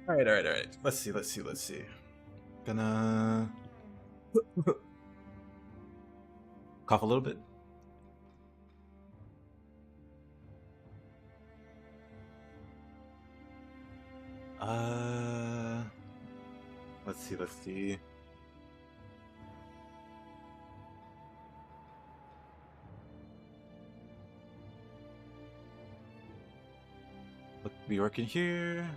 All right. Let's see. Gonna cough a little bit. Let's see. Look, be working here.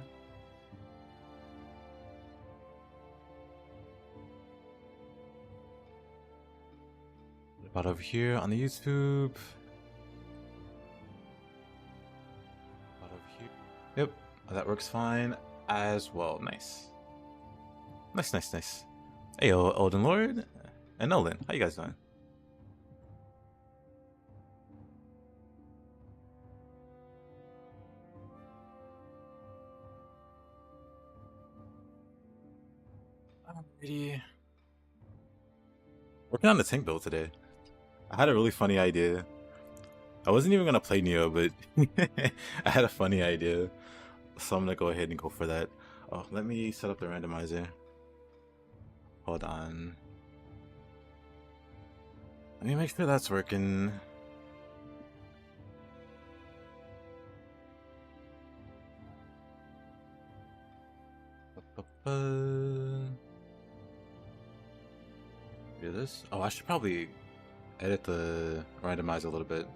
What about over here on the YouTube? What about over here? Yep, that works fine as well. Nice. Nice. Hey, Olden Lord and Nolan, how you guys doing? Alrighty. Working on the tank build today. I had a really funny idea. I wasn't even gonna play Nioh, but I had a funny idea, so I'm gonna go ahead and go for that. Oh, let me set up the randomizer. Hold on. Let me make sure that's working. Do this? Oh, I should probably edit the randomizer a little bit.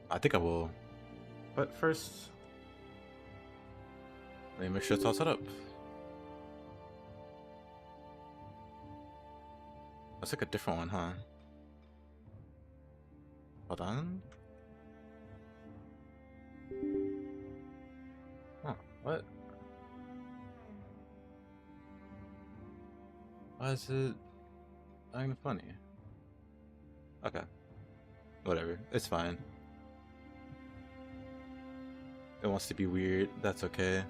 I think I will. But first, let me make sure it's all set up. That's like a different one, huh? Hold on. Huh, what? Why is it acting funny? Okay. Whatever. It's fine. It wants to be weird. That's okay.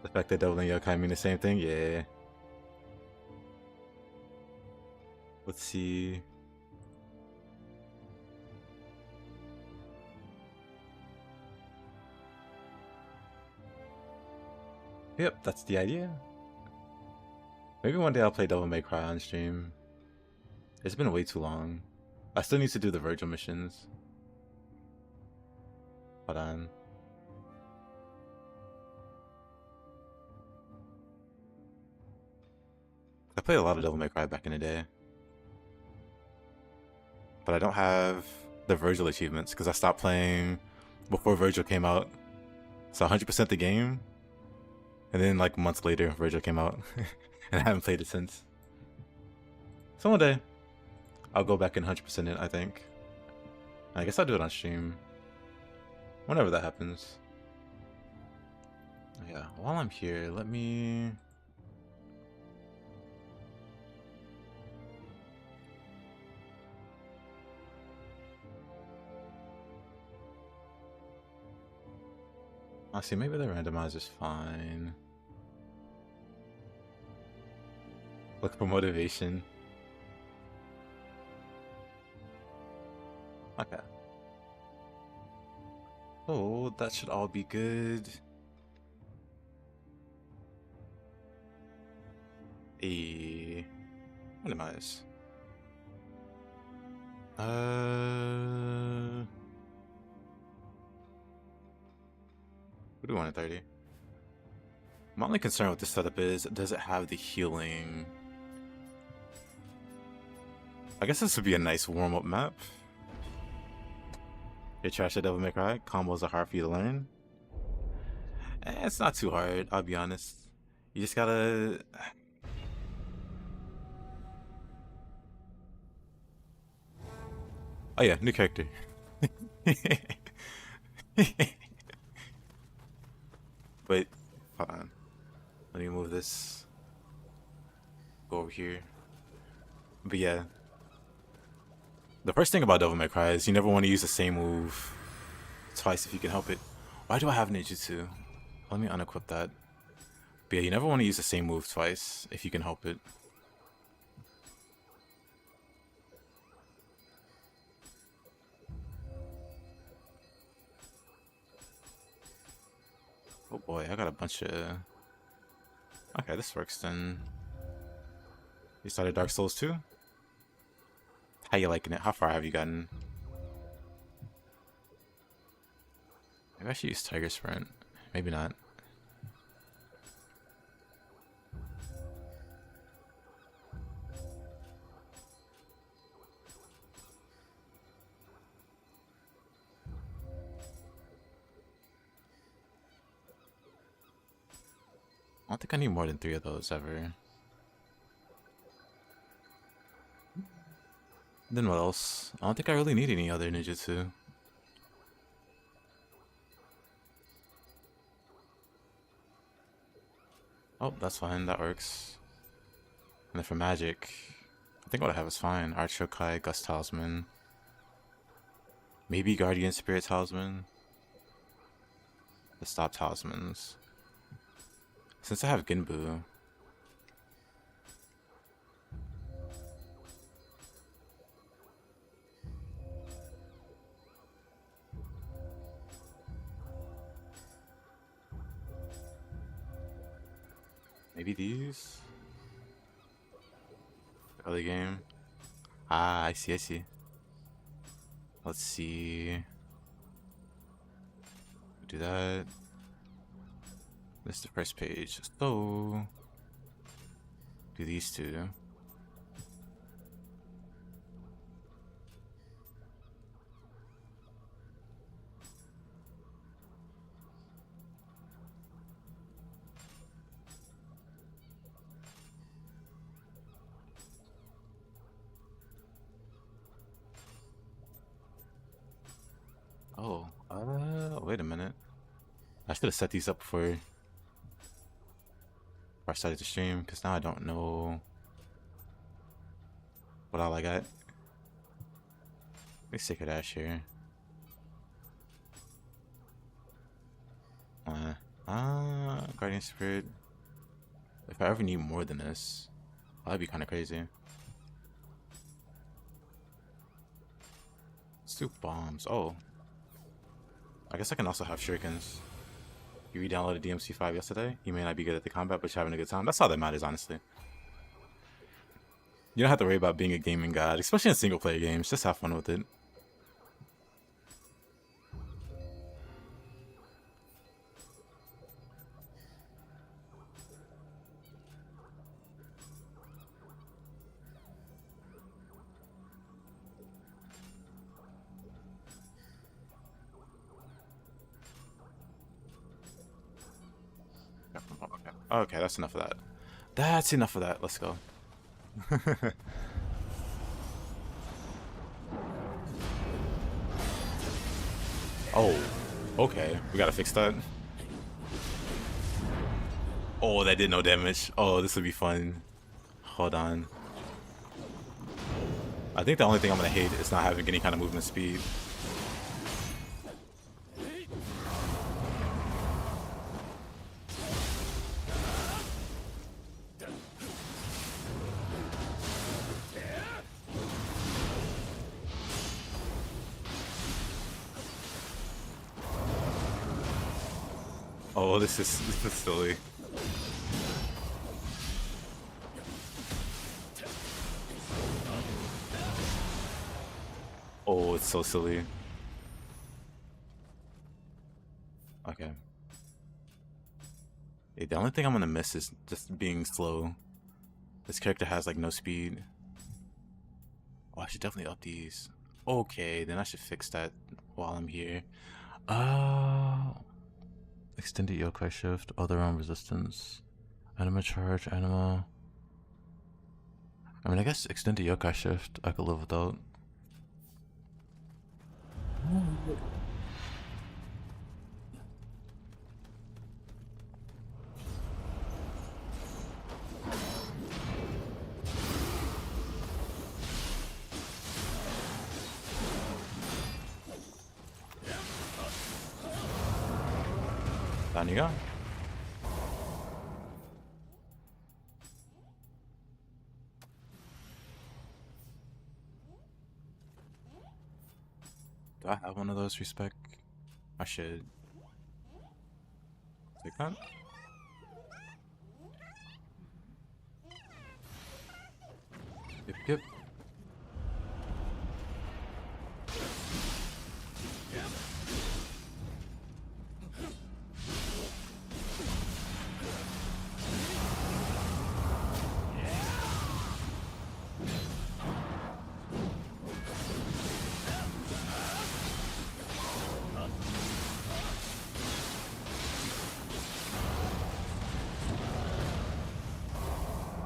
The fact that Devil and Yokai mean the same thing? Yeah. Let's see. Yep, that's the idea. Maybe one day I'll play Devil May Cry on stream. It's been way too long. I still need to do the Virgil missions. Hold on. I played a lot of Devil May Cry back in the day. But I don't have the Virgil achievements because I stopped playing before Virgil came out. So 100% the game. And then like months later, Virgil came out. And I haven't played it since. So one day, I'll go back and 100% it, I think. I guess I'll do it on stream. Whenever that happens. Yeah, while I'm here, let me... I'll see, maybe the randomizer's fine. Look for motivation. Okay. Oh, that should all be good. Randomize. What do we want at 30? My only concern with this setup is, does it have the healing? I guess this would be a nice warm-up map. You're trash at Devil May Cry. Combos are hard for you to learn. It's not too hard, I'll be honest. You just gotta... Oh yeah, new character. Wait, hold on. Let me move this. Go over here. But yeah. The first thing about Devil May Cry is you never want to use the same move twice if you can help it. Why do I have ninjutsu? Let me unequip that. But yeah, you never want to use the same move twice if you can help it. Oh boy, I got a bunch of... Okay, this works then. You started Dark Souls 2? How you liking it? How far have you gotten? Maybe I should use Tiger Sprint. Maybe not. I don't think I need more than 3 of those ever. Then what else? I don't think I really need any other ninjutsu. Oh, that's fine. That works. And then for magic, I think what I have is fine. Arch Yokai, Gust Talisman. Maybe Guardian Spirit Talisman. The Stop Talismans. Since I have Ginbu, maybe these? Early game. Ah, I see, I see. Let's see. Do that. This is the first page. So, do these two. Oh, wait a minute. I should have set these up before I started the stream, because now I don't know what all I got. Let me Sacred Ash here. Guardian Spirit. If I ever need more than this, that'd be kind of crazy. Let's do bombs. Oh. I guess I can also have shurikens. You re-downloaded DMC5 yesterday. You may not be good at the combat, but you're having a good time. That's all that matters, honestly. You don't have to worry about being a gaming god, especially in single-player games. Just have fun with it. Okay, that's enough of that. That's enough of that. Let's go. Oh, okay. We gotta fix that. Oh, that did no damage. Oh, this would be fun. Hold on. I think the only thing I'm gonna hate is not having any kind of movement speed. Oh, this is silly. Oh, it's so silly. Okay. Yeah, the only thing I'm gonna miss is just being slow. This character has like no speed. Oh, I should definitely up these. Okay, then I should fix that while I'm here. Extended Yokai Shift, other round resistance, anima charge, anima. I mean, I guess extended Yokai Shift I could live without. Down you go. Do I have one of those respec? I should. Take that. Yep.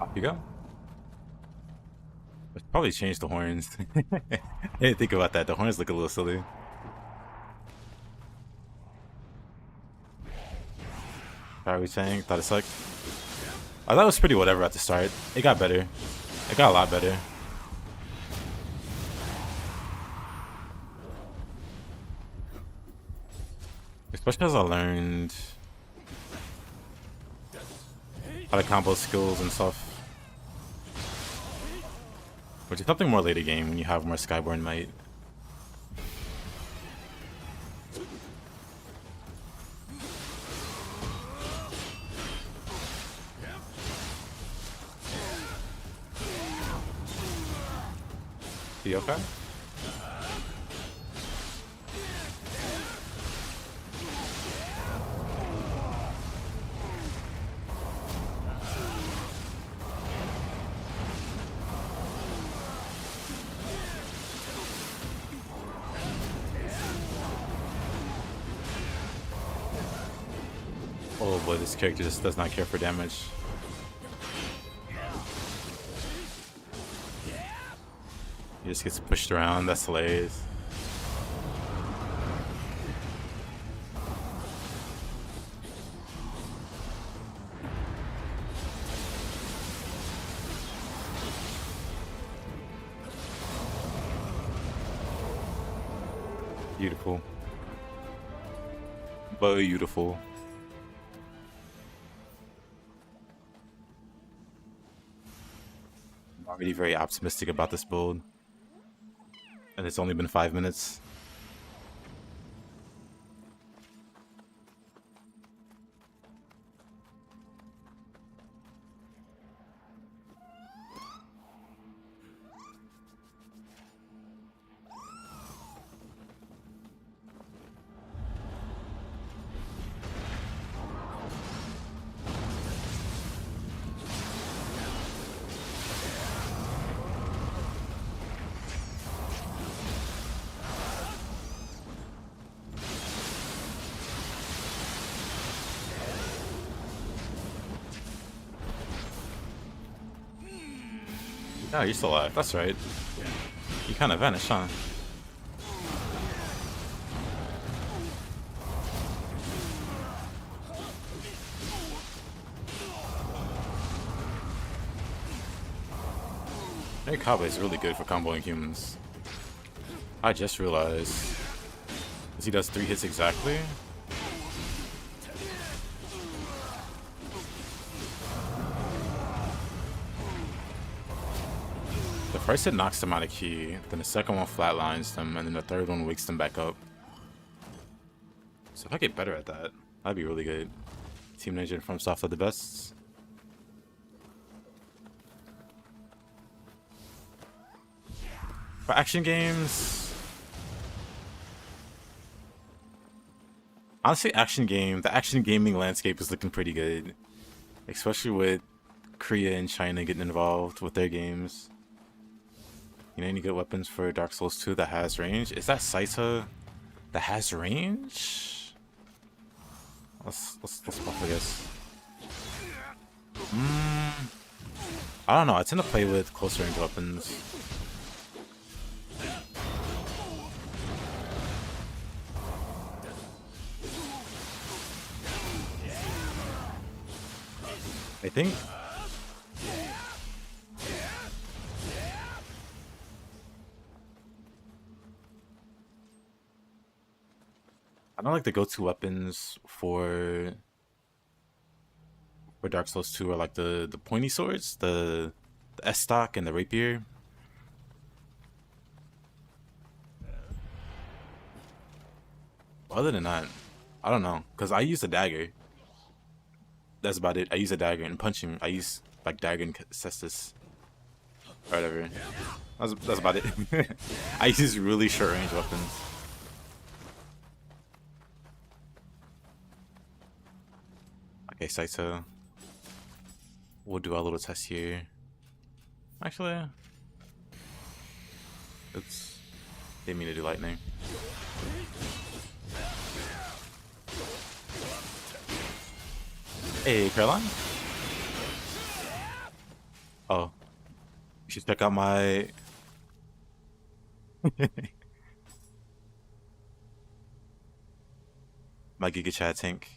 Off you go. Let's probably change the horns. I didn't think about that. The horns look a little silly. How are we saying? Thought it sucked. I thought it was pretty whatever at the start. It got better. It got a lot better. Especially as I learned how to combo skills and stuff. Which is something more later game when you have more Skyborn might. The Yokai? Oh boy, this character just does not care for damage. He just gets pushed around, that's hilarious. Beautiful. Beautiful. I'm already very optimistic about this build. And it's only been 5 minutes. Oh, you're still alive. That's right. You kind of vanished, huh? Yokai is really good for comboing humans. I just realized. He does 3 hits exactly. The first hit knocks them out of key, then the second one flatlines them, and then the third one wakes them back up. So if I get better at that, that'd be really good. Team Ninja and FromSoft are the best. For action games, honestly, the action gaming landscape is looking pretty good, especially with Korea and China getting involved with their games. You know, any good weapons for Dark Souls 2 that has range? Is that Saita that has range? Let's buff, I guess. I don't know. I tend to play with closer range weapons. I think I of like the go-to weapons for Dark Souls 2 are like the pointy swords, the S stock and the rapier. Other than that, I don't know, cause I use a dagger. That's about it. I use a dagger and punching. I use like dagger and cestus or whatever. That's about it. I use really short range weapons. Okay, Saito. We'll do our little test here. Actually, oops. Didn't mean to do lightning. Hey, Caroline. Oh, you should check out my. My Giga-chad tank.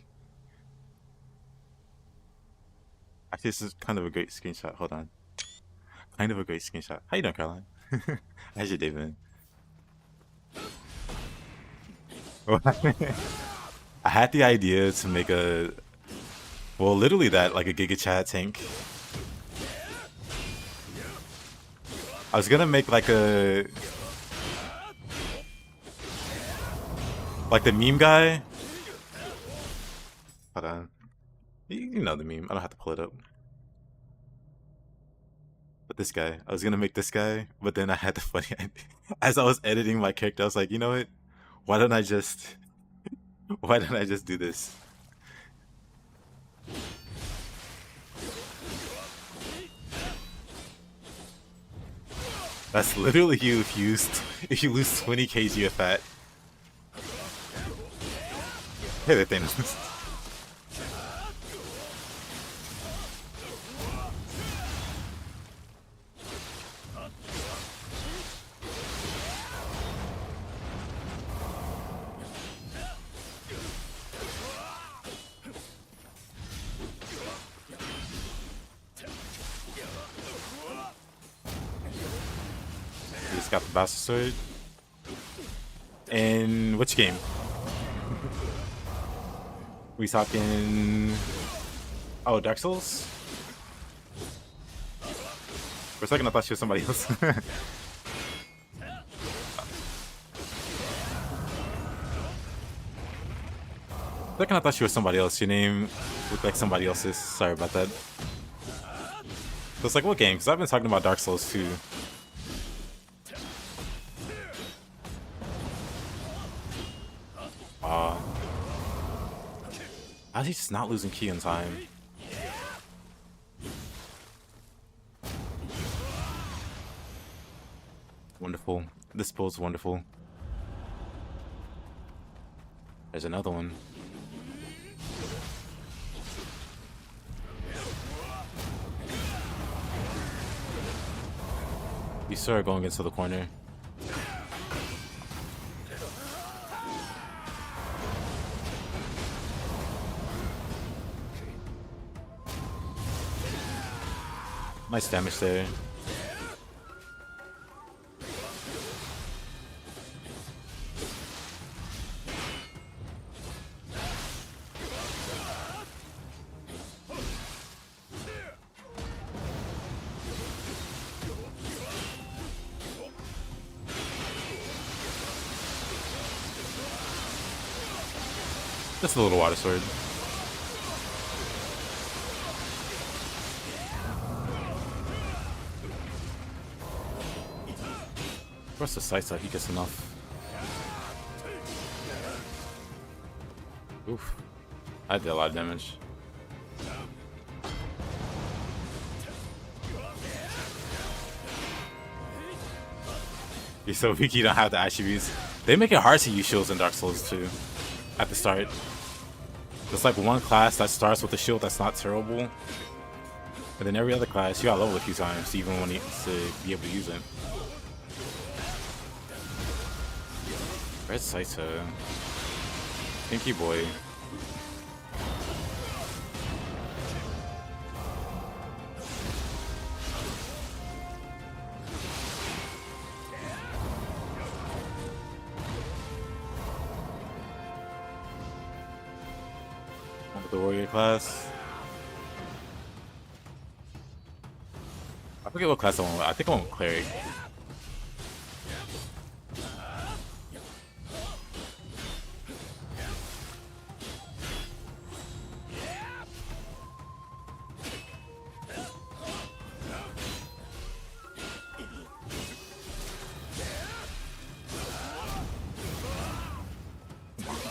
Actually, this is kind of a great screenshot. Hold on. Kind of a great screenshot. How you doing, Caroline? How's your day been? I had the idea to make a, well, literally that, like a Giga-chad tank. I was gonna make like a, like the meme guy. Hold on. You know the meme. I don't have to pull it up. But this guy, I was gonna make this guy, but then I had the funny idea. As I was editing my character, I was like, you know what? Why don't I just do this? That's literally you if you lose 20 kg of fat. Hey there, Thanos. Got the bastard sword. In which game? We talking? Oh, Dark Souls. For a second, I thought she was somebody else. For a second, I thought she was somebody else. Your name looked like somebody else's. Sorry about that. So it's like, what game? Because I've been talking about Dark Souls 2. How is he just not losing ki in time? Wonderful. This build's wonderful. There's another one. You saw her going into the corner. Nice damage there. Just a little water sword. What's the sight so he gets enough? Oof. I did a lot of damage. You're so weak you don't have the attributes. They make it hard to use shields in Dark Souls 2 at the start. There's like one class that starts with a shield that's not terrible. And then every other class you gotta level a few times to even want to be able to use it. Red Saito. Pinky boy. the warrior class. I forget what class I want. I think I want cleric.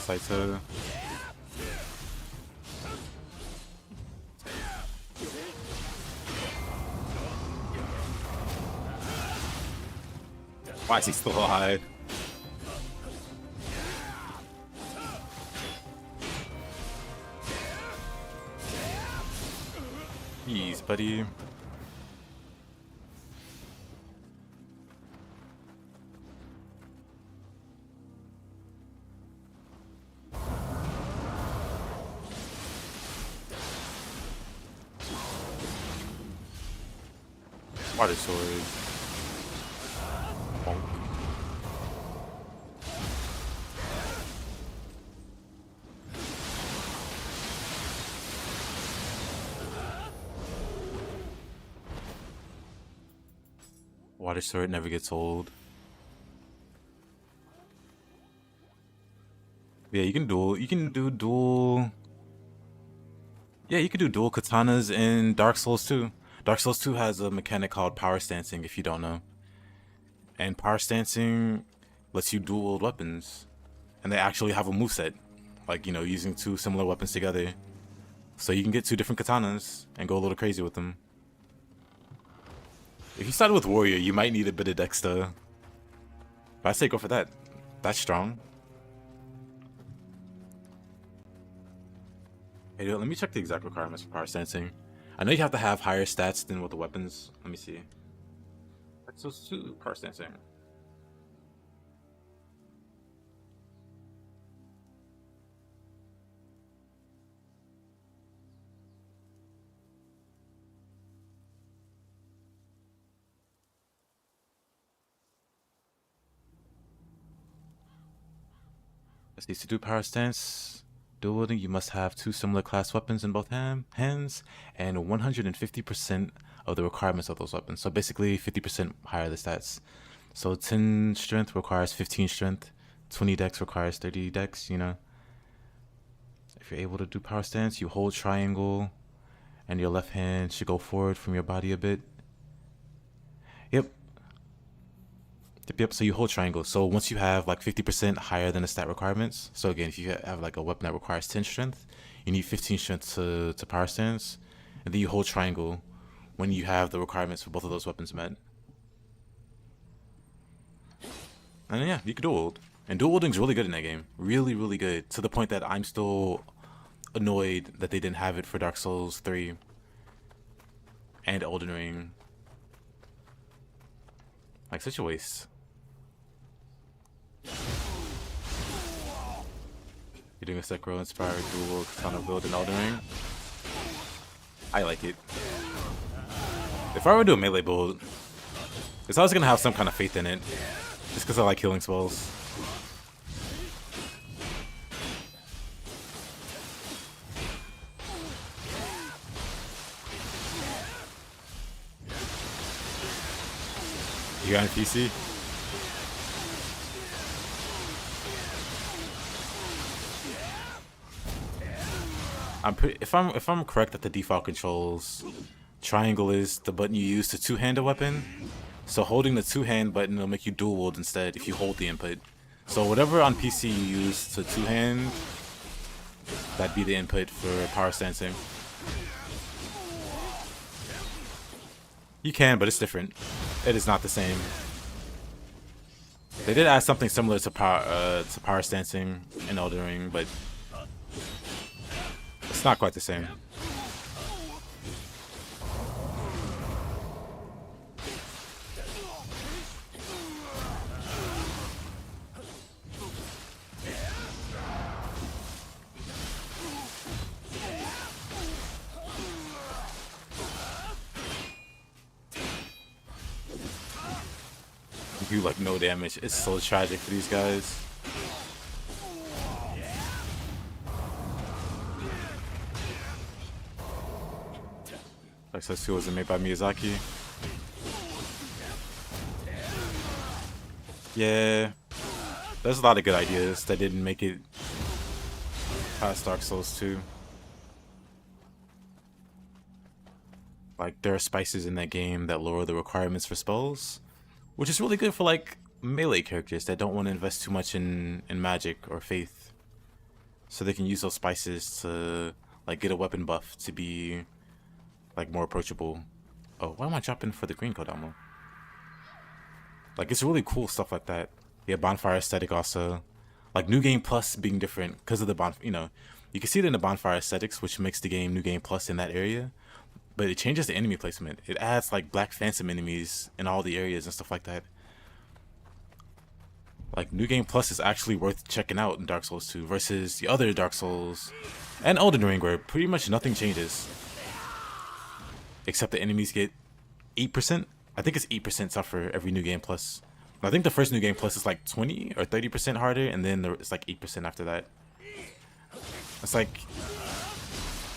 Saito. Why is he still alive? Jeez, buddy. Water sword. Bonk. Water sword never gets old. Yeah, you can duel. You can do dual. Yeah, you can do dual katanas in Dark Souls 2. Dark Souls 2 has a mechanic called power stancing, if you don't know. And power stancing lets you dual weapons. And they actually have a moveset. Like, you know, using two similar weapons together. So you can get two different katanas and go a little crazy with them. If you started with warrior, you might need a bit of dexter. But I say go for that. That's strong. Hey, let me check the exact requirements for power stancing. I know you have to have higher stats than with the weapons. Let me see. So 2 power stancing. Let's see, to do power stance. Dual wielding, you must have 2 similar class weapons in both hands, and 150% of the requirements of those weapons. So basically 50% higher the stats. So 10 strength requires 15 strength, 20 dex requires 30 dex, you know. If you're able to do power stance, you hold triangle, and your left hand should go forward from your body a bit. Yep. Yep, so you hold triangle. So once you have like 50% higher than the stat requirements, so again, if you have like a weapon that requires 10 strength, you need 15 strength to power stance, and then you hold triangle when you have the requirements for both of those weapons met. And then, yeah, you can dual wield. And dual wielding's really good in that game. Really, really good. To the point that I'm still annoyed that they didn't have it for Dark Souls 3 and Elden Ring. Like, such a waste. You're doing a Sekiro inspired dual katana build in Elden Ring. I like it. If I were to do a melee build, it's always gonna have some kind of faith in it. Just because I like healing spells. You got a PC? If I'm correct that the default controls, triangle is the button you use to two-hand a weapon. So holding the two-hand button will make you dual wield instead if you hold the input. So whatever on PC you use to two-hand, that'd be the input for power stancing. You can, but it's different. It is not the same. They did add something similar to power stancing in Elden Ring, but it's not quite the same. You do like no damage. It's so tragic for these guys. Dark Souls 2 wasn't made by Miyazaki. Yeah, there's a lot of good ideas that didn't make it past Dark Souls 2. Like, there are spices in that game that lower the requirements for spells, which is really good for like melee characters that don't want to invest too much in magic or faith. So they can use those spices to like get a weapon buff to be like more approachable. Oh, why am I dropping for the green Kodama? Like, it's really cool stuff like that. Yeah, bonfire aesthetic also. Like, New Game Plus being different because of the bonfire, you know, you can see it in the bonfire aesthetics, which makes the game New Game Plus in that area. But it changes the enemy placement. It adds like Black Phantom enemies in all the areas and stuff like that. Like, New Game Plus is actually worth checking out in Dark Souls 2 versus the other Dark Souls and Elden Ring, where pretty much nothing changes. Except the enemies get 8%. I think it's 8% tougher every New Game Plus. I think the first New Game Plus is like 20 or 30% harder, and then it's like 8% after that. It's like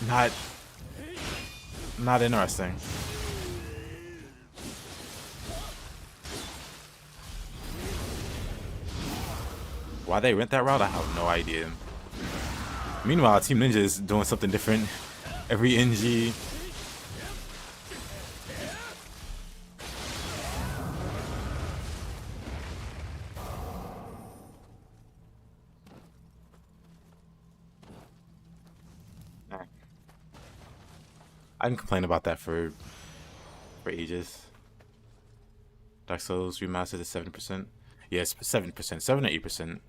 not interesting. Why they went that route, I have no idea. Meanwhile, Team Ninja is doing something different every NG. I can complain about that for ages. Dark Souls remastered is 7%. Yes, 7%, 7 or 8%.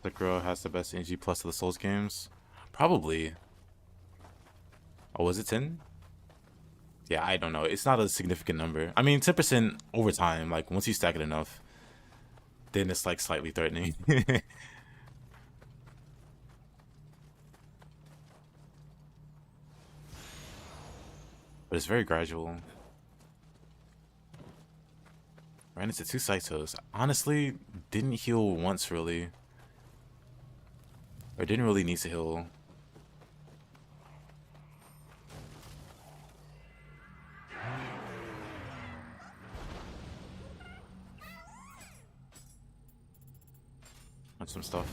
The girl has the best NG plus of the Souls games. Probably. Oh, was it 10? Yeah, I don't know. It's not a significant number. I mean, 10% over time. Like, once you stack it enough, then it's like slightly threatening. But it's very gradual. Ran into 2 Saitos. Honestly, didn't heal once really. Or didn't really need to heal. On some stuff.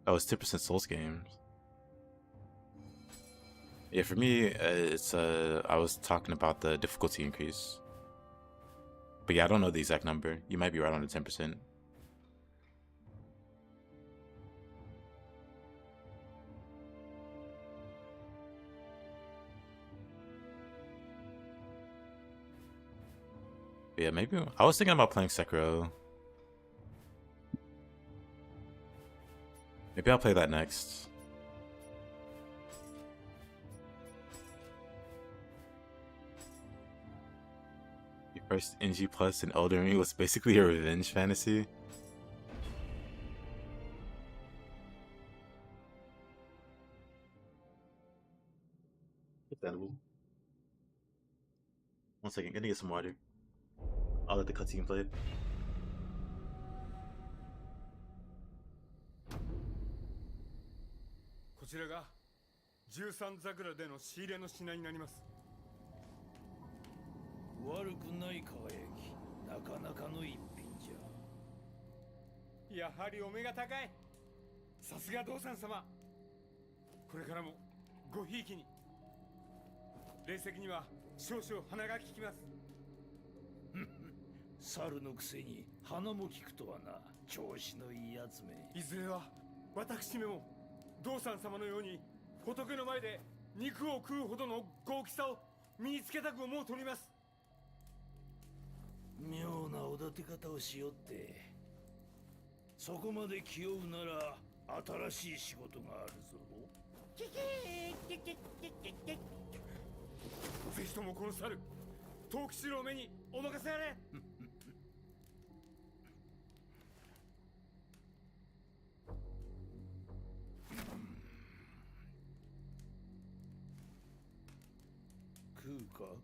Oh, it's 10% Souls games. Yeah, for me, it's I was talking about the difficulty increase. But yeah, I don't know the exact number. You might be right on the 10%. But yeah, maybe I was thinking about playing Sekiro. Maybe I'll play that next. Your first NG Plus in Elden Ring was basically a revenge fantasy. Understandable. 1 second, gonna get some water. I'll let the cutscene play. こちらが13桜での仕入れの品になります。悪くない輝き、なかなかの一品じゃ。やはりお目が高い。さすが道山様。これからもごひいきに。霊石には少々鼻が利きます。猿のくせに鼻も利くとはな、調子のいいやつめ。いずれは私めも道山様のように仏の前で肉を食うほどの豪気さを身につけたく思うとります。妙なおだて方をしよって。そこまで気負うなら新しい仕事があるぞ。ぜひともこの猿、藤吉郎めにお任せあれ。風か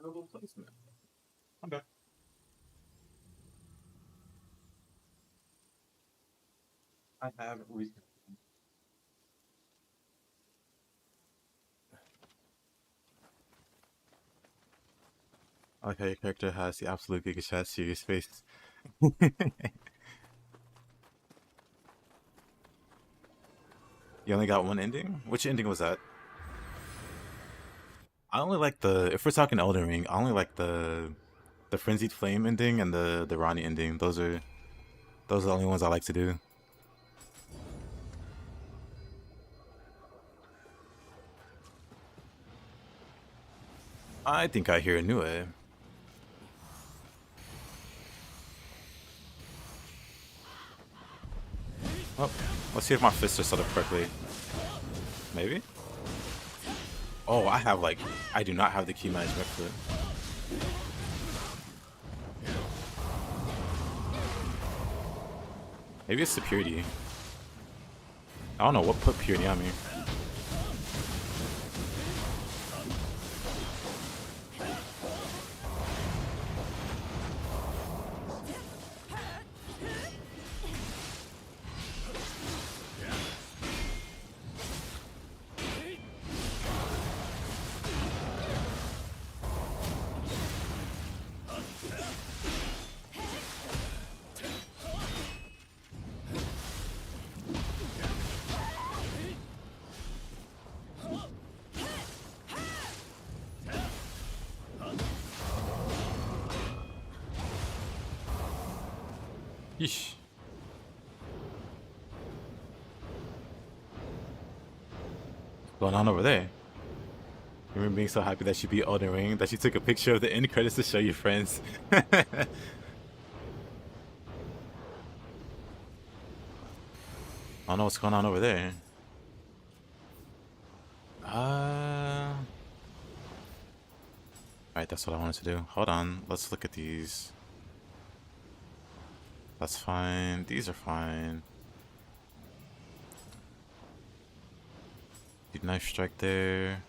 ？Terrible placement. Okay. I have reason. I like how your character has the absolute Giga-chad serious face. You only got one ending? Which ending was that? I only like the, if we're talking Elden Ring, I only like the Frenzied Flame ending and the Ronnie ending. Those are the only ones I like to do. I think I hear a Nioh. Well, let's see if my fists are set up correctly. Maybe? Oh, I do not have the key management for it. Maybe it's the purity. I don't know what put purity on me. Yeesh. What's going on over there? You remember being so happy that you beat Elden Ring that you took a picture of the end credits to show your friends. I don't know what's going on over there. Alright, that's what I wanted to do. Hold on, let's look at these. That's fine. These are fine. Deep knife strike there.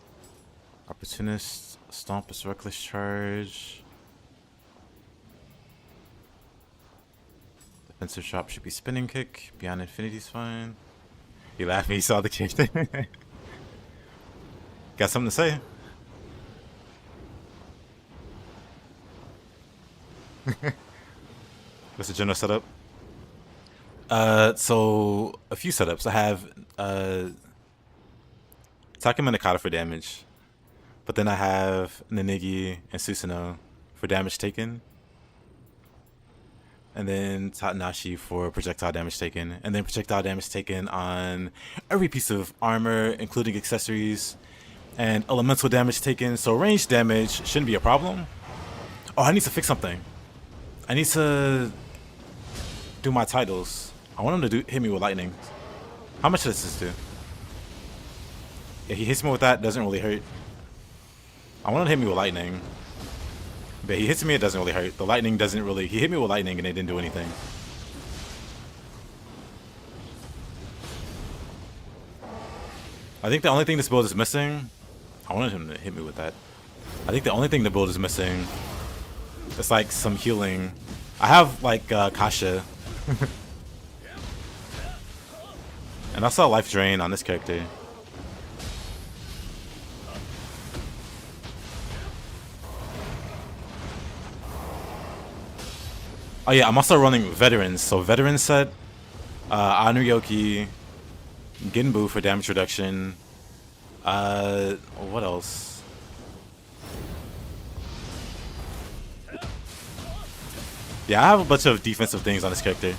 Opportunist stomp is reckless charge. Defensive shot should be spinning kick. Beyond infinity's fine. He laughed when he saw the character. Got something to say? What's the general setup? So a few setups. I have Takuma Nakata for damage, but then I have Nanigi and Susanoo for damage taken, and then Tatanashi for projectile damage taken, and then projectile damage taken on every piece of armor, including accessories, and elemental damage taken. So range damage shouldn't be a problem. Oh, I need to fix something. I need to do my titles. I want him to hit me with lightning. How much does this do? Yeah, he hits me with that, doesn't really hurt. I want him to hit me with lightning. But he hits me, it doesn't really hurt. The lightning doesn't really... He hit me with lightning and it didn't do anything. I think the only thing this build is missing... I wanted him to hit me with that. I think the only thing the build is missing is like some healing. I have like Kasha. And I saw life drain on this character. Oh yeah, I'm also running veterans. So veteran set, Anuyoki, Ginbu for damage reduction. What else? Yeah, I have a bunch of defensive things on this character.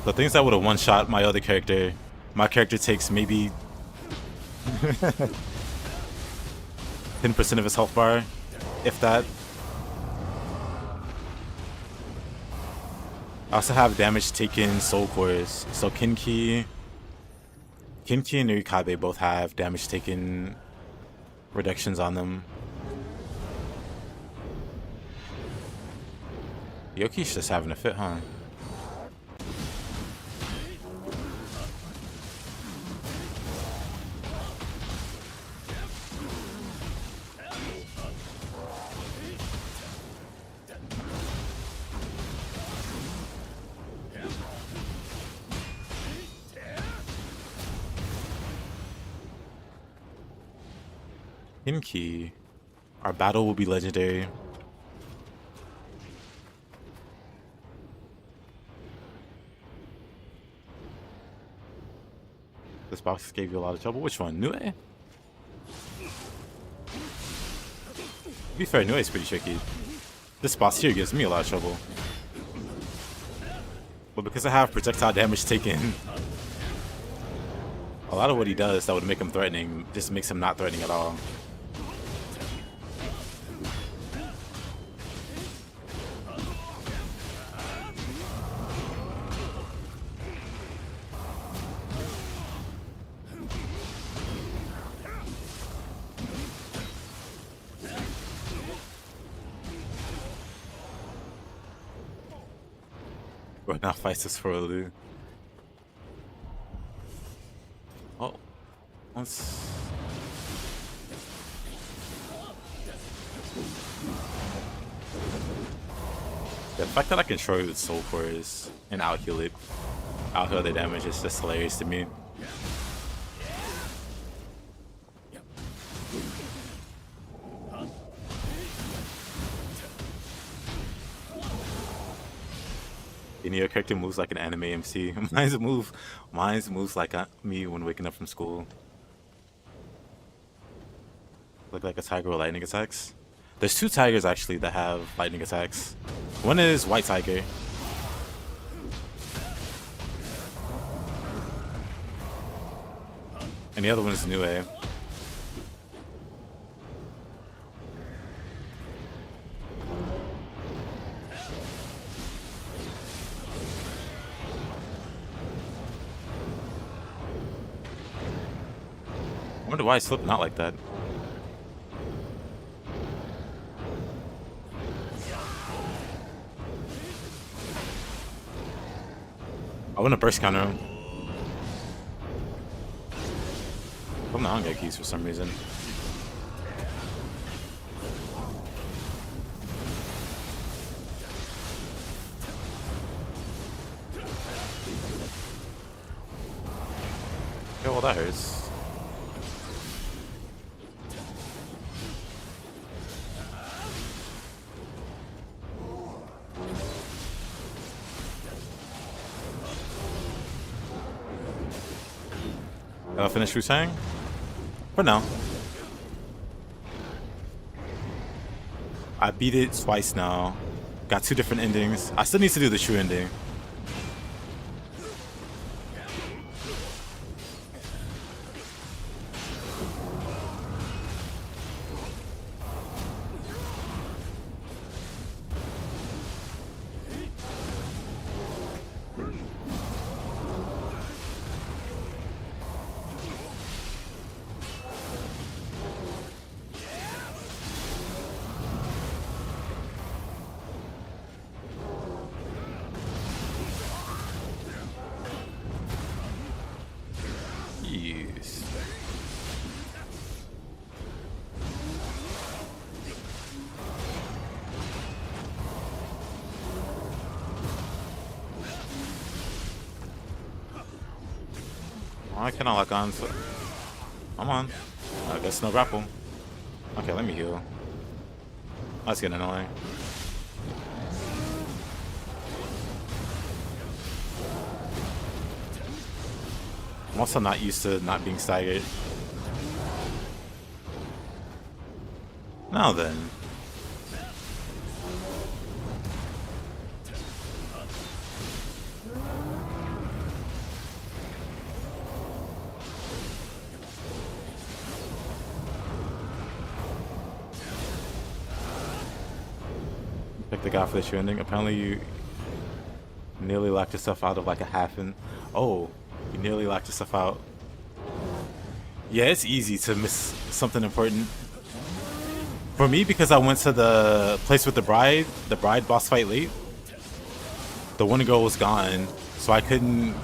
The things that would have one-shot my other character, my character takes maybe 10% of his health bar, if that. I also have damage taken soul cores. So Kinki and Urikabe both have damage taken reductions on them. Yoki's just having a fit, huh? Kinki. Our battle will be legendary. This box gave you a lot of trouble. Which one? Nioh? To be fair, Nioh is pretty tricky. This boss here gives me a lot of trouble. But because I have projectile damage taken, a lot of what he does that would make him threatening just makes him not threatening at all. Bro, now fights us for a loot. Oh, let's. The fact that I can throw with soul cores and out-heal it, out-heal the damage is just hilarious to me. Any other character moves like an anime MC. Mine's moves like me when waking up from school. Look like a tiger with lightning attacks. There's two tigers actually that have lightning attacks. One is white tiger. And the other one is Nioh. I wonder why I slipped not like that. want to burst counter him. I'm not on get keys for some reason. Okay, well that hurts. I'll finish Facetank for now. I beat it twice now. Got 2 different endings. I still need to do the true ending. Yes. Why can't I lock on? Come on. I guess no grapple. Okay, let me heal. That's getting annoying. I'm also not used to not being staggered. Now then. Pick the guy for the true ending. Apparently you nearly locked yourself out of like a half and oh. You nearly locked yourself out. Yeah, it's easy to miss something important. For me, because I went to the place with the bride boss fight late, the one goal was gone, so I couldn't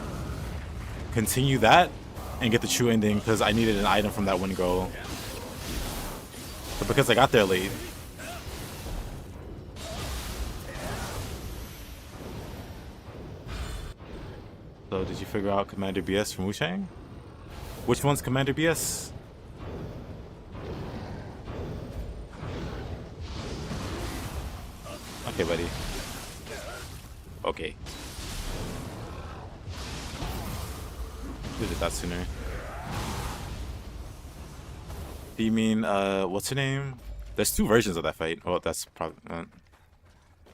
continue that and get the true ending because I needed an item from that one goal. But because I got there late. So did you figure out Commander BS from Wushang? Which one's Commander BS? Okay, buddy. Okay. Who did that sooner? Do you mean, what's her name? There's 2 versions of that fight. Oh, that's probably...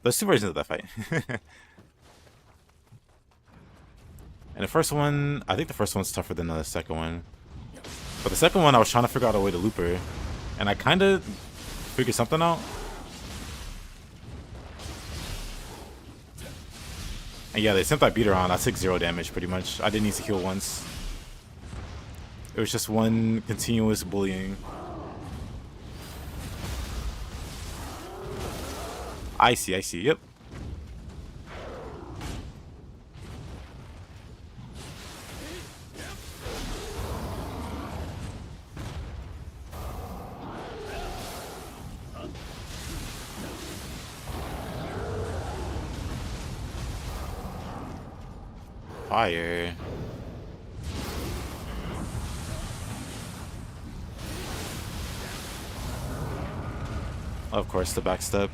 there's 2 versions of that fight. And the first one, I think the first one's tougher than the second one. But the second one, I was trying to figure out a way to loop her. And I kind of figured something out. And yeah, the attempt I beat her on, I took 0 damage pretty much. I didn't need to heal once. It was just one continuous bullying. I see, yep. Fire. Of course, the backstep.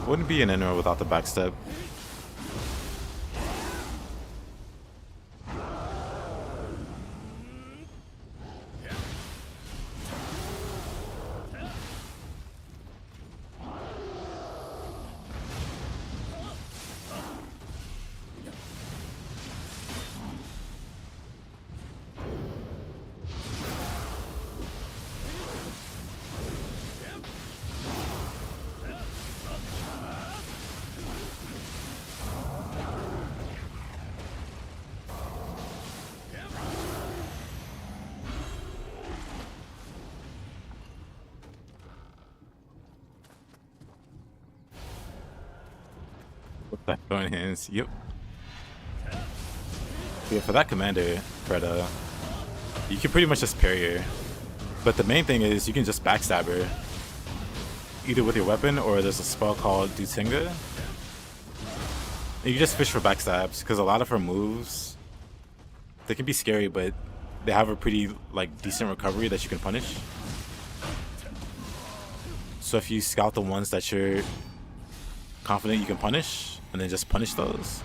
Wouldn't be an inner without the backstep. Throwing hands, yep. Yeah, for that commander, Freda, you can pretty much just parry her. But the main thing is you can just backstab her. Either with your weapon or there's a spell called Dutinga. And you just fish for backstabs because a lot of her moves, they can be scary, but they have a pretty like decent recovery that you can punish. So if you scout the ones that you're confident you can punish, and then just punish those,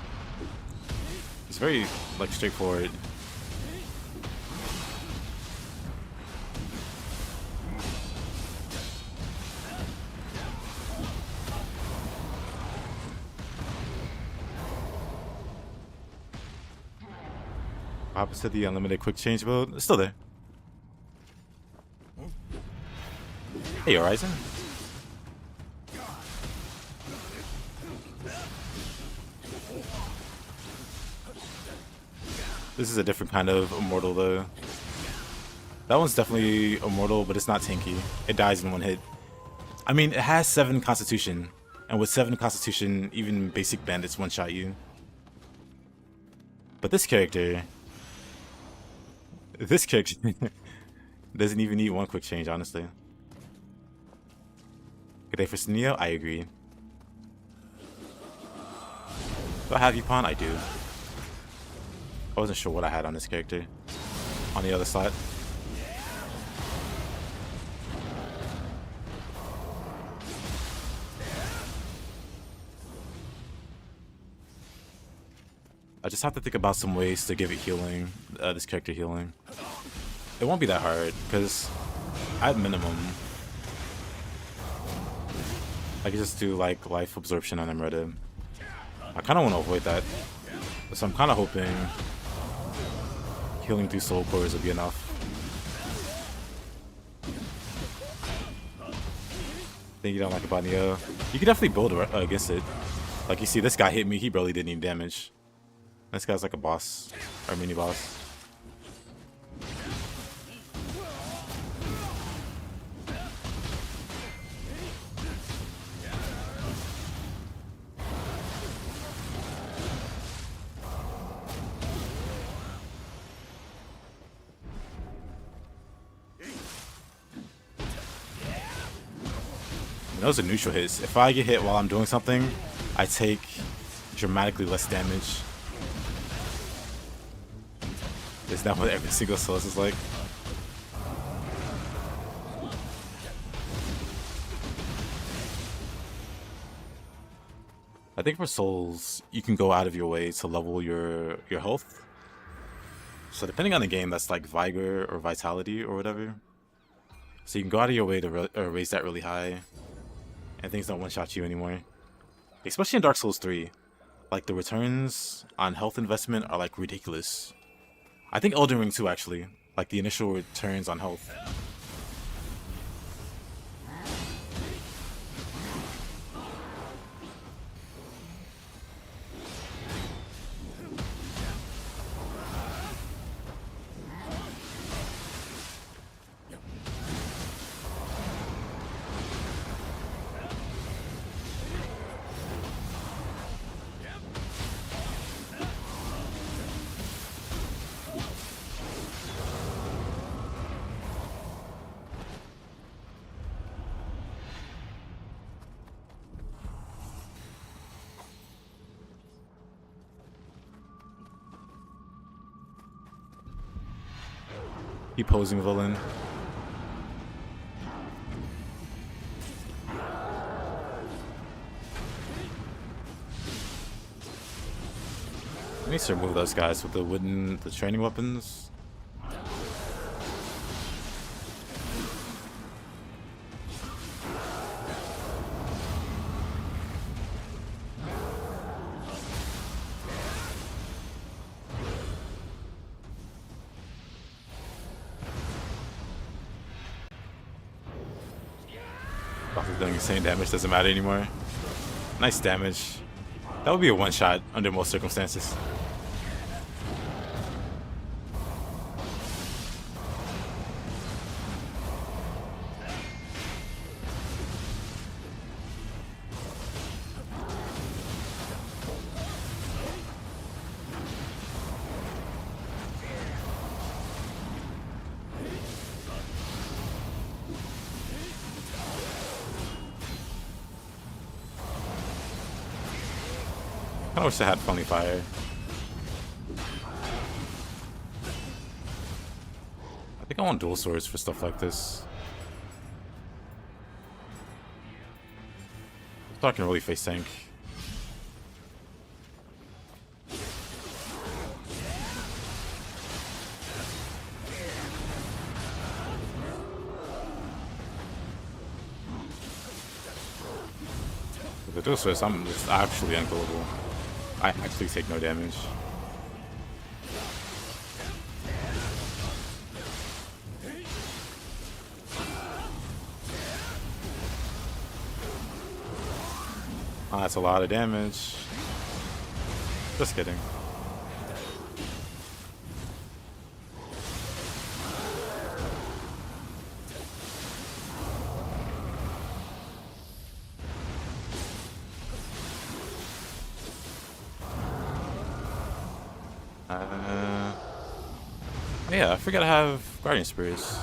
it's very like straightforward. Opposite the unlimited quick change mode, it's still there. Hey, Horizon. This is a different kind of immortal though. That one's definitely immortal, but it's not tanky. It dies in one hit. I mean, it has 7 constitution, and with 7 constitution, even basic bandits one-shot you. But this character doesn't even need 1 quick change, honestly. Good day for Nioh? I agree. Do I have Yupon? I do. I wasn't sure what I had on this character. On the other side. I just have to think about some ways to give it healing, this character healing. It won't be that hard, because at minimum, I can just do like life absorption on Emerita. I kind of want to avoid that, so I'm kind of hoping healing through soul cores will be enough. Thing you don't like about Nioh, you can definitely build against it. Like you see, this guy hit me, he barely did any damage. This guy's like a boss, or mini boss. Those are neutral hits. If I get hit while I'm doing something, I take dramatically less damage. Is that what every single Souls is like? I think for Souls, you can go out of your way to level your health. So depending on the game, that's like Vigor or Vitality or whatever. So you can go out of your way to raise that really high, and things don't one-shot you anymore. Especially in Dark Souls 3. Like, the returns on health investment are like ridiculous. I think Elden Ring 2 actually, like the initial returns on health. Posing villain. I need to remove those guys with the training weapons. Doing insane damage, doesn't matter anymore. Nice damage. That would be a one-shot under most circumstances. I wish I had friendly fire. I think I want dual swords for stuff like this. So I can really face tank. With the dual swords, I'm just actually unkillable. I actually take no damage. Oh, that's a lot of damage. Just kidding. Yeah, I forgot I have Guardian Spears.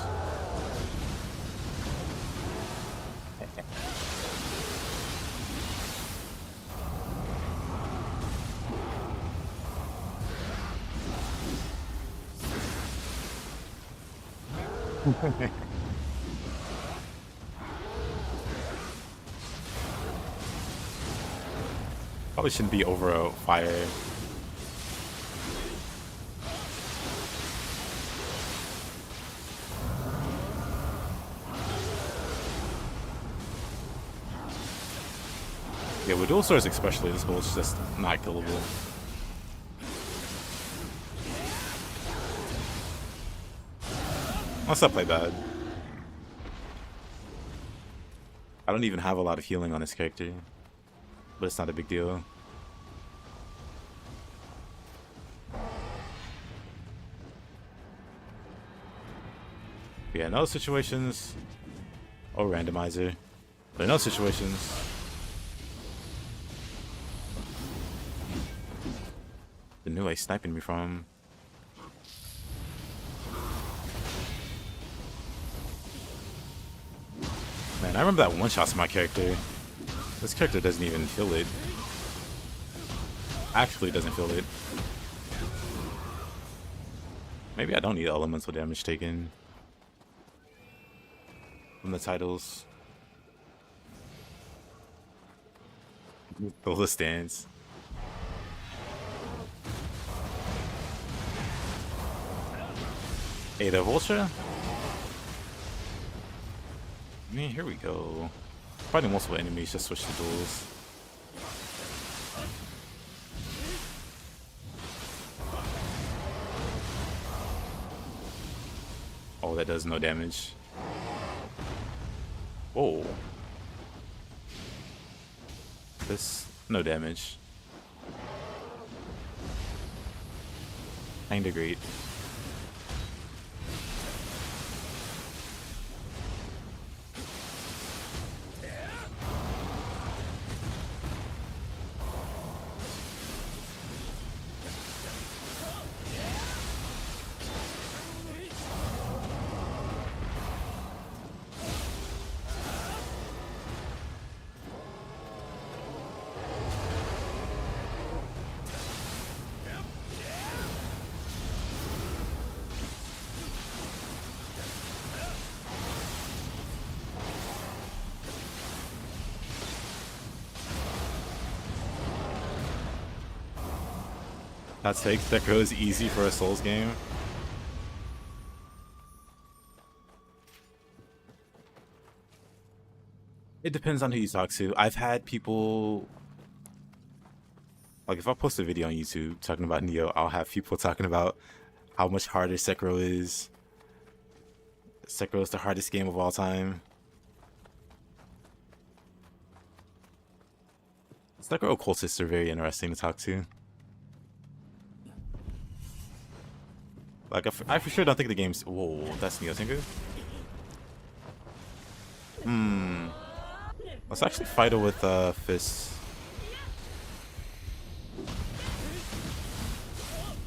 Probably shouldn't be over a fire. Yeah, with dual swords especially, this build's just not killable. Unless I play bad. I don't even have a lot of healing on this character, but it's not a big deal. Yeah, in those situations, or randomizer, but in those situations, the Nioh sniping me from. Man, I remember that one shot to my character. This character doesn't even feel it. Actually doesn't feel it. Maybe I don't need elemental damage taken from the titles. The list stands. Hey, the Vulture? I mean, here we go. Fighting multiple enemies, just switch to duels. Oh, that does no damage. Whoa. This, no damage. Kinda great. That's fake. That goes easy for a Souls game. It depends on who you talk to. I've had people, like, if I post a video on YouTube talking about Nioh, I'll have people talking about how much harder Sekiro is. Sekiro is the hardest game of all time. Sekiro cultists are very interesting to talk to. Like, I for sure don't think the game's... Whoa, that's Nioh Tengu? Let's actually fight her with fists.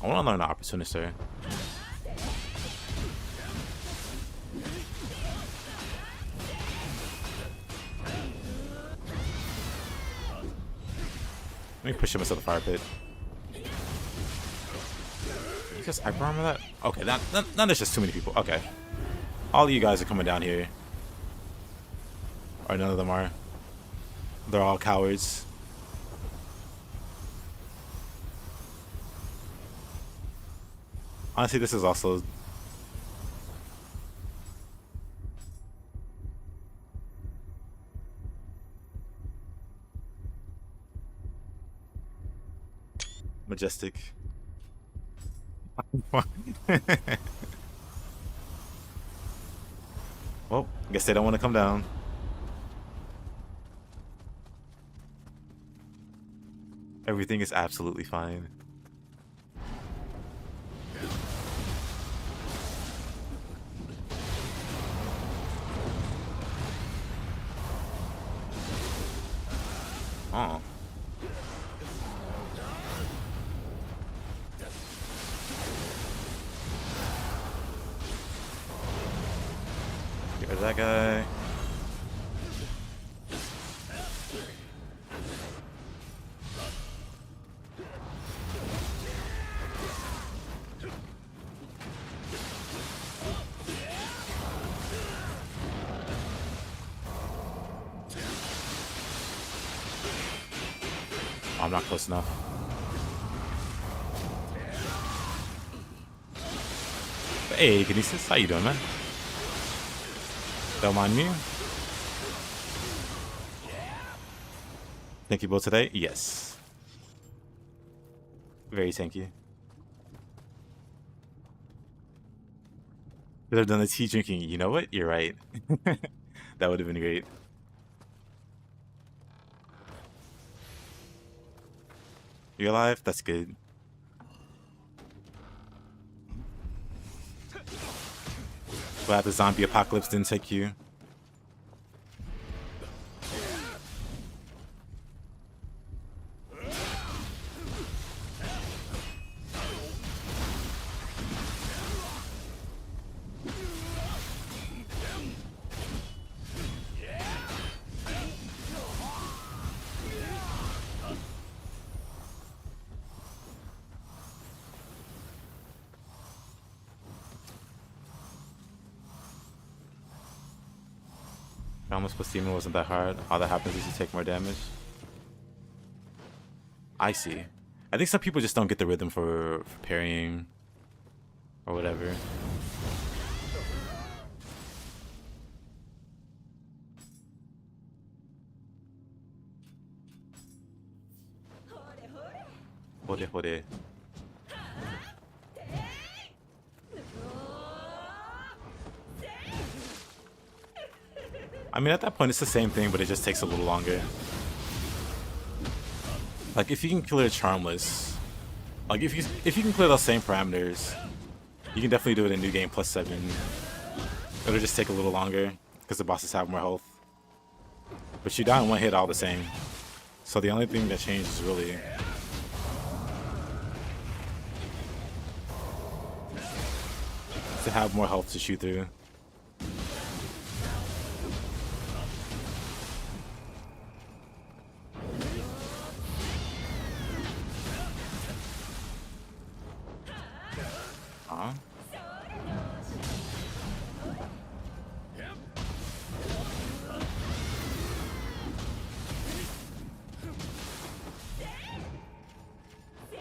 I want to learn the opportunist here. Let me push him into the fire pit. You just hyper armor that? Okay, now there's just too many people. Okay. All of you guys are coming down here. Or none of them are. They're all cowards. Honestly, this is also... majestic. Well, I guess they don't want to come down. Everything is absolutely fine. Oh. Get rid of that guy. I'm not close enough. Hey, Kinesis, how you doing, man? Don't mind me. Thank you both today? Yes. Very thank you. Could have done the tea drinking. You know what? You're right. That would have been great. You're alive? That's good. Glad the zombie apocalypse didn't take you. Almost plus demon wasn't that hard. All that happens is you take more damage. I see. I think some people just don't get the rhythm for parrying or whatever. Hore hore. I mean, at that point, it's the same thing, but it just takes a little longer. Like, if you can clear Charmless, like, if you can clear those same parameters, you can definitely do it in New Game plus 7. It'll just take a little longer, because the bosses have more health. But you die in one hit all the same. So the only thing that changes, really, to have more health to shoot through.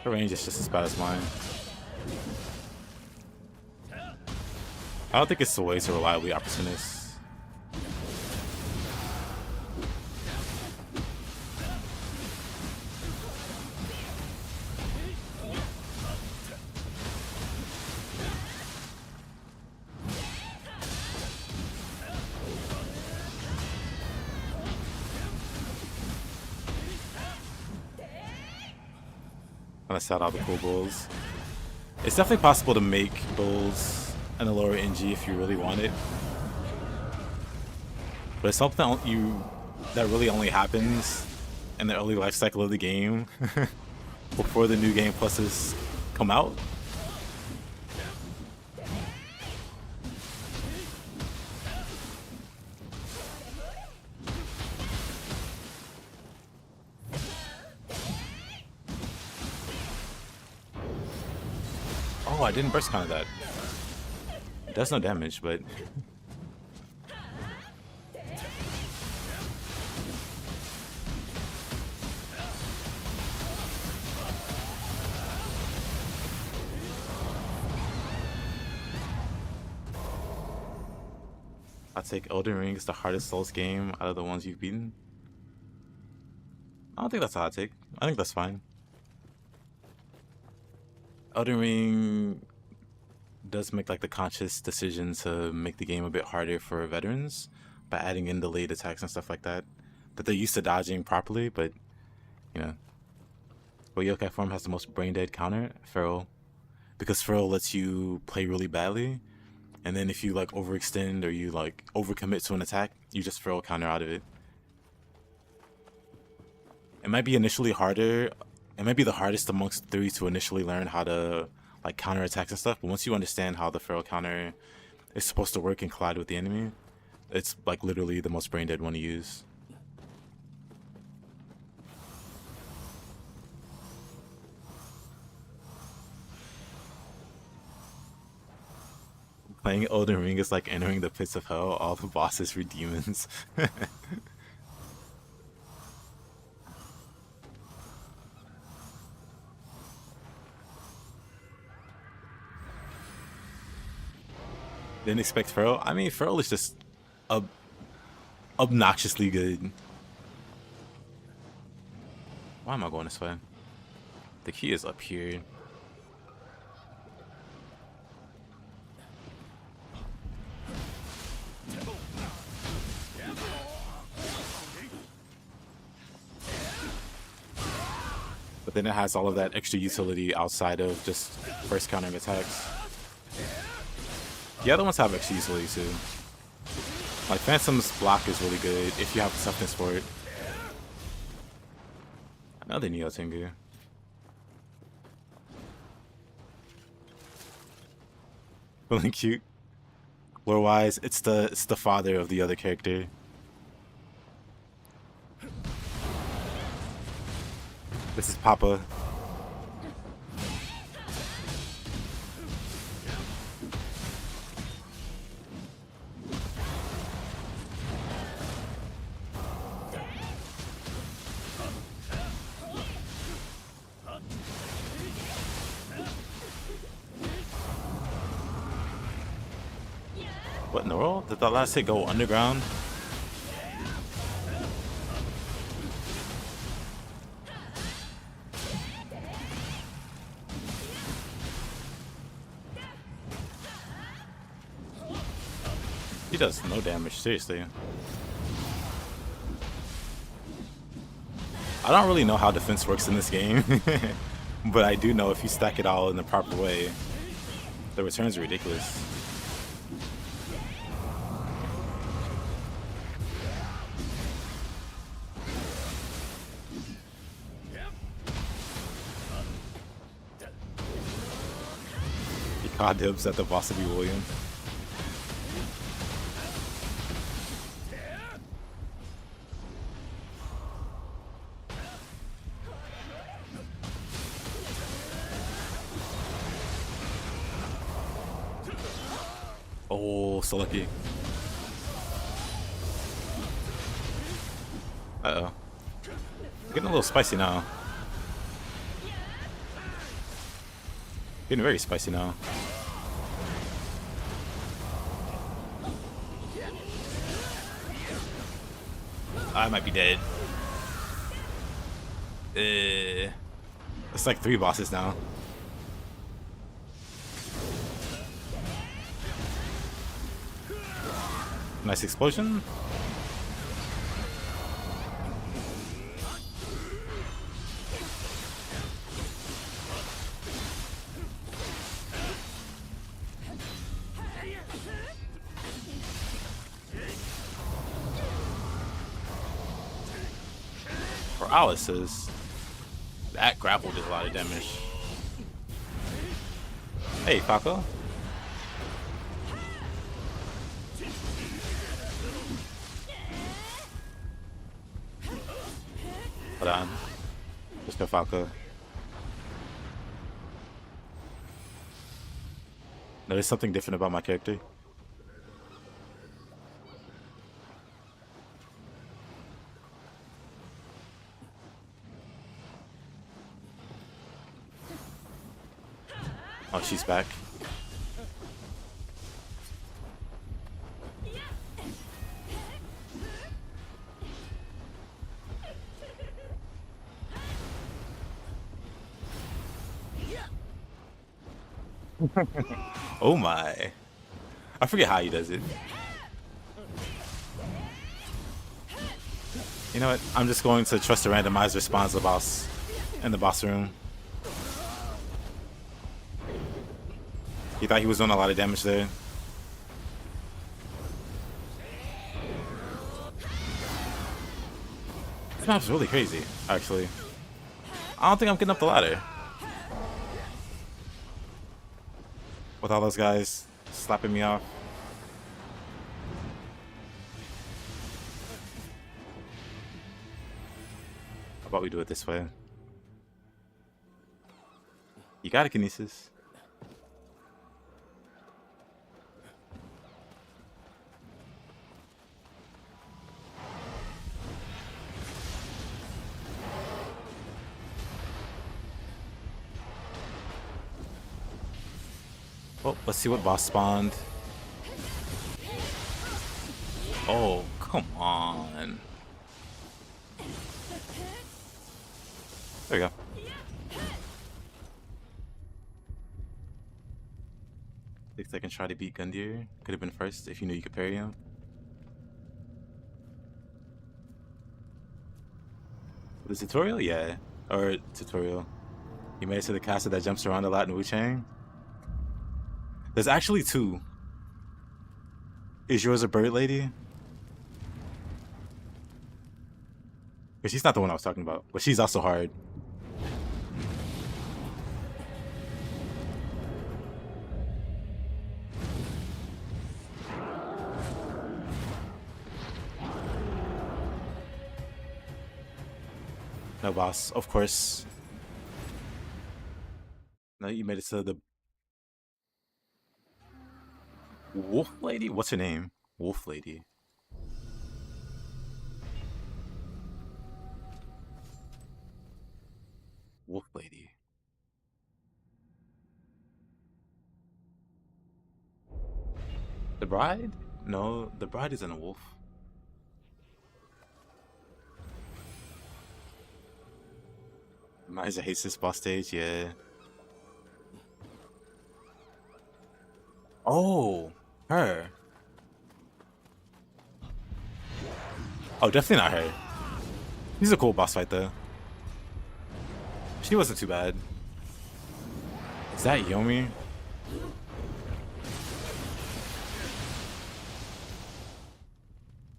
Her range is just as bad as mine. I don't think it's the way to reliably opportunist. Let's out all the cool bulls. It's definitely possible to make bulls and a lower NG if you really want it. But it's something that really only happens in the early life cycle of the game before the new game pluses come out. Oh, I didn't burst counter that. It does no damage, but I'll take Elden Ring is the hardest Souls game out of the ones you've beaten. I don't think that's a hot take. I think that's fine. Elden Ring does make like the conscious decision to make the game a bit harder for veterans by adding in delayed attacks and stuff like that they're used to dodging properly, but you know. But Yokai form has the most brain dead counter, Feral, because Feral lets you play really badly, and then if you like overextend or you like overcommit to an attack, you just Feral counter out of it. It might be initially harder. It might be the hardest amongst the three to initially learn how to like counter attacks and stuff. But once you understand how the Feral counter is supposed to work and collide with the enemy, it's like literally the most brain dead one to use. Playing Elden Ring is like entering the pits of hell. All the bosses were demons. Didn't expect Feral. I mean, Feral is just obnoxiously good. Why am I going this way? The key is up here. But then it has all of that extra utility outside of just first countering attacks. The other ones have extra utility too. Like Phantom's block is really good if you have the toughness for it. Another Nioh Tengu. Really cute. Lore wise, it's the father of the other character. This is Papa. What in the world? Did that last hit go underground? He does no damage, seriously. I don't really know how defense works in this game, but I do know if you stack it all in the proper way, the returns are ridiculous. He caught dibs at the boss of William. Oh, so lucky. Uh-oh. Getting a little spicy now. Getting very spicy now. I might be dead. It's like 3 bosses now. Nice explosion. For Alice's, that grapple did a lot of damage. Hey, Paco. Hold on. Let's go Falco. There's something different about my character. Oh, she's back. Oh my. I forget how he does it. You know what? I'm just going to trust the randomizer responds to the boss in the boss room. He thought he was doing a lot of damage there. This map's really crazy, actually. I don't think I'm getting up the ladder. With all those guys slapping me off. How about we do it this way? You got it, Kinesis. Oh, let's see what boss spawned. Oh, come on. There we go. Think I can try to beat Gundyr. Could have been first if you knew you could parry him. The tutorial? Yeah. Or tutorial. You made it to the castle that jumps around a lot in Wu-Chang? There's actually two. Is yours a bird lady? But she's not the one I was talking about. But she's also hard. No boss, of course. No, you made it to the Wolf Lady? What's her name? Wolf Lady. Wolf Lady. The Bride? No, the Bride isn't a wolf. Miza hates this boss stage, yeah. Oh, her. Oh, definitely not her. She's a cool boss fight though. She wasn't too bad. Is that Yomi?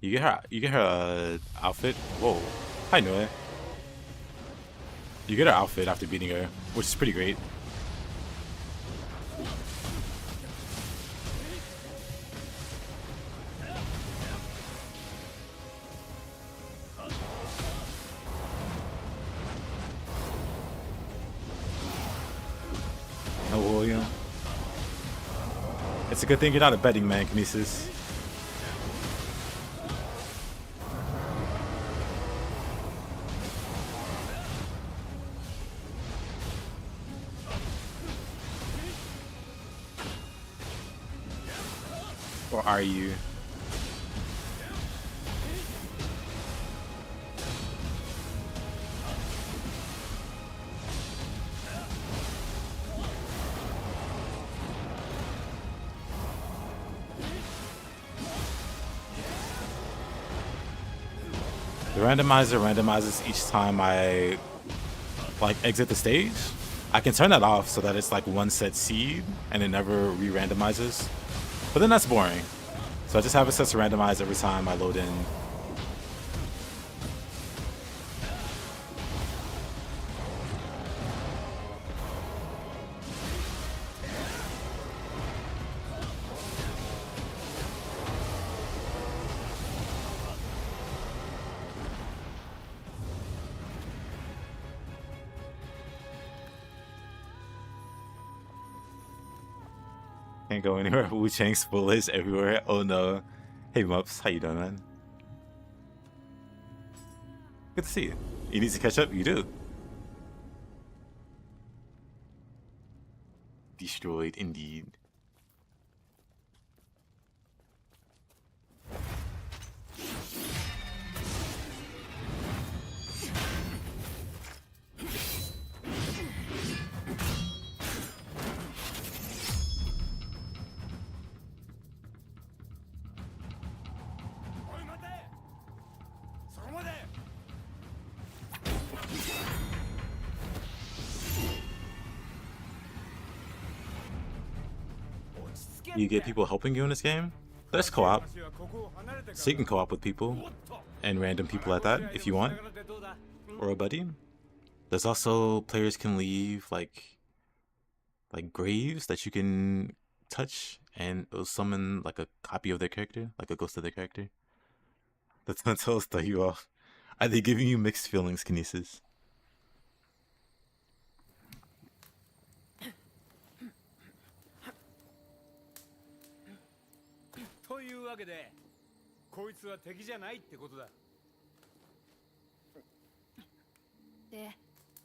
You get her outfit. Whoa, hi Nioh. You get her outfit after beating her, which is pretty great. No William. It's a good thing you're not a betting man, Kinesis. Or are you? The randomizer randomizes each time I like exit the stage. I can turn that off so that it's like one set seed and it never re-randomizes. But then that's boring. So I just have it set to randomize every time I load in. Can't go anywhere. Wu Chang spoilers everywhere. Oh no. Hey Mups, how you doing, man? Good to see you. You need to catch up? You do. Destroyed indeed. You get people helping you in this game? There's co-op. So you can co-op with people. And random people at that, if you want. Or a buddy. There's also players can leave like graves that you can touch and it'll summon like a copy of their character, like a ghost of their character. That's until throw you off. Are they giving you mixed feelings, Kinesis? というわけで、こいつは敵じゃないってことだ。で、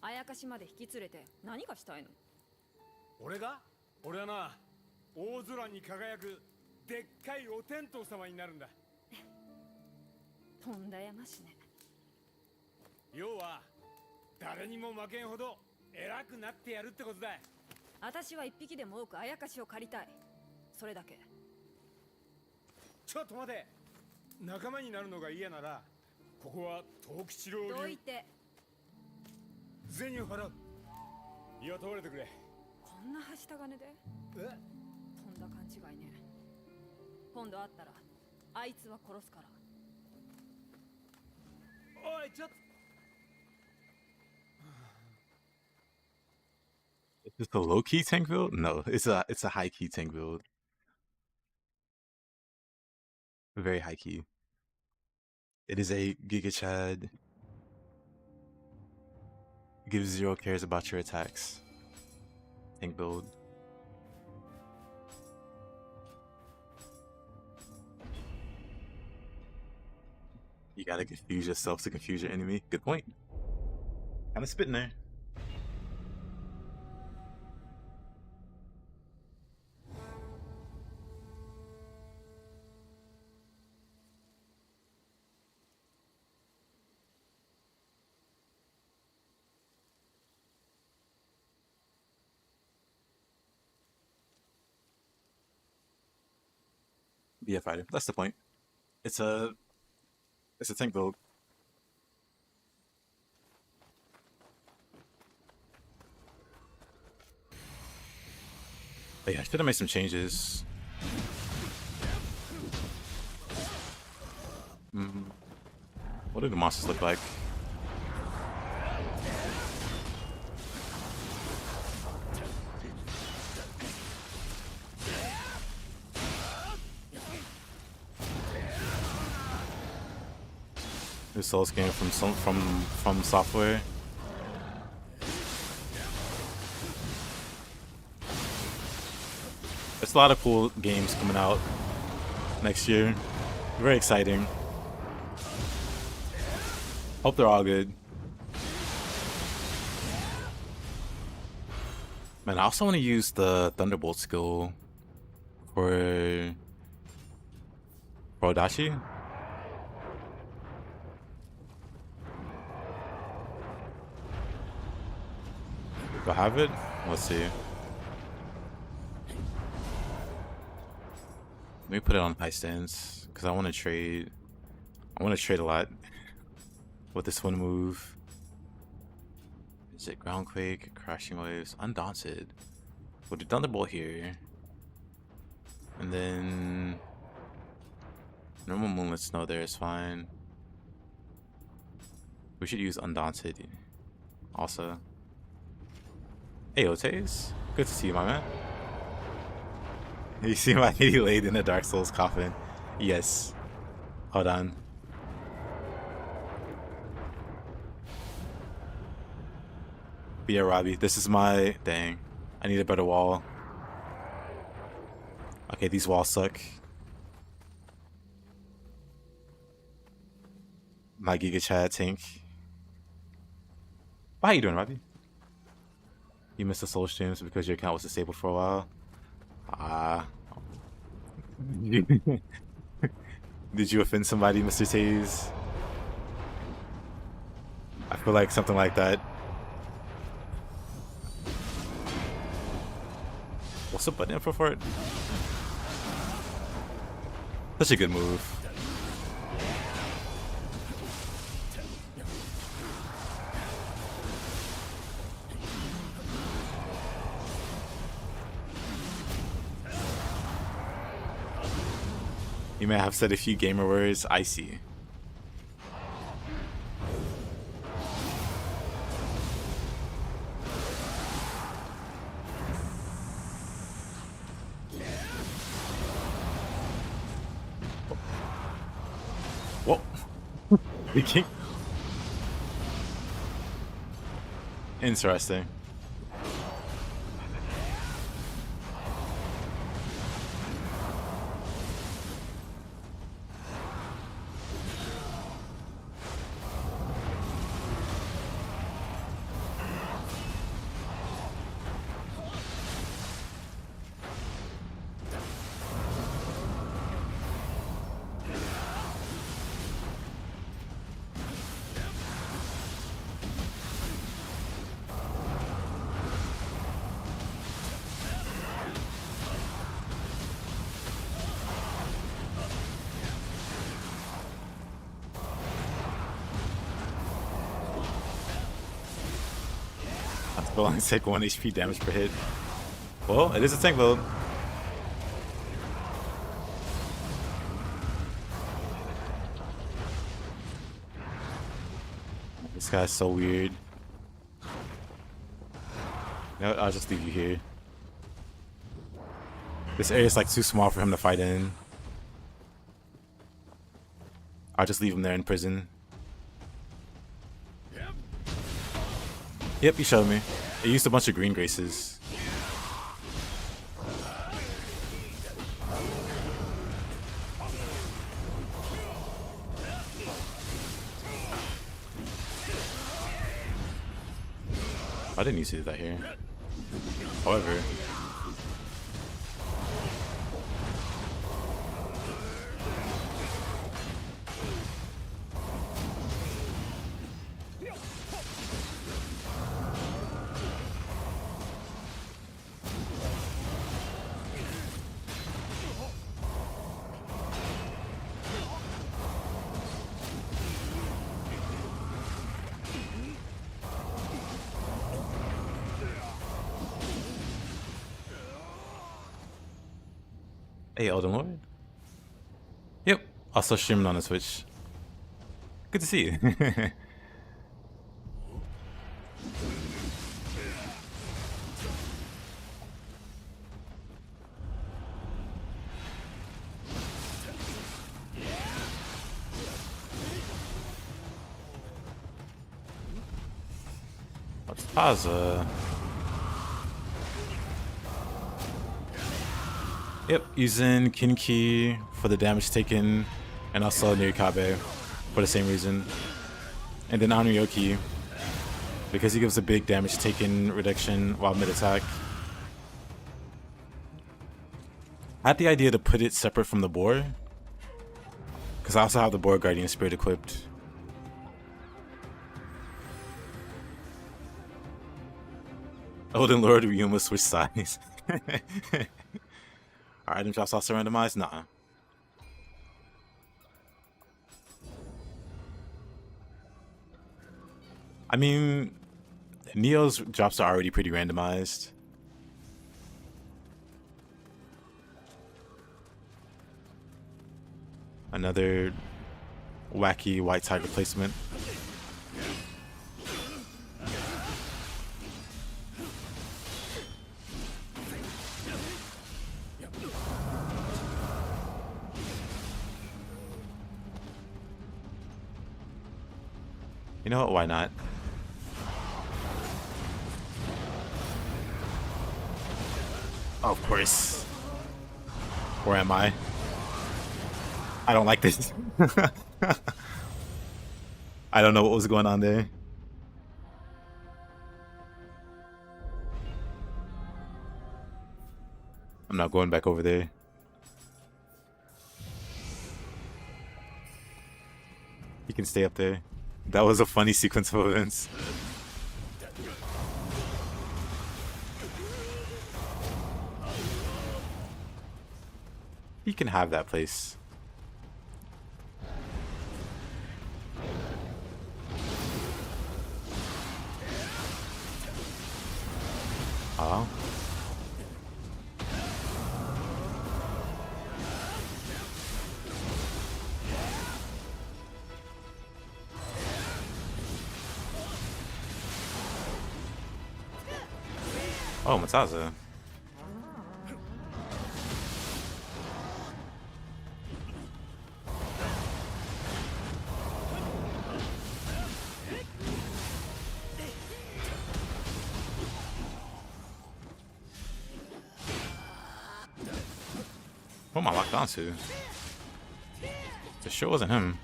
あやかしまで引き連れて何がしたいの？俺が？俺はな、大空に輝くでっかいお天道様になるんだ。とんだやましね。要は誰にも負けんほど偉くなってやるってことだ。私は一匹でも多くあやかしを借りたい。それだけ。ちょっと待て。仲間になるのが嫌なら、ここは藤吉郎流。どいて。銭を払う。雇われてくれ。こんなはした金で？え？とんだ勘違いね。今度会ったらあいつは殺すから。おい、ちょっと。Is this a low-key tank build? No, it's a high-key tank build. Very high-key. It is a Giga-chad. Gives 0 cares about your attacks. Tank build. You gotta confuse yourself to confuse your enemy. Good point. Kinda spitting there. Be a fighter. That's the point. It's a tank build. But yeah, I should have made some changes. What do the monsters look like? New Souls game from software. There's a lot of cool games coming out next year. Very exciting. Hope they're all good. Man, I also want to use the Thunderbolt skill for Odachi. Do I have it? Let's see. Let me put it on high stance because I want to trade. I want to trade a lot with this one move. Is it Groundquake, Crashing Waves, Undaunted? We'll do Thunderbolt here, and then normal Moonlit Snow there is fine. We should use Undaunted also. Hey Otes, good to see you, my man. You see my he laid in a Dark Souls coffin? Yes. Hold on. But yeah, Robbie, this is my... Dang. I need a better wall. Okay, these walls suck. My Giga-chad tank. How you doing, Robbie? You missed the soul streams because your account was disabled for a while. Did you offend somebody, Mr. Taze? I feel like something like that. What's the button info for it? Such a good move. You may have said a few gamer words. I see. Whoa. The king. Interesting. Will only take 1 HP damage per hit. Well, it is a tank build. This guy's so weird. No, I'll just leave you here. This area's like too small for him to fight in. I'll just leave him there in prison. Yep, you showed me. It used a bunch of green graces. I didn't use to do that here. However, hey, Elden Lord. Yep, also streaming on the Twitch. Good to see you. What's Paza? Yep, using Kinki for the damage taken, and also Nioh for the same reason. And then Anuyoki, because he gives a big damage taken reduction while mid-attack. I had the idea to put it separate from the boar, because I also have the boar guardian spirit equipped. Elden Lord Ryuma switch size. Our item drops also randomized? Nah. I mean, Nioh's drops are already pretty randomized. Another wacky white tiger placement. You know what? Why not? Of course. Or am I? I don't like this. I don't know what was going on there. I'm not going back over there. You can stay up there. That was a funny sequence of events. You can have that place. Oh. Oh, Matsuza. What am I locked onto? It sure wasn't him.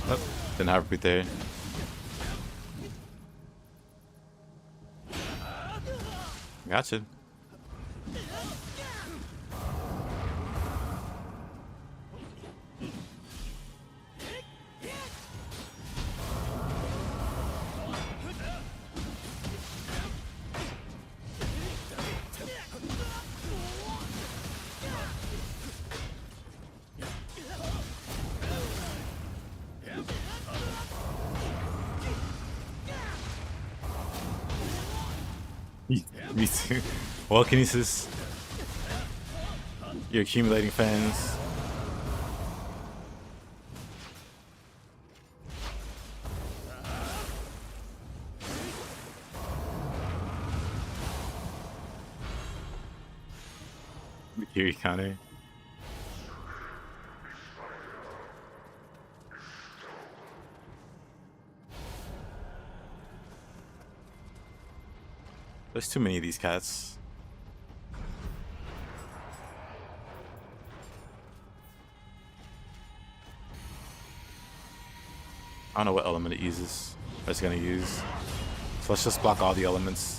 Oh, didn't have it there. Gotcha. Me too. Well, Kinesis, you're accumulating fans. The Kiri counter. There's too many of these cats. I don't know what element it uses, or it's gonna use. So let's just block all the elements.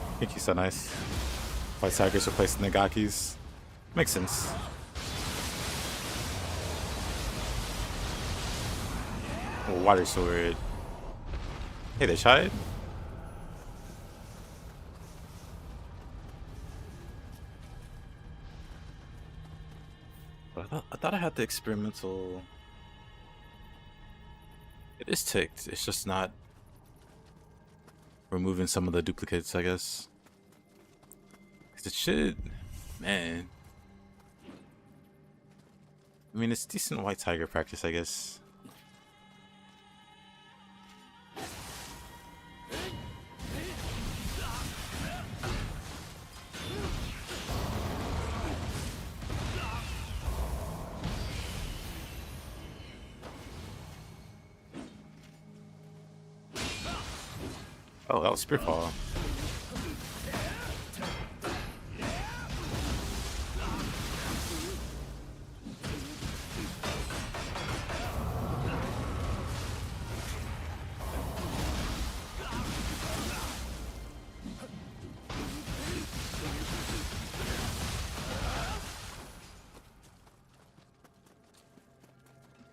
I think he's so nice. White Tigers replaced Nagakis. Makes sense. Oh, water sword. Hey, they shot it? But I thought I had the experimental. It is ticked. It's just not removing some of the duplicates, I guess. Cause it should, man. I mean, it's decent White Tiger practice, I guess. Oh, that was Spearfall.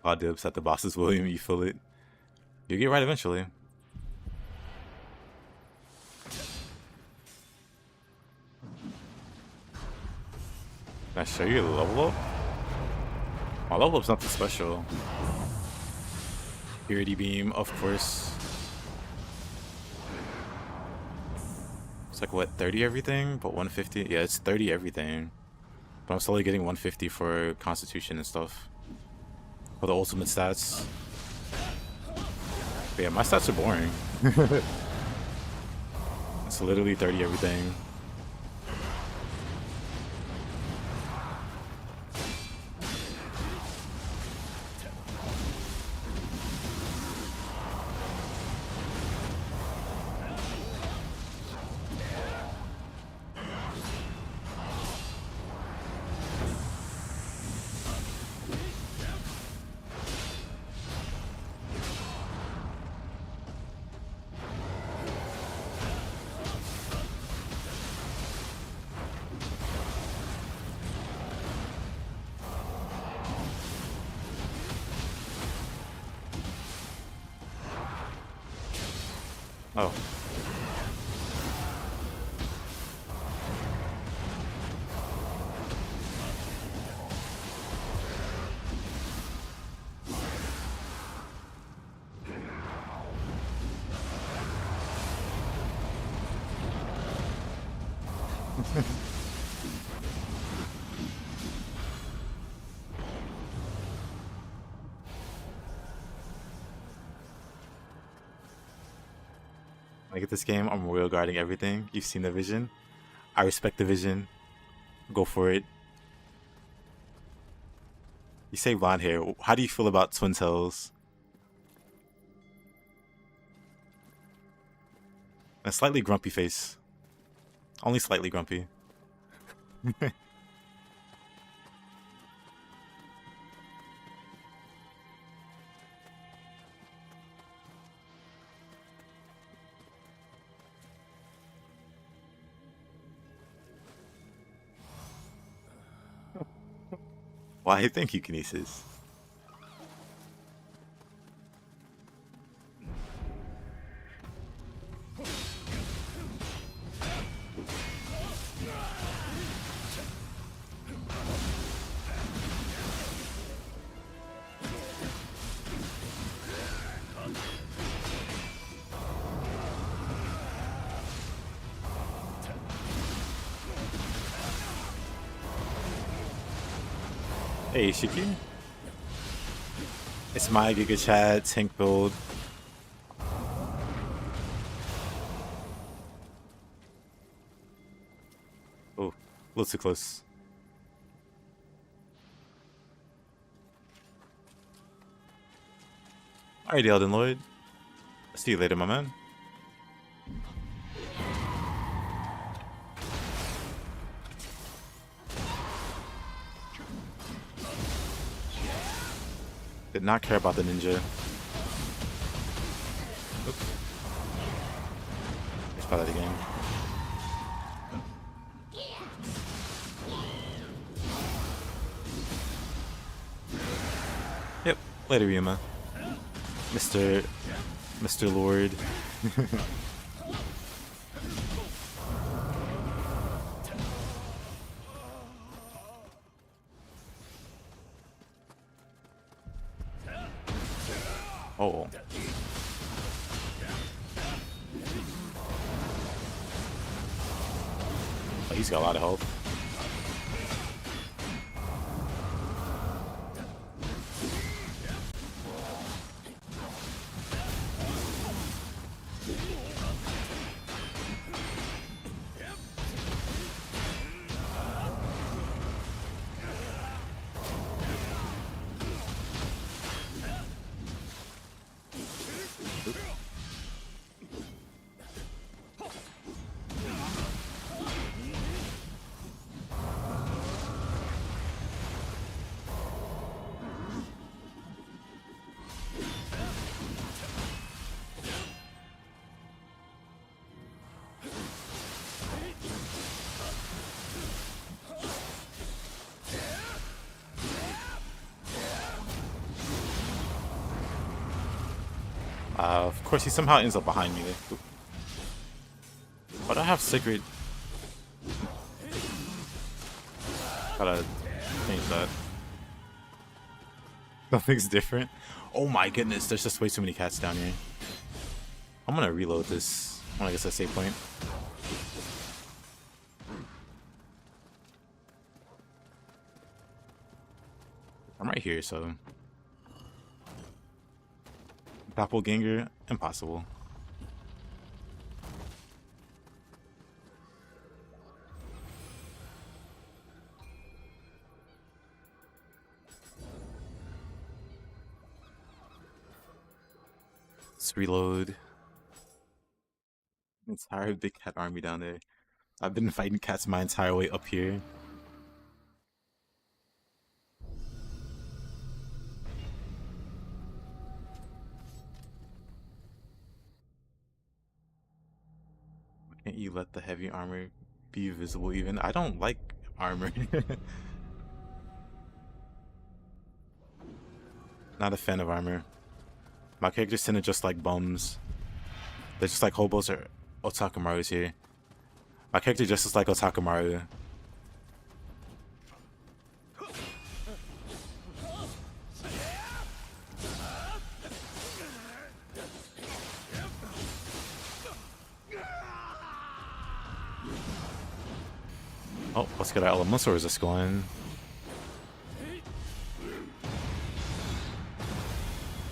Odd dibs at the boss's William, you feel it. You'll get right eventually. I show you the level up? My level up's nothing special. Purity beam, of course. It's like what, 30 everything, but 150? Yeah, it's 30 everything. But I'm slowly getting 150 for constitution and stuff. For the ultimate stats. But yeah, my stats are boring. It's literally 30 everything. Oh. Like at this game, I'm royal guarding everything. You've seen the vision. I respect the vision. Go for it. You say blonde hair. How do you feel about twin tails? A slightly grumpy face. Only slightly grumpy. Why, thank you, Kinesis. Hey, Shiki. It's my Giga-chad tank build. Oh, a little too close. Alrighty, Elden Lloyd. See you later, my man. Did not care about the ninja. Oops. Let's try that again. Yep, later Ryuma. Mr. Lord. Oh. Oh, he's got a lot of health. Of course, he somehow ends up behind me. But I have Sigrid. Gotta change that. Nothing's different. Oh my goodness, there's just way too many cats down here. I'm gonna reload this when I get to the save point. I'm right here, so doppelganger, impossible. Let's reload. Entire big cat army down there. I've been fighting cats my entire way up here. Can't you let the heavy armor be visible even? I don't like armor. Not a fan of armor. My characters tend to just like bums. They're just like hobos or Otakumarus here. My character just is like Otakumaru. Oh, let's get our elemental resist going.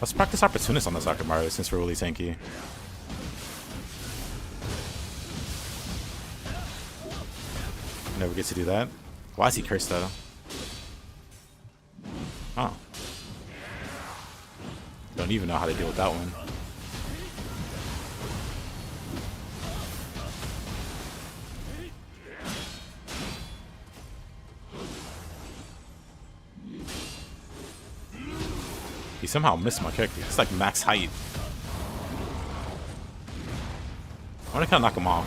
Let's practice Opportunist on this Otakumaru since we're really tanky. Never get to do that. Why is he cursed though? Oh. Don't even know how to deal with that one. He somehow missed my character. It's like max height. I wanna kinda knock him off.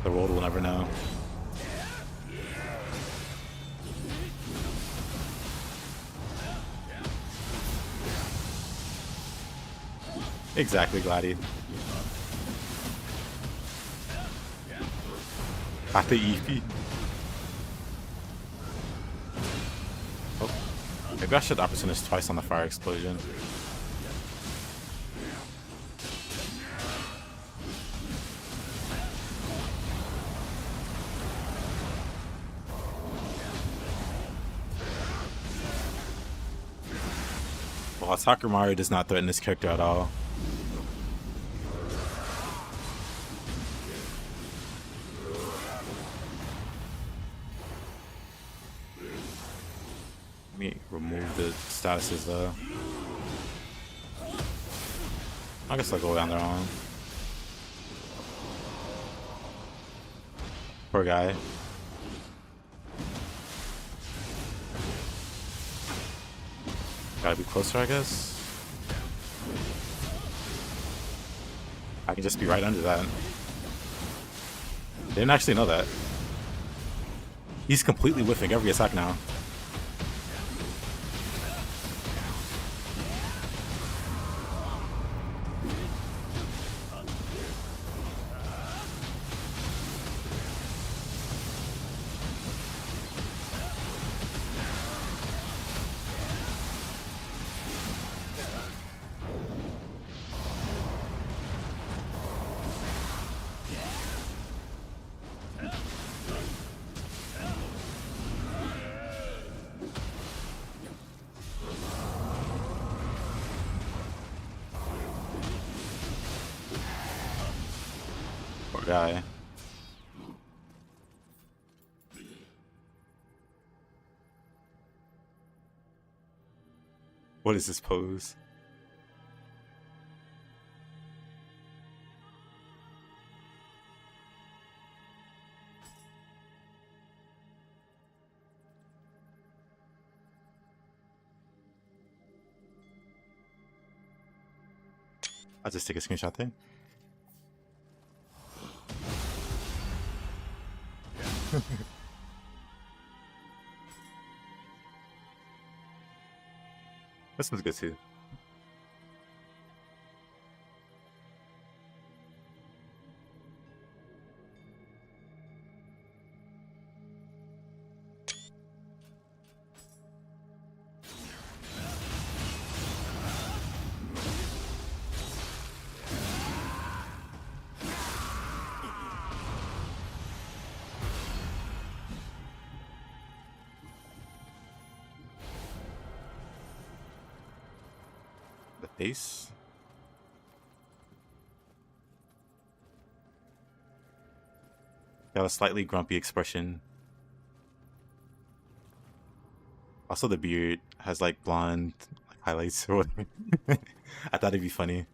The world will never know. Exactly, Gladdy. At the EP. Oh, maybe I should Opportunist twice on the fire explosion. Well, Sakumaru does not threaten this character at all. Let me remove the statuses though. I guess I'll go down their own. Poor guy. Gotta be closer, I guess. I can just be right under that. Didn't actually know that. He's completely whiffing every attack now. Poor guy. What is this pose? I'll just take a screenshot there. This one's good too. face. Got a slightly grumpy expression. Also, the beard has like blonde like, highlights or whatever. I thought it'd be funny.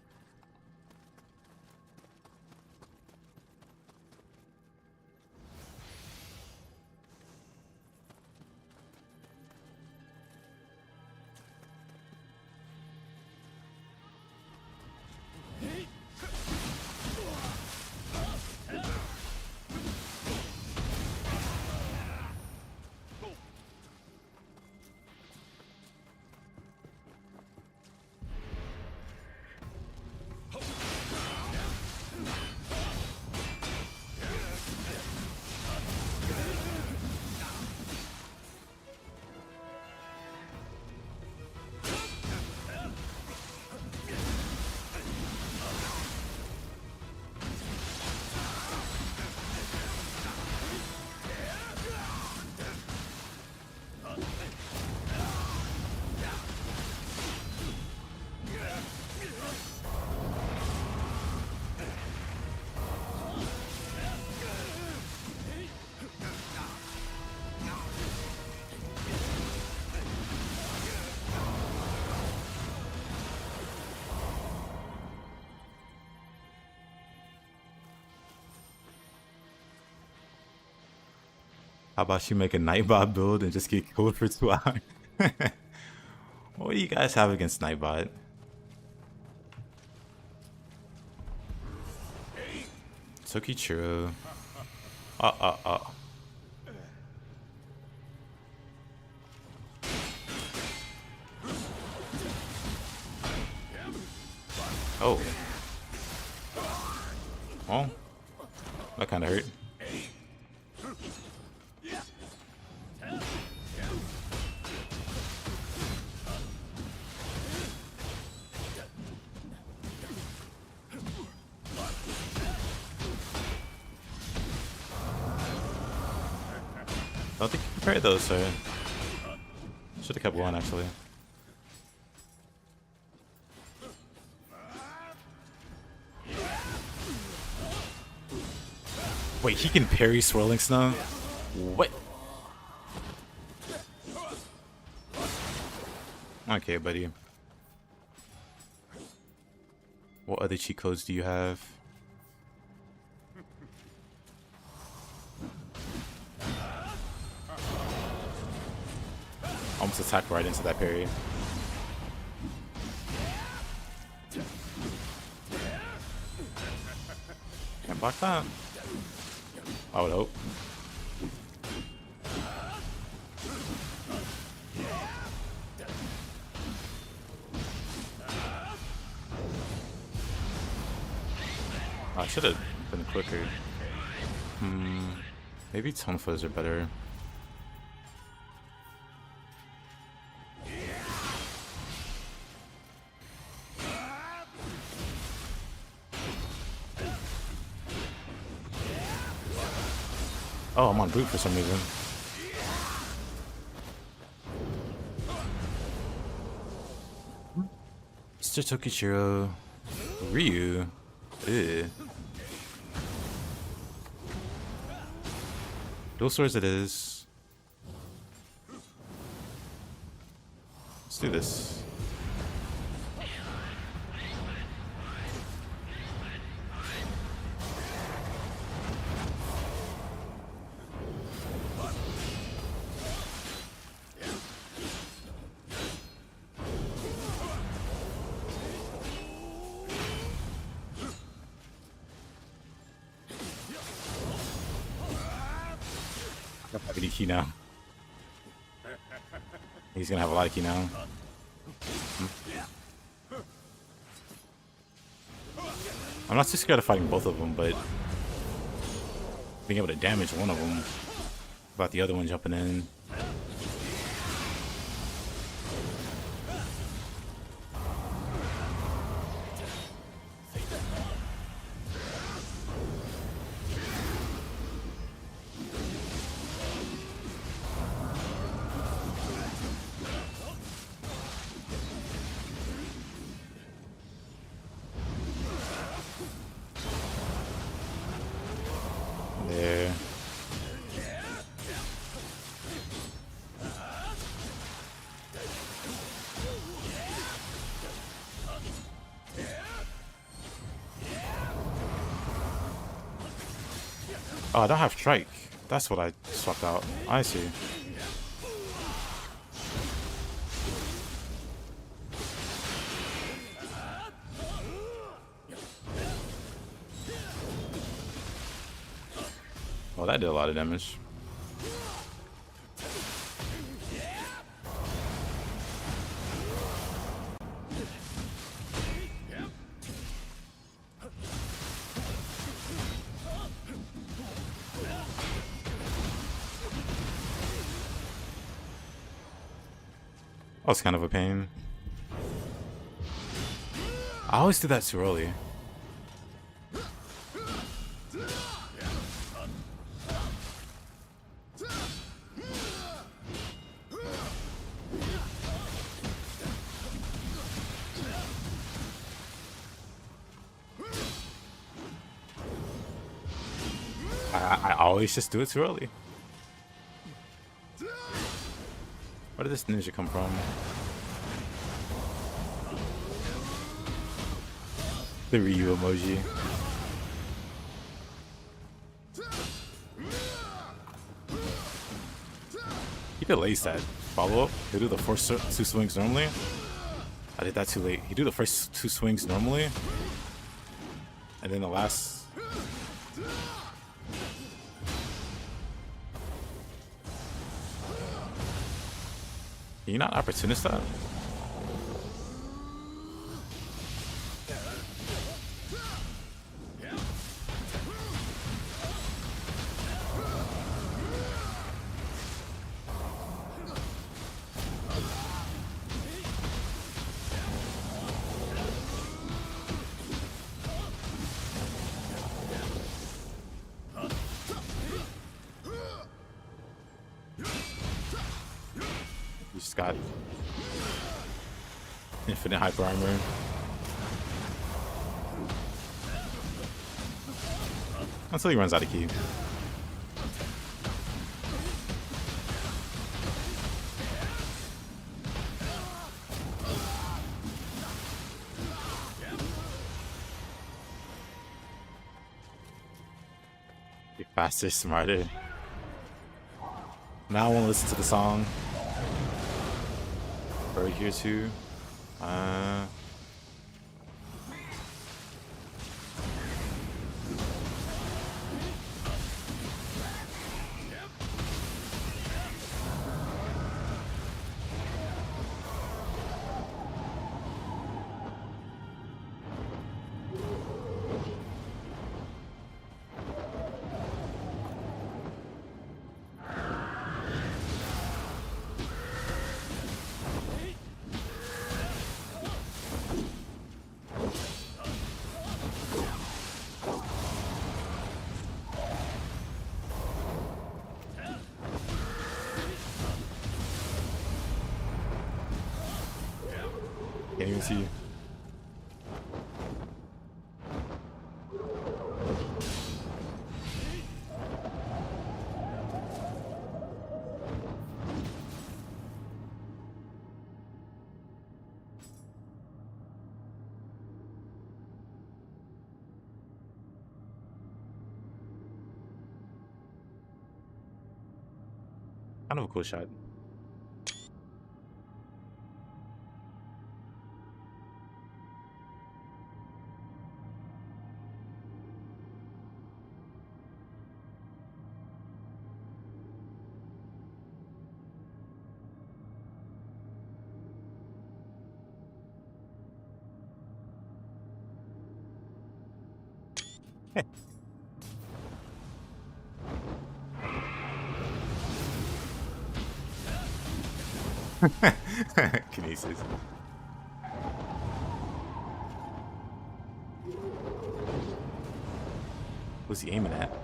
How about you make a Nightbot build and just get killed for 2 hours? What do you guys have against Nightbot? Tokichiro. Oh. Well, that kind of hurt. I don't think you prepared those, so should have kept one actually. Wait, he can parry swirling snow? What? Okay, buddy. What other cheat codes do you have? Almost attacked right into that parry. Can't block that. I would hope. I should have been quicker. Maybe Tonfas are better. Oh, I'm on boot for some reason. Mr. Tokichiro. Ryu. Ew. Dual swords it is. Let's do this. Key now. He's gonna have a lot of key now. I'm not too scared of fighting both of them, but being able to damage one of them without the other one jumping in. Oh, I don't have strike. That's what I swapped out. I see. Oh, that did a lot of damage. That was kind of a pain. I always do that too early. I always just do it too early. Where did this ninja come from? The Ryu emoji. He delays that follow up. He'll do the first 2 swings normally. I did that too late. He do the first 2 swings normally. And then the last. Can you not opportunist that? You just got infinite hyper armor. Until he runs out of ki. Be faster, smarter. Now I want to listen to the song. Bird here too. Can't even see you. Kind of a cool shot. Kinesis. What's he aiming at?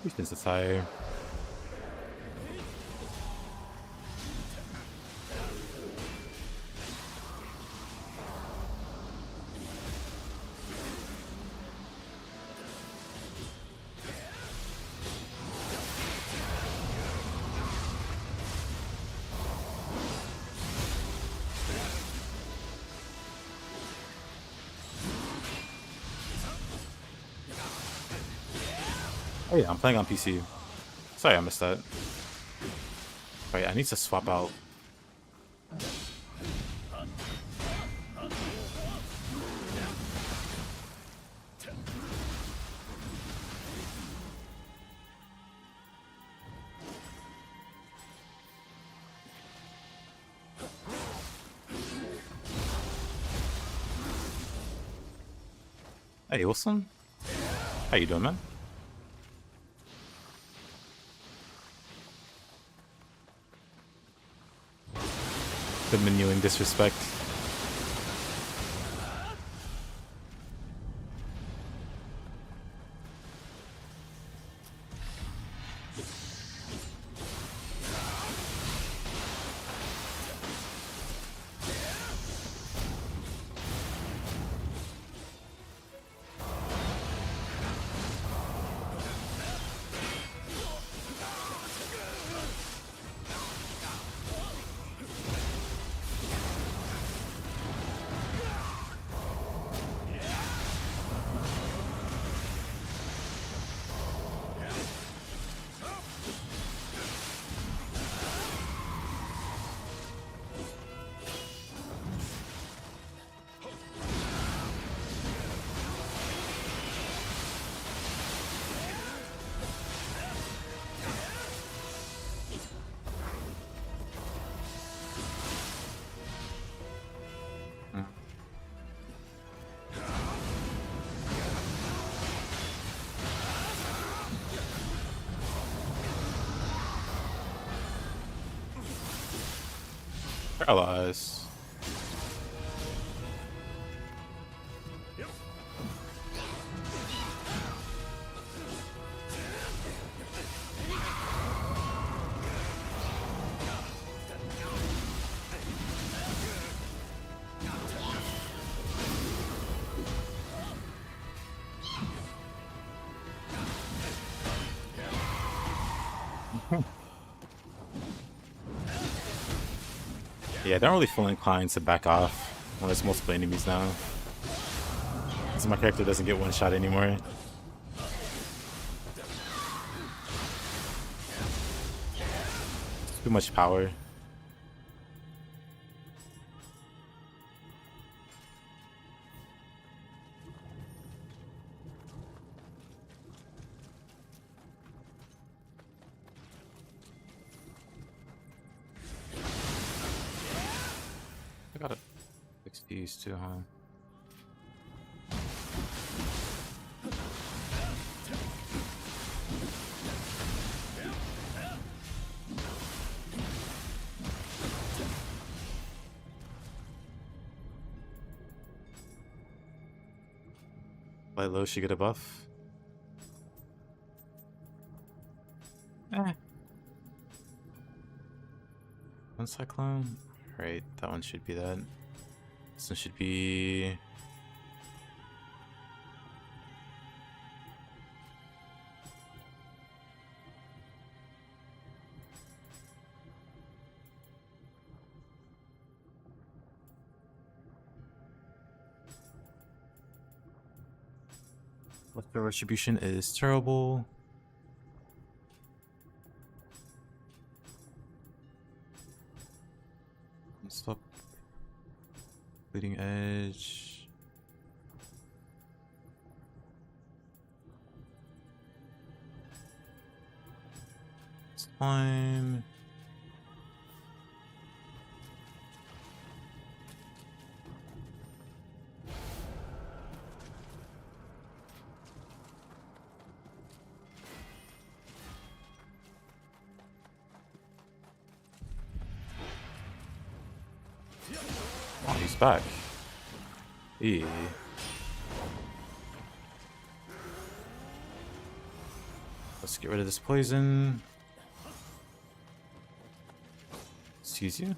Defense is higher. Oh yeah, I'm playing on PC. Sorry I missed that. Wait, I need to swap out. Hey, Wilson. How you doing, man? The menuing disrespect. Paralyze. Yeah, I don't really feel inclined to back off when there's multiple enemies now. Because my character doesn't get one shot anymore. Too much power. I got it. 60s too, huh? Play low, she get a buff. One cyclone. Right, that one should be that. This one should be. Left retribution is terrible. Stop. Bleeding edge. Slime. Oh, he's back. Let's get rid of this poison. Excuse you.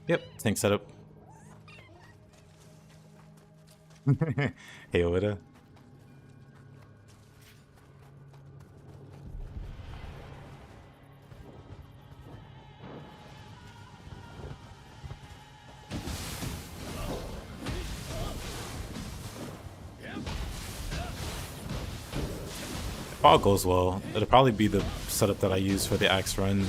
Yep, tank setup. Hey, Oda. If all goes well, it'll probably be the setup that I use for the axe run.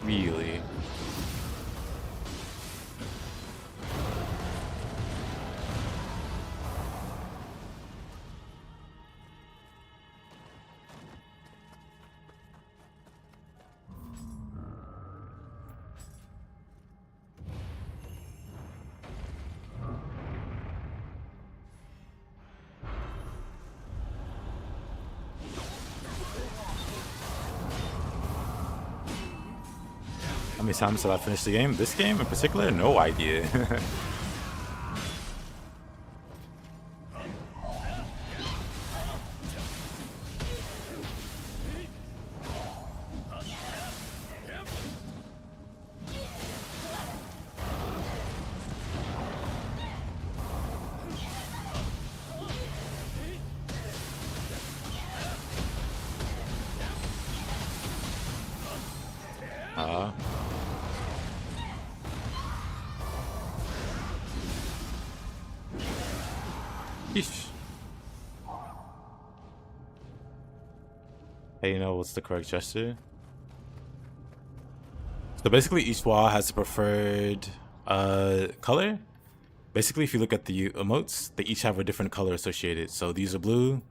Really? How many times have I finished the game? This game in particular? No idea. Yeesh. Hey, you know what's the correct gesture? So basically each wall has a preferred color. Basically, if you look at the emotes, they each have a different color associated. So these are blue,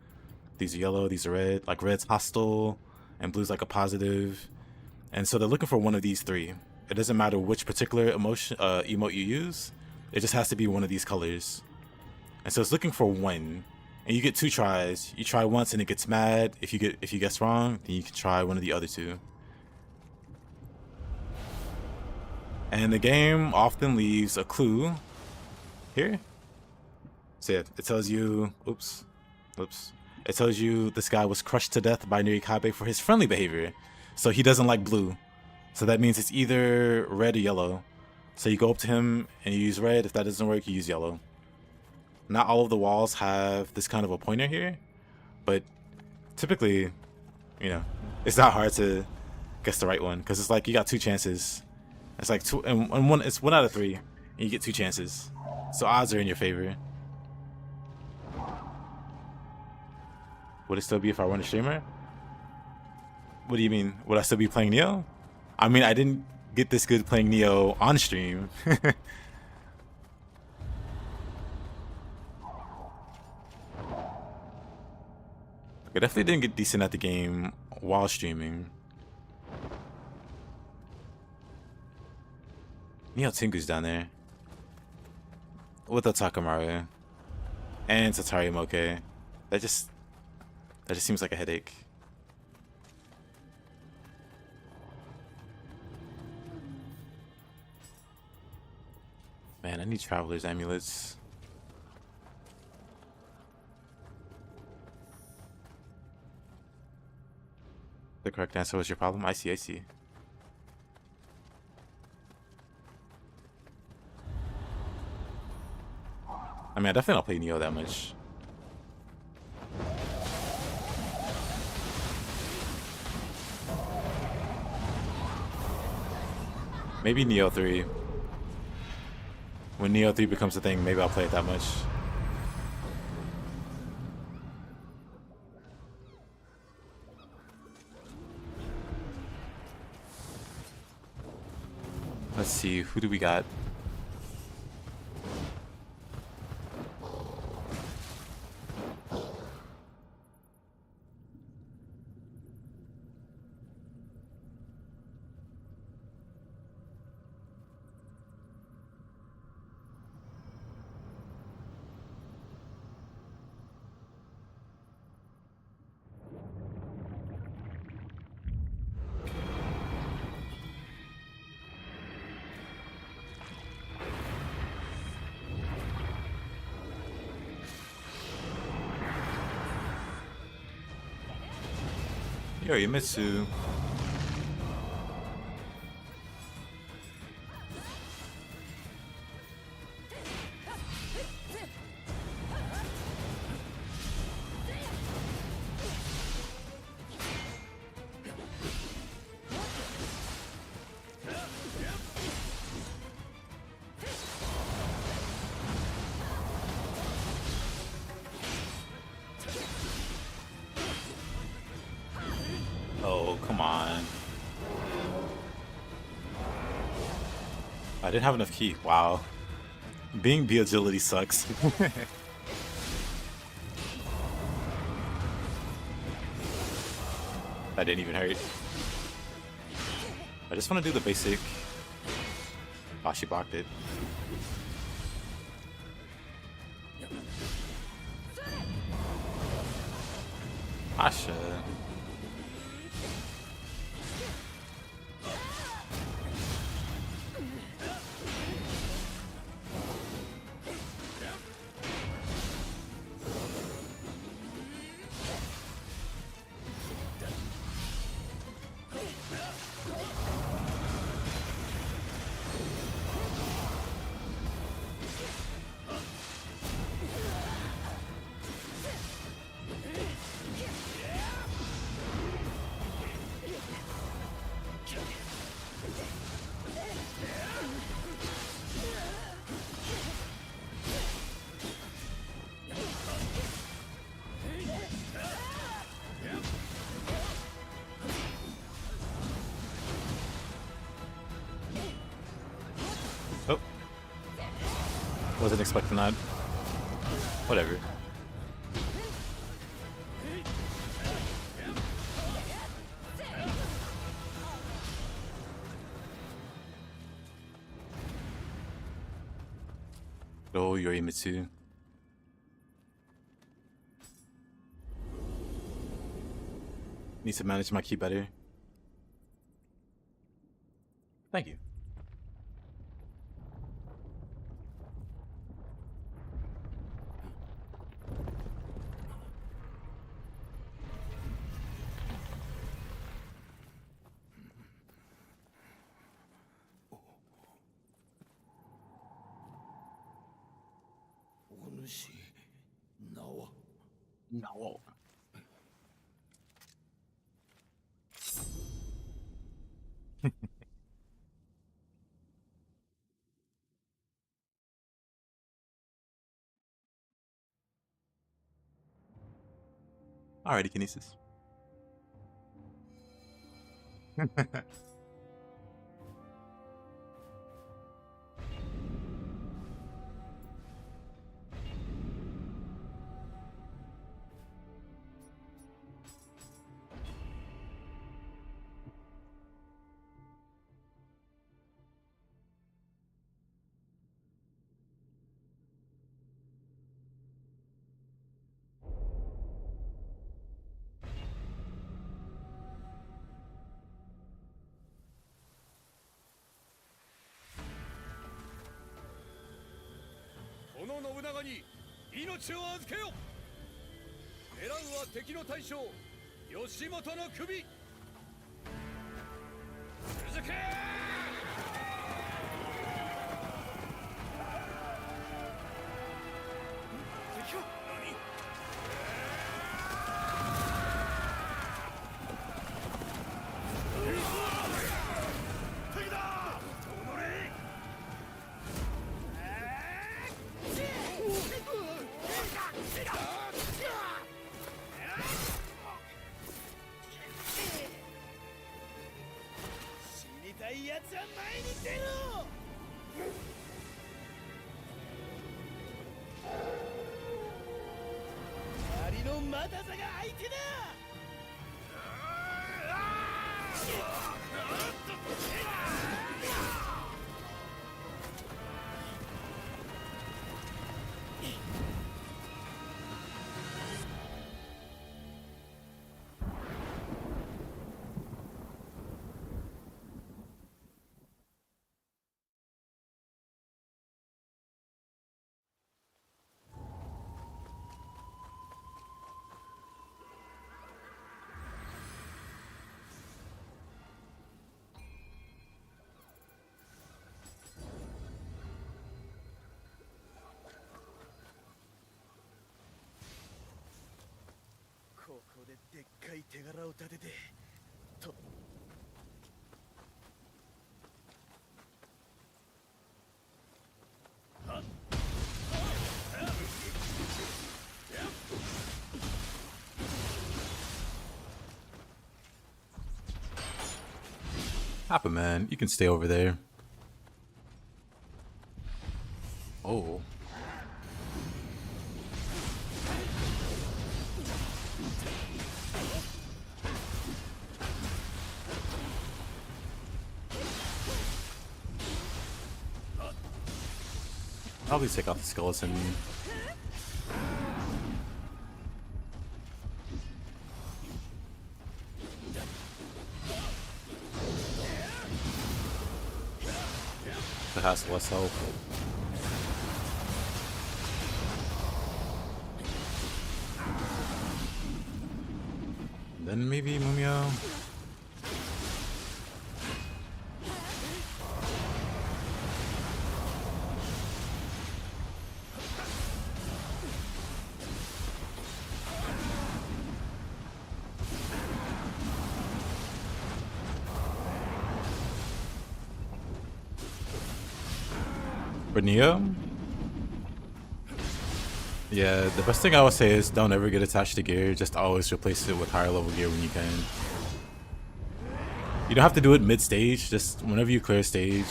these are yellow, these are red. Like red's hostile and blue's like a positive. And so they're looking for one of these three. It doesn't matter which particular emote you use. It just has to be one of these colors. And so it's looking for one. And you get 2 tries. You try once and it gets mad. If you guess wrong, then you can try one of the other 2. And the game often leaves a clue here. So yeah, it tells you, oops. It tells you this guy was crushed to death by Yokai May for his friendly behavior. So he doesn't like blue. So that means it's either red or yellow. So you go up to him and you use red. If that doesn't work, you use yellow. Not all of the walls have this kind of a pointer here, but typically, you know, it's not hard to guess the right one because it's like you got 2 chances. It's like it's 1 out of 3, and you get 2 chances. So odds are in your favor. Would it still be if I weren't a streamer? What do you mean? Would I still be playing Nioh? I mean, I didn't get this good playing Nioh on stream. I definitely didn't get decent at the game while streaming. Nioh Tengu's down there. With the Takamaru. And Tatari Moke. That just seems like a headache. Man, I need Traveler's Amulets. The correct answer was your problem? I see, I see. I mean, I definitely don't play Nioh that much. Maybe Nioh 3. When Nioh 3 becomes a thing, maybe I'll play it that much. Let's see, who do we got? Yorimitsu. Oh, come on. I didn't have enough ki. Wow. Being B agility sucks. That didn't even hurt. I just want to do the basic. Oh, she blocked it. Asha. Oh. Wasn't expecting that. Whatever. Oh, Yorimitsu. Need to manage my ki better. Thank you. No. Alrighty, Kinesis. の信長に命を預けよ。狙うは敵の大将義元の首。続け。敵は何。敵だ。おのれ。死にたいやつは前に出ろ。槍のまたさが相手だ。ここででっかい手柄を立ててと。Papa man, you can stay over there. Oh. Probably take out the skeleton. That has less health. Then maybe Mumia. For Nioh? Yeah, the best thing I would say is don't ever get attached to gear, just always replace it with higher level gear when you can. You don't have to do it mid-stage, just whenever you clear a stage.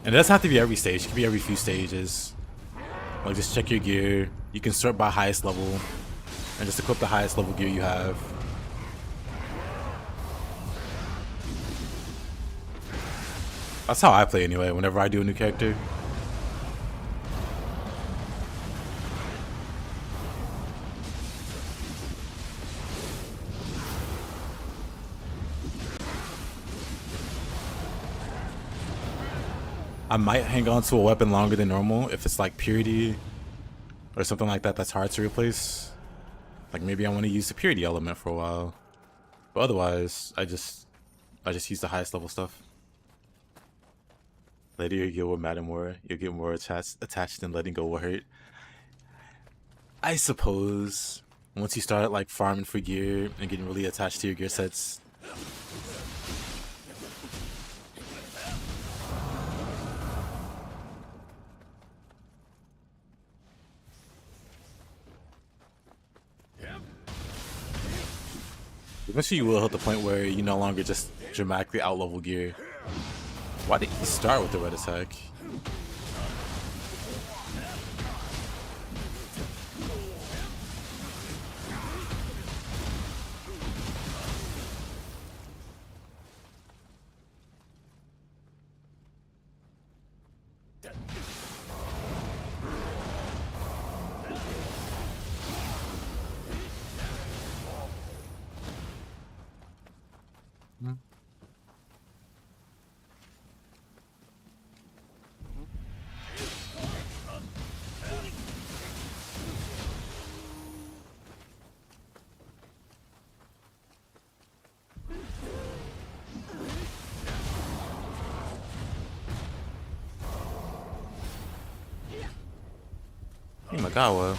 And it doesn't have to be every stage, it can be every few stages. Like just check your gear, you can sort by highest level, and just equip the highest level gear you have. That's how I play anyway, whenever I do a new character. I might hang on to a weapon longer than normal if it's like purity or something like that that's hard to replace. Like maybe I want to use the purity element for a while. But otherwise, I just use the highest level stuff. Later you get what matter more. You'll get more attached than letting go will hurt. I suppose once you start like farming for gear and getting really attached to your gear sets. Eventually you will hit the point where you no longer just dramatically outlevel gear. Why did he start with the red attack? Imagawa.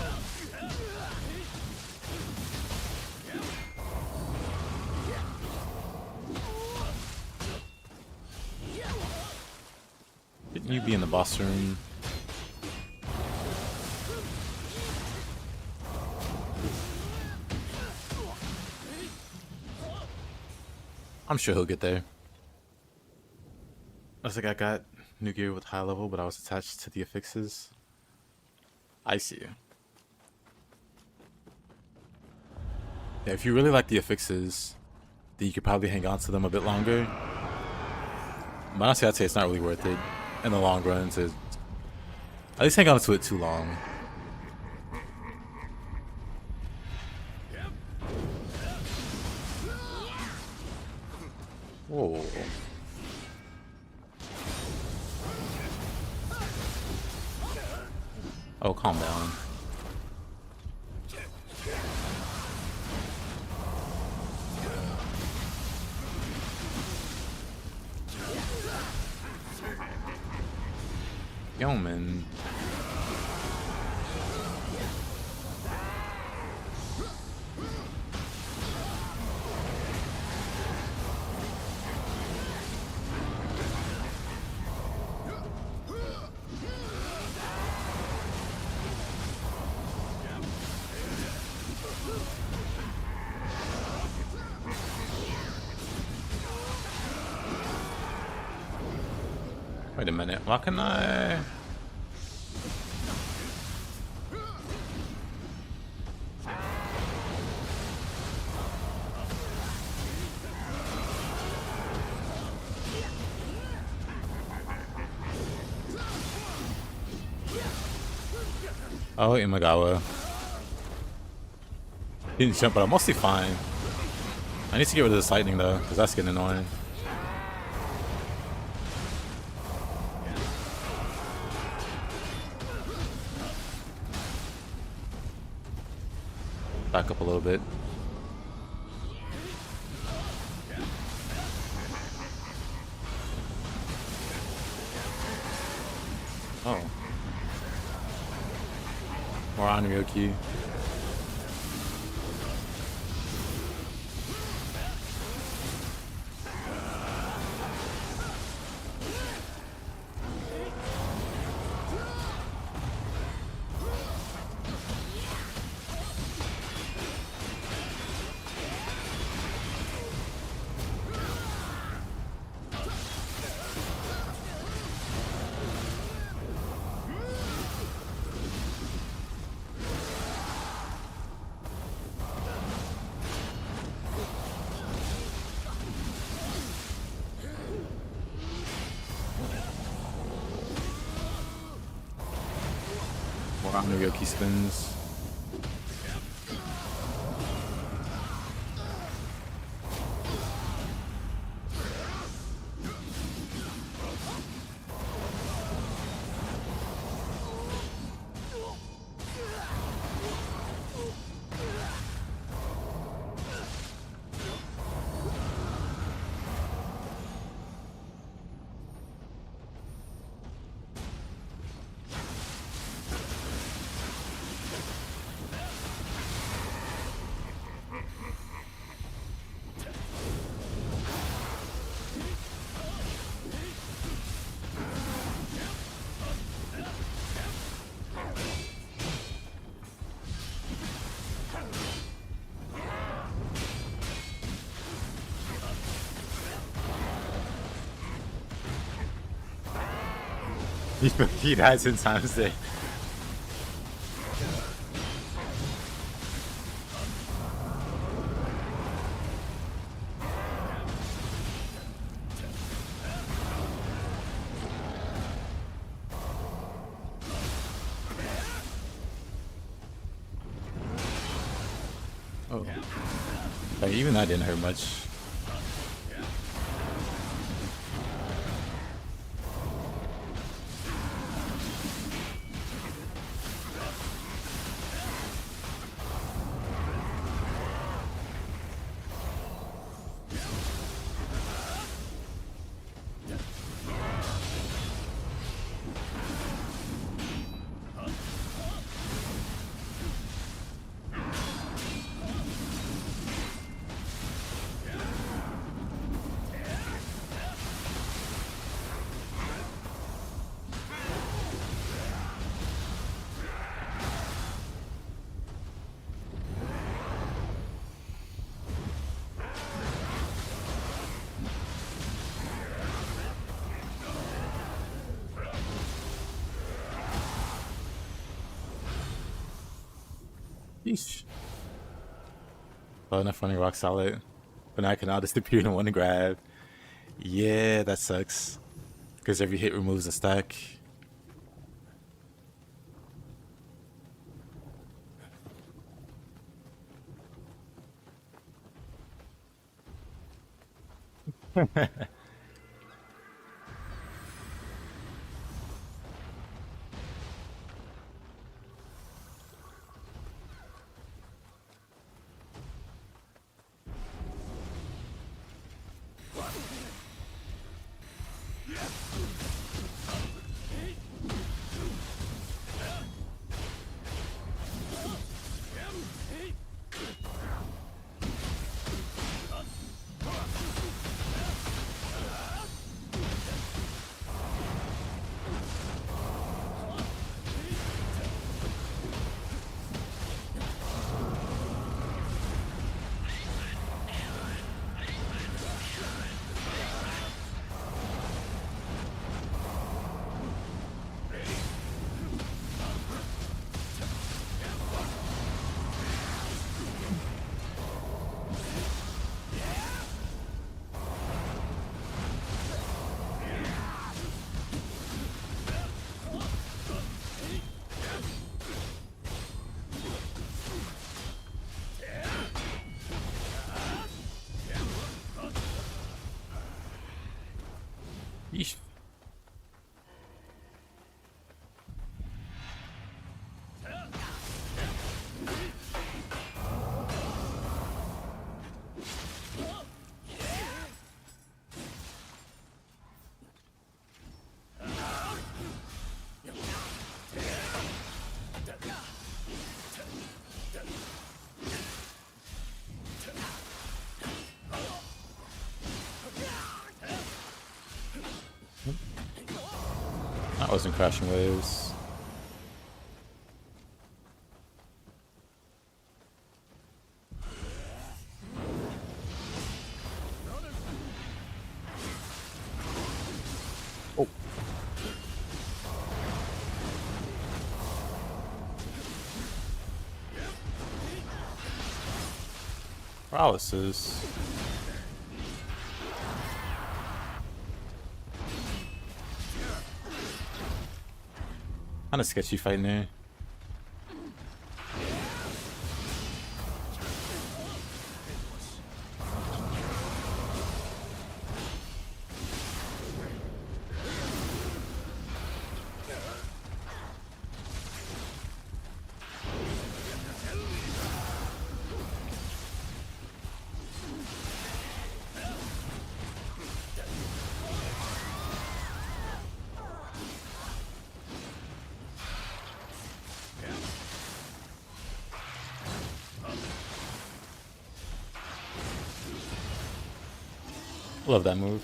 Didn't you be in the boss room? I'm sure he'll get there. Looks like I got new gear with high level, but I was attached to the affixes. I see. Yeah, if you really like the affixes, then you could probably hang on to them a bit longer. But honestly, I'd say it's not really worth it in the long run to at least hang on to it too long. Whoa. Oh, calm down. Yo, man. Wait a minute, why can I... Oh, Imagawa. He didn't jump, but I'm mostly fine. I need to get rid of this lightning though, because that's getting annoying. Back up a little bit. Oh. More Onryoki. Onryoki spins. He dies in times there. Oh. Like, even that didn't hurt much. Yeesh. Well, enough running rock solid. But now I can now disappear in one grab. Yeah, that sucks. Because every hit removes a stack. Yeesh. That wasn't crashing waves. Oh. Paralysis. Kind of sketchy fighting there. Love that move.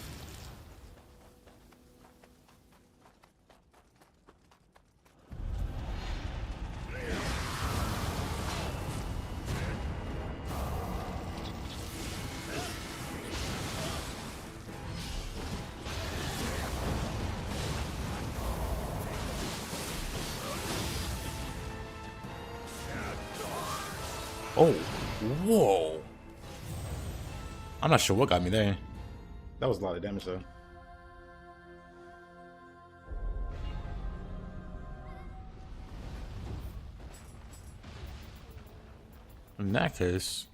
Oh, whoa. I'm not sure what got me there. That was a lot of damage though. In that case,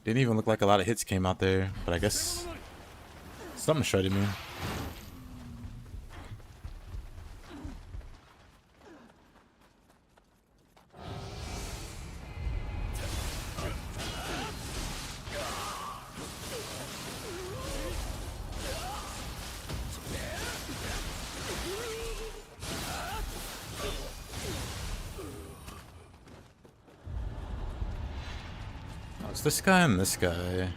didn't even look like a lot of hits came out there, but I guess something shredded me. It's this guy and this guy.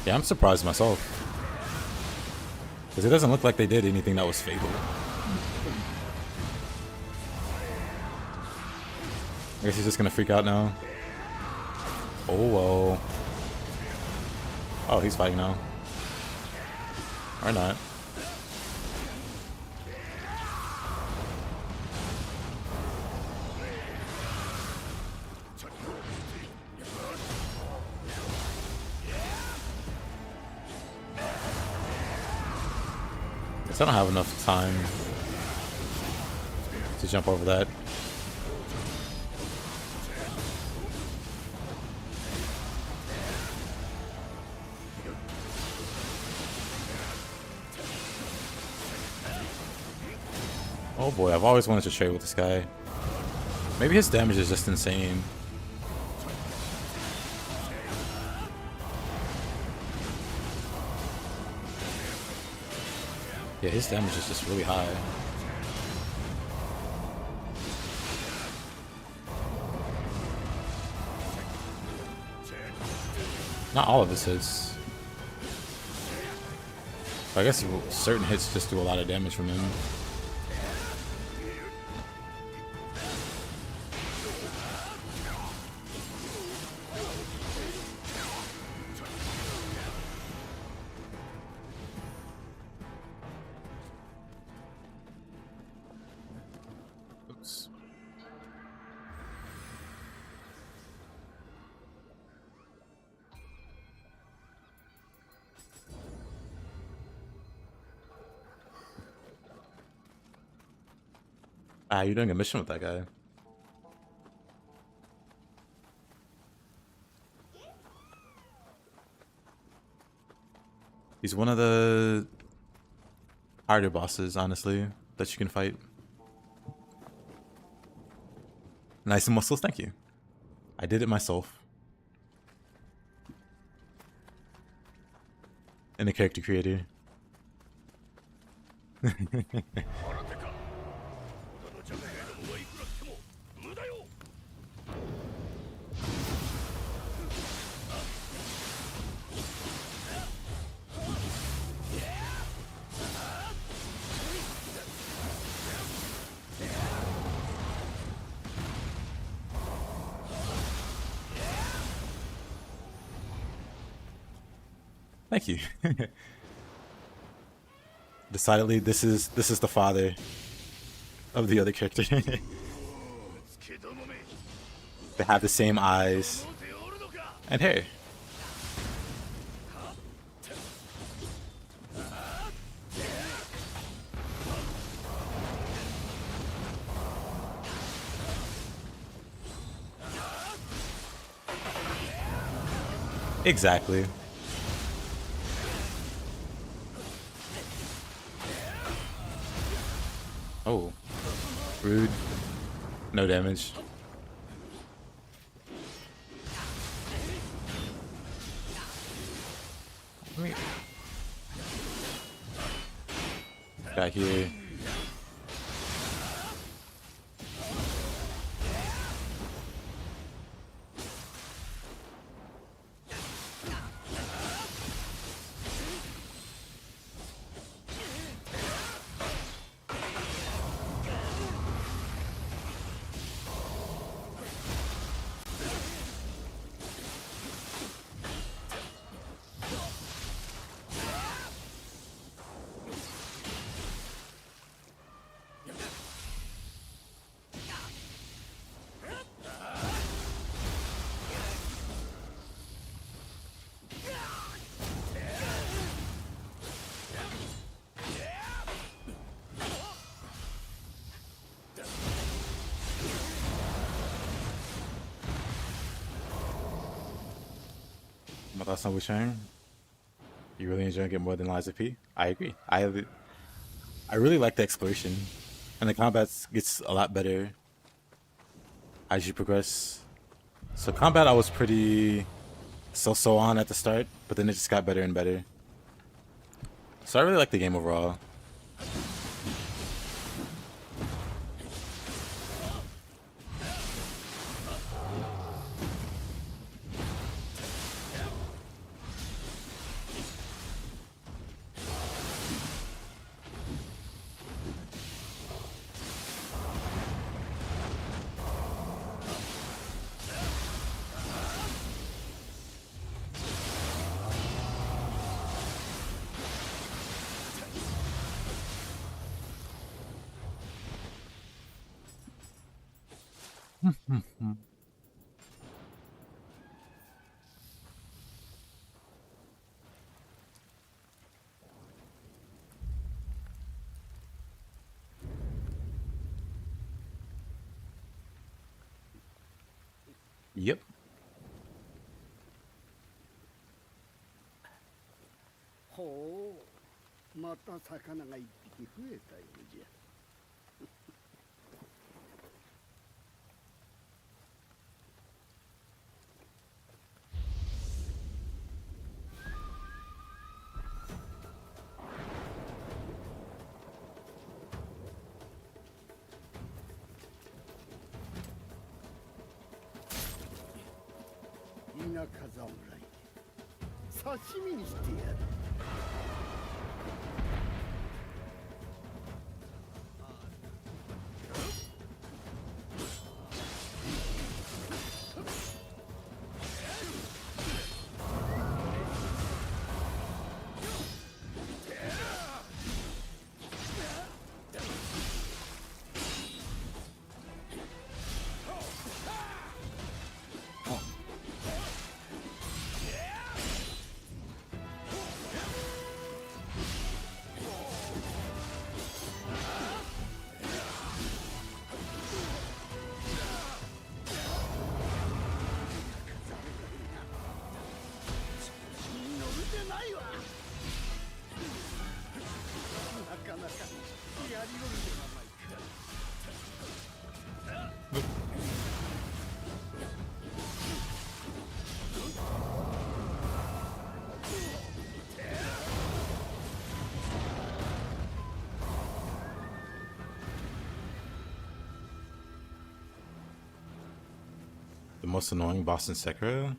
Yeah, I'm surprised myself. Because it doesn't look like they did anything that was fatal. I guess he's just gonna freak out now. Oh, whoa. Oh, he's fighting now. Or not. I don't have enough time to jump over that. Oh boy, I've always wanted to trade with this guy. Maybe his damage is just insane. Yeah, his damage is just really high. Not all of his hits. I guess certain hits just do a lot of damage from him. Oops. Ah, you're doing a mission with that guy. He's one of the harder bosses, honestly, that you can fight. Nice muscles, thank you. I did it myself. And a character creator. Thank you. Decidedly, this is the father of the other character. They have the same eyes and hair. Exactly. Oh, rude. No damage. Back here. My thoughts on Wushang? You really enjoying it more than Lies of P? I agree. I really like the exploration, and the combat gets a lot better as you progress. So combat I was pretty so on at the start, but then it just got better and better. So I really like the game overall. Yep. ほう、また魚が一匹増えたようじゃ。田舎侍、刺身にしてやる。The most annoying boss in Sekiro?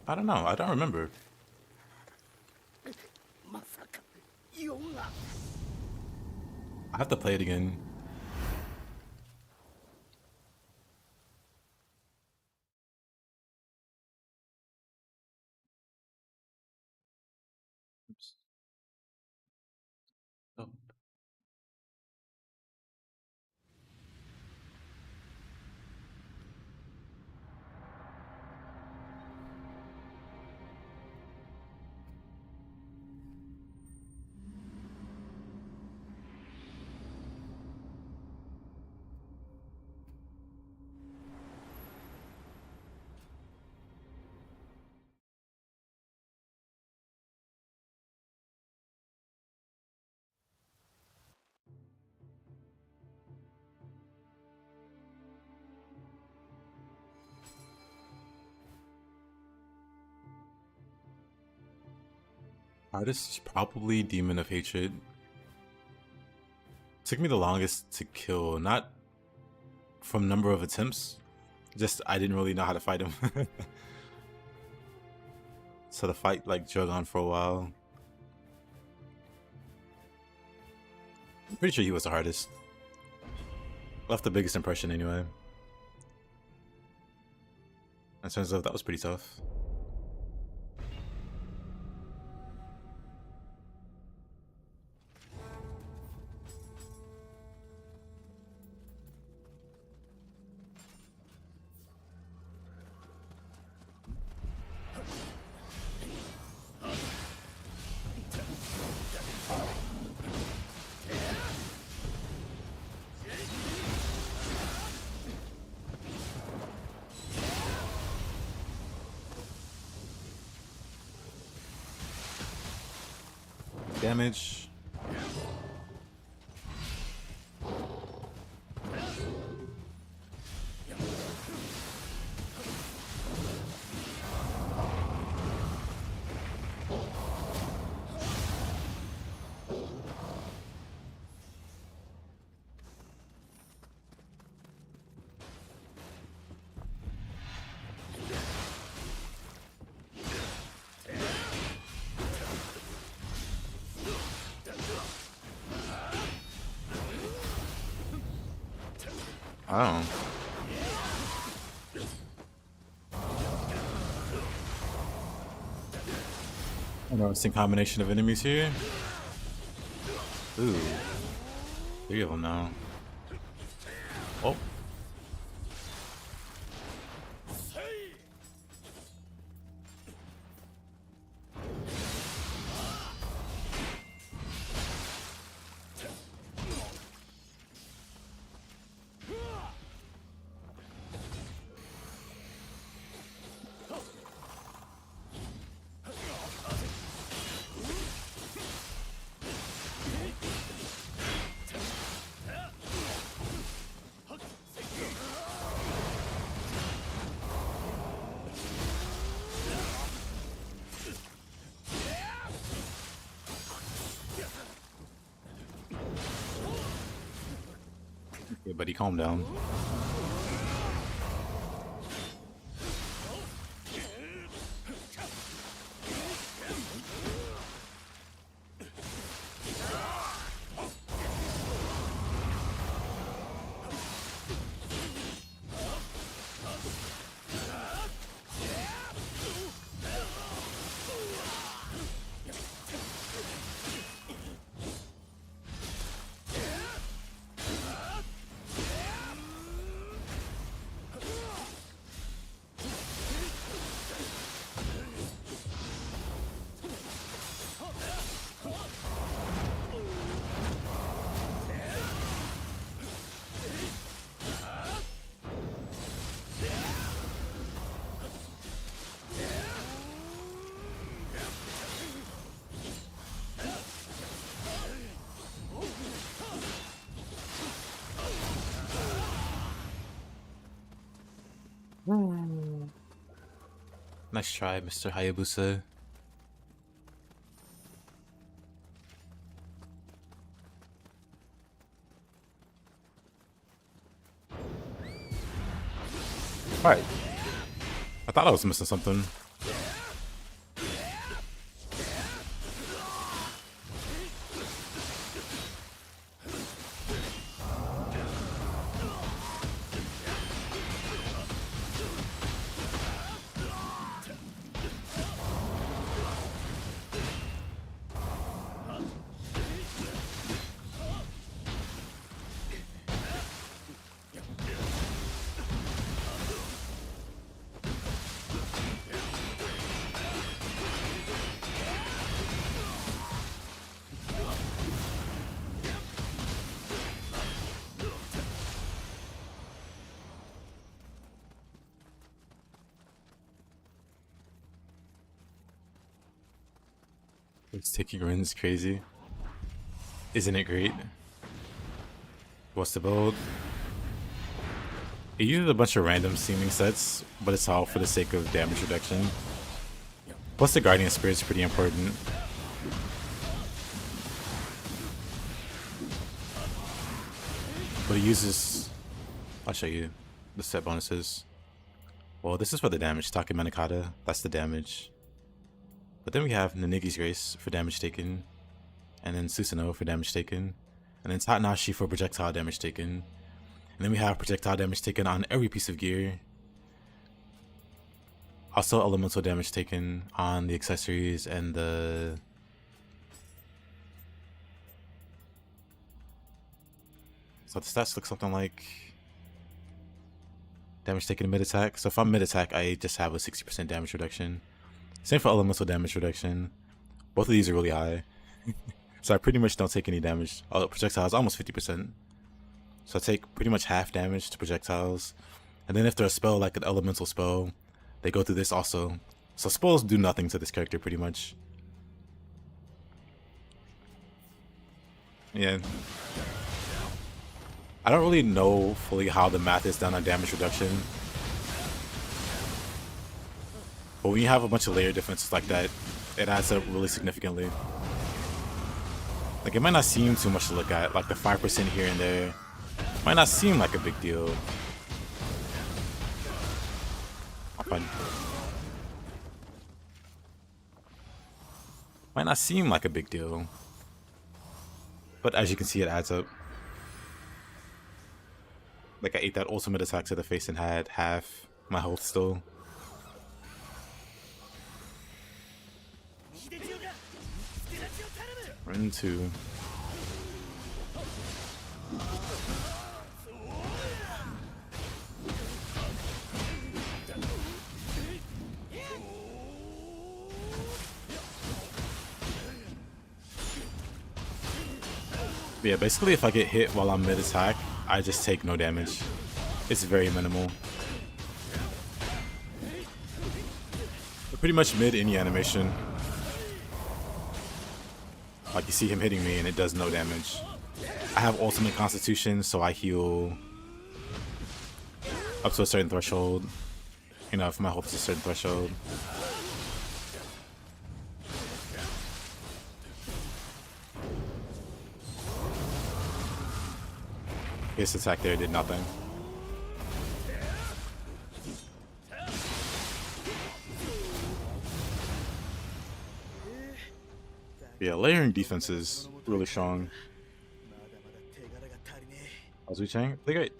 I don't know. I don't remember. まさか、ヨガ。 I have to play it again. Oops. Oh. Hardest is probably Demon of Hatred. Took me the longest to kill, not from number of attempts, just I didn't really know how to fight him. So the fight like drug on for a while. I'm pretty sure he was the hardest. Left the biggest impression anyway. In terms of that was pretty tough. Damage. Oh. Interesting combination of enemies here. Ooh. 3 of them now. Oh. Okay, buddy, calm down. Nice try, Mr. Hayabusa. Alright. I thought I was missing something. It's taking runs crazy. Isn't it great? What's the build? It uses a bunch of random seeming sets, but it's all for the sake of damage reduction. Plus the Guardian Spirit is pretty important. But it uses... I'll show you the set bonuses. Well, this is for the damage. Take Manakata, that's the damage. But then we have Nanigi's Grace for damage taken, and then Susanoo for damage taken, and then Tatanashi for projectile damage taken, and then we have projectile damage taken on every piece of gear. Also elemental damage taken on the accessories and the... So the stats look something like damage taken mid attack. So if I'm mid attack, I just have a 60% damage reduction. Same for elemental damage reduction. Both of these are really high. So I pretty much don't take any damage. Oh, projectiles almost 50%. So I take pretty much half damage to projectiles. And then if they're a spell like an elemental spell, they go through this also. So spells do nothing to this character pretty much. Yeah. I don't really know fully how the math is done on damage reduction. But when you have a bunch of layer differences like that, it adds up really significantly. Like, it might not seem too much to look at, like the 5% here and there. Might not seem like a big deal. Might not seem like a big deal. But as you can see, it adds up. Like I ate that ultimate attack to the face and had half my health still. Run 2. Yeah, basically if I get hit while I'm mid-attack, I just take no damage. It's very minimal. But pretty much mid any animation. Like you see him hitting me and it does no damage. I have ultimate constitution, so I heal up to a certain threshold. You know, if my health is a certain threshold. His attack there did nothing. Yeah, layering defense is really strong. How's we Chang? Pretty great.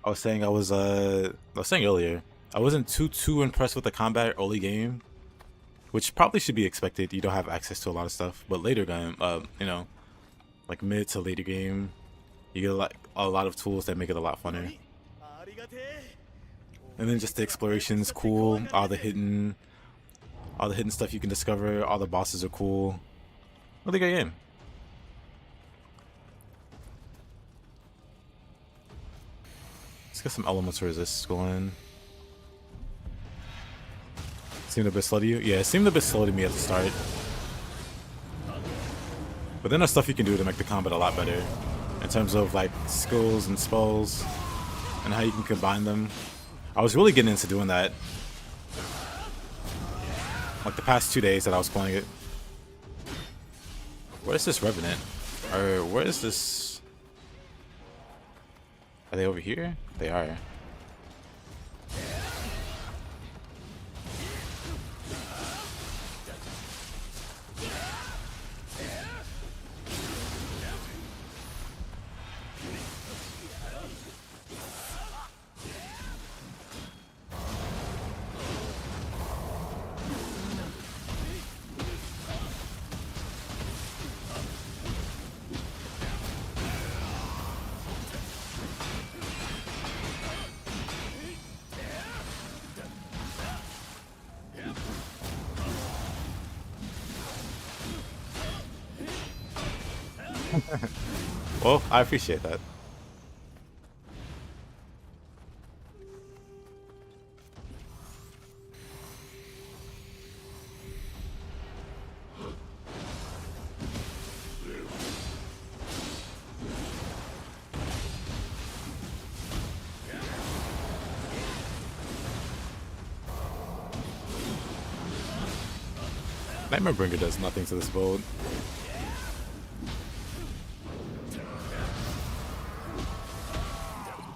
I was saying earlier, I wasn't too impressed with the combat early game, which probably should be expected. You don't have access to a lot of stuff, but later game, you know, like mid to later game, you get like a lot of tools that make it a lot funner. And then just the exploration's cool. All the hidden stuff you can discover. All the bosses are cool. Really good game. Let's get some elemental resist going. Seemed a bit slow to you? Yeah, it seemed a bit slow to me at the start. But then there's stuff you can do to make the combat a lot better. In terms of like skills and spells and how you can combine them. I was really getting into doing that. Like the past 2 days that I was playing it. Where's this Revenant? Or where is this? Are they over here? They are. Well, I appreciate that. Nightmare Bringer does nothing to this build.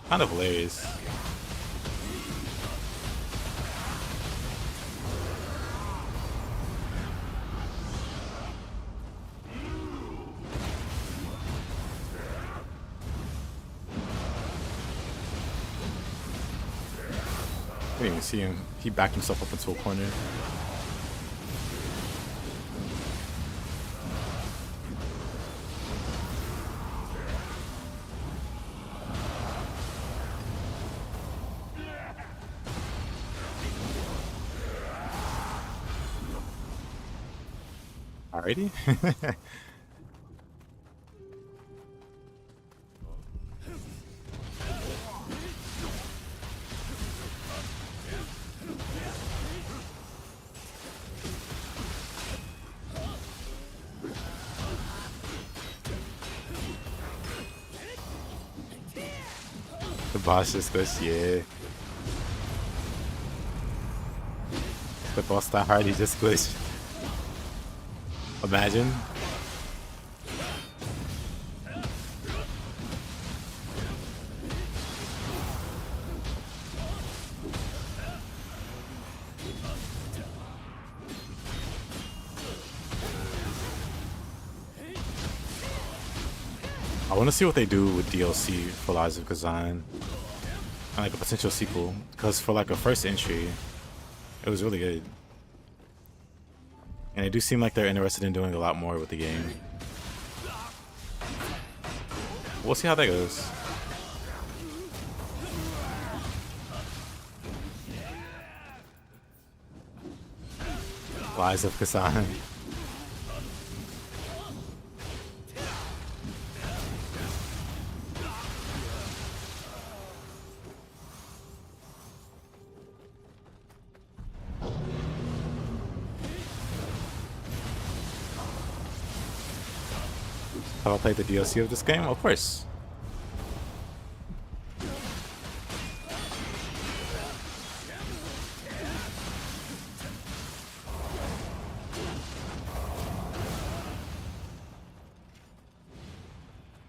Kind of hilarious. I didn't even see him. He backed himself up into a corner. Alrighty. The boss just goes, yeah. The boss that hard, he just glitched. Imagine. I want to see what they do with DLC for Lies of Kazan and like a potential sequel, because for like a first entry, it was really good. And they do seem like they're interested in doing a lot more with the game. We'll see how that goes. Lies of Kazan. Have I played the DLC of this game? Of course.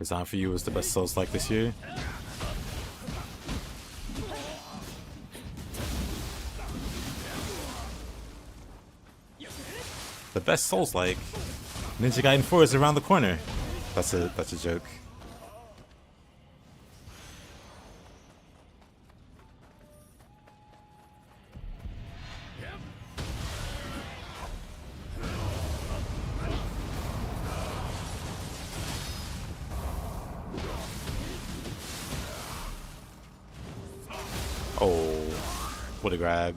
Design for You was the best Souls-like this year. The best Souls-like? Ninja Gaiden 4 is around the corner. That's a joke. Oh, what a grab.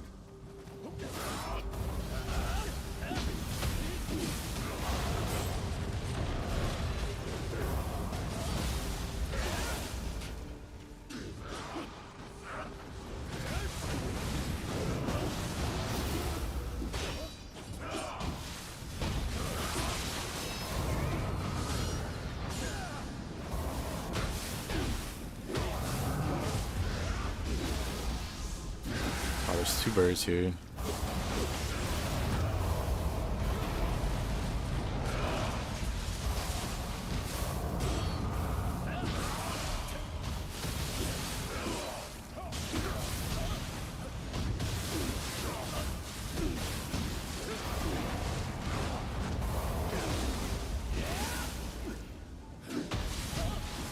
Oh, there's two birds here.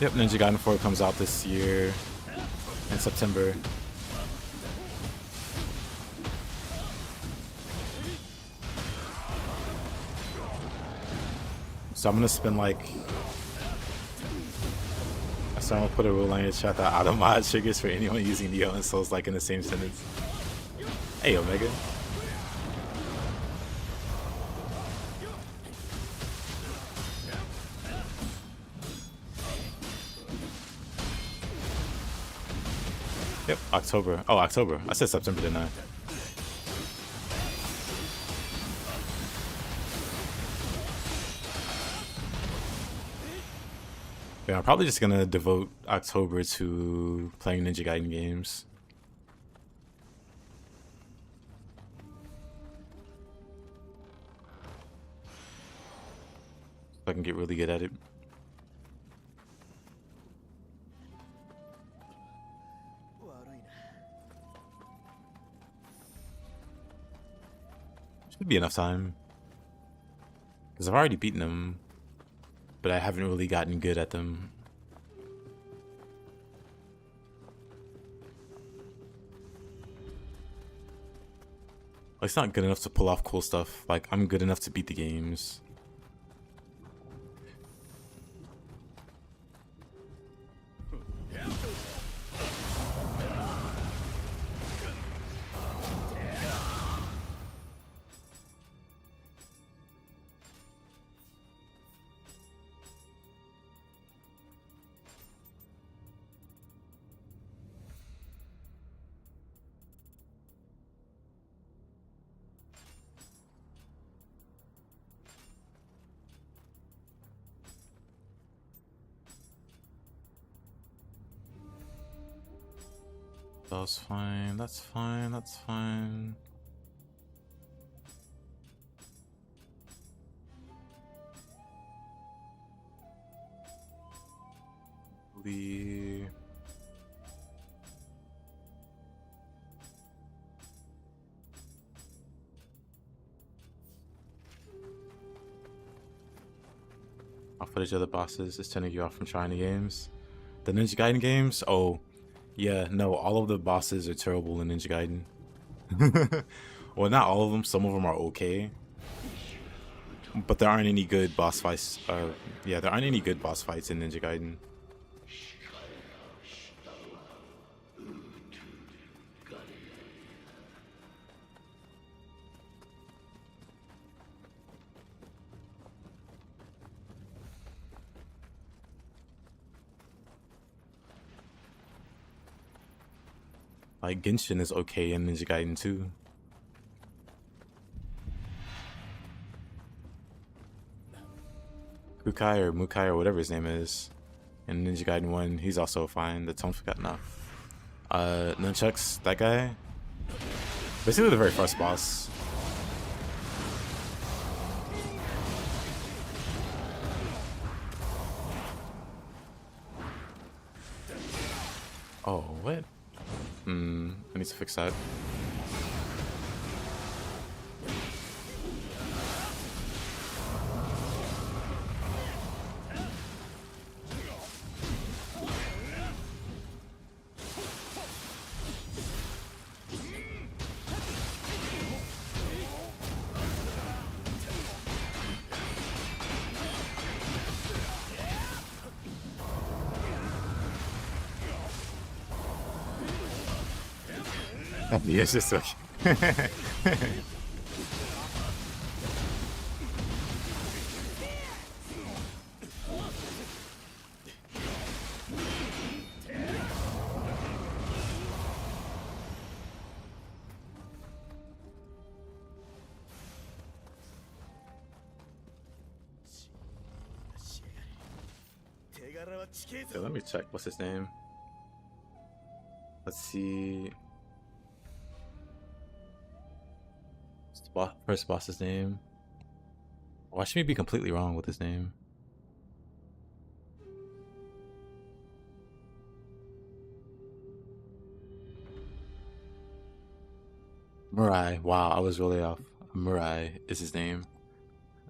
Yep, Ninja Gaiden 4 comes out this year in September. So I'm gonna spend like, so I'm gonna put a rule on your chat that auto mod triggers for anyone using Nioh and Souls like in the same sentence. Hey Omega. Yep, October. Oh, October. I said September, didn't I? Yeah, I'm probably just gonna devote October to playing Ninja Gaiden games. So I can get really good at it. Should be enough time. Because I've already beaten them, but I haven't really gotten good at them. It's not good enough to pull off cool stuff. Like, I'm good enough to beat the games. That's fine, that's fine, that's fine. The Off footage of the bosses is turning you off from trying the games. The Ninja Gaiden games? Oh, yeah, no, all of the bosses are terrible in Ninja Gaiden. Well, not all of them. Some of them are okay. But there aren't any good boss fights. Yeah, there aren't any good boss fights in Ninja Gaiden. Like, Genshin is okay in Ninja Gaiden too. Kukai or Mukai or whatever his name is in Ninja Gaiden 1, he's also fine. The tone forgot now. Nunchucks, that guy. Basically the very first boss. Oh, what? I need to fix that. Yes, just okay. Okay, let me check. What's his name? Let's see. First boss's name. Watch me be completely wrong with his name. Murai. Wow, I was really off. Murai is his name,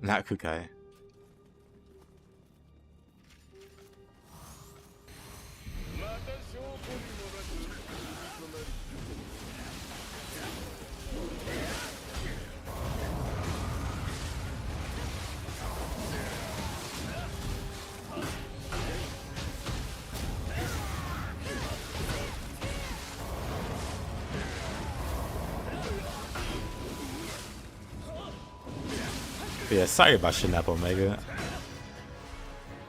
not Kukai. Yeah, sorry about Shinap Omega.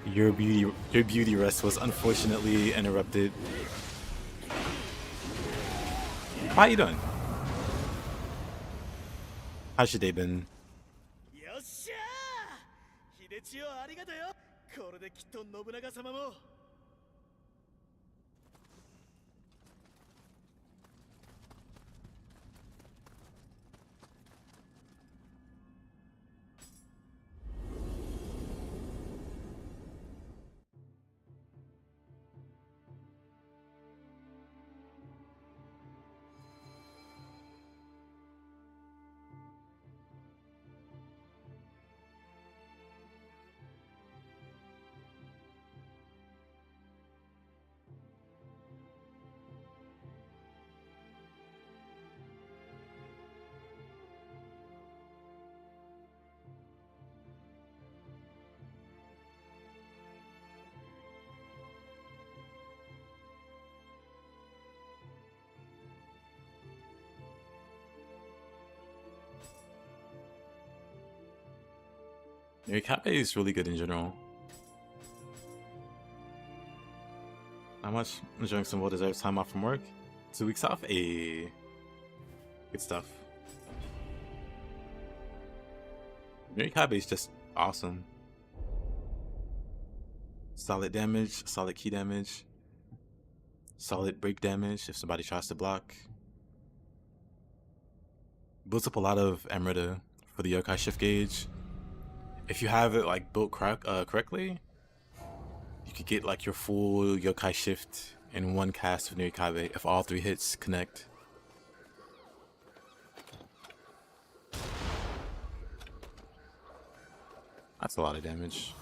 Your beauty rest was unfortunately interrupted. How you doing? How's your day been? Yokai May is really good in general. How much? Enjoying some well-deserved time off from work. 2 weeks off? Good stuff. Yokai May is just awesome. Solid damage, solid key damage, solid break damage if somebody tries to block. Builds up a lot of Amrita for the Yokai shift gauge. If you have it like built correctly, you could get like your full Yokai shift in one cast of Yokai May if all 3 hits connect. That's a lot of damage.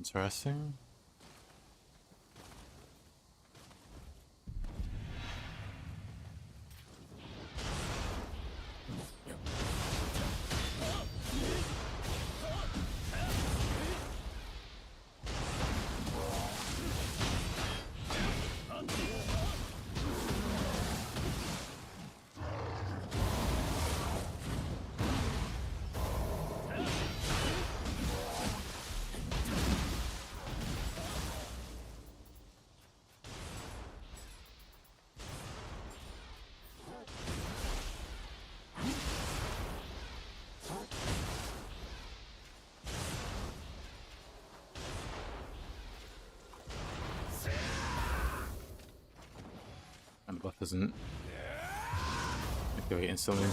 Interesting. And the buff doesn't activate instantly.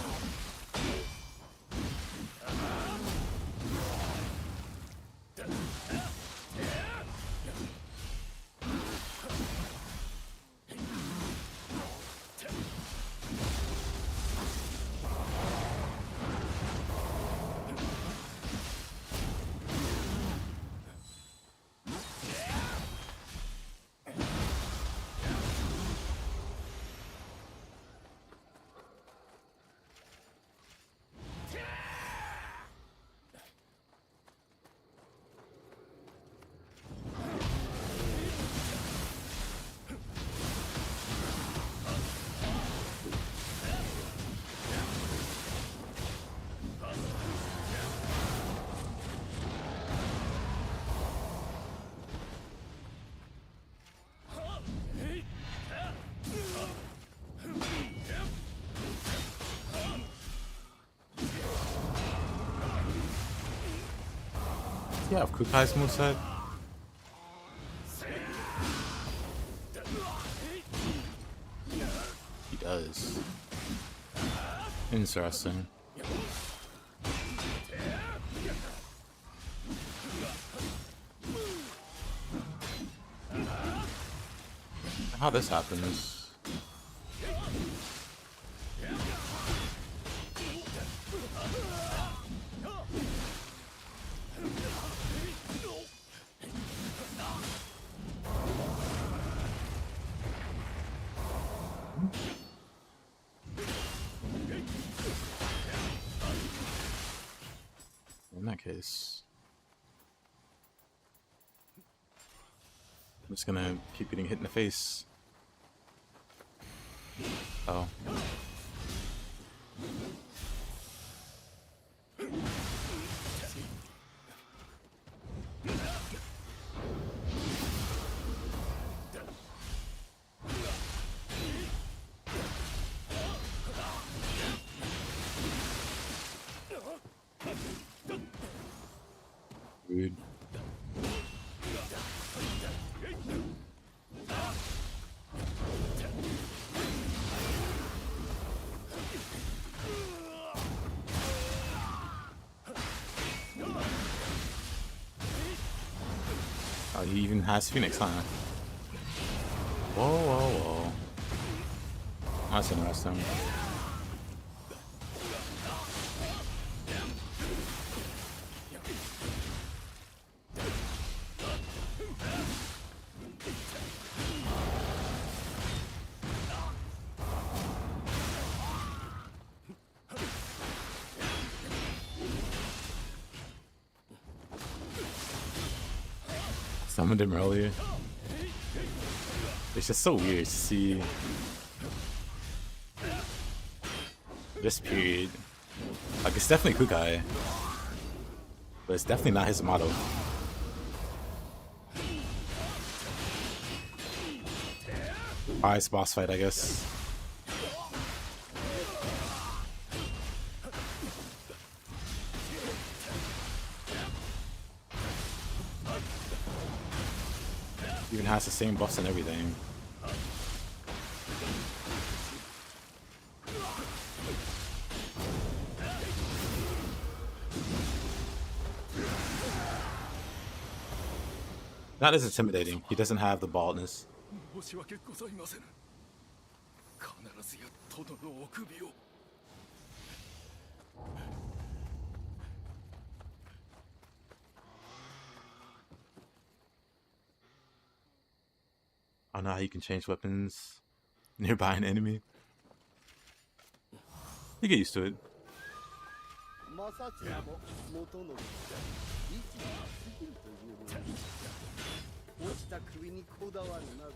Yeah, of Kukai's moveset. He does. Interesting. How this happens. In that case, I'm just gonna keep getting hit in the face. Oh. Rude. Oh, he even has Phoenix, huh? Whoa, whoa, whoa. That's interesting. Summoned him earlier. It's just so weird to see this period. Like, it's definitely Kukai, but it's definitely not his motto. Highest boss fight, I guess. Even has the same buffs and everything. Not as intimidating. He doesn't have the baldness. 申し訳ございません。必ずや殿のお首を。I don't know how you can change weapons nearby an enemy. You get used to it. マサチナも元の位置が過ぎるというもの。落ちた首にこだわるなど。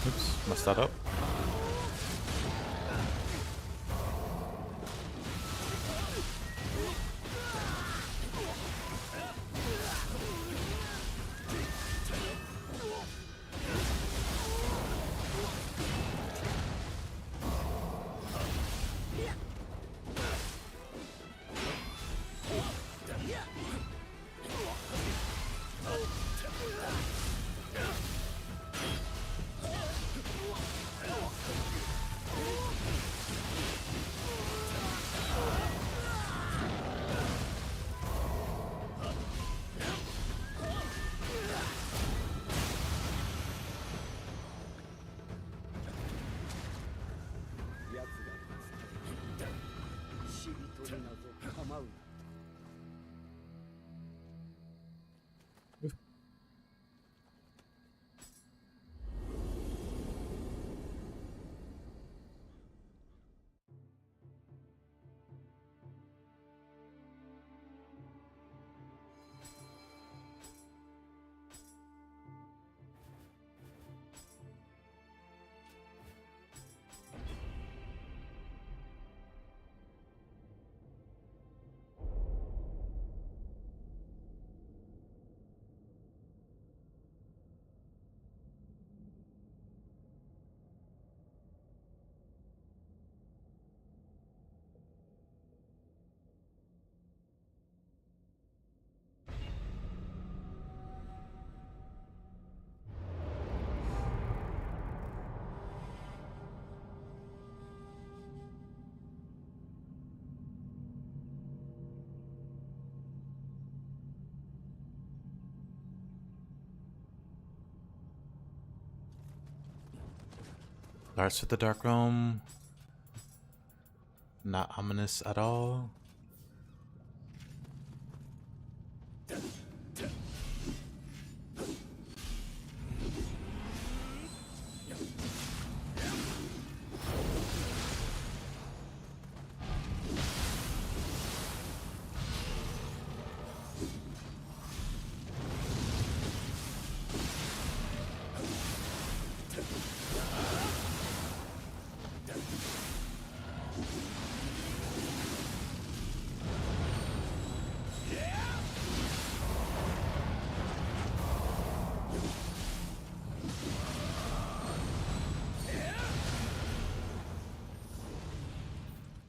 Oops, messed that up. Starts with the Dark Realm. Not ominous at all.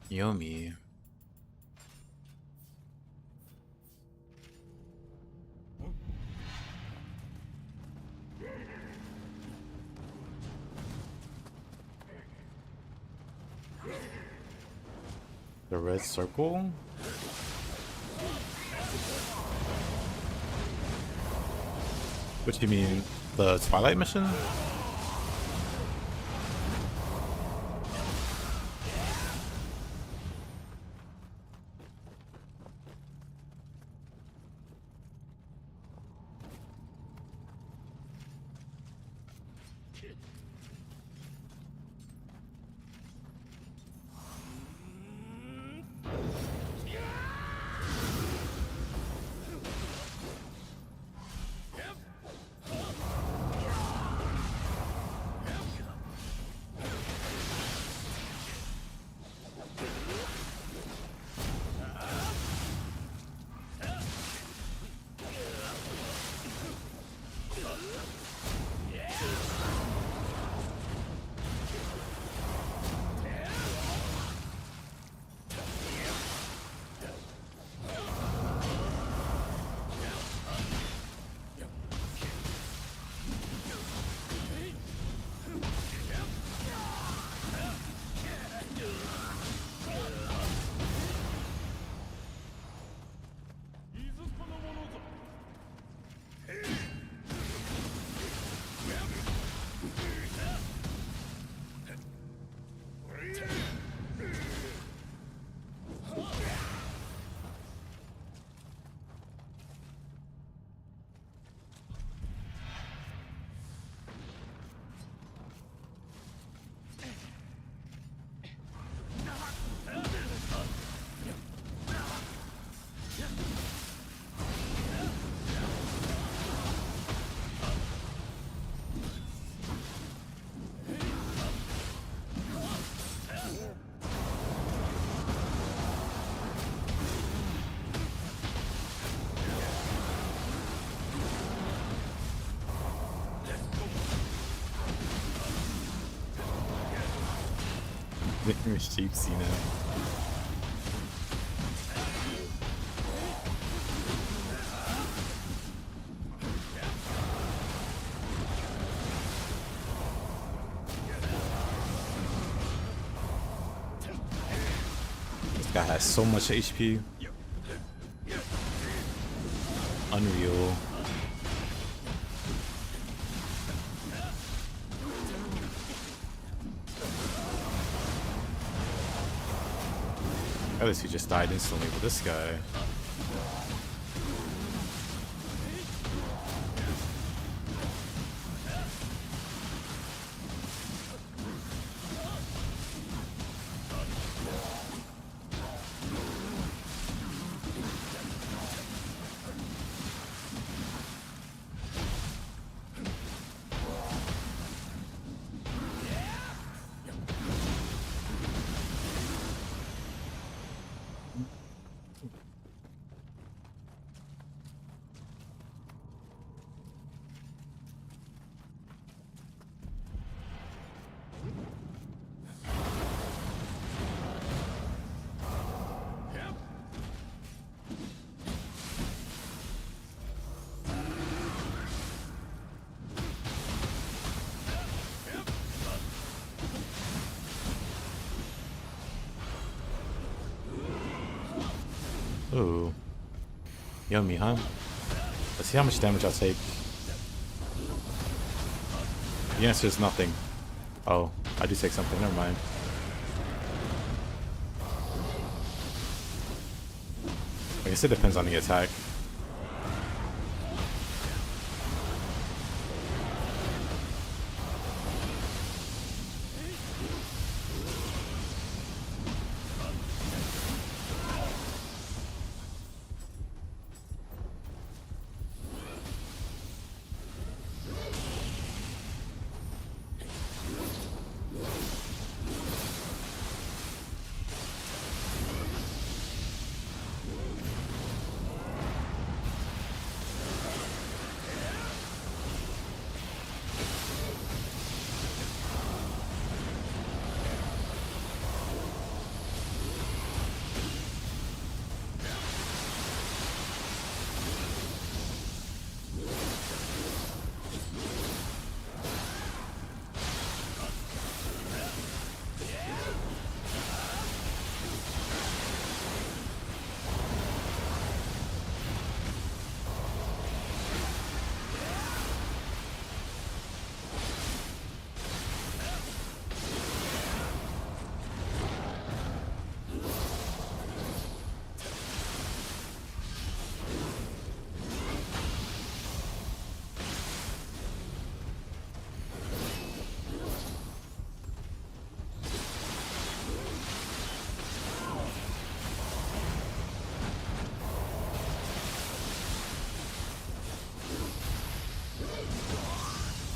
Yomi. The red circle? What do you mean? The Twilight mission? Sheepsy now. This guy has so much HP. Unreal. At least he just died instantly, but this guy... Ooh. Yummy, huh? Let's see how much damage I'll take. The answer is nothing. Oh, I do take something, never mind. I guess it depends on the attack.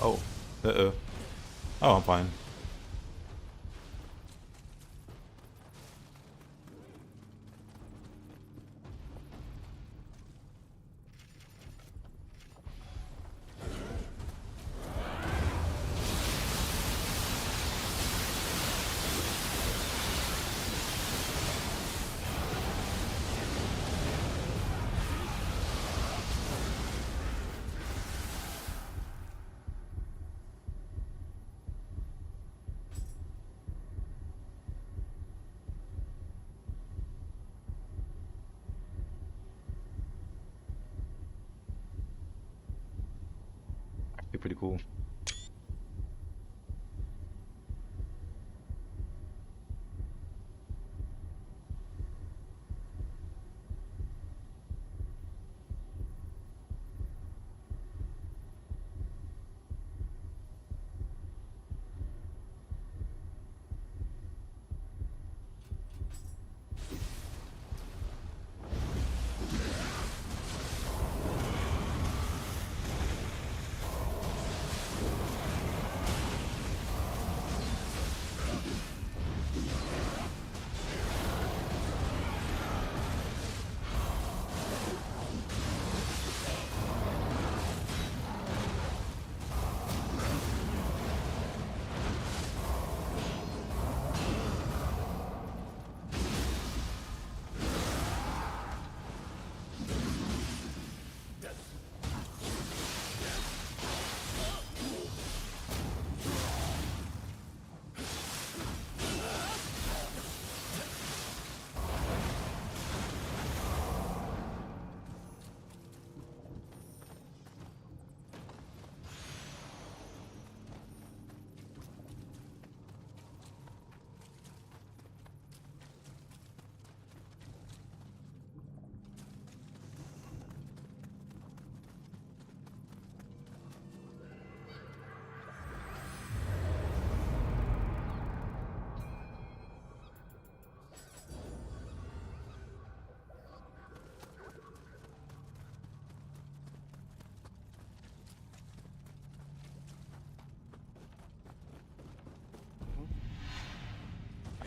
Oh. Uh-oh. Oh, I'm fine. Actually pretty cool.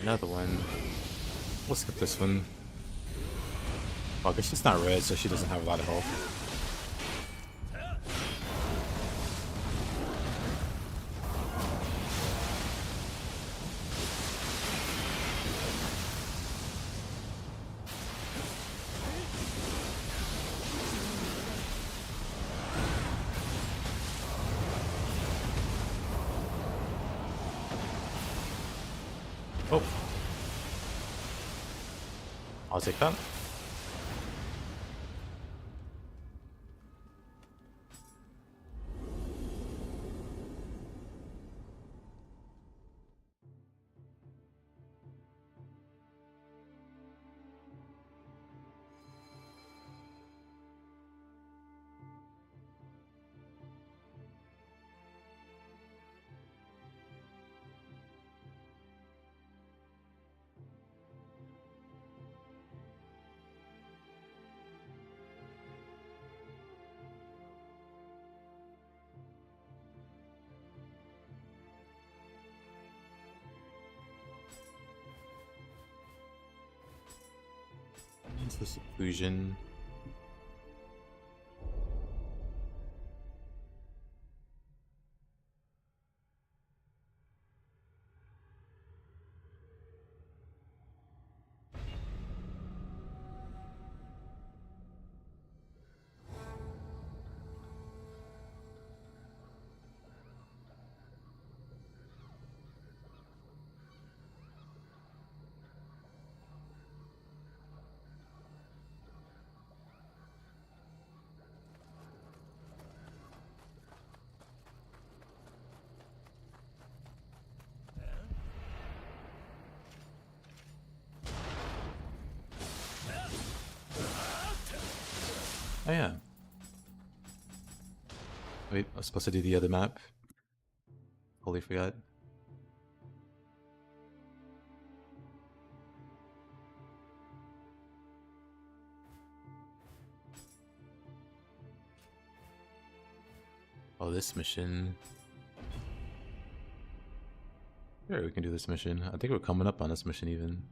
Another one. We'll skip this one. Well, I guess she's not red, so she doesn't have a lot of health. Oh. I'll take that. Into the seclusion. Oh yeah. Wait, I was supposed to do the other map. Totally forgot. Oh, this mission. Sure, we can do this mission. I think we're coming up on this mission even.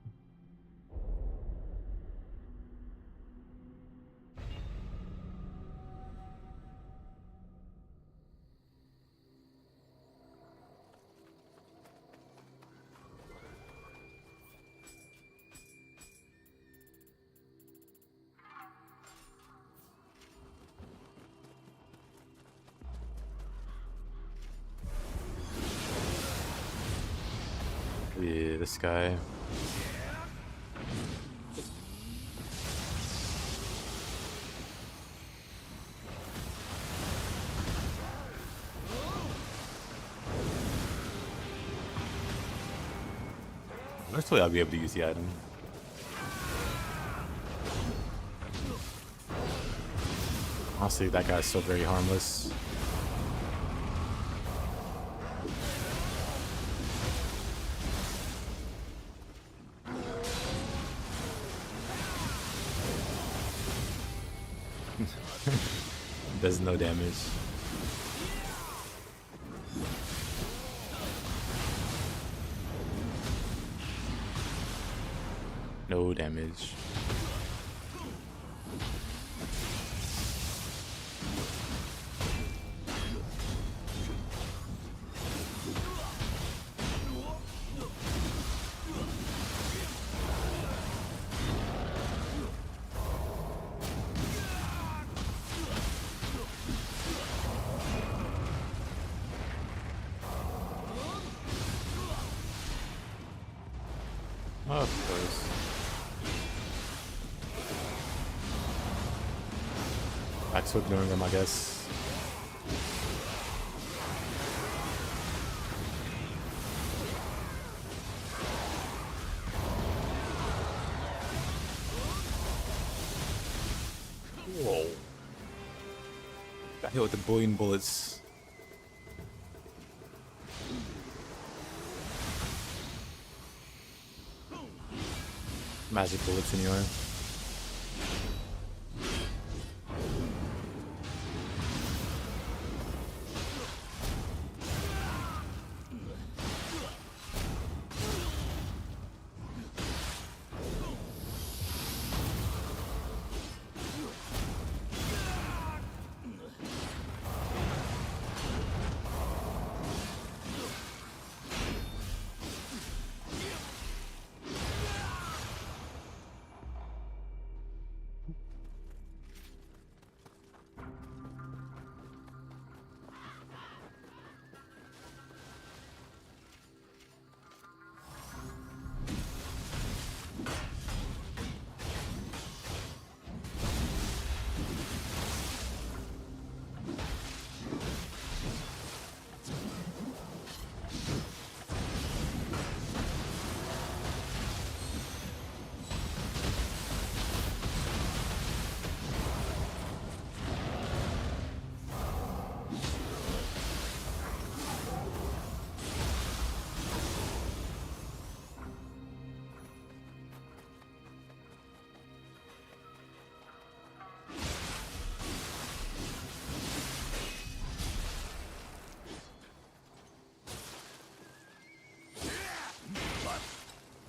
Yeah, this guy. Eventually I'll be able to use the item. Honestly, that guy's still very harmless. Does no damage. No damage. Of course. Back to ignoring him, I guess. Whoa. Got hit with the billion bullets. Magic bullets anyway.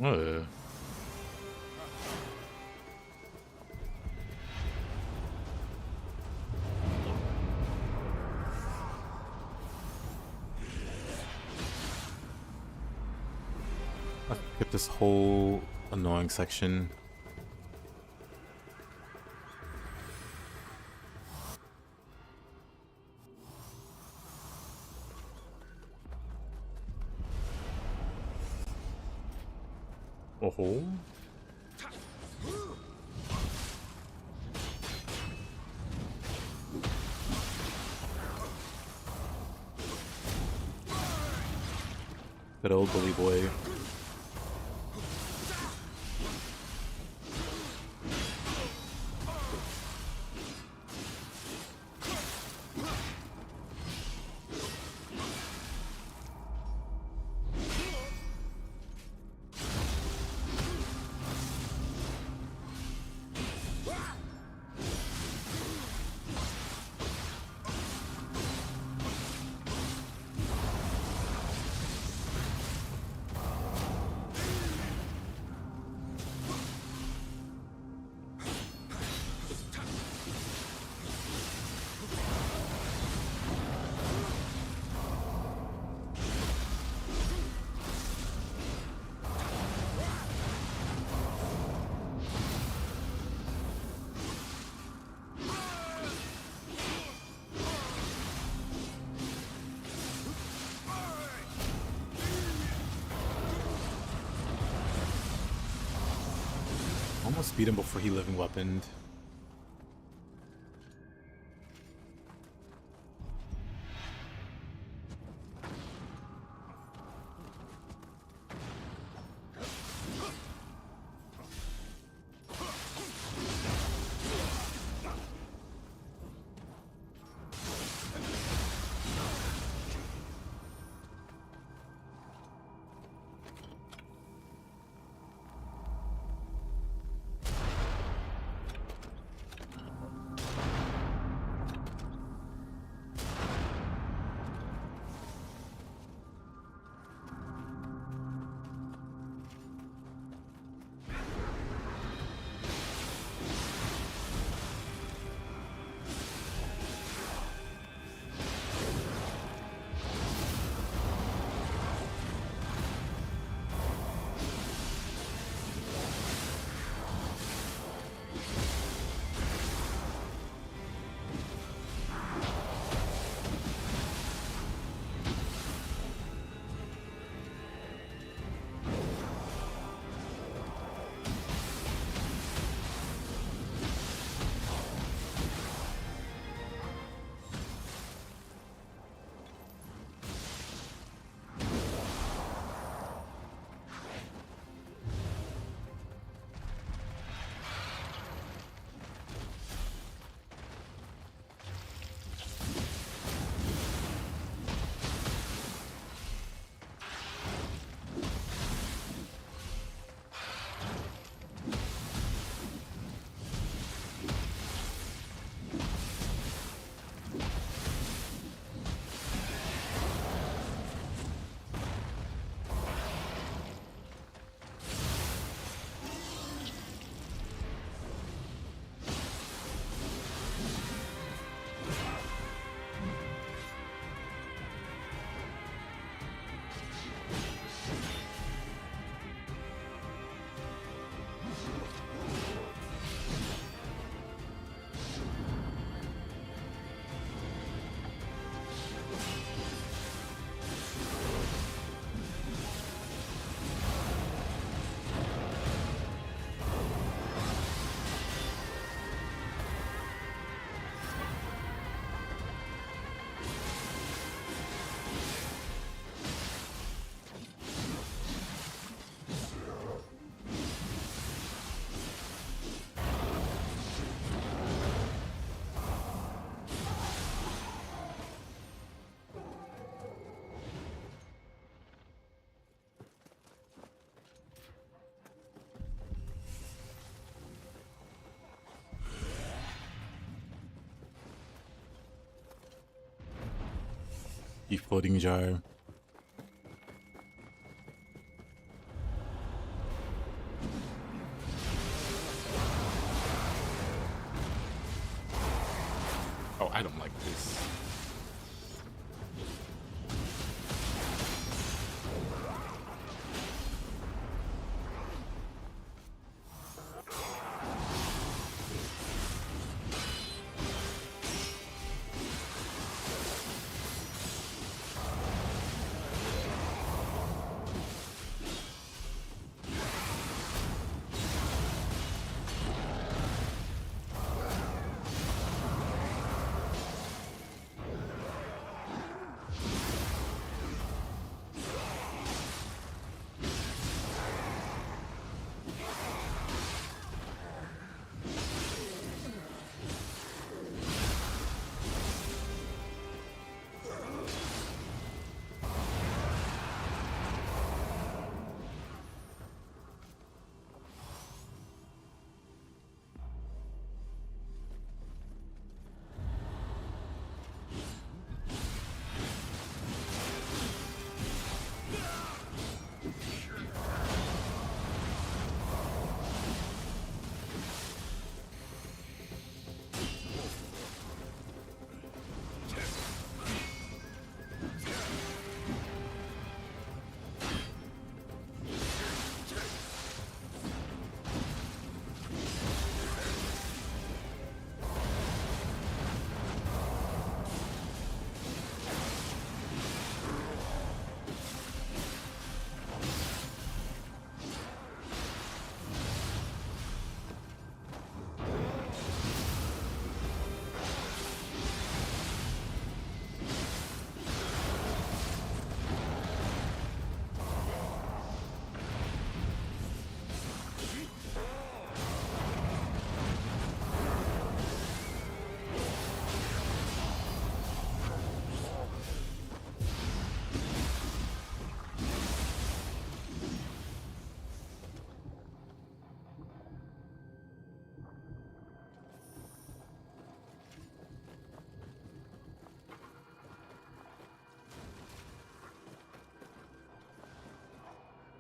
Uh, I skipped this whole annoying section. Oh. That old bully boy. Almost beat him before he living weaponed. You floating jar.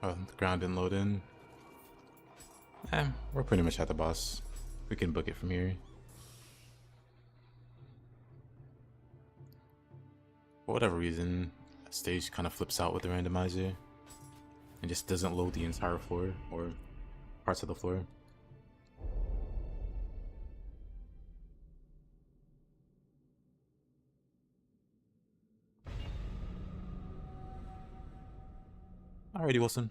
Oh, the ground didn't load in. We're pretty much at the boss. We can book it from here. For whatever reason, that stage kind of flips out with the randomizer and just doesn't load the entire floor or parts of the floor. Alrighty, Wilson.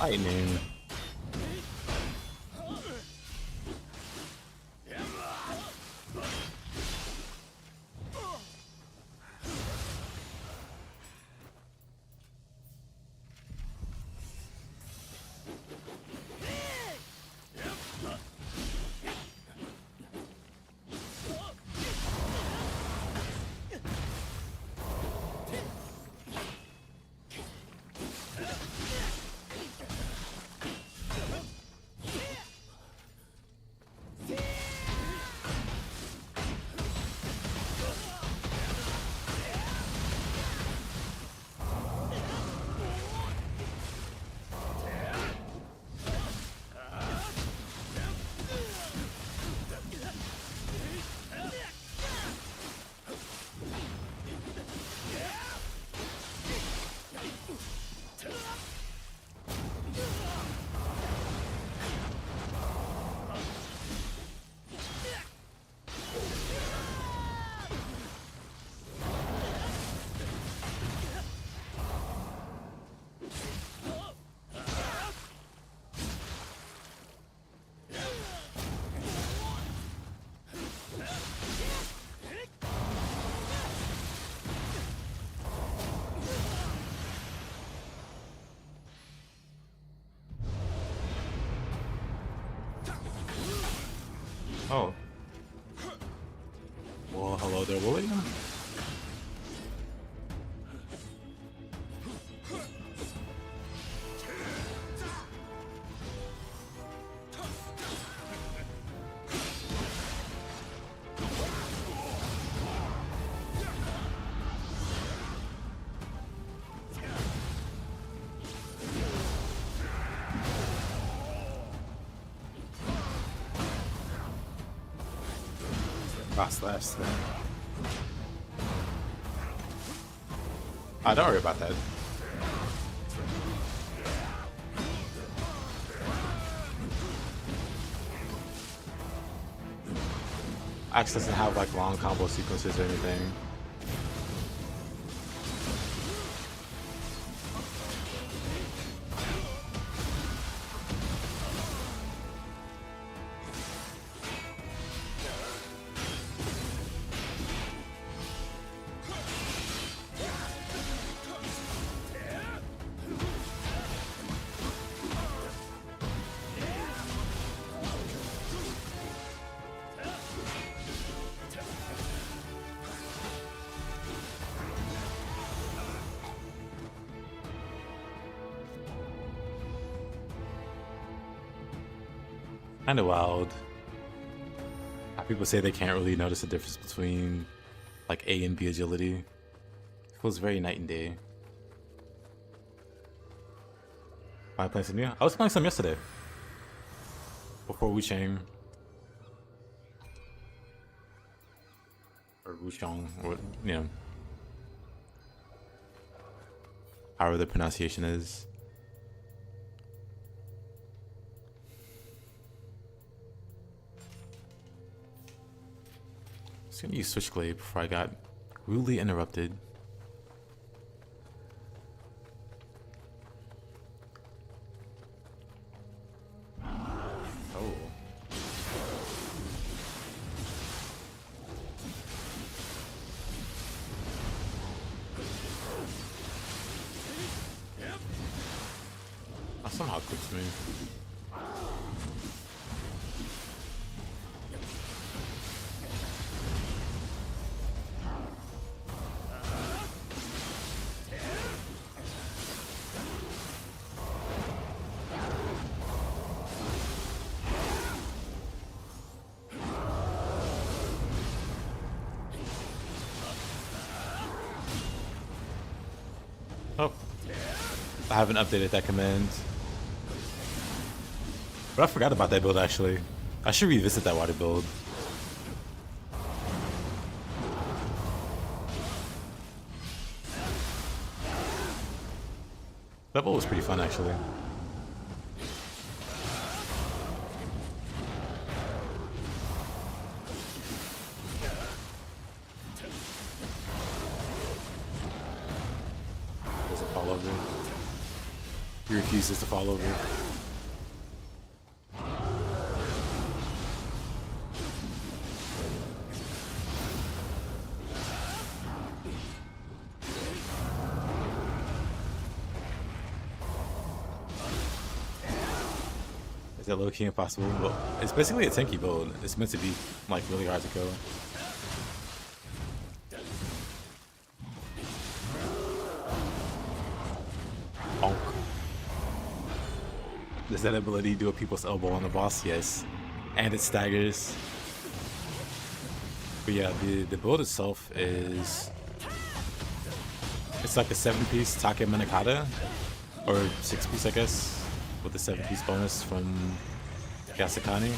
Lightning. Oh. Well, hello there, William. Last thing. Don't worry about that. Axe doesn't have like long combo sequences or anything. Kind of wild. People say they can't really notice the difference between like A and B agility Feels very night and day. Am I playing some new? I was playing some yesterday. Before Wu Chang. Or Wu Chang, or you know. However the pronunciation is. I was gonna use Switchblade before I got rudely interrupted. Oh. That somehow clicks me. Oh, I haven't updated that command. But I forgot about that build actually. I should revisit that water build. That build was pretty fun actually. Doesn't fall over. He refuses to fall over. Is that low-key impossible? Well, it's basically a tanky build. It's meant to be like really hard to kill. Bonk. Does that ability do a people's elbow on the boss? Yes. And it staggers. But yeah, the build itself is... It's like a 7-piece Take Manakata. Or 6-piece, I guess. With the 7-piece bonus from Yasakani.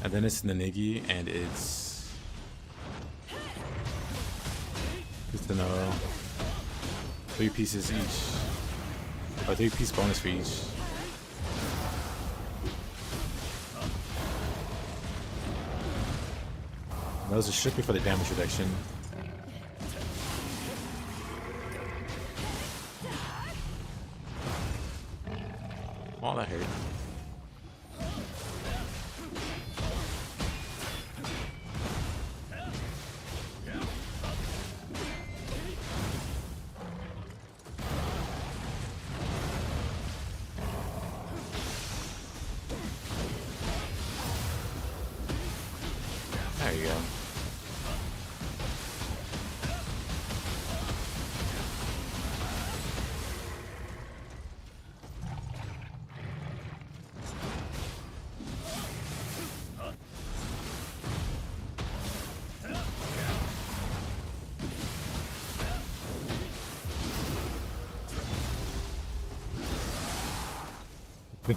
And then it's Nanigi, and it's... Just to know... 3 pieces each. Or 3-piece bonus for each. And those are strictly for the damage reduction. Oh, that hurt. There you go.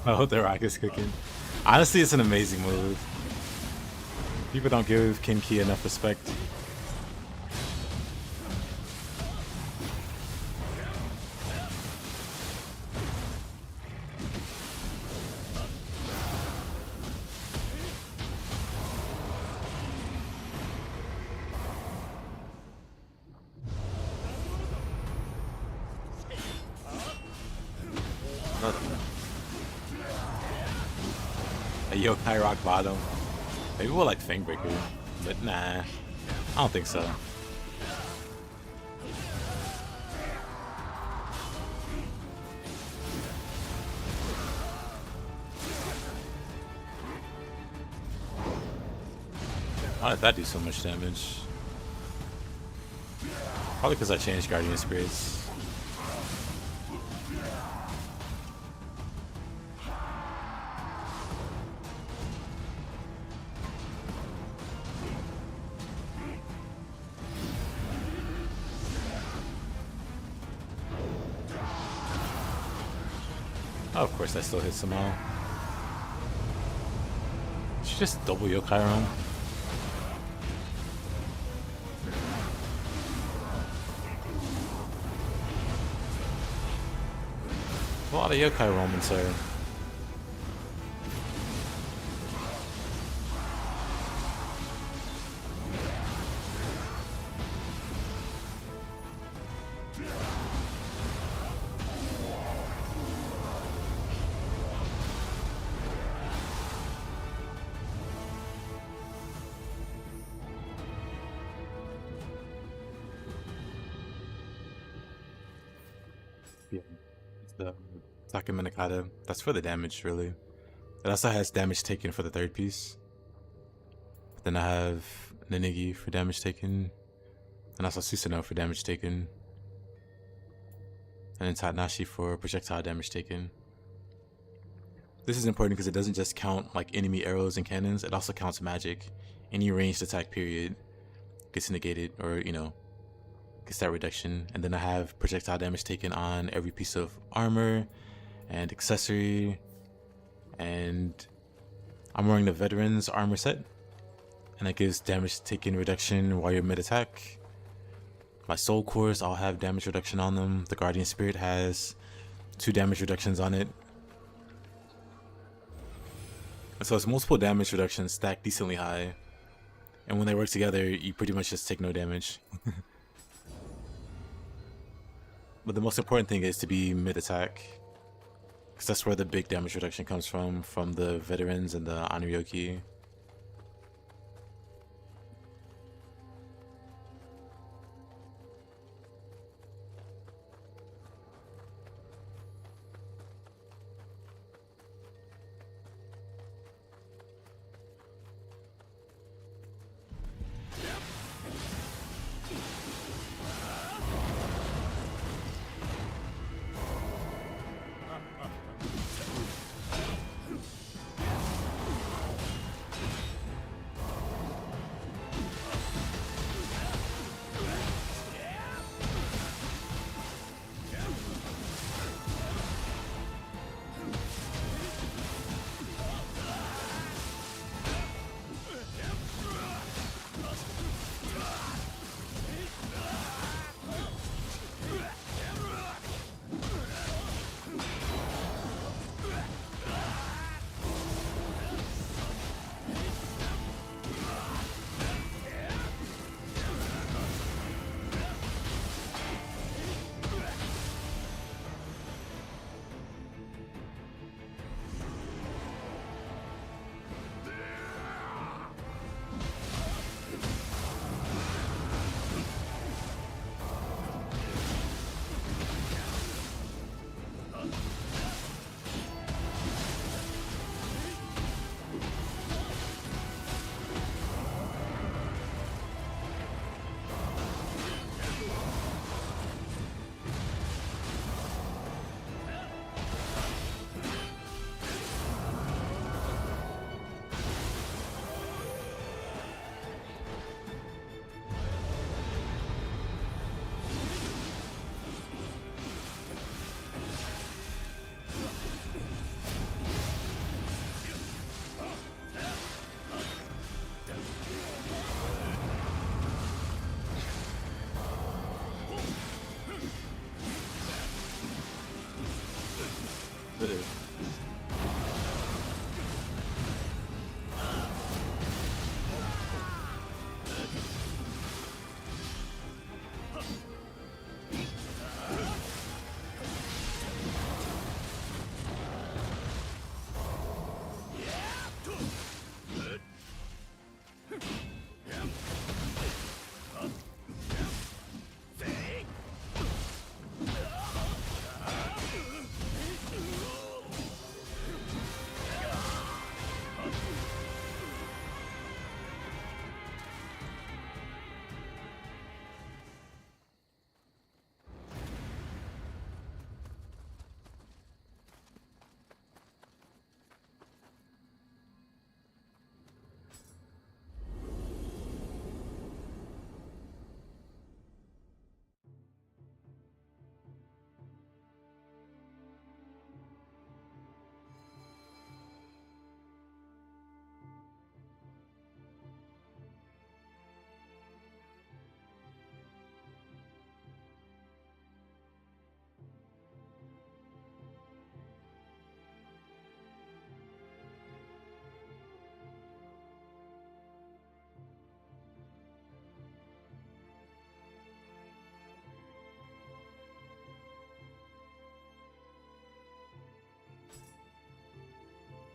Oh, the rock is cooking. Honestly, it's an amazing move. People don't give Kinki enough respect. A Yokai rock bottom. Maybe we'll like Fangbreaker, but nah, I don't think so. Why did that do so much damage? Probably because I changed Guardian Spirits. Oh, of course, that still hits somehow. She just double Yokai roam. A lot of Yokai roaming, sir. Yeah, it's the Takaminikata. That's for the damage, really. It also has damage taken for the third piece. Then I have Ninigi for damage taken, and also Susanoo for damage taken, and then Tatnashi for projectile damage taken. This is important because it doesn't just count like enemy arrows and cannons, it also counts magic. Any ranged attack period gets negated, or you know, gets that reduction. And then I have projectile damage taken on every piece of armor and accessory, and I'm wearing the veterans armor set, and that gives damage taken reduction while you're mid attack. My soul cores all have damage reduction on them. The guardian spirit has 2 damage reductions on it. So it's multiple damage reductions stacked decently high, and when they work together you pretty much just take no damage. But the most important thing is to be mid attack, because that's where the big damage reduction comes from the veterans and the Onryoki.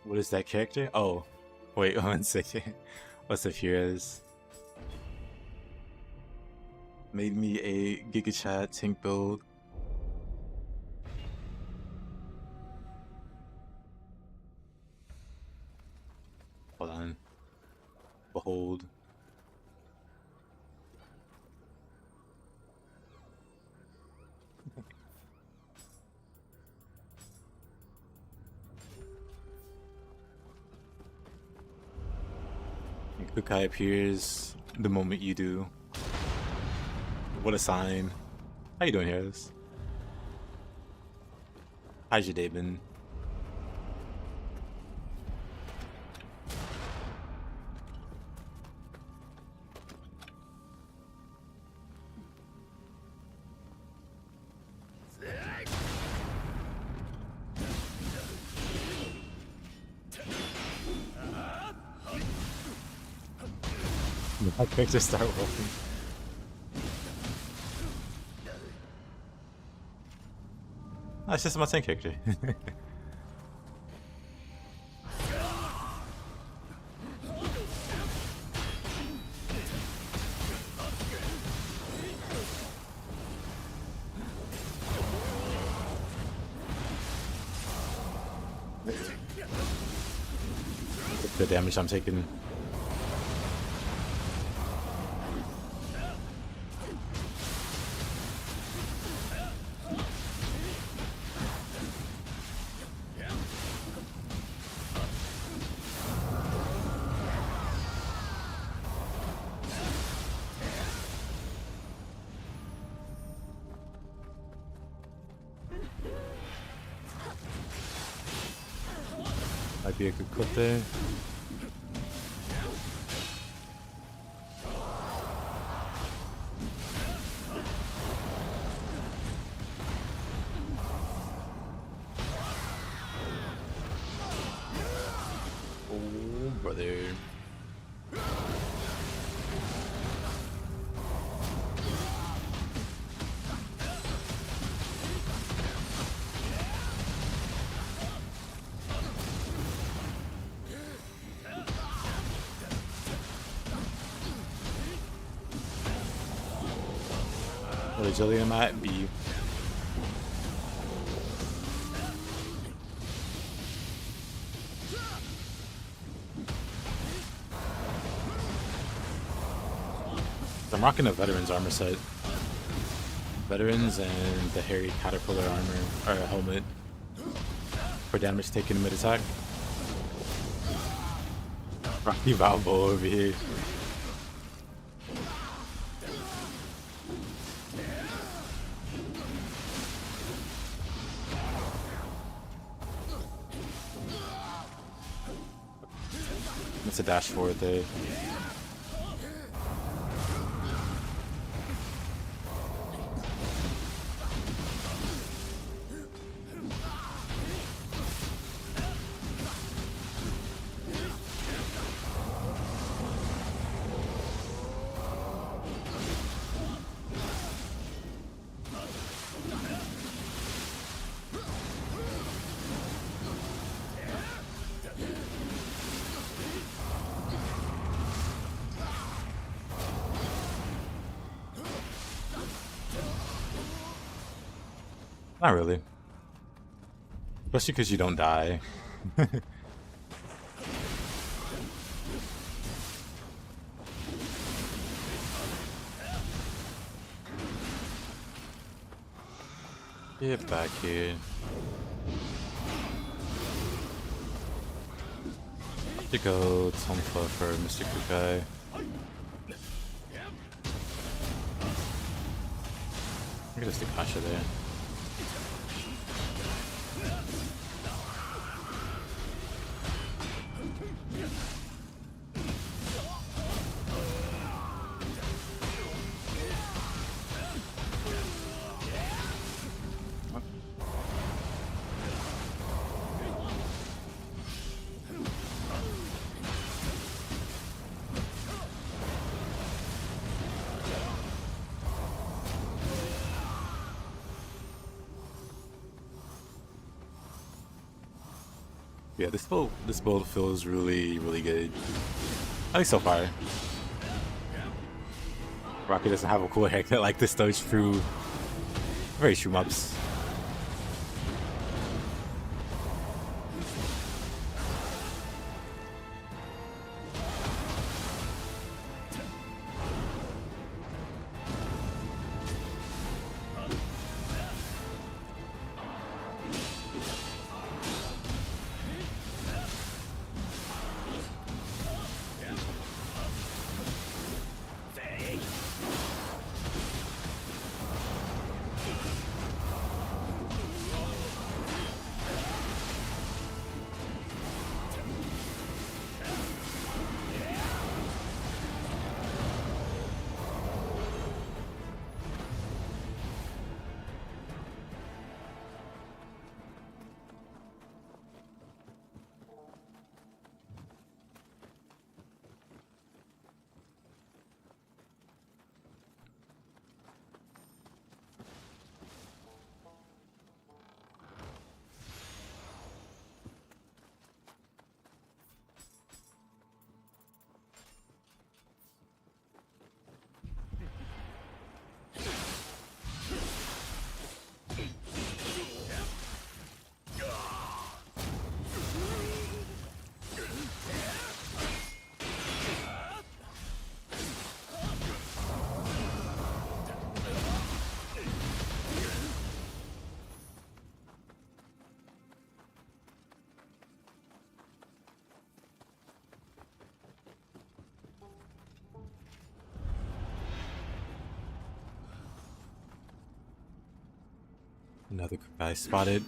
What is that character? Oh, wait, 1 second. What's the heroes? Made me a Giga-chad tank build. Hold on. Behold. And Kukai appears the moment you do. What a sign. How you doing, heroes? How's your day been? My character start rolling. Oh, it's just my tank character. The damage I'm taking. Might be a good clip there. Oh, brother. What agility am I at? B. I'm rocking a veteran's armor set. Veterans and the hairy caterpillar armor, or helmet, for damage taken in mid attack. Rocky Balboa over here. It's a dash forward there. Not really. Especially because you don't die. Get back here. To go Tonfa for Mr. Kukai. I'm gonna stick Kasha there. Yeah, this build feels really, really good. At least so far. Rocket doesn't have a cool haircut like this though, it's true. Very true ups. Another guy spotted.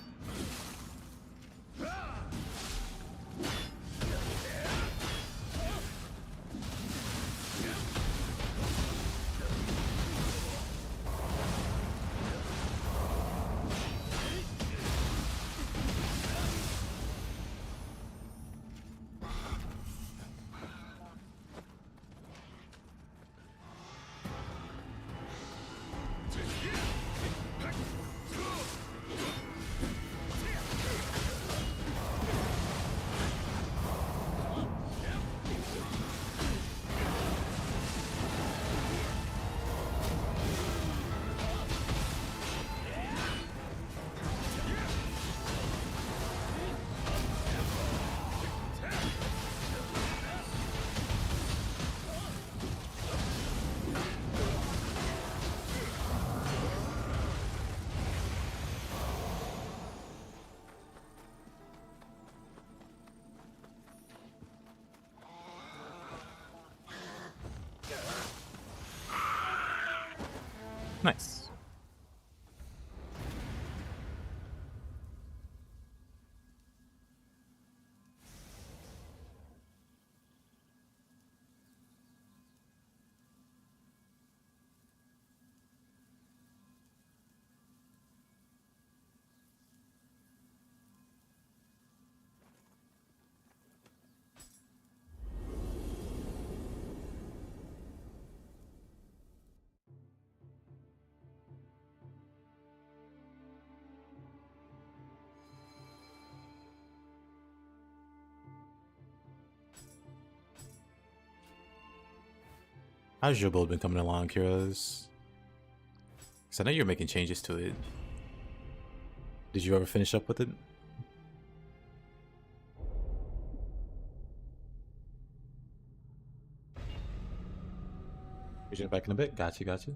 Nice. How's your build been coming along, Kiros? Because I know you're making changes to it. Did you ever finish up with it? You're back in a bit. Gotcha, gotcha.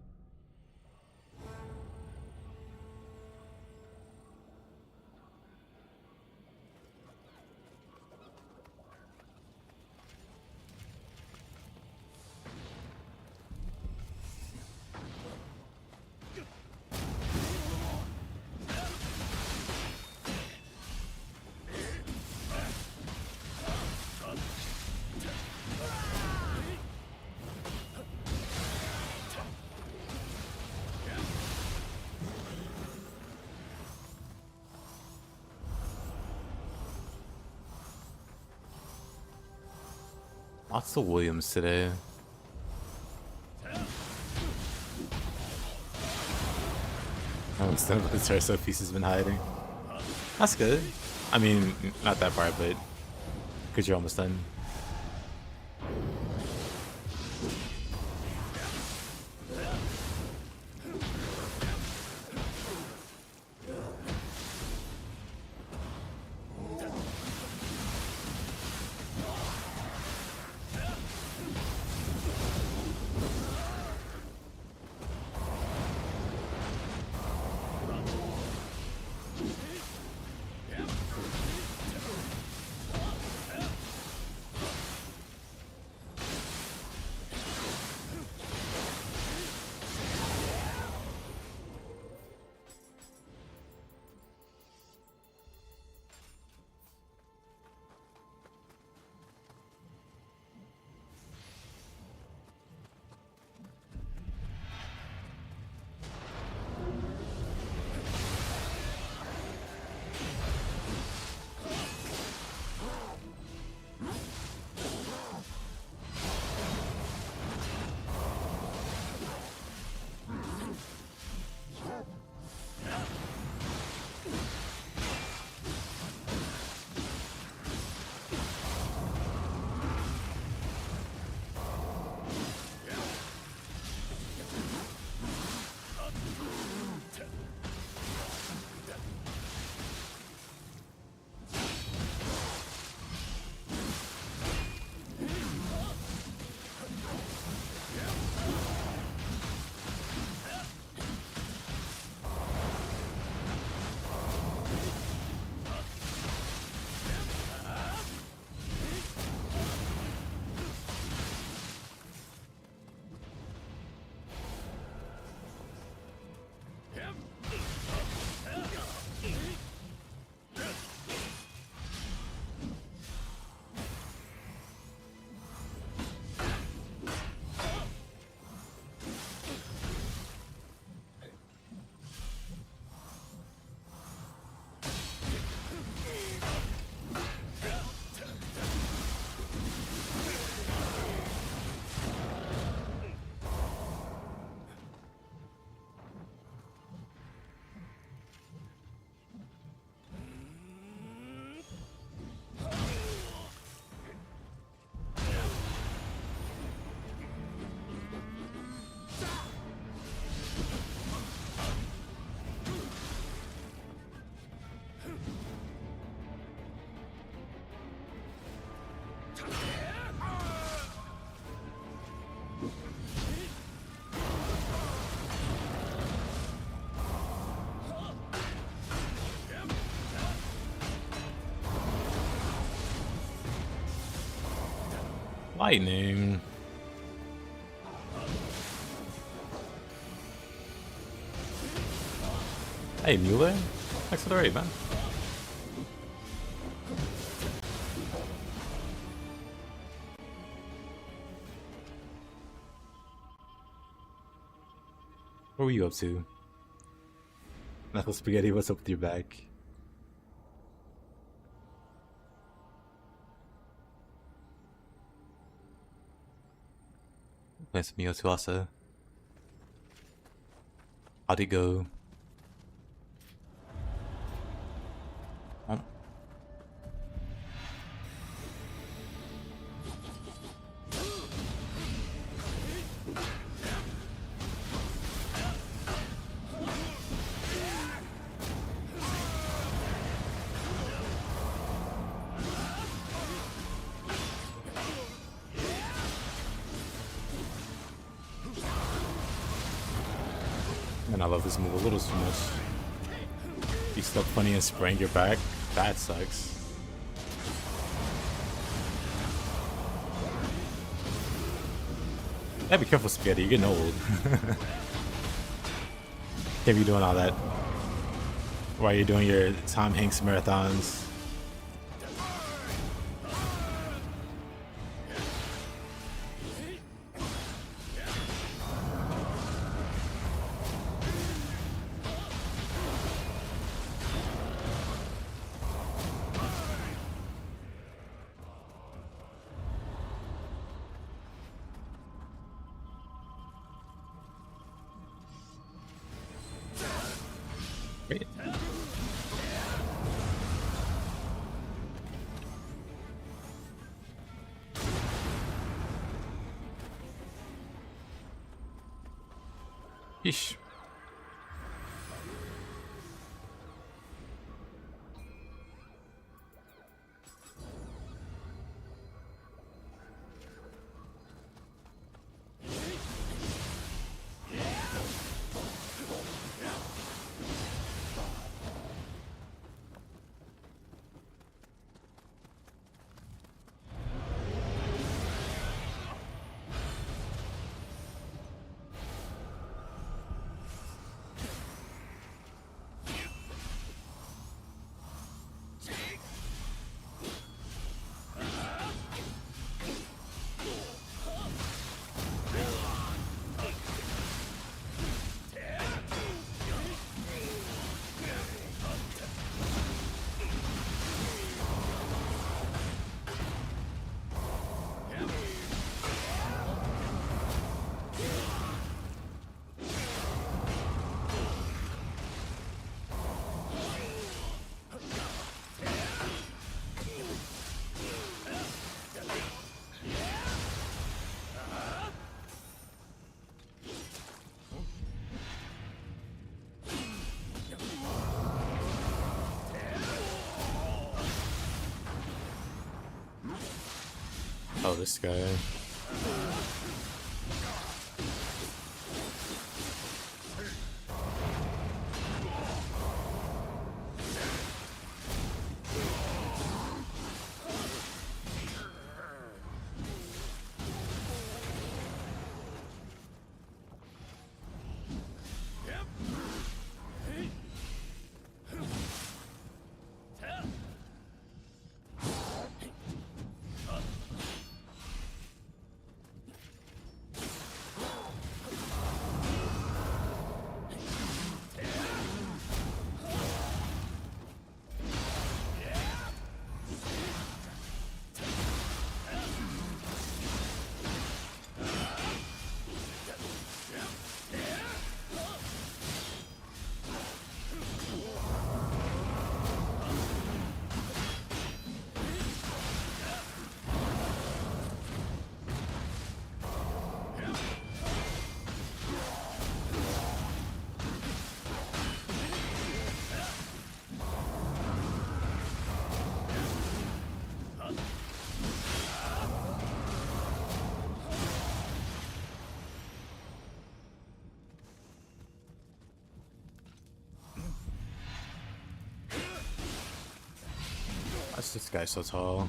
Lots of Williams today. I understand what the Terso piece has been hiding. That's good. I mean, not that part, but because you're almost done. Lightning. Hey, Mueller. Thanks for the raid, man. What were you up to? Knuckle Spaghetti, what's up with your back? Playing some Nioh Tuasa. How'd it go? Oh. Man, I love this move a little too much. You stuck funny and spraying your back? That sucks. Yeah, be careful, Spaghetti. You're getting old. Can't be doing all that while you're doing your Tom Hanks marathons. Sheesh. Oh, this guy. Why's this guy so tall?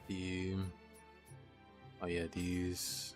The oh yeah, these.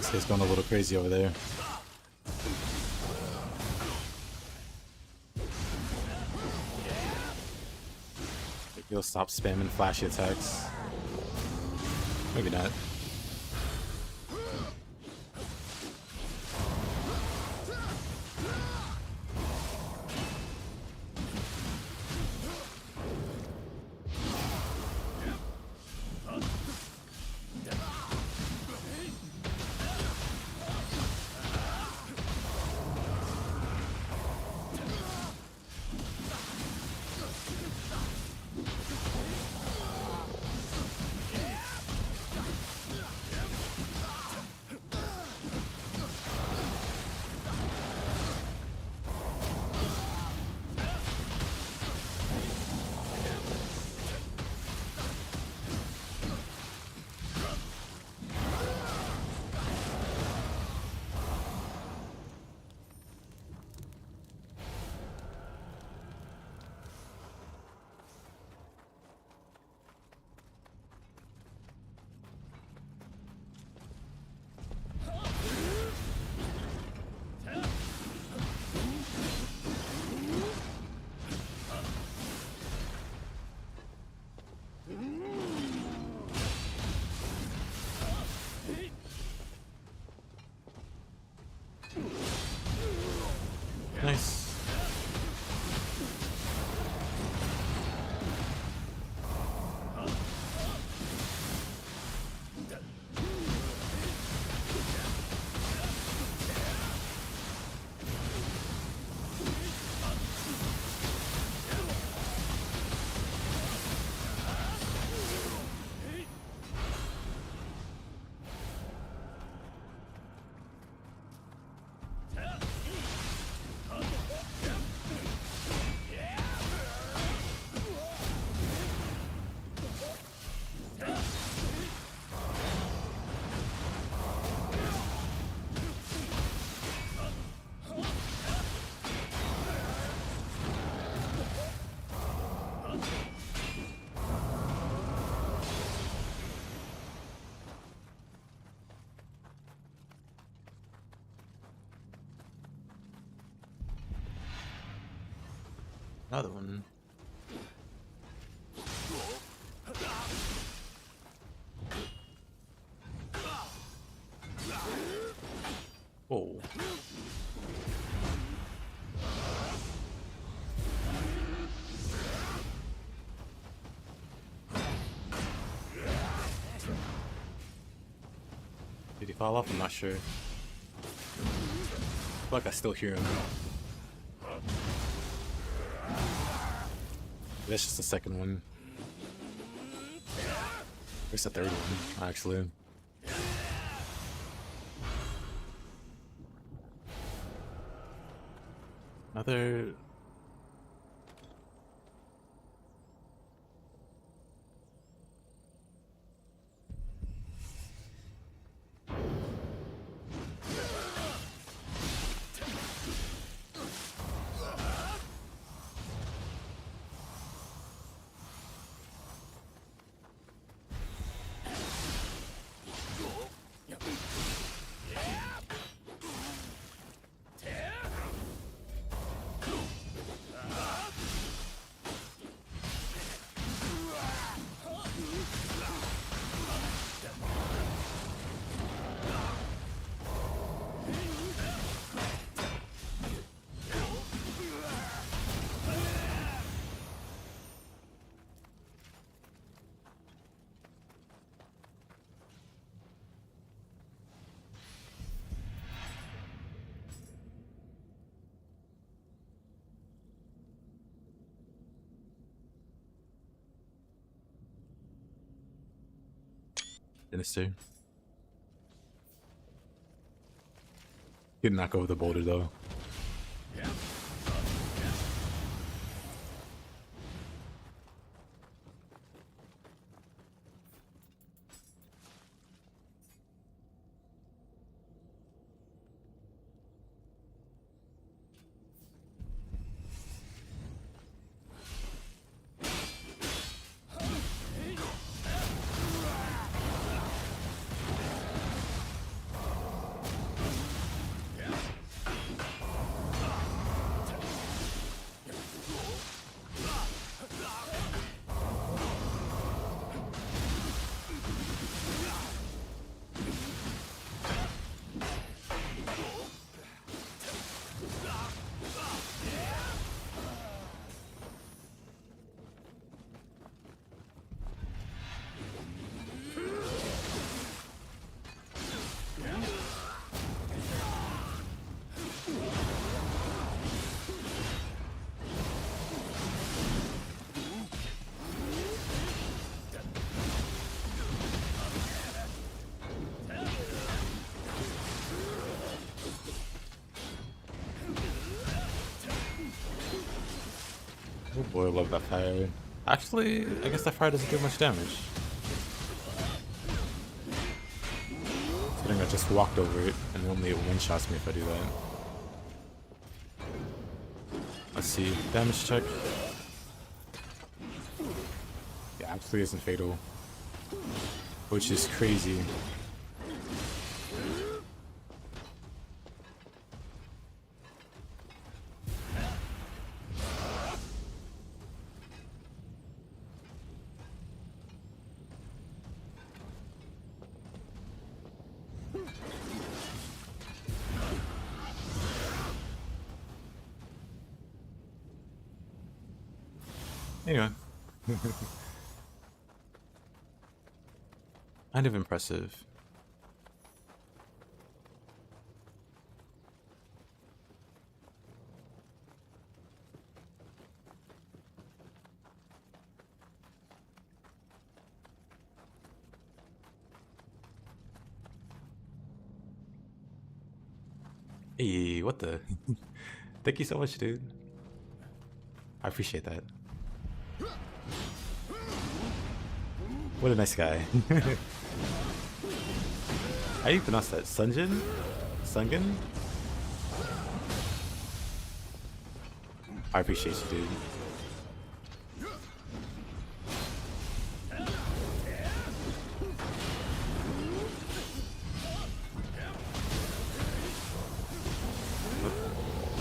This kid's going a little crazy over there. He'll stop spamming flashy attacks. Maybe not. Nice. Another one. Whoa. Did he fall off? I'm not sure. I feel like I still hear him. That's just the second one. There's the third one, actually. Another... Sinister. Didn't knock over the boulder though. Boy, I love that fire. Actually, I guess that fire doesn't do much damage. I think I just walked over it, and only it one-shots me if I do that. Let's see, damage check. Yeah, absolutely isn't fatal, which is crazy. Anyway. Kind of impressive. Hey, what the? Thank you so much, dude. I appreciate that. What a nice guy. How do you pronounce that? Sunjin? Sungen? I appreciate you, dude.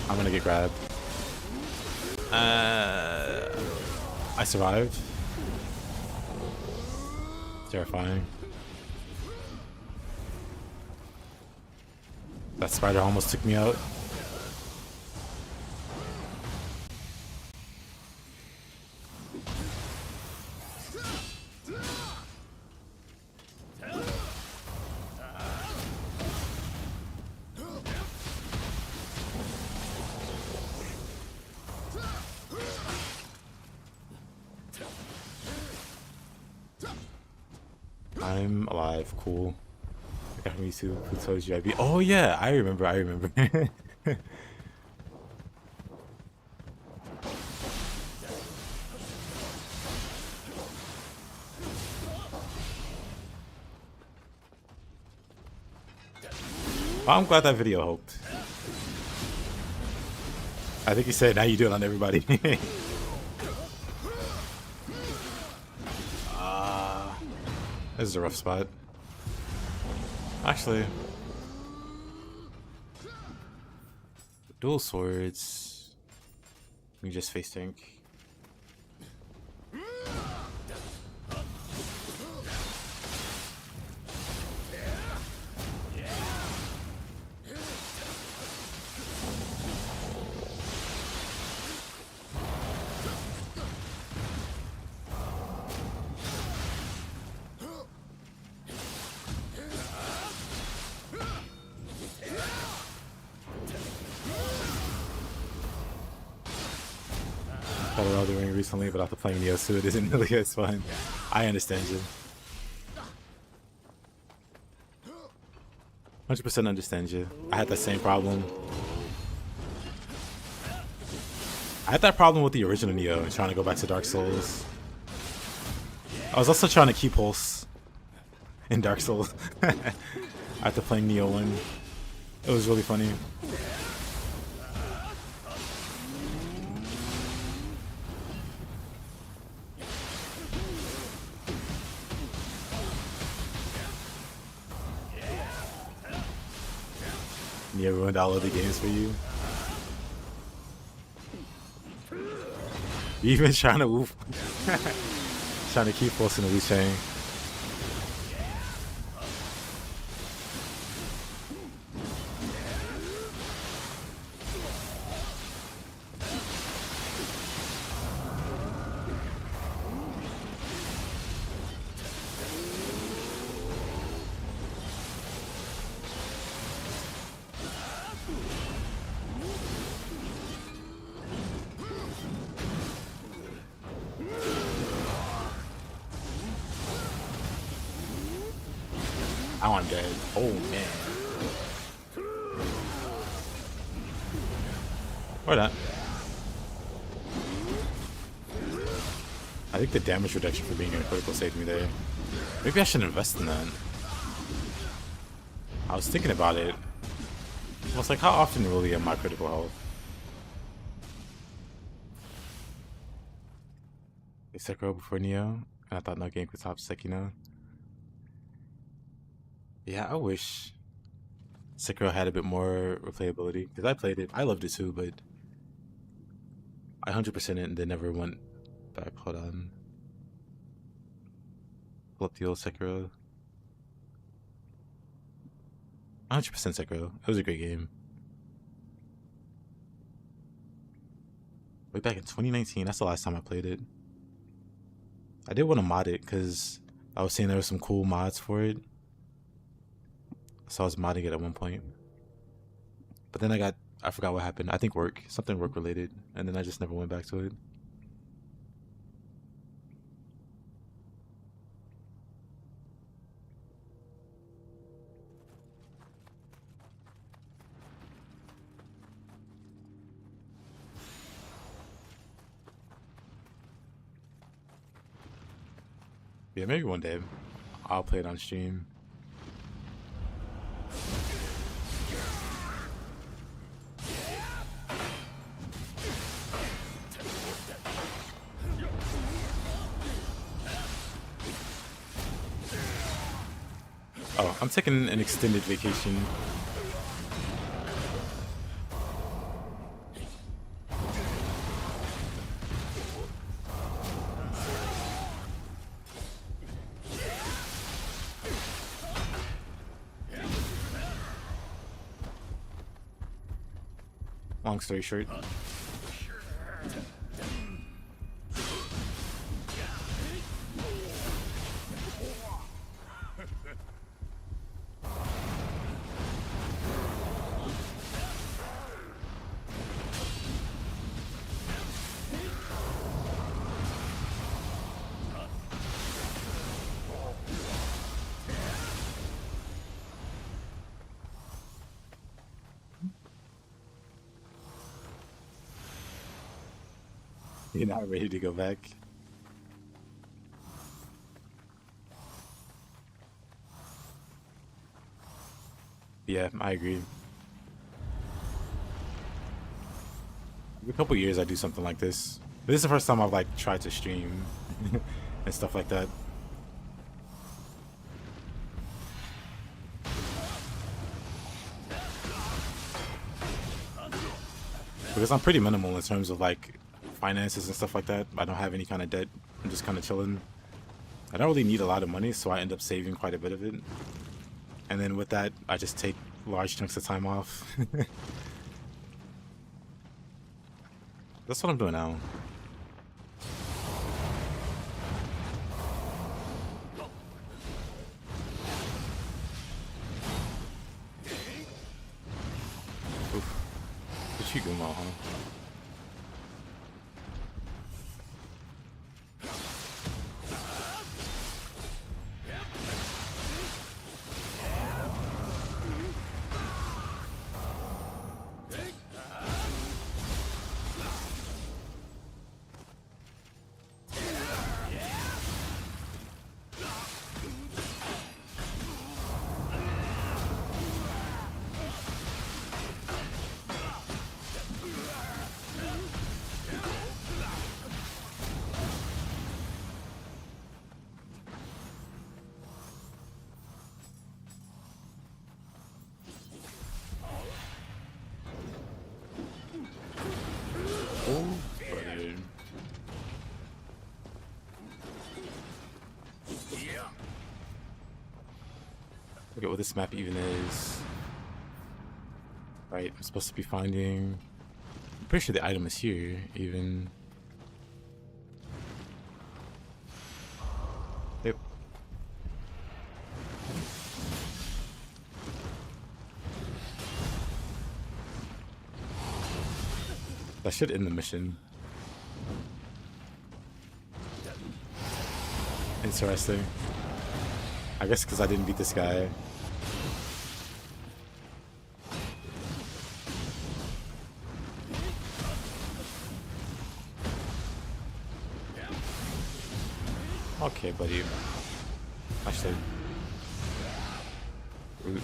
I'm gonna get grabbed. I survived. Terrifying. That spider almost took me out. I'm alive, cool. Got me too. Who told you I'd be? Oh yeah, I remember. I'm glad that video helped. I think he said, now you do it on everybody. This is a rough spot. Actually, dual swords. We just face tank. Doing recently, but after playing Nioh, so it isn't really as fun. I understand you. 100% understand you. I had the same problem. I had that problem with the original Nioh, trying to go back to Dark Souls. I was also trying to keep Pulse in Dark Souls after playing Nioh 1. It was really funny. Nioh ruined all of the games for you. You even trying to whoop. Trying to keep forcing the Wu Chang. Now I'm dead. Oh man. Or not. think the damage reduction for being in critical saved me there. Maybe I should invest in that. I was thinking about it. I was like, how often really am I critical health? They Sekiro before Nioh, and I thought no game could top Sekiro. Yeah, I wish Sekiro had a bit more replayability, because I played it. I loved it too, but I 100% it and then never went back. Hold on. Pull up the old Sekiro. 100% Sekiro. It was a great game. Way back in 2019, that's the last time I played it. I did want to mod it because I was seeing there were some cool mods for it. So I was modding it at one point. But then I forgot what happened. I think something work related. And then I just never went back to it. Yeah, maybe one day I'll play it on stream. Oh, I'm taking an extended vacation. Long story short. You're not ready to go back. Yeah, I agree. Every couple years I do something like this. But this is the first time I've like tried to stream and stuff like that. Because I'm pretty minimal in terms of like finances and stuff like that. I don't have any kind of debt. I'm just kind of chilling. I don't really need a lot of money, so I end up saving quite a bit of it. And then with that, I just take large chunks of time off. That's what I'm doing now. Oof. Did you go mal, huh? Look at what this map even is. Right, I'm supposed to be finding... I'm pretty sure the item is here, even. Yep. That should end the mission. Interesting. I guess because I didn't beat this guy. Okay, buddy. Actually, root.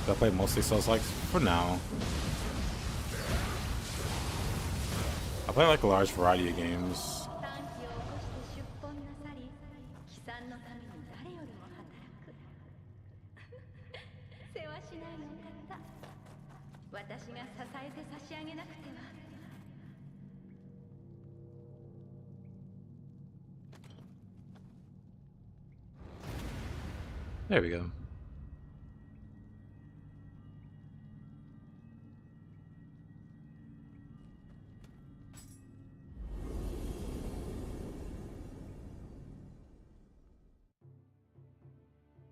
I play mostly Souls-like for now. I play like a large variety of games. 短期を起こして出奔なさり、帰参のために誰よりも働く。世話しないお方。私が支えて差し上げなくては。There we go.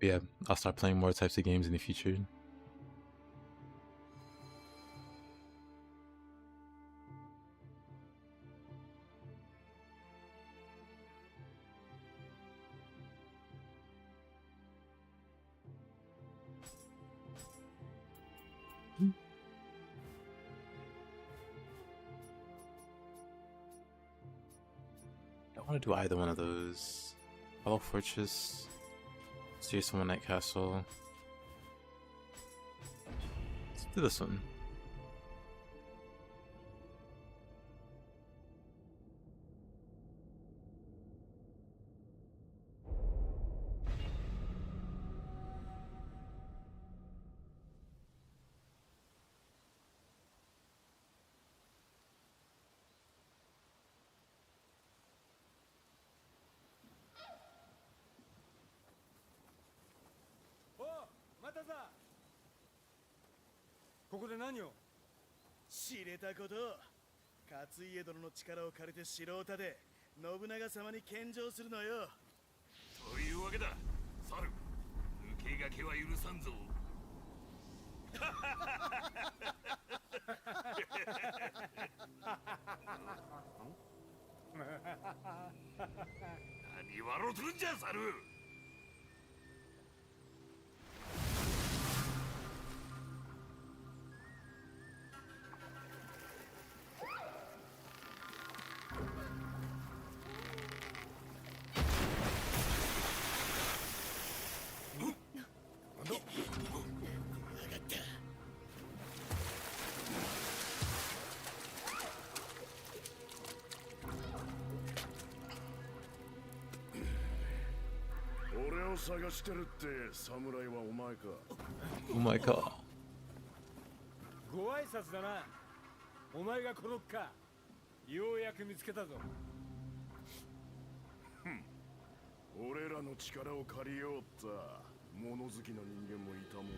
But yeah, I'll start playing more types of games in the future. I don't want to do either one of those. Hollow Fortress. Serious One Night Castle. Let's do this one. Oh, またさ。ここで何を？知れたこと。勝家殿の力を借りて城を建て、信長様に献上するのよ。というわけだ、猿。抜け駆けは許さんぞ。何笑うとんじゃ、猿。俺を探してるって侍はお前か。 Oh my god. ご挨拶だな。お前がこのか。ようやく見つけたぞ。俺らの力を借りようった物好きな人間もいたもんだ。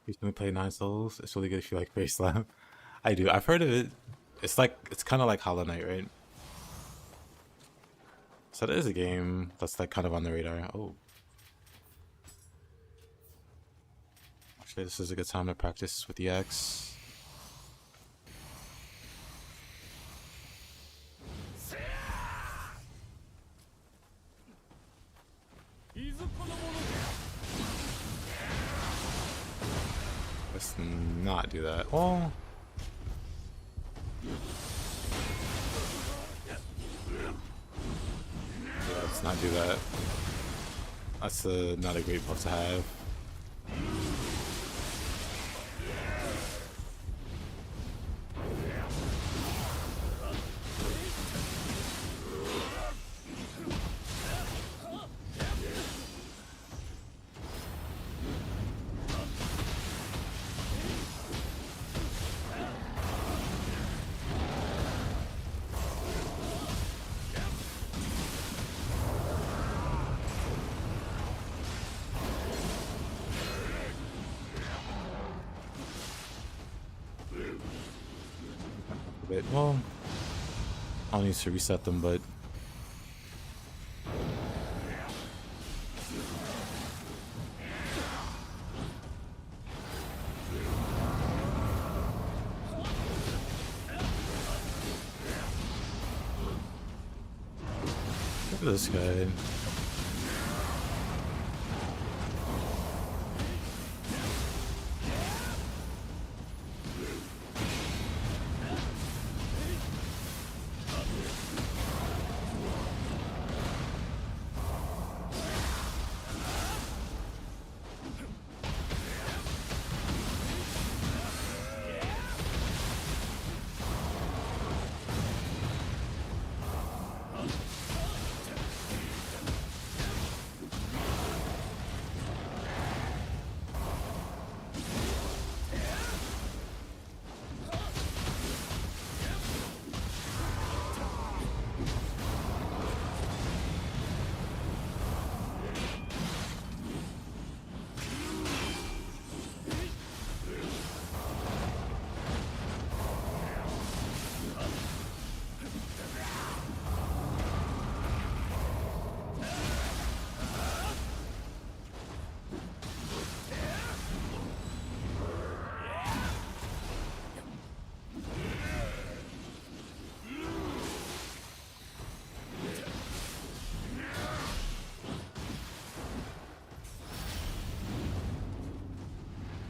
Recently played Nine Souls. It's really good if you like Face Slam. I do. I've heard of it. It's kind of like Hollow Knight, right? So that is a game that's like kind of on the radar. Oh. Actually, this is a good time to practice with the axe. Let's not do that. Oh. Yeah, let's not do that. That's not a great buff to have. Well, I'll need to reset them, but look at this guy.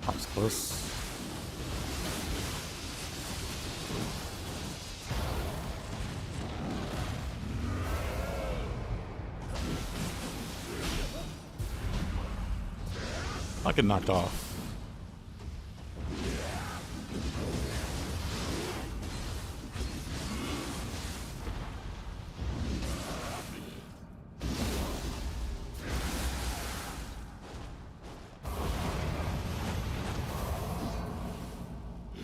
That was close. I get knocked off.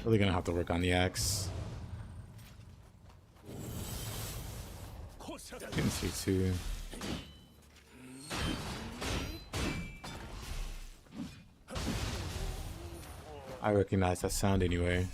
Really gonna have to work on the axe. Getting C2. I recognize that sound anyway.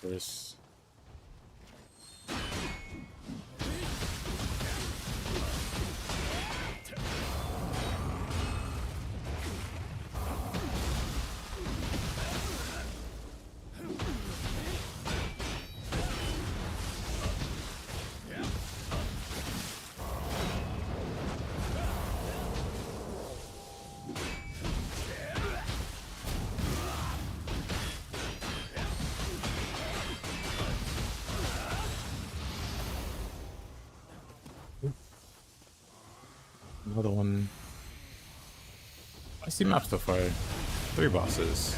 First. Another one. I see maps so far. 3 bosses.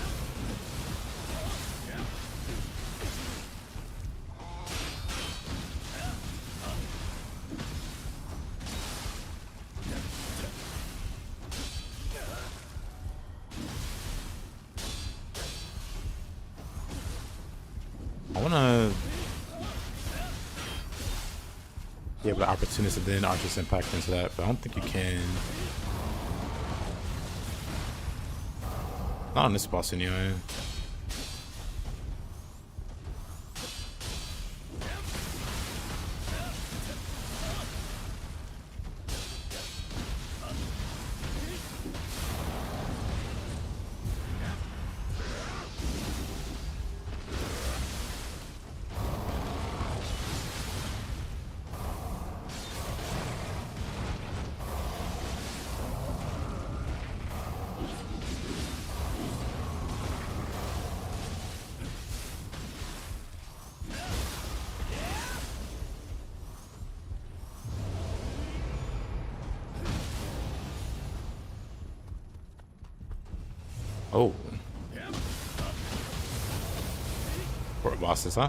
I wanna be able to opportunistic then Archer's impact into that, but I don't think you can. Not on this boss anyway. Oh. 4 bosses, huh?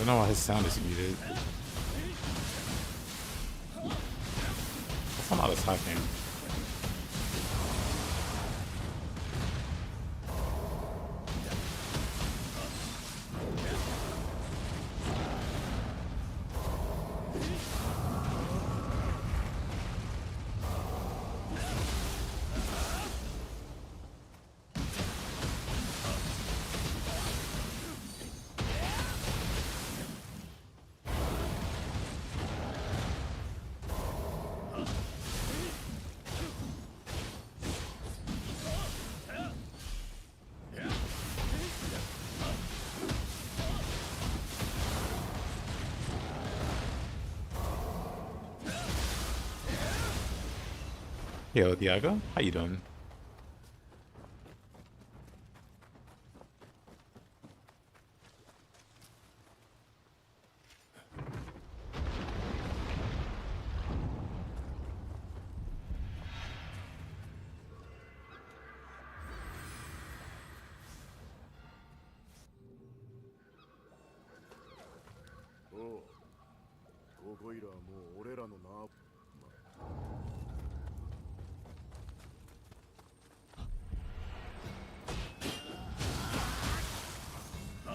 don't know why his sound is muted. I'm not attacking. Yo, Diago, how you doing?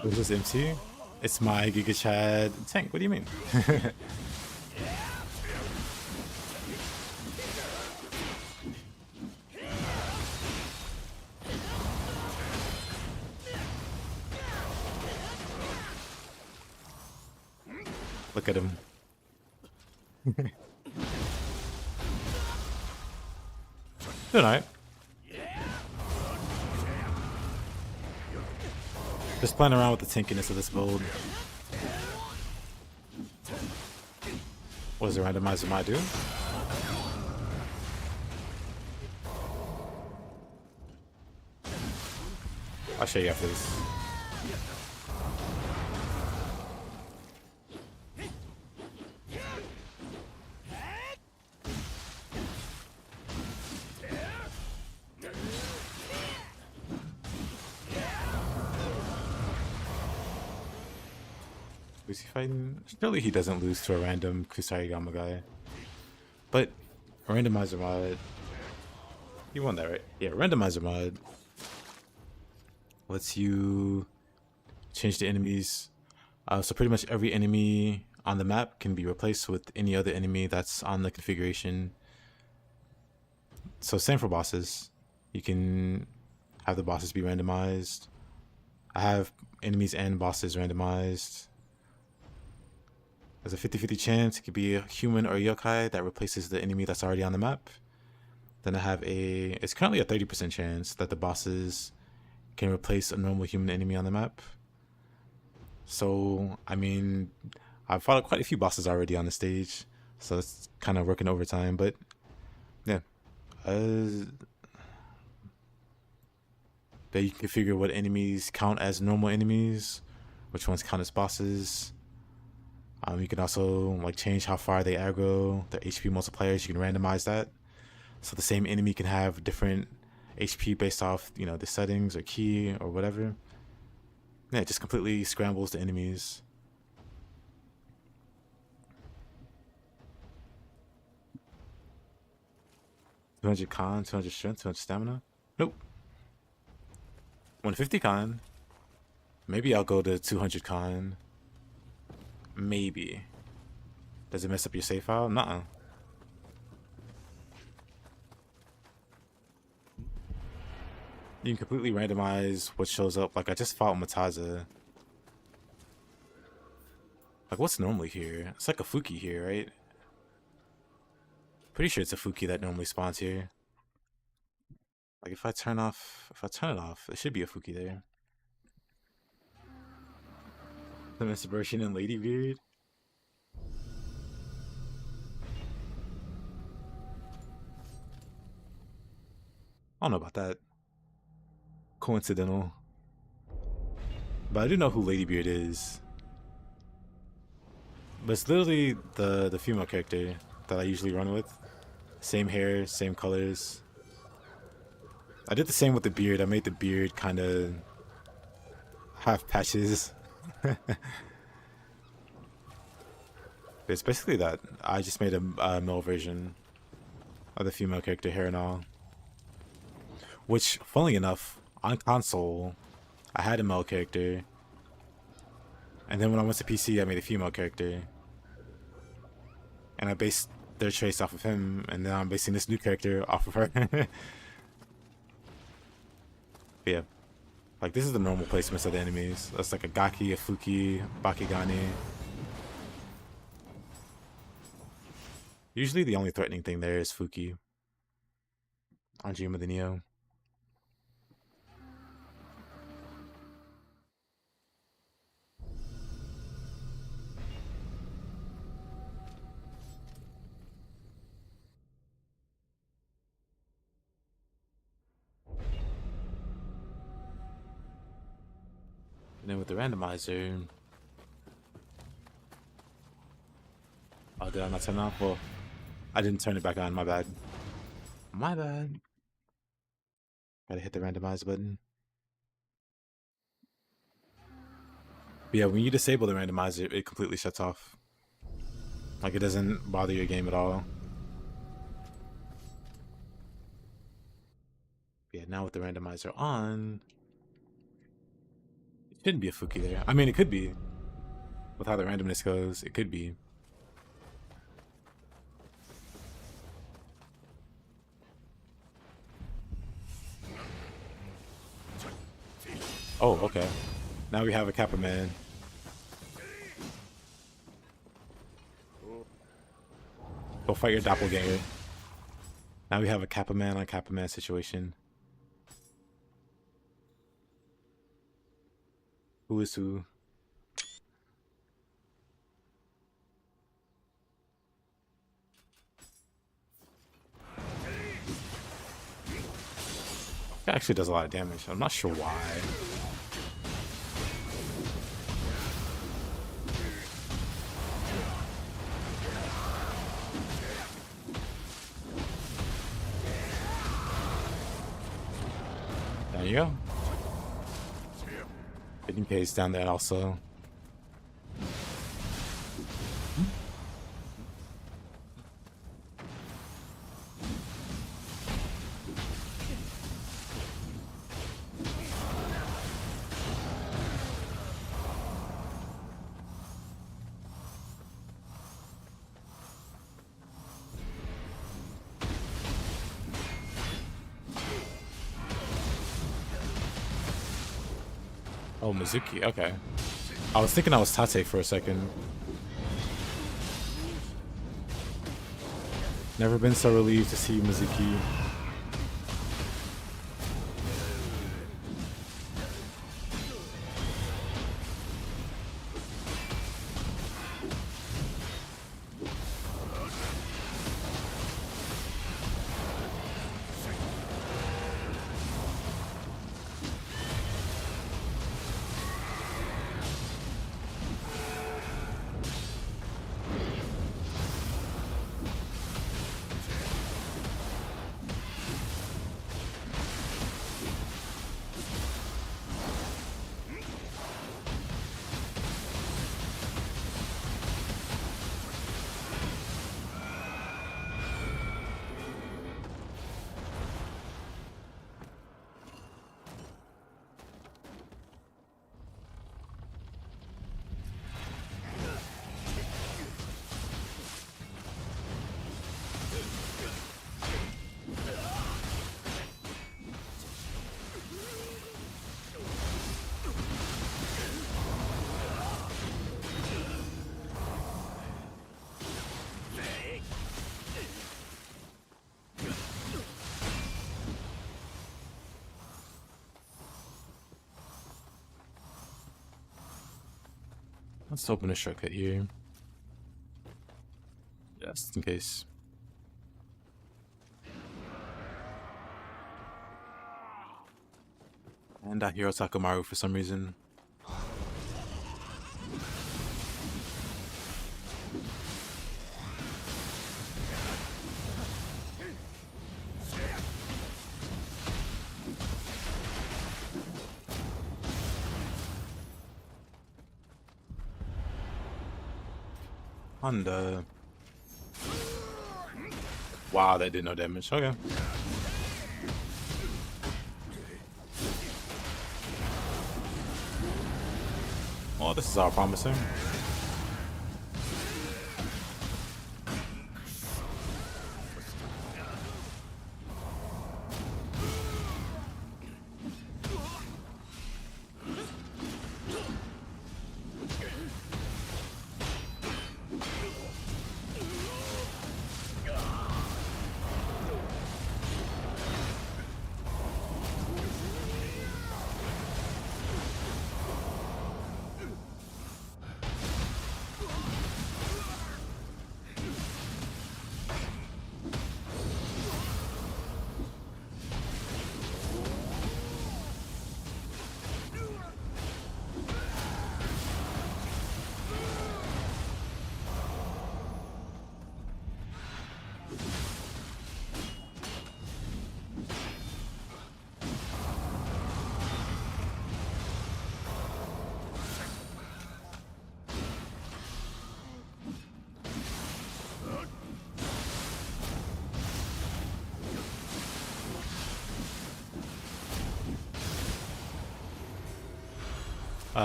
Who's this MC? It's my Giga-chad tank. What do you mean? Look at him. Good night. Just playing around with the tankiness of this build. What does the randomizer might do? I'll show you after this. Who's he fighting? Surely he doesn't lose to a random Kusarigama guy. But a randomizer mod. You won that, right? Yeah, randomizer mod lets you change the enemies. So pretty much every enemy on the map can be replaced with any other enemy that's on the configuration. So same for bosses. You can have the bosses be randomized. I have enemies and bosses randomized. There's a 50-50 chance it could be a human or a yokai that replaces the enemy that's already on the map. Then I have it's currently a 30% chance that the bosses can replace a normal human enemy on the map. So, I mean, I've fought quite a few bosses already on the stage, so it's kind of working overtime, but yeah. Then you can configure what enemies count as normal enemies, which ones count as bosses. You can also like change how far they aggro, their HP multipliers. You can randomize that, so the same enemy can have different HP based off, you know, the settings or key or whatever. Yeah, it just completely scrambles the enemies. $200 con, 200 strength, 200 stamina. Nope. 150 con. Maybe I'll go to 200 con. Maybe. Does it mess up your save file? Nuh-uh. You can completely randomize what shows up. Like, I just fought Mataza. Like, what's normally here? It's like a Fuki here, right? Pretty sure it's a Fuki that normally spawns here. Like, if I turn it off, there should be a Fuki there. The Mr. Bershин and Ladybeard. I don't know about that. Coincidental. But I do know who Ladybeard is. But it's literally the female character that I usually run with. Same hair, same colors. I did the same with the beard. I made the beard kind of have patches. It's basically that I just made a male version of the female character here and all. Which, funnily enough, on console, I had a male character. And then when I went to PC, I made a female character. And I based their traits off of him, and now I'm basing this new character off of her. But yeah. Like, this is the normal placements of the enemies. That's like a Gaki, a Fuki, Bakigani. Usually the only threatening thing there is Fuki on Dream of the Nioh. And then with the randomizer, oh, did I not turn it off? Well, I didn't turn it back on. My bad. My bad. Gotta hit the randomize button. But yeah, when you disable the randomizer, it completely shuts off. Like, it doesn't bother your game at all. But yeah, now with the randomizer on, it shouldn't be a Fuki there. I mean, it could be. With how the randomness goes, it could be. Oh, okay. Now we have a Kappa Man. Go fight your doppelganger. Now we have a Kappa Man on Kappa Man situation. Who is who? It actually does a lot of damage. I'm not sure why. There you go. 15K's down there also. Oh, Mizuki, okay. I was thinking I was Tate for a second. Never been so relieved to see Mizuki. Let's open a shortcut here. Just in case. And I hear Takamaru for some reason. On the... Wow, that did no damage. Okay. Oh, this is all promising.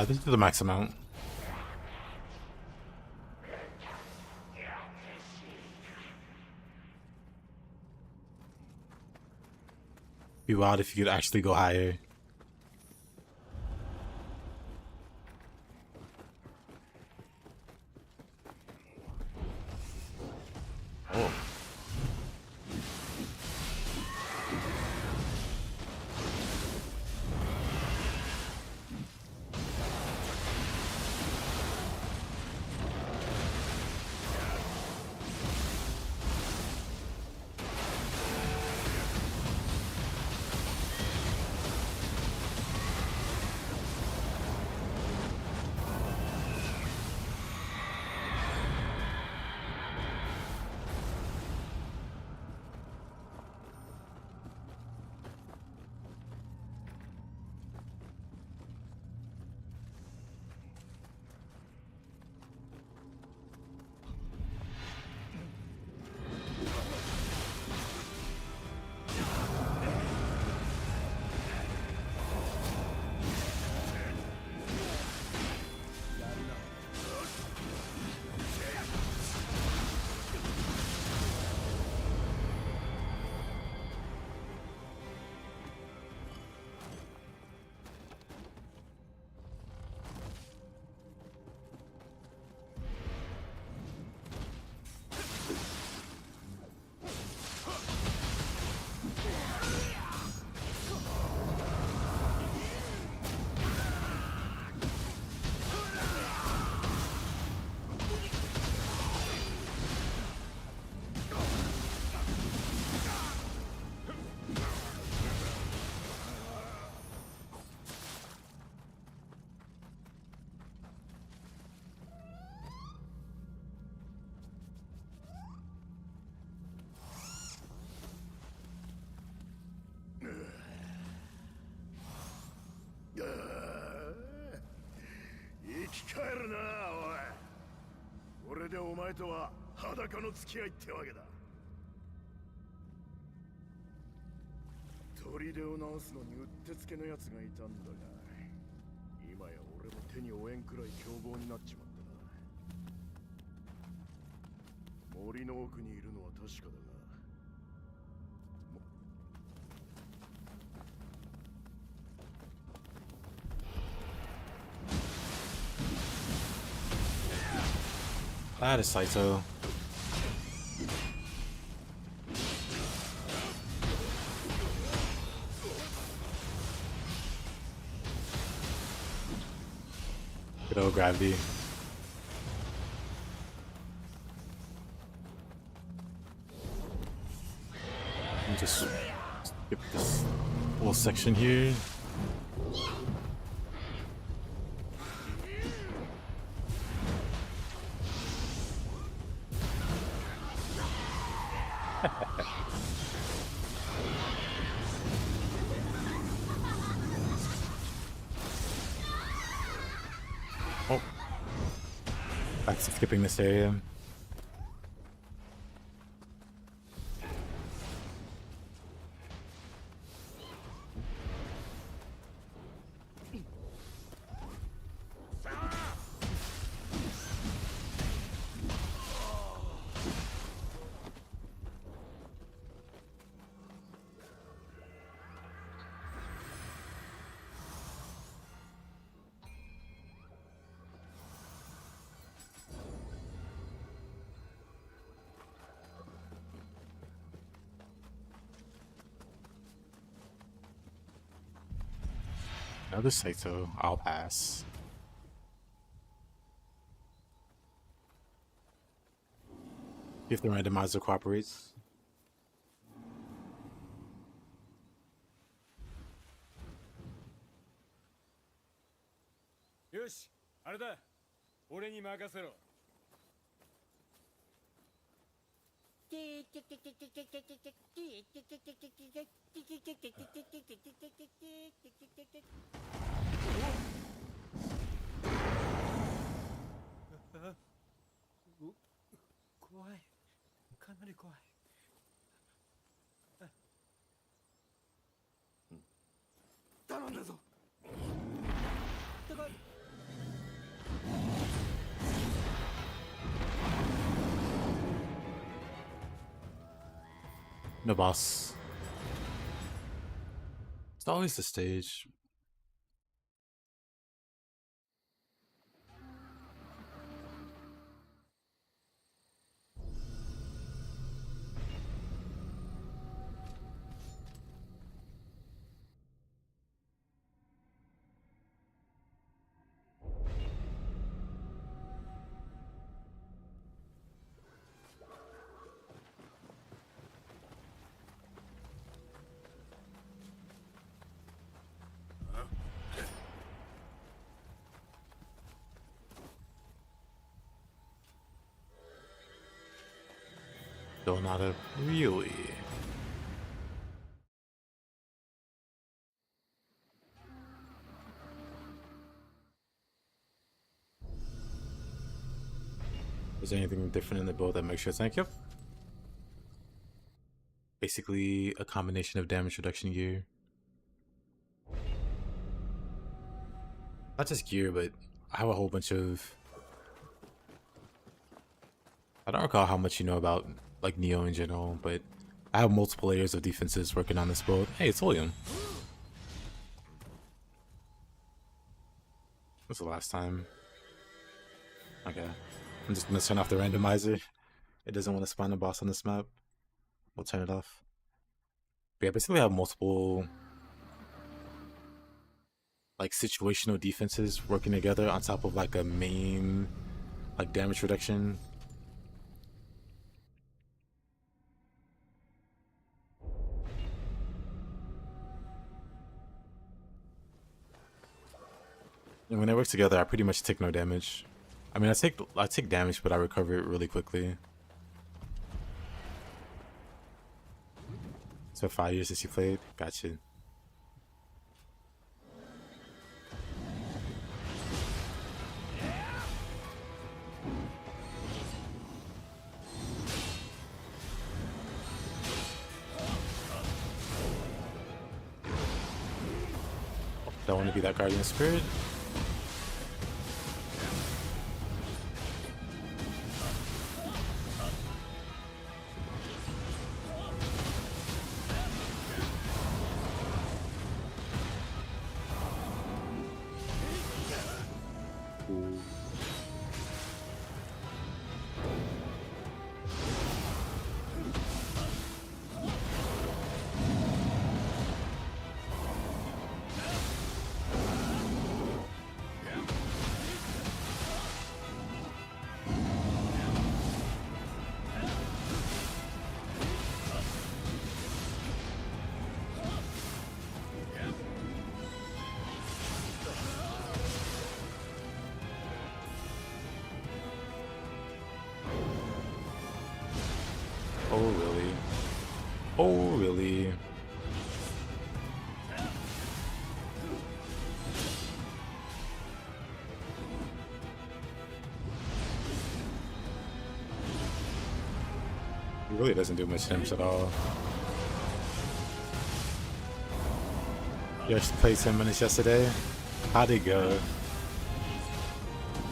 This is the max amount. Be wild if you could actually go higher. Oh.生き返るな、おい。これでお前とは裸の付き合いってわけだ。砦を直すのにうってつけのやつがいたんだが、今や俺も手に負えんくらい凶暴になっちまったな。森の奥にいるのは確かだが、That is Saito. Good old gravity. Let me just skip this whole section here. Oh. Back to skipping this area. Another Saito. I'll pass. If the randomizer cooperates. よし、あれだ。俺に任せろ。怖い。かなり怖い。頼んだぞ。No boss. It's always the stage. Though not a really. Is there anything different in the build that makes sure? Thank you. Basically, a combination of damage reduction gear. Not just gear, but I have a whole bunch of. I don't recall how much you know about like Nioh in general, but I have multiple layers of defenses working on this build. Hey, it's William. What's the last time? Okay. I'm just gonna turn off the randomizer. It doesn't want to spawn a boss on this map. We'll turn it off. But yeah, basically I have multiple like situational defenses working together on top of like a main like damage reduction. And when they work together, I pretty much take no damage. I mean, I take damage, but I recover it really quickly. So 5 years since you played? Gotcha. Don't want to be that guardian spirit. Oh really? Oh really? He really doesn't do much damage at all. You actually played 10 minutes yesterday? How'd it go?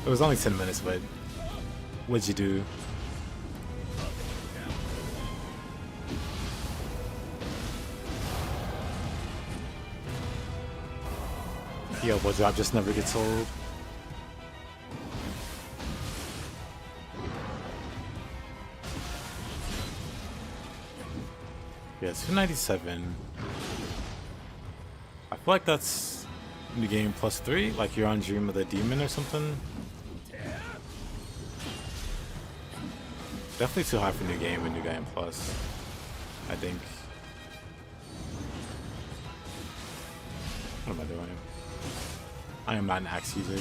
It was only 10 minutes, but what'd you do? Yo, what job just never gets old. Yeah, 297. I feel like that's New game +3? Like you're on Dream of the Demon or something? Definitely too high for new game and new game plus, I think. What am I doing? I am not an axe user.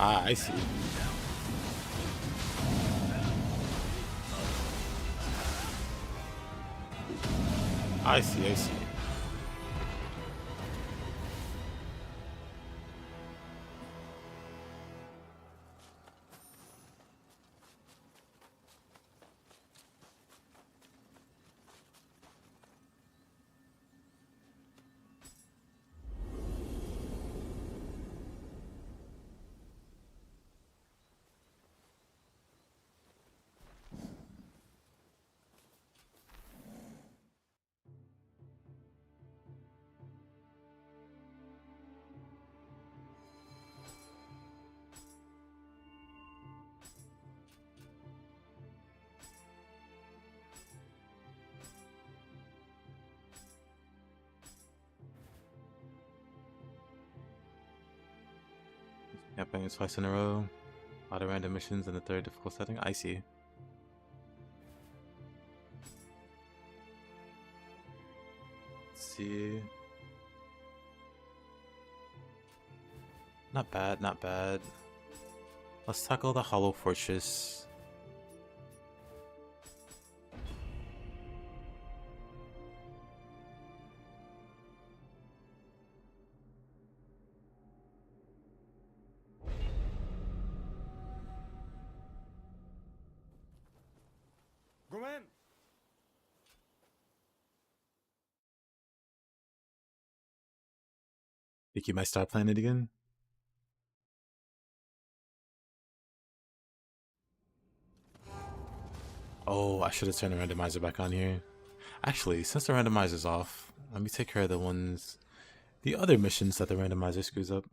Ah, I see. I see. Yeah, playing twice in a row. A lot of random missions in the third difficult setting. I see. Let's see. Not bad, not bad. Let's tackle the Hollow Fortress. Think you might start playing it again? Oh, I should have turned the randomizer back on here. Actually, since the randomizer's off, let me take care of the other missions that the randomizer screws up.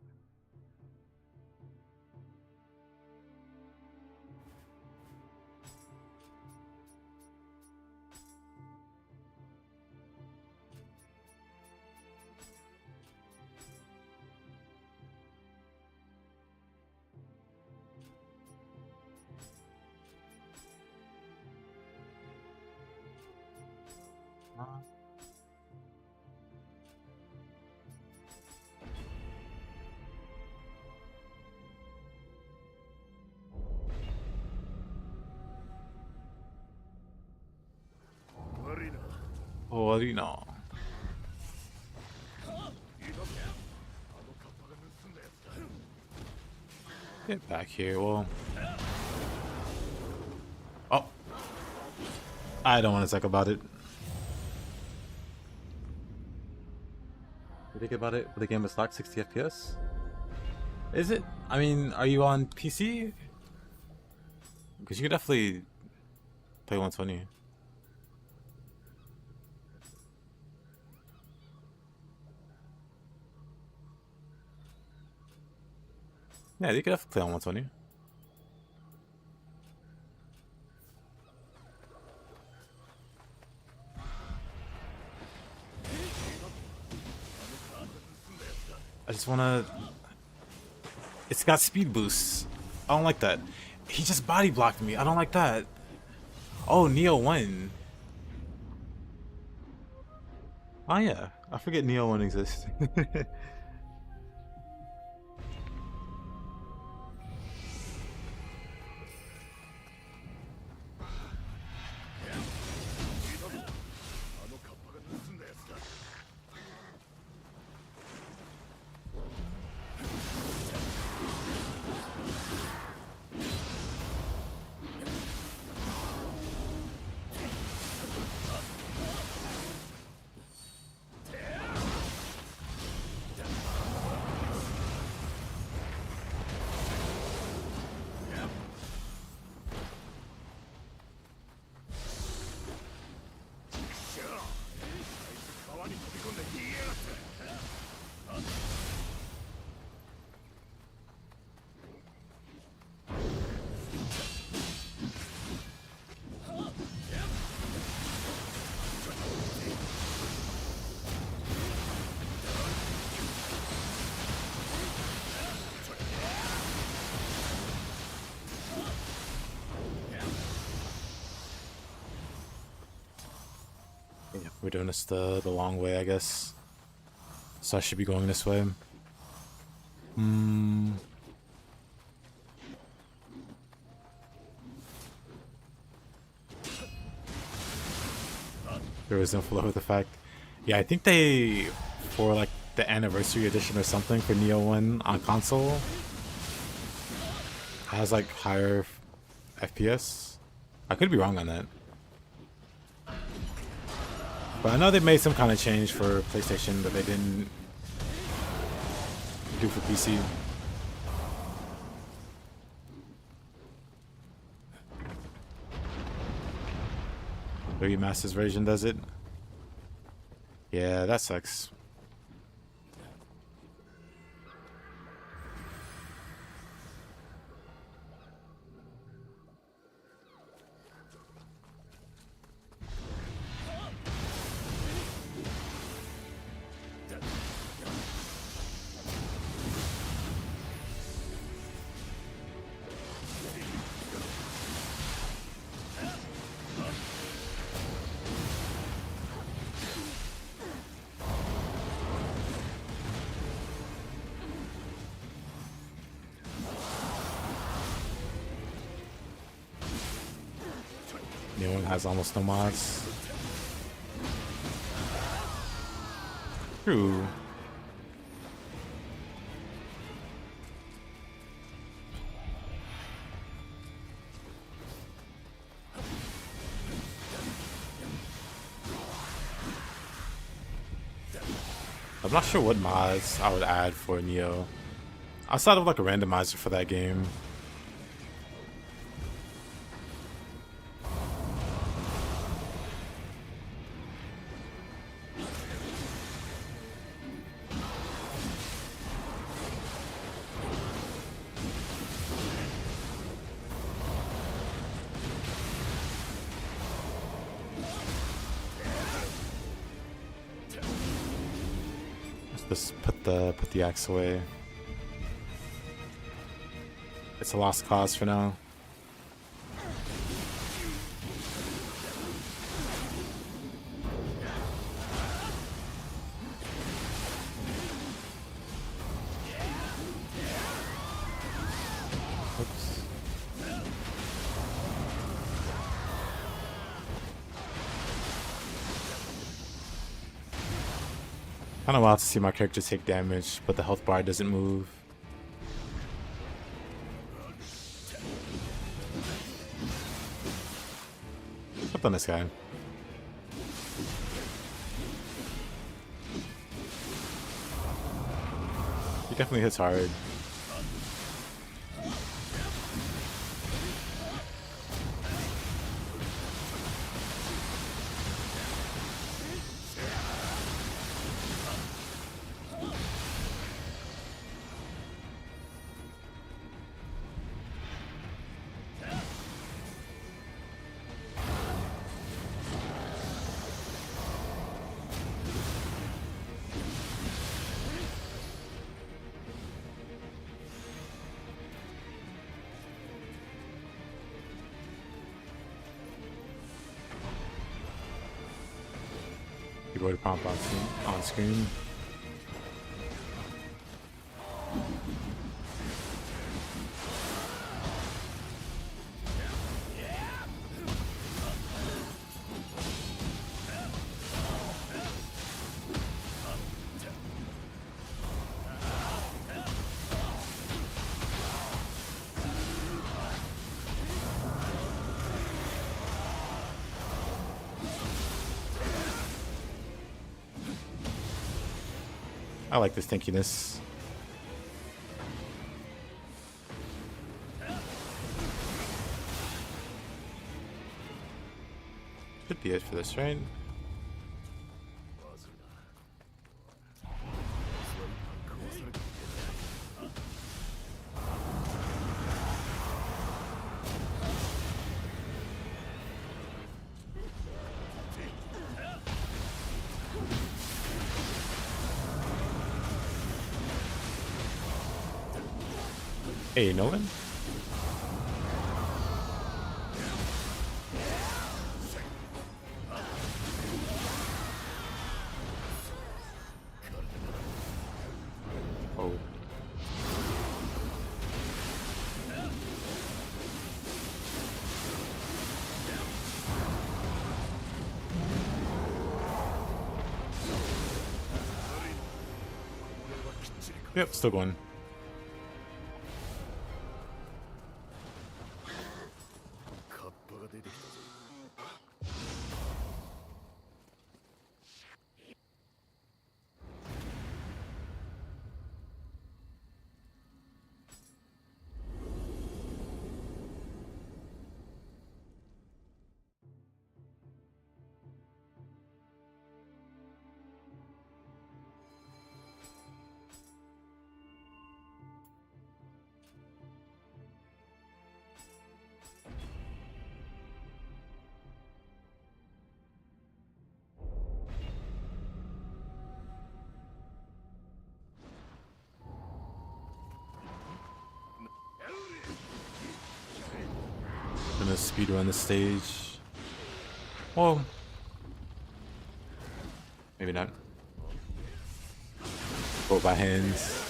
Oh, you know. Get back here, well. Oh. I don't want to talk about it. You think about it? The game is locked 60 FPS? Is it? I mean, are you on PC? Because you could definitely play 120. Yeah, you could definitely play on 120. I just wanna... It's got speed boosts. I don't like that. He just body blocked me. I don't like that. Oh, Nioh 1. Oh yeah, I forget Nioh 1 exists. Yeah, we're doing this the long way, I guess. So I should be going this way. There was no flow with the fact. Yeah, I think they, for like the anniversary edition or something for Nioh 1 on console, has like higher FPS. I could be wrong on that. But I know they made some kind of change for PlayStation that they didn't do for PC. Maybe Master's version does it. Yeah, that sucks. Nioh has almost no mods. True. I'm not sure what mods I would add for Nioh. Outside of like a randomizer for that game. Let's put the axe away. It's a lost cause for now. Oops. Kinda wild to see my character take damage, but the health bar doesn't move. What's on this guy? He definitely hits hard. Keyboard prompt on screen. I like this tankiness. Should be it for this, right? Hey, Nolan? Yep, still going. I'm gonna speedrun the stage. Well, maybe not. Go by hands.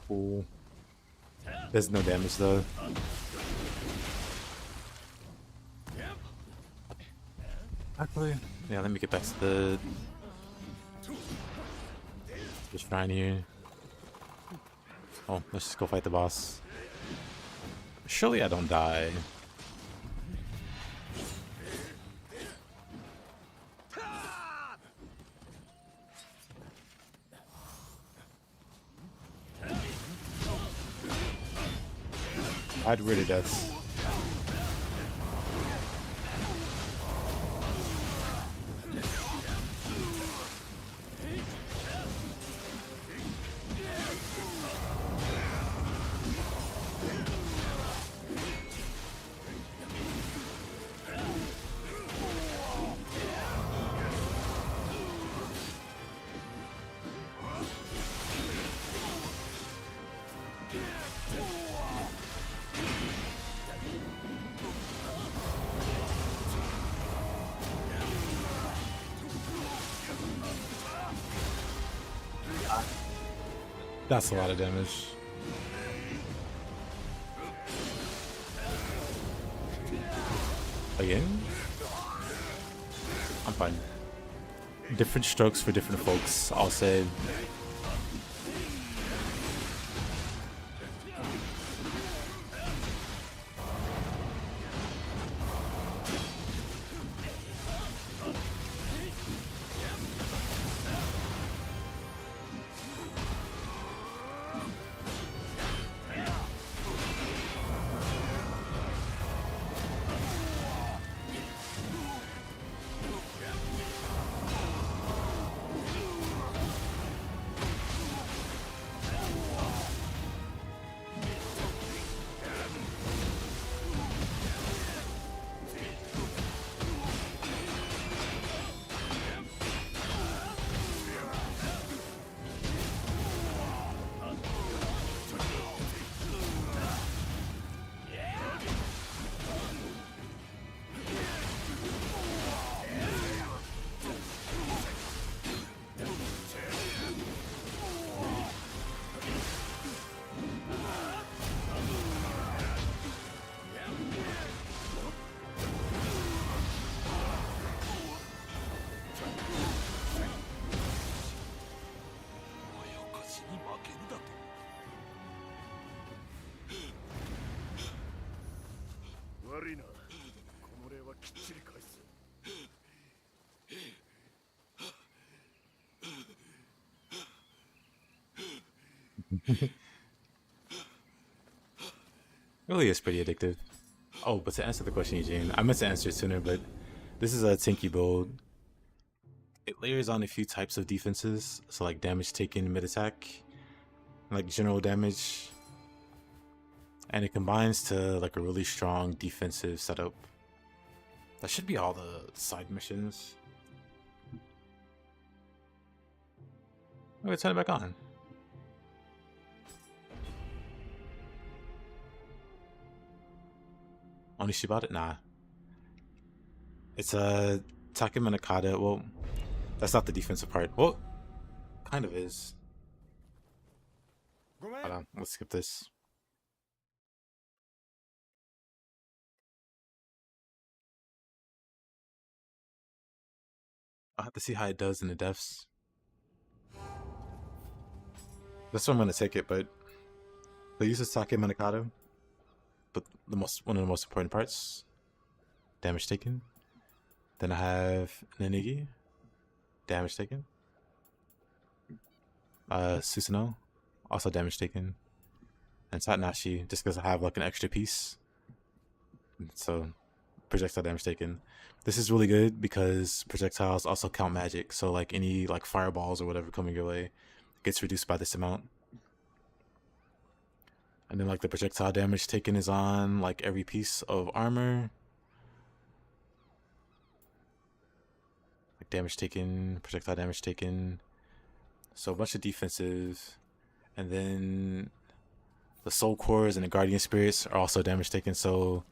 Cool. There's no damage though. Actually, yeah, let me get back to the shrine here. Oh, let's just go fight the boss. Surely I don't die. I'd really does. That's a lot of damage. Again? I'm fine. Different strokes for different folks, I'll say. 悪いな。この礼はきっちり返す。Really is pretty addictive. Oh, but to answer the question, Eugene, I meant to answer it sooner, but this is a tanky build. It layers on a few types of defenses, so like damage taken mid-attack, like general damage, and it combines to like a really strong defensive setup. That should be all the side missions. Okay, turn it back on. Onishibata? Nah. It's a Takemanakata. Well, that's not the defensive part. Well, kind of is. Hold on, let's skip this. I'll have to see how it does in the deaths. That's why I'm gonna take it, but the use of Takemanakata, but one of the most important parts. Damage taken. Then I have Nenigi. Damage taken. Susanoo. Also damage taken. And Satnashi, just because I have like an extra piece. So, projectile damage taken. This is really good because projectiles also count magic. So like any like fireballs or whatever coming your way gets reduced by this amount. And then like the projectile damage taken is on like every piece of armor. Like damage taken, projectile damage taken. So a bunch of defensive. And then the soul cores and the guardian spirits are also damage taken. So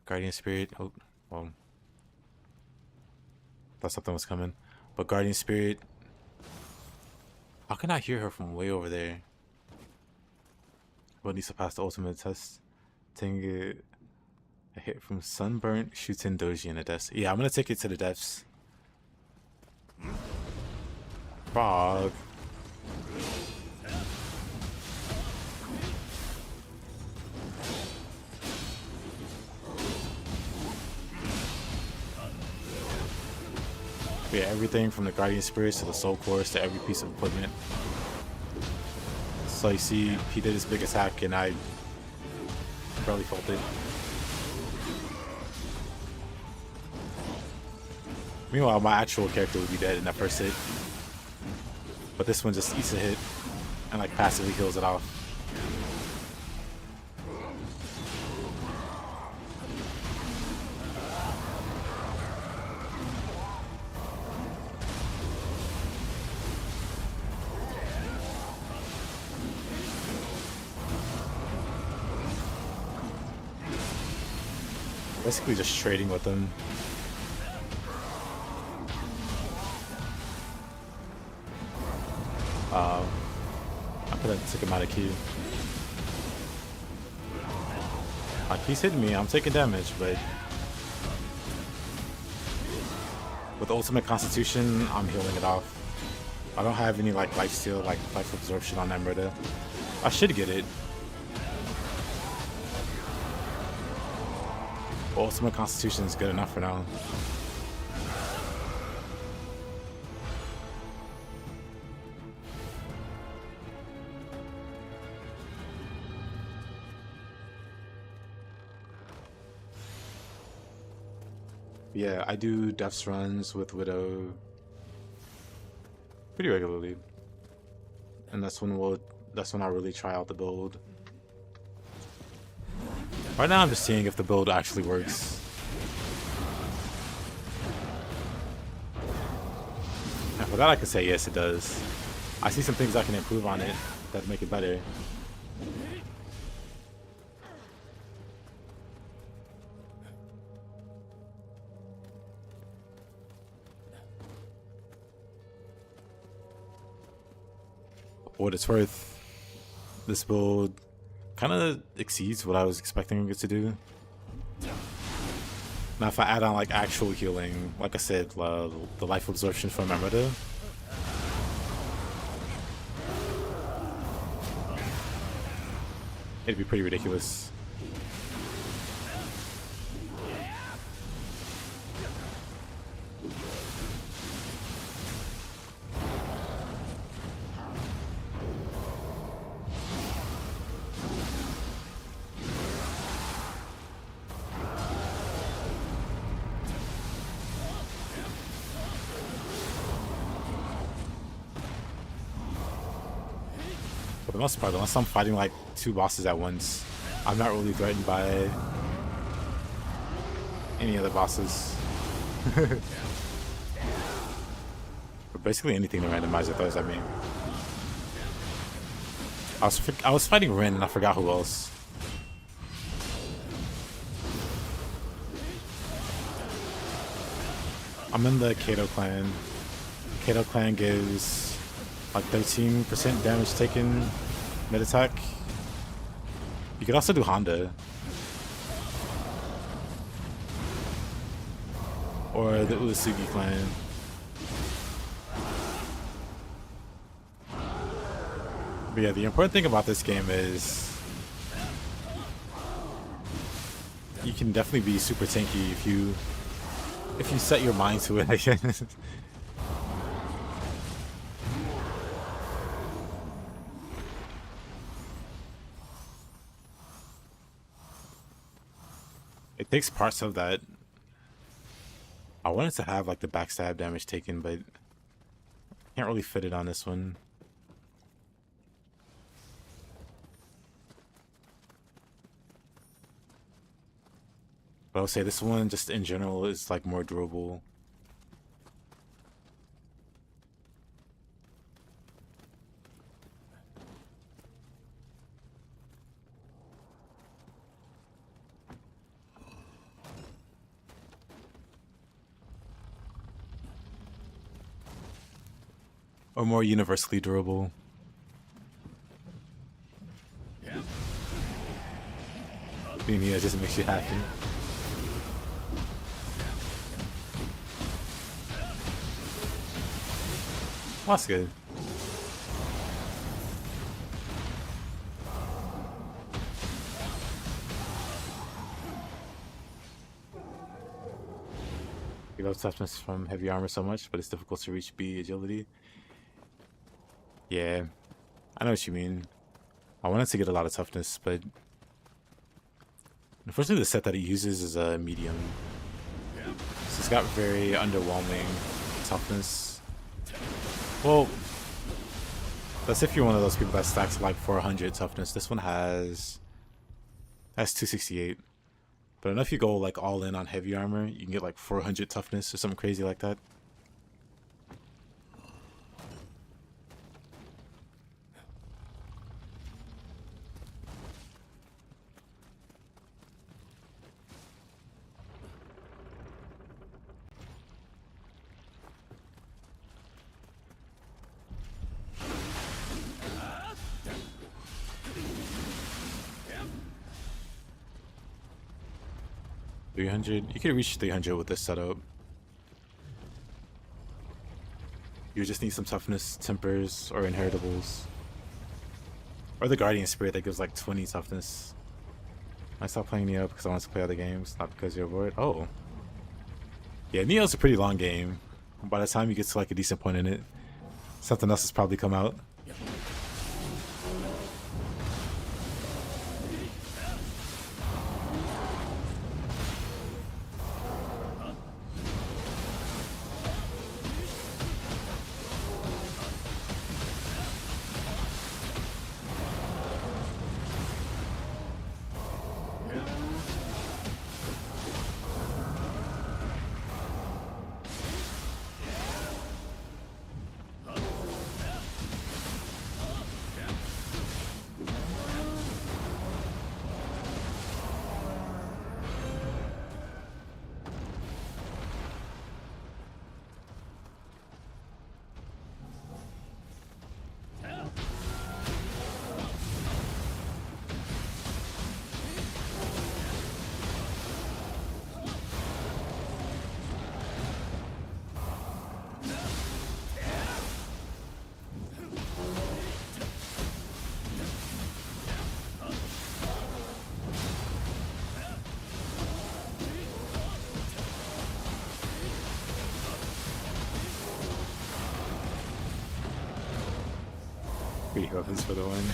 guardian spirit, oh well, thought something was coming. But guardian spirit, how can I hear her from way over there? What needs to pass the ultimate test? Take a hit from Sunburnt, shoots in Doji in the depths. Yeah, I'm gonna take it to the depths. Frog. Yeah, everything from the guardian spirits to the soul cores to every piece of equipment. So you see, he did his big attack and I barely felt it. Meanwhile, my actual character would be dead in that first hit. But this one just eats a hit and like passively heals it off. Basically just trading with them. I could have took him out of queue. Like he's hitting me, I'm taking damage, but with ultimate constitution, I'm healing it off. I don't have any like life steal, like life absorption on that murder. I should get it. Ultimate constitution is good enough for now. Yeah, I do deaths runs with Widow pretty regularly, and that's when I really try out the build. Right now I'm just seeing if the build actually works. And for that I can say yes, it does. I see some things I can improve on it that make it better. For what it's worth, this build kind of exceeds what I was expecting it to do. Now if I add on like actual healing, like I said, the life absorption from Emerita, It'd be pretty ridiculous. For the most part, unless I'm fighting like 2 bosses at once, I'm not really threatened by any other bosses. Or basically anything the randomizer throws at me. I was fighting Ren and I forgot who else. I'm in the Kato clan. Kato clan gives like 13% damage taken mid attack. You could also do Honda. Or the Uesugi clan. But yeah, the important thing about this game is you can definitely be super tanky if you set your mind to it, I guess. It takes parts of that. I wanted to have like the backstab damage taken, but can't really fit it on this one. But I would say this one, just in general, is like more durable. Or more universally durable. Being here just makes you happy. That's good. You love toughness from heavy armor so much, but it's difficult to reach B agility. Yeah, I know what you mean. I wanted to get a lot of toughness, but unfortunately the set that it uses is a medium. So it's got very underwhelming toughness. Well, that's if you're one of those people that stacks like 400 toughness. This one has 268. But enough you go like all in on heavy armor, you can get like 400 toughness or something crazy like that. You could reach 300 with this setup. You just need some toughness, tempers, or inheritables. Or the Guardian Spirit that gives like 20 toughness. I stopped playing Nioh because I wanted to play other games, not because you're bored. Oh. Yeah, Nioh's a pretty long game. By the time you get to like a decent point in it, something else has probably come out. weapons for the win.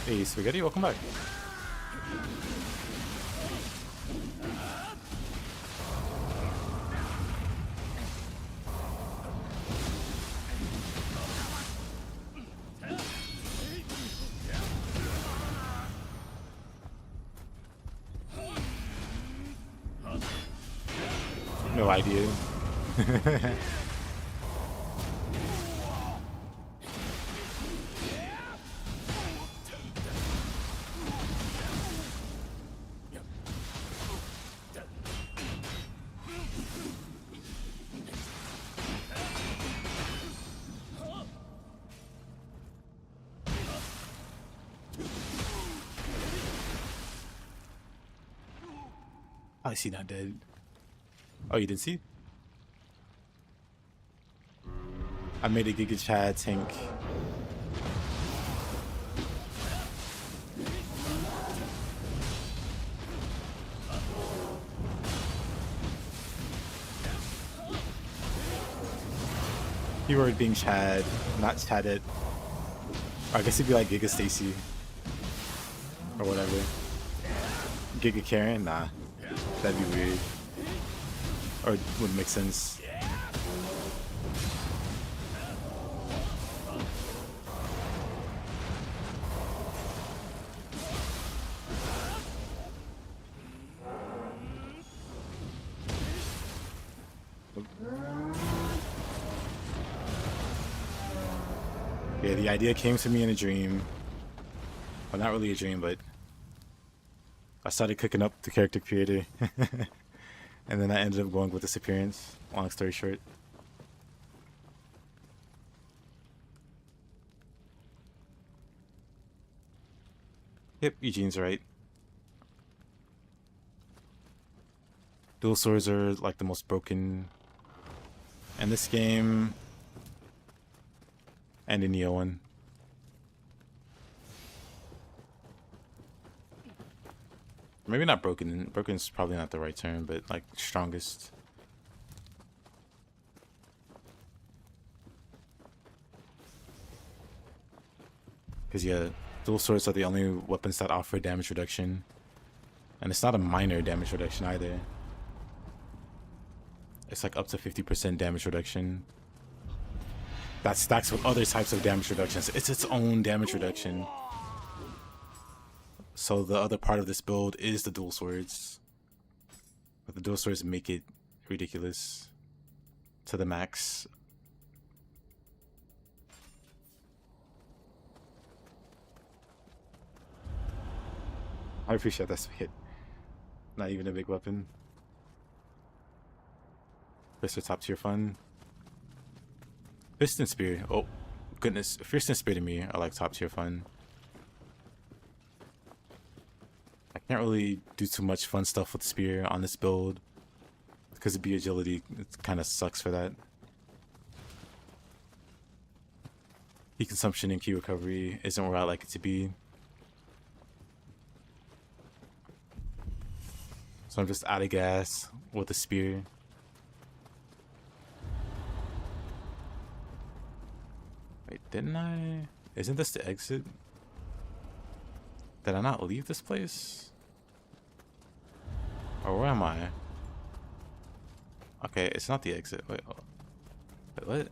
Hey, Spaghetti, welcome back. No idea. I see not dead. Oh, you didn't see? I made a Giga-chad tank. Keyword being Chad, not Chadit. Or I guess it'd be like Giga Stacy. Or whatever. Giga Karen? Nah. That'd be weird. Or it would make sense. Yeah, the idea came to me in a dream. Well, not really a dream, but I started cooking up the character creator. And then I ended up going with this appearance. Long story short. Yep, Eugene's right. Dual swords are like the most broken in this game. And in Nioh one. Maybe not broken. Broken is probably not the right term, but like strongest. Because yeah, dual swords are the only weapons that offer damage reduction. And it's not a minor damage reduction either. It's like up to 50% damage reduction. That stacks with other types of damage reductions. It's its own damage reduction. So the other part of this build is the dual swords. But the dual swords make it ridiculous to the max. I appreciate that hit. Not even a big weapon. Fist or top tier fun. Fist and spear. Oh goodness. Fist and spear to me are like top tier fun. I can't really do too much fun stuff with spear on this build because of B agility. It kind of sucks for that. Key consumption and key recovery isn't where I like it to be. So I'm just out of gas with the spear. Wait, didn't I? Isn't this the exit? Did I not leave this place? Or where am I? Okay, it's not the exit. Wait, what?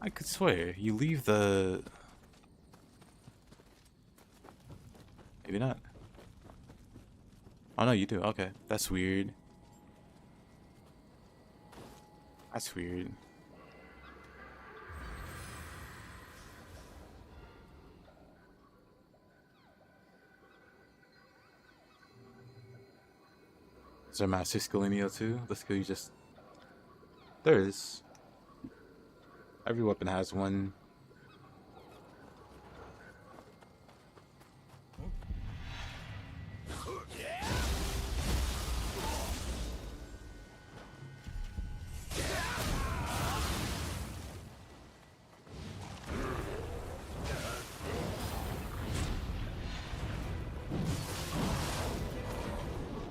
I could swear you leave the... Maybe not. Oh no, you do. Okay, that's weird. That's weird. Is there master skill in Nioh too? The skill you just... There is. Every weapon has one.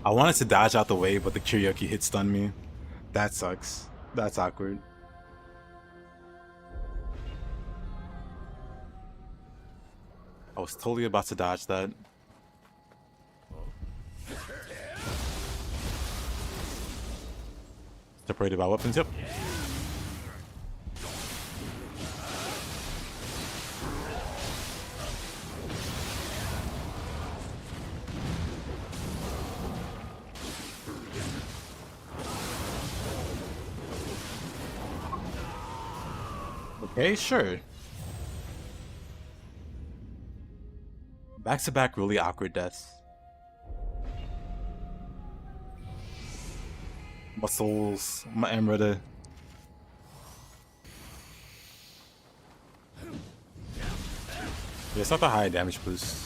I wanted to dodge out the way, but the Karaoke hit stunned me. That sucks. That's awkward. I was totally about to dodge that. Separated by weapons, yep. Okay, sure. Back-to-back really awkward deaths. My souls, my Emerita. Yeah, it's not the high damage boost.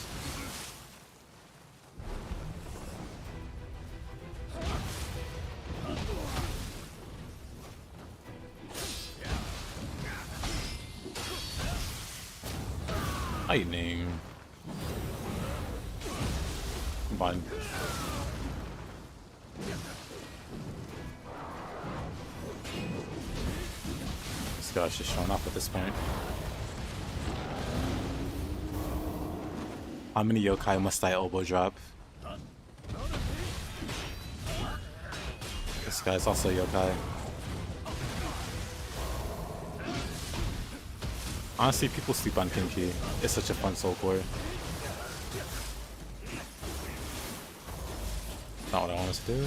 Lightning. Come on. This guy's just showing off at this point. How many yokai must I elbow drop? This guy's also a yokai. Honestly, people sleep on Kinky. It's such a fun soul core. Not what I wanted to do.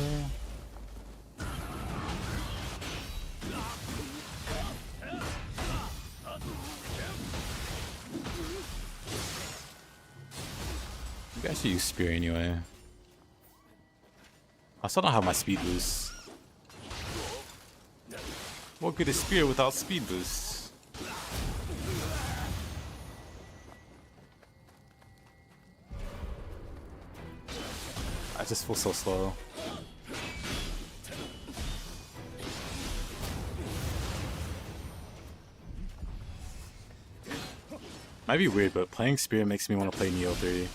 You guys should use Spear anyway. I still don't have my speed boost. What good is Spear without speed boost? I just feel so slow. Might be weird, but playing Spear makes me want to play Nioh 3.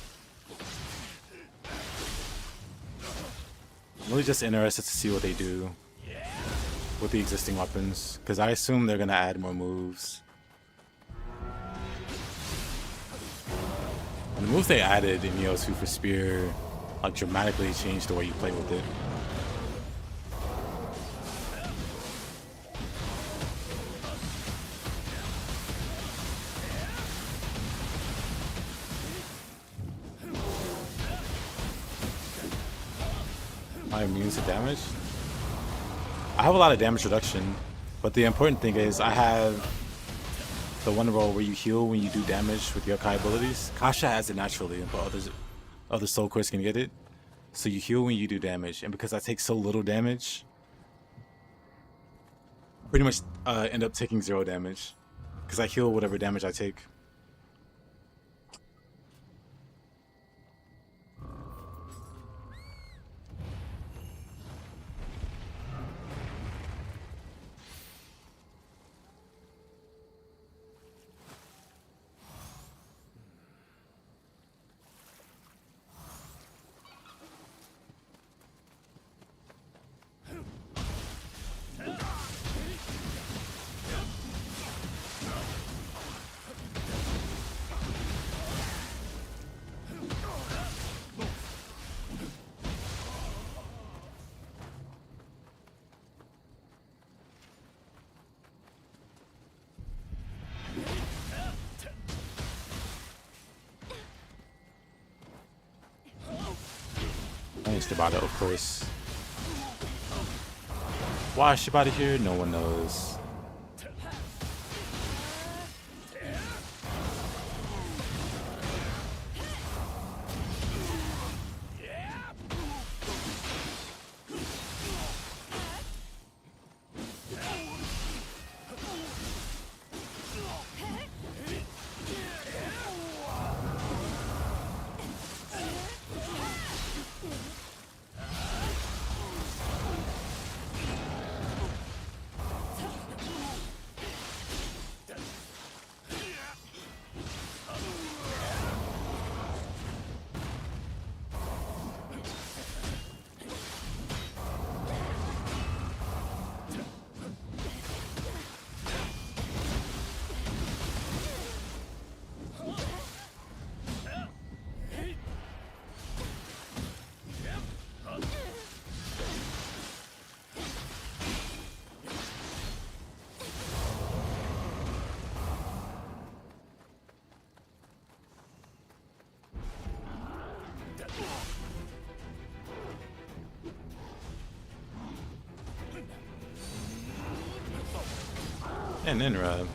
I'm really just interested to see what they do with the existing weapons, because I assume they're gonna add more moves. And the moves they added in Nioh 2 for Spear like dramatically changed the way you play with it. Am I immune to damage? I have a lot of damage reduction, but the important thing is I have the one roll where you heal when you do damage with yokai abilities. Kasha has it naturally, but other soul cores can get it. So you heal when you do damage, and because I take so little damage, I pretty much end up taking 0 damage because I heal whatever damage I take. and Shibata, of course. Why is Shibata here? No one knows. And then rub.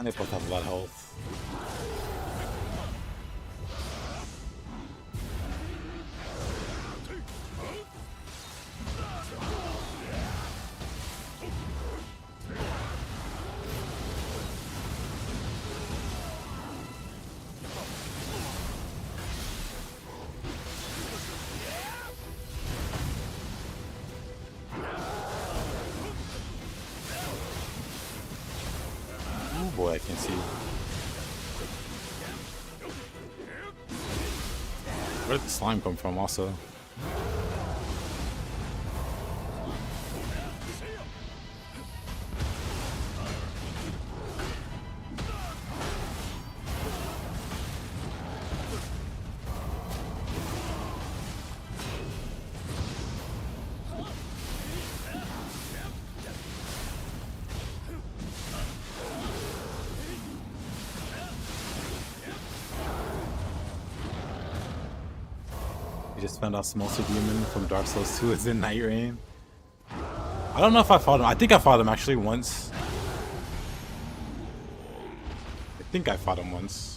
They both have a lot of health. Oh boy, I can see. Where did the slime come from also? Just found out Smolster Demon from Dark Souls 2 is in Night Rain. I don't know if I fought him. I think I fought him actually once. I think I fought him once.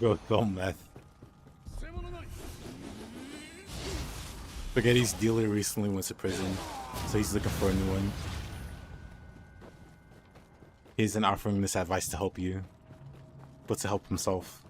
Go film meth. Spaghetti's dealer recently went to prison, so he's looking for a new one. He isn't offering this advice to help you, but to help himself.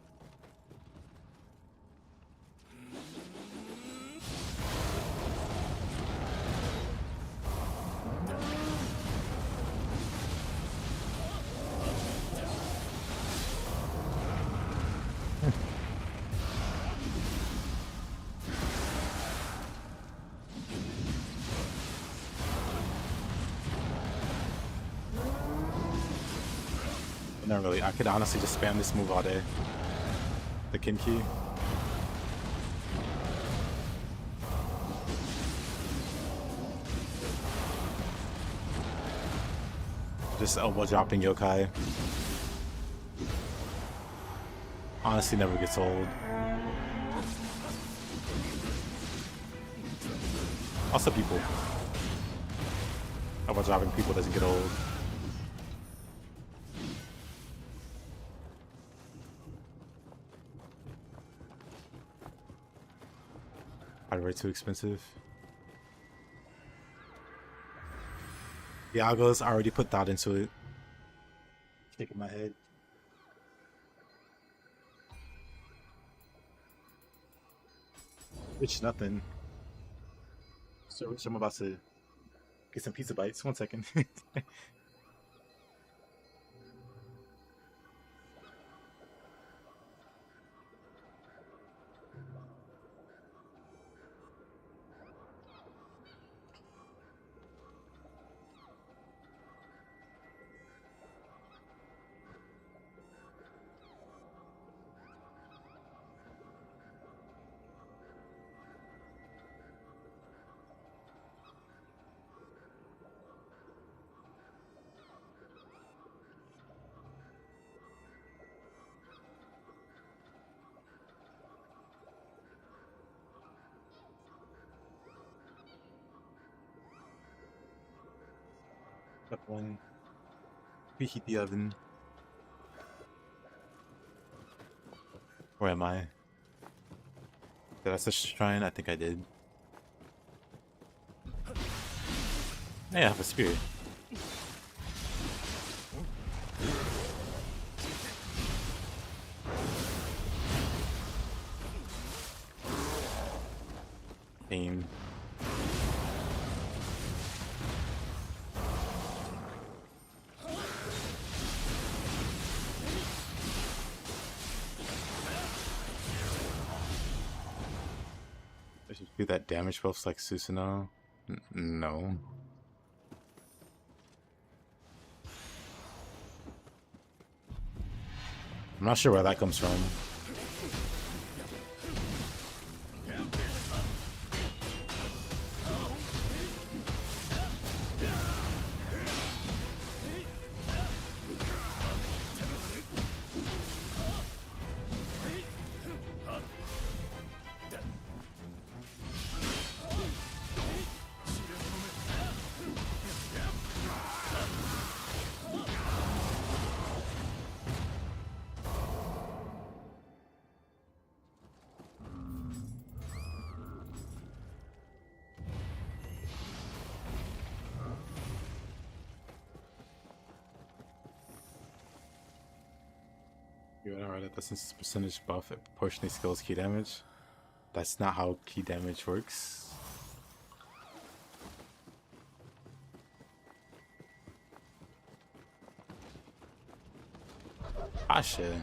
Not really. I could honestly just spam this move all day. The Kinki. Just elbow dropping yokai. Honestly, never gets old. Also, people. Elbow dropping people doesn't get old. Hardware too expensive. Diago's I already put thought into it. Shaking my head. Which nothing. So Rich, I'm about to get some pizza bites. 1 second. Got one. Preheat the oven. Where am I? Did I switch to shrine? I think I did. Hey, I have a spear. Aim. I should do that damage buffs like Susanoo. No. I'm not sure where that comes from. You alright at this percentage buff it proportionally scales key damage. That's not how key damage works. Ah shit.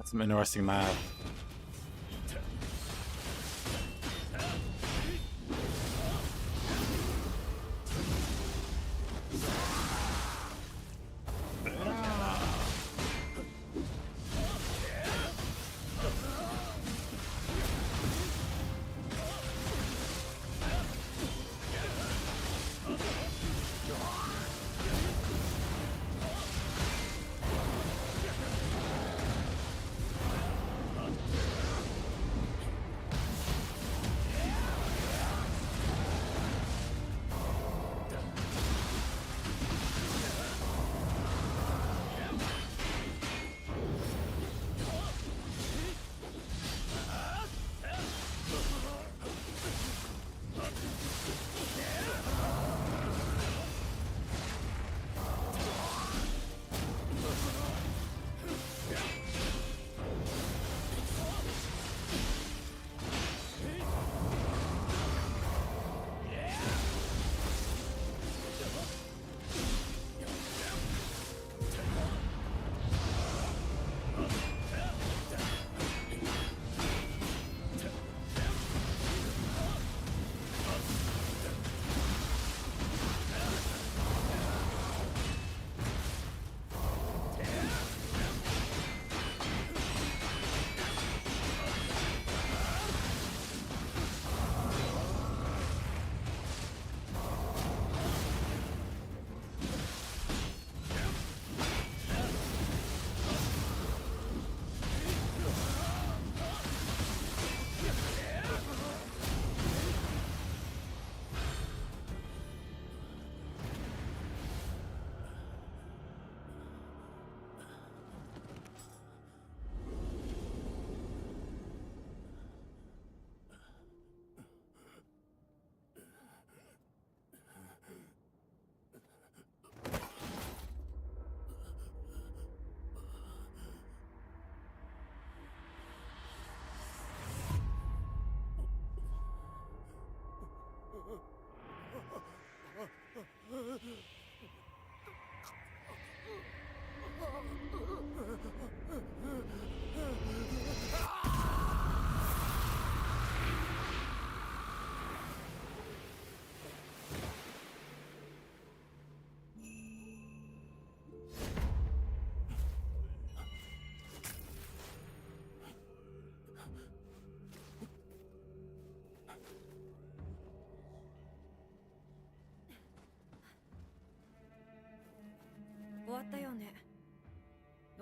Some interesting math.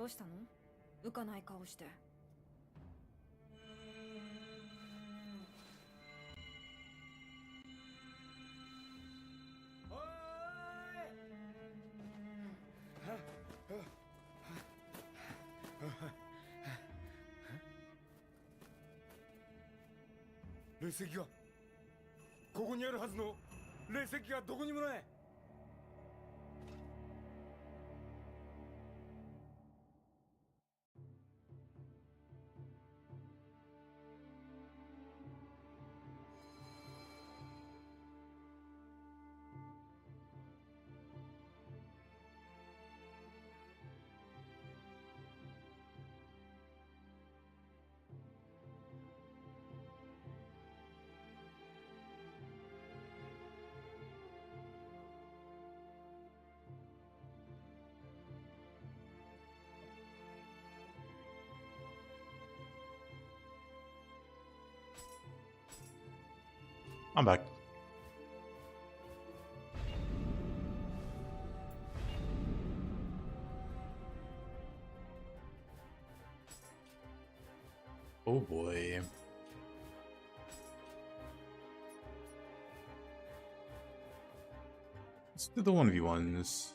どうしたの？浮かない顔して。霊石がここにあるはずの霊石がどこにもない。I'm back. Oh boy. Let's do the 1v1s.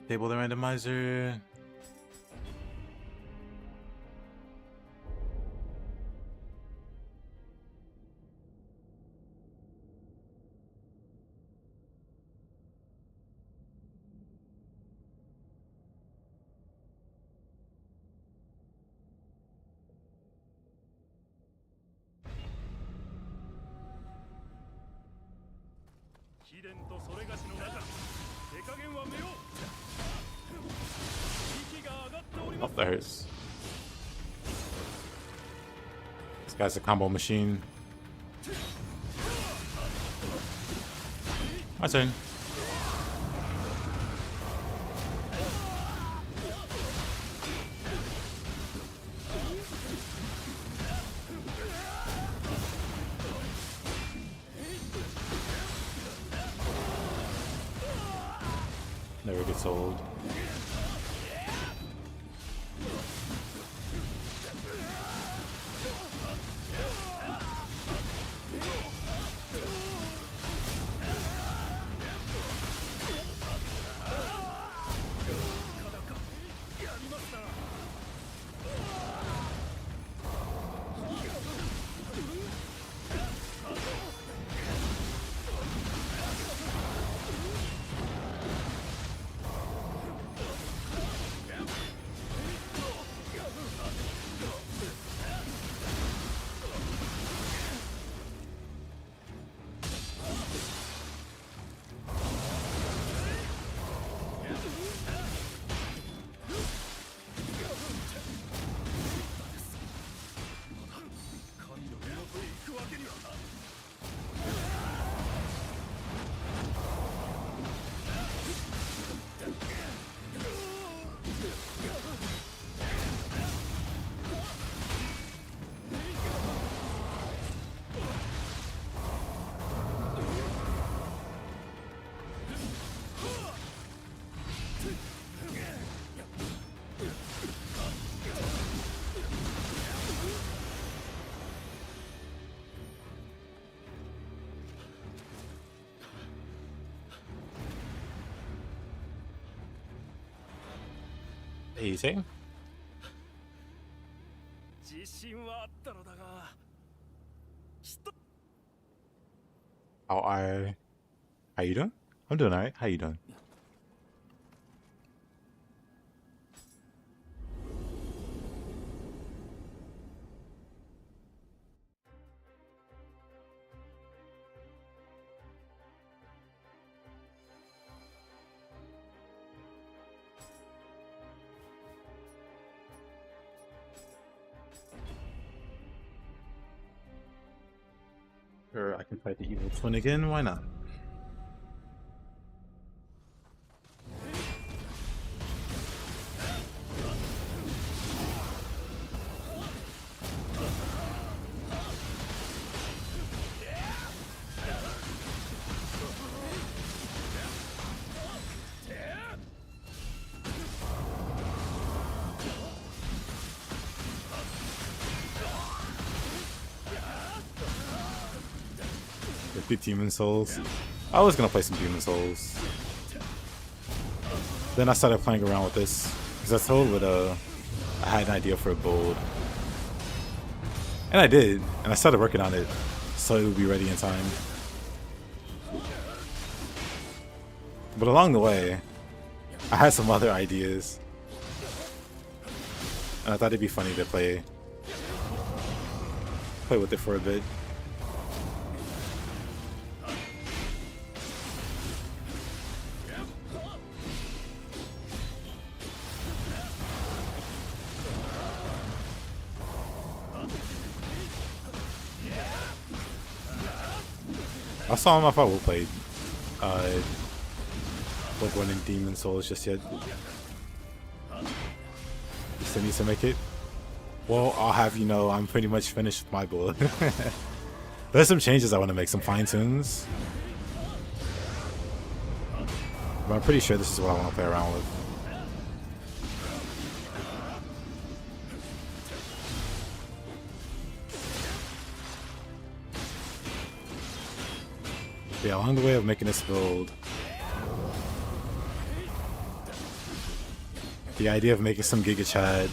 Table the randomizer. Oh, that hurts. This guy's a combo machine. My turn. Never gets old. Easy. How you doing? I'm doing alright. How you doing? Sure, I can fight the evil twin again. Why not? The Demon Souls. I was gonna play some Demon Souls. Then I started playing around with this because I told with I had an idea for a build, and I did, and I started working on it so it would be ready in time. But along the way, I had some other ideas, and I thought it'd be funny to play with it for a bit. I saw him if I will play Soulsborne and Demon Souls just yet. You still need to make it? Well, I'll have you know I'm pretty much finished with my build. There's some changes I want to make, some fine tunes. But I'm pretty sure this is what I want to play around with. Yeah, along the way of making this build, the idea of making some Giga-chad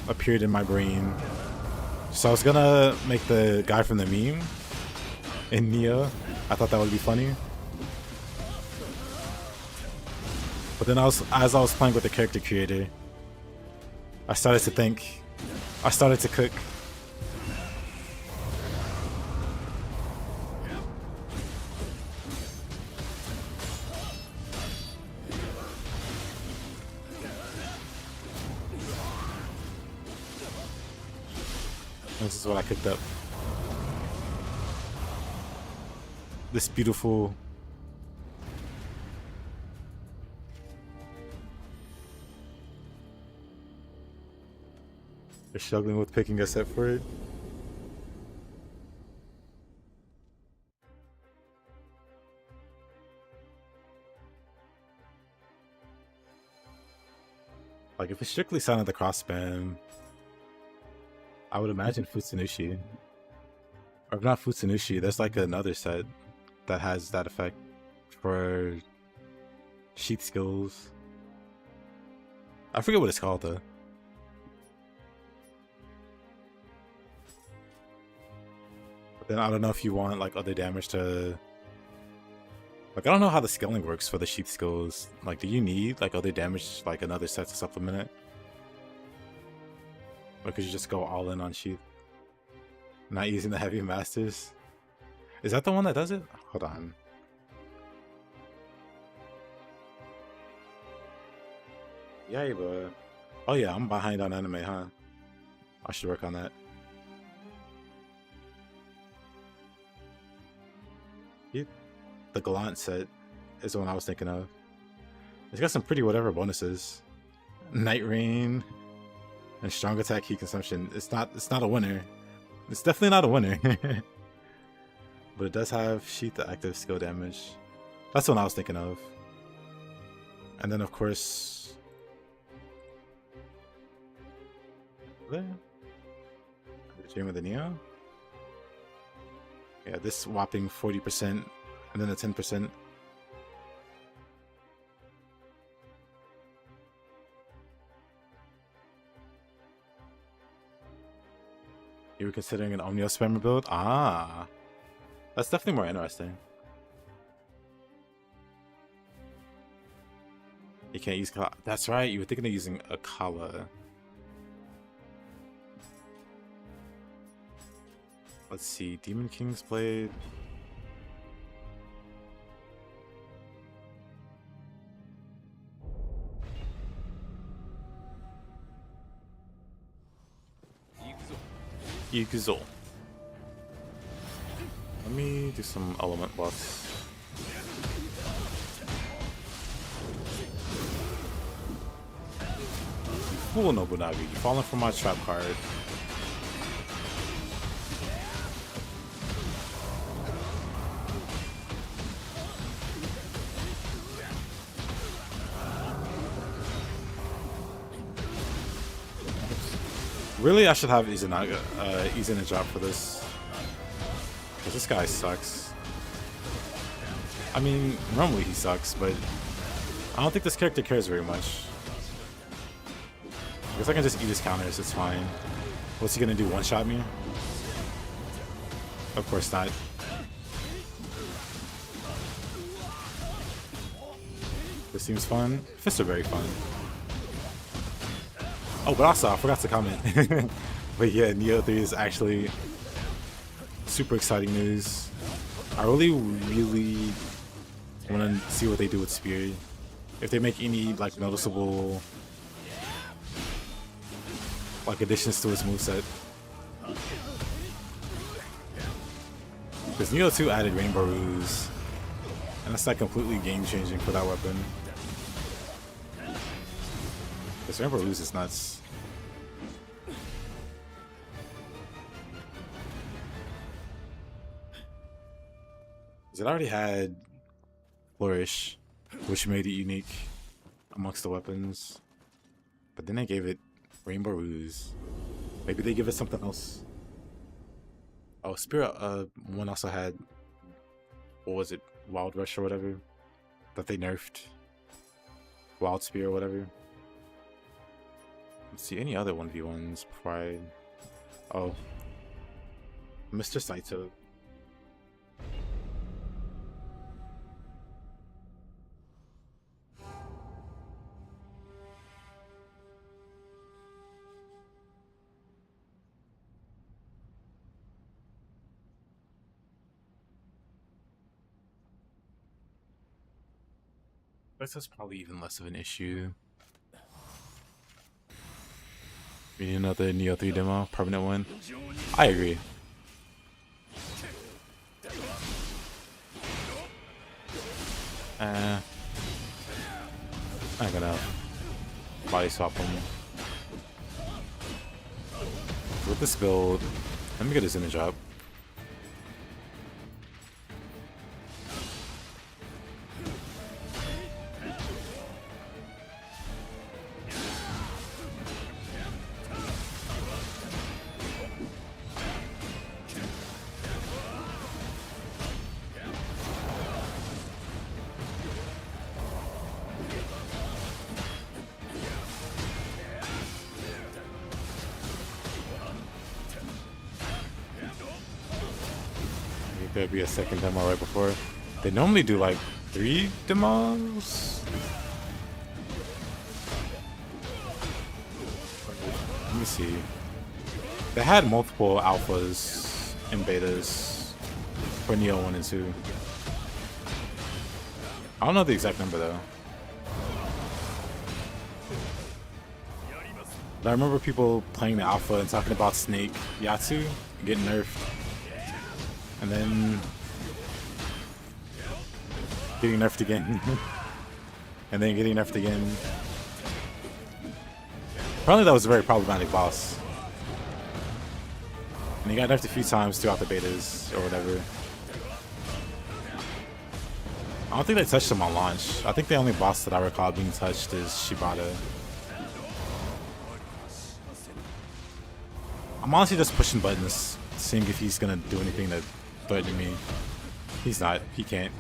appeared in my brain. So I was gonna make the guy from the meme in Nioh. I thought that would be funny. But then as I was playing with the character creator, I started to think, I started to cook. This is what I cooked up. This beautiful You're struggling with picking a set for it. Like if it's strictly Sound of the Crossband, I would imagine Futsunushi. Or if not Futsunushi, there's like another set that has that effect for sheath skills. I forget what it's called though. But then I don't know if you want like other damage to... Like I don't know how the scaling works for the sheath skills. Like do you need like other damage, like another set to supplement it? Or could you just go all in on sheath? Not using the heavy masters? Is that the one that does it? Hold on. Yeah, but... Oh yeah, I'm behind on anime, huh? I should work on that. Yeah, the Gallant set is the one I was thinking of. It's got some pretty whatever bonuses. Night Rain and strong attack heat consumption. It's not a winner. It's definitely not a winner. But it does have sheath active skill damage. That's the one I was thinking of. And then of course there. The Dream of the Nioh. Yeah, this whopping 40% and then the 10%. You were considering an Omnio spammer build? Ah, that's definitely more interesting. You can't use Kala. That's right, you were thinking of using a Kala. Let's see, Demon King's Blade. Yukuzo. Let me do some element buffs. Fool Nobunaga, you've fallen for my trap card. Really, I should have Izanaga, Izana drop for this. 'Cause this guy sucks. I mean, normally he sucks, but I don't think this character cares very much. I guess I can just eat his counters, it's fine. What's he gonna do, one-shot me? Of course not. This seems fun. Fists are very fun. Oh, but also, I forgot to comment. But yeah, Nioh 3 is actually super exciting news. I really want to see what they do with Spear. If they make any like noticeable like additions to his moveset. Because Nioh 2 added Rainbow Ruse, and that's like completely game changing for that weapon. This Rainbow Ruse is nuts. It already had Flourish, which made it unique amongst the weapons. But then they gave it Rainbow Ruse. Maybe they give it something else. Oh, Spirit 1 also had, what was it, Wild Rush or whatever, that they nerfed. Wild Spear or whatever. Let's see, any other 1v1s before I... Oh. Mr. Saito. That's probably even less of an issue. We need another Nioh 3 demo, permanent one. I agree. I'm gonna body swap him. With this build, let me get his image up. There'd be a second demo right before. They normally do like 3 demos. Let me see. They had multiple alphas and betas for Nioh 1 and 2. I don't know the exact number though. But I remember people playing the alpha and talking about Snake Yatsu getting nerfed. And then getting nerfed again. And then getting nerfed again. Apparently that was a very problematic boss. And he got nerfed a few times throughout the betas or whatever. I don't think they touched him on launch. I think the only boss that I recall being touched is Shibata. I'm honestly just pushing buttons, seeing if he's gonna do anything to threaten me. He's not. He can't.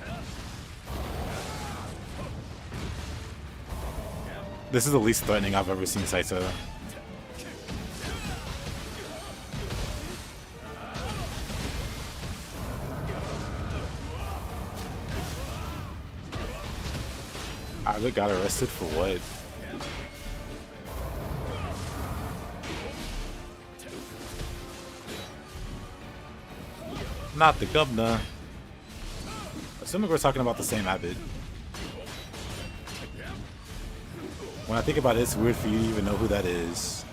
This is the least threatening I've ever seen Saito. I got arrested for what? Not the governor. Assuming we're talking about the same habit. When I think about it, it's weird for you to even know who that is.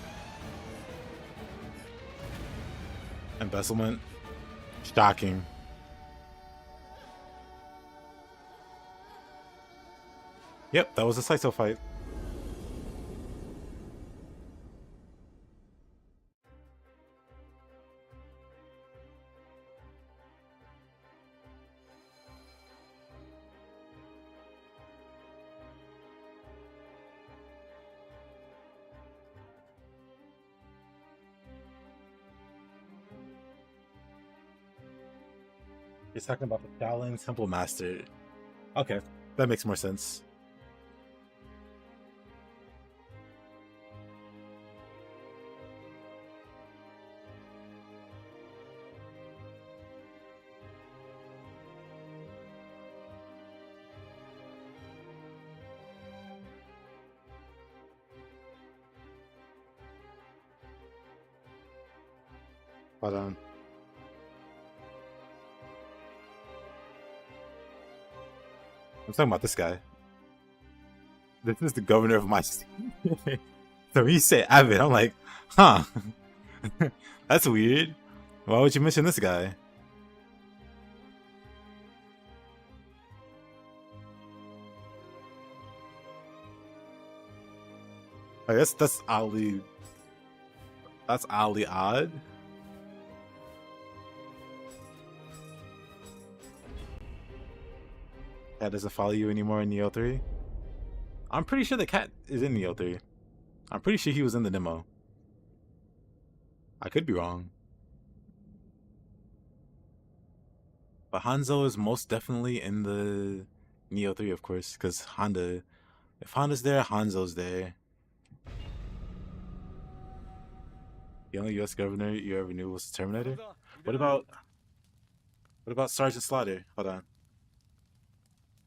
Embezzlement. Shocking. Yep, that was a Saito fight. He's talking about the Shaolin Temple Master. Okay, that makes more sense. Hold on. I'm talking about this guy. This is the governor of my state. So he said Abbott. I'm like, huh. That's weird. Why would you mention this guy? I guess that's oddly odd. Cat doesn't follow you anymore in Nioh 3? I'm pretty sure the cat is in Nioh 3. I'm pretty sure he was in the demo. I could be wrong. But Hanzo is most definitely in the Nioh 3, of course, because Honda. If Honda's there, Hanzo's there. The only US governor you ever knew was the Terminator? What about Sergeant Slaughter? Hold on.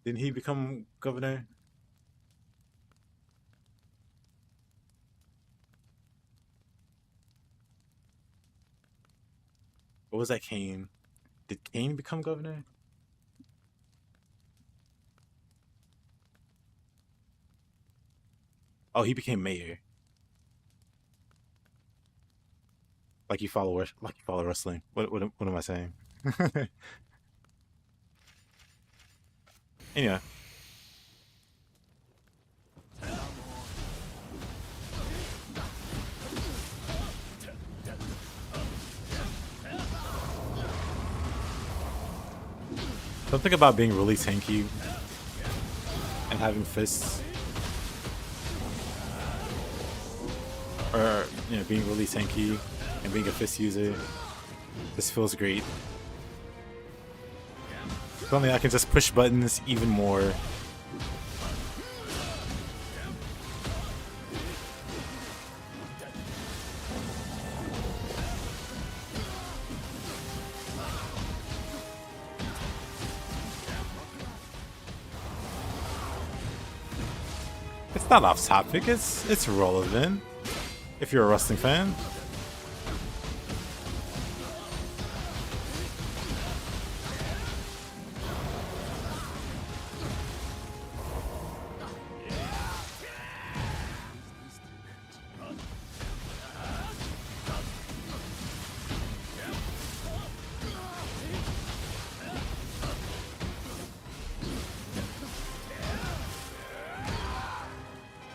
Didn't he become governor? What was that, Kane? Did Kane become governor? Oh, he became mayor. Like you follow wrestling. What am I saying? Anyway. Something about being really tanky and having fists, or being really tanky and being a fist user. This feels great. If only I can just push buttons even more. It's not off topic, it's relevant if you're a wrestling fan.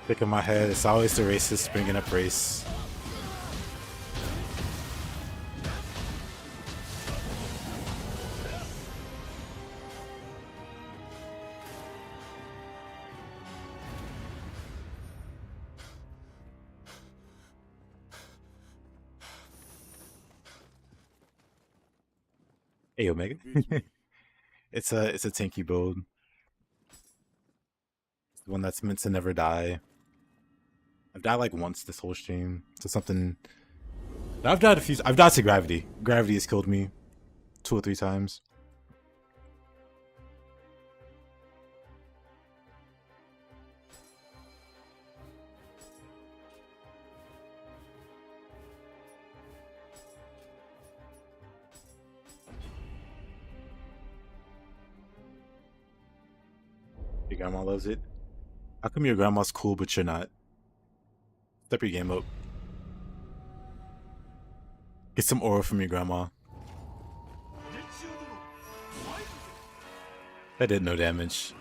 Pick in my head, it's always the racist bringing up race. Hey Omega. It's a tanky build. It's the one that's meant to never die. I've died like once this whole stream to something. I've died to gravity. Gravity has killed me 2 or 3 times. Your grandma loves it. How come your grandma's cool but you're not? Step your game up. Get some aura from your grandma. That did no damage.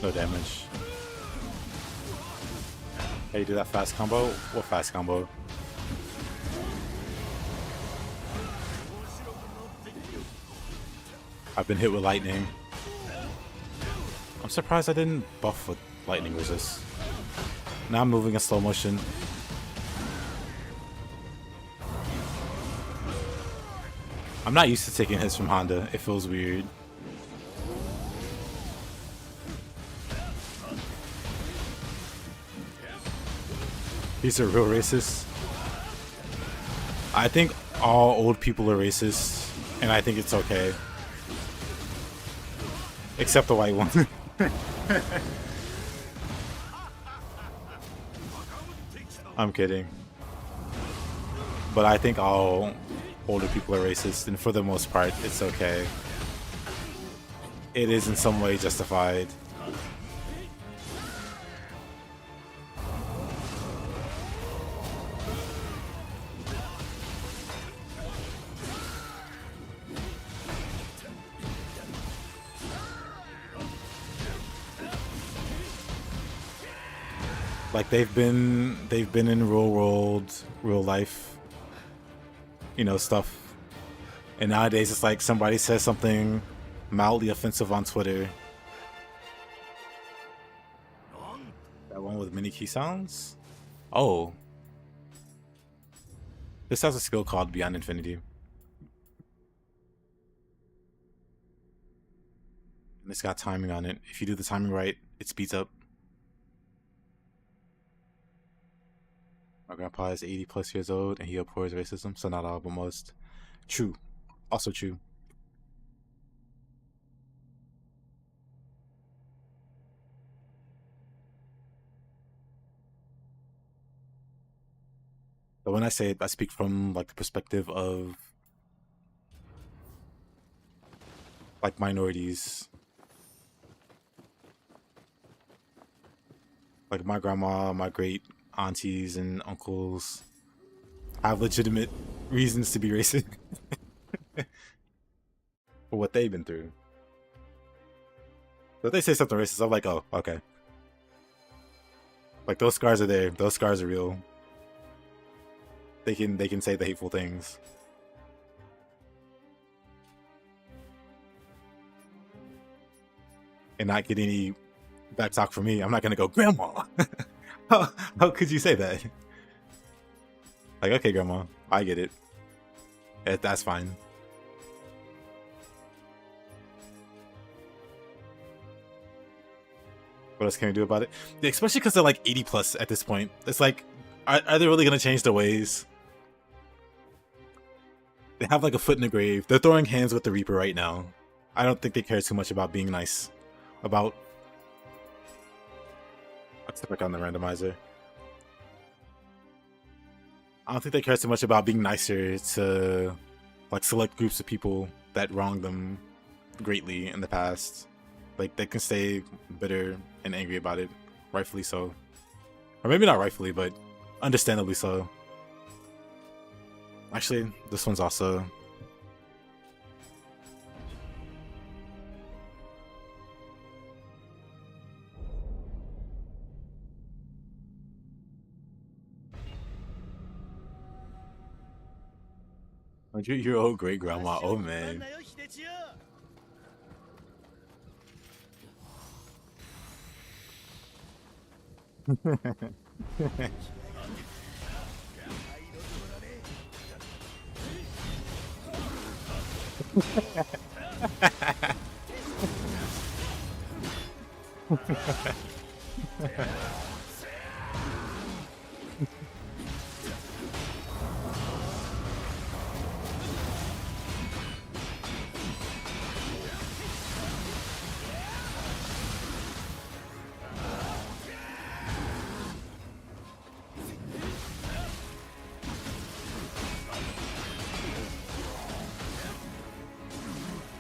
No damage. Hey, do that fast combo? What fast combo? I've been hit with lightning. I'm surprised I didn't buff with lightning resist. Now I'm moving in slow motion. I'm not used to taking hits from Honda. It feels weird. He's a real racist. I think all old people are racist, and I think it's okay. Except the white one. I'm kidding. But I think all older people are racist, and for the most part, it's okay. It is in some way justified. Like they've been in real world, real life, you know, stuff. And nowadays it's like somebody says something mildly offensive on Twitter. That one with mini key sounds? Oh. This has a skill called Beyond Infinity. And it's got timing on it. If you do the timing right, it speeds up. My grandpa is 80 plus years old and he abhors racism, so not all, but most. True. Also true. But when I say it, I speak from like the perspective of like minorities. Like my grandma, my great aunties and uncles have legitimate reasons to be racist for what they've been through. So if they say something racist, I'm like, oh, okay. Like those scars are there. Those scars are real. They can say the hateful things. And not get any back talk from me. I'm not gonna go, Grandma. How could you say that? Like, okay, Grandma, I get it. That's fine. What else can we do about it? Yeah, especially because they're like 80 plus at this point. It's like, are they really gonna change their ways? They have like a foot in the grave. They're throwing hands with the Reaper right now. I don't think they care too much about being nice. About... Let's step back on the randomizer. I don't think they care too much about being nicer to like select groups of people that wronged them greatly in the past. Like they can stay bitter and angry about it, rightfully so. Or maybe not rightfully, but understandably so. Actually, this one's also... Your old great grandma, oh man.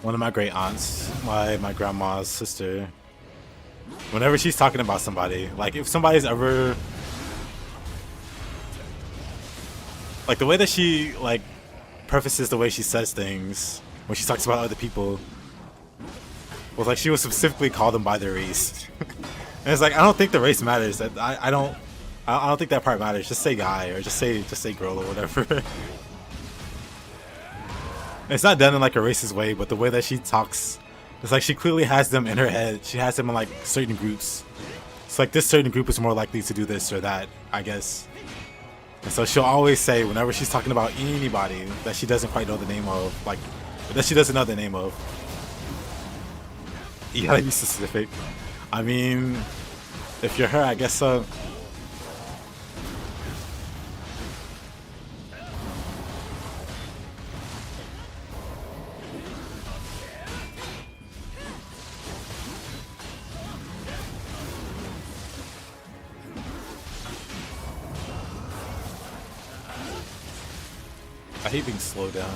One of my great aunts, my grandma's sister, whenever she's talking about somebody, like if somebody's ever, like the way that she like prefaces the way she says things when she talks about other people, was like she would specifically call them by their race. And it's like, I don't think the race matters. I don't think that part matters. Just say guy or just say girl or whatever. It's not done in like a racist way, but the way that she talks, it's like she clearly has them in her head. She has them in like certain groups. It's like this certain group is more likely to do this or that, I guess. And so she'll always say whenever she's talking about anybody that she doesn't quite know the name of, like that she doesn't know the name of. You gotta be specific. I mean, if you're her, I guess so. I hate being slowed down.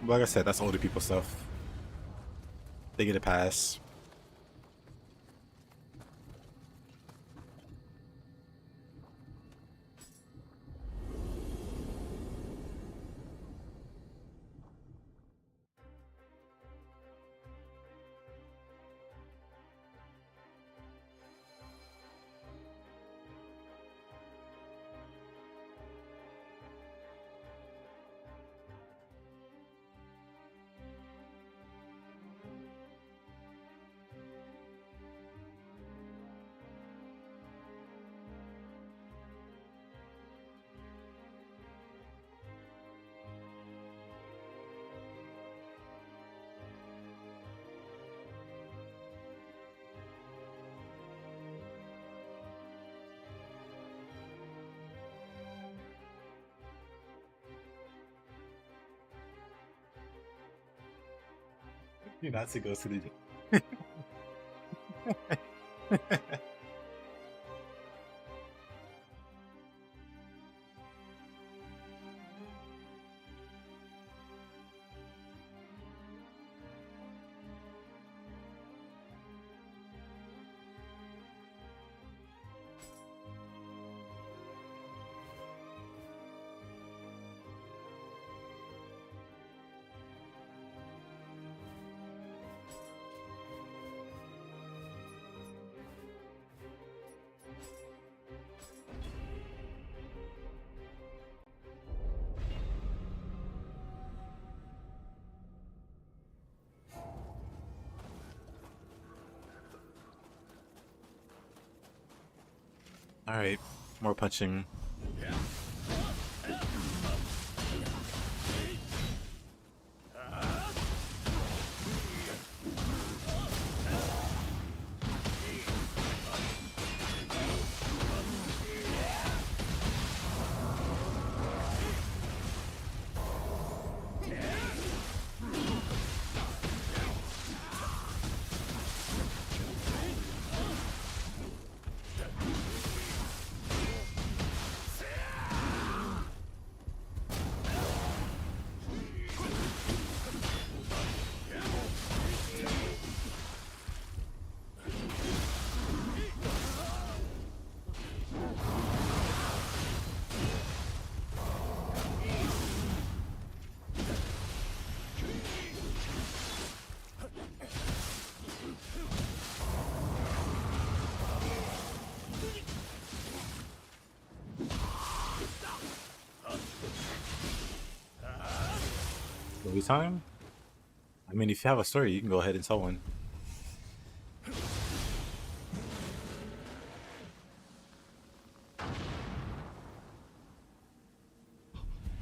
Like I said, that's older people stuff. They get a pass. You Nazi goes to the Alright, more punching. Movie time? I mean, if you have a story, you can go ahead and tell one.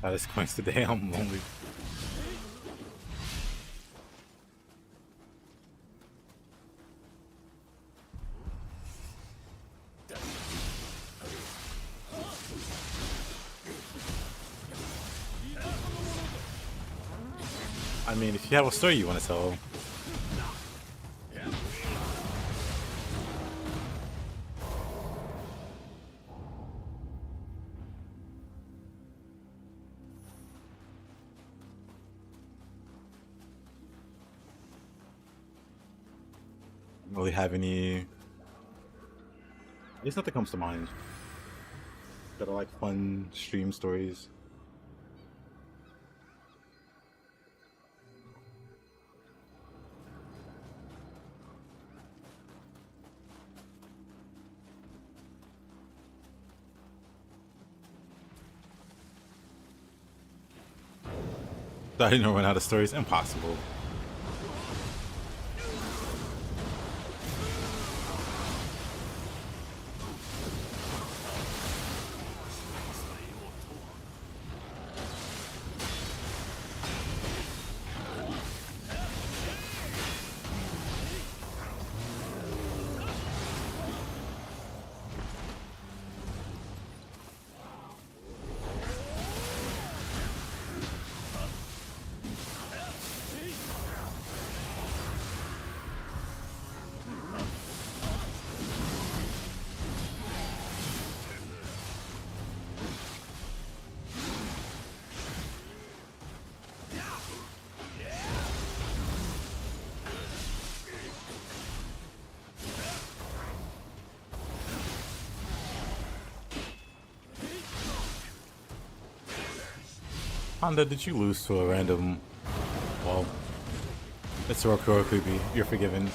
At this point today, I'm lonely. I mean, if you have a story you want to tell. don't really have any. At least nothing comes to mind that are like fun stream stories. I didn't run out of stories. Impossible. Honda, did you lose to a random? Well, it's Rokurokubi. You're forgiven.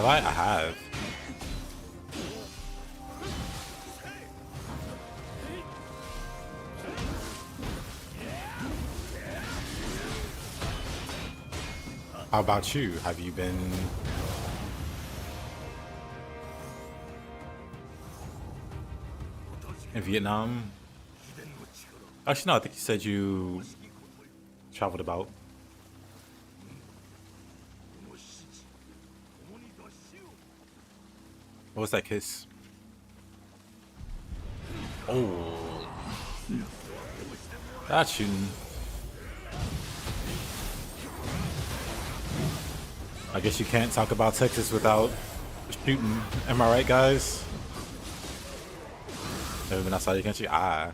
I have. How about you? Have you been? In Vietnam? Actually, no, I think you said you traveled about. What was that kiss? Oh. That's shooting. I guess you can't talk about Texas without shooting. Am I right, guys? Never been outside the country? Ah.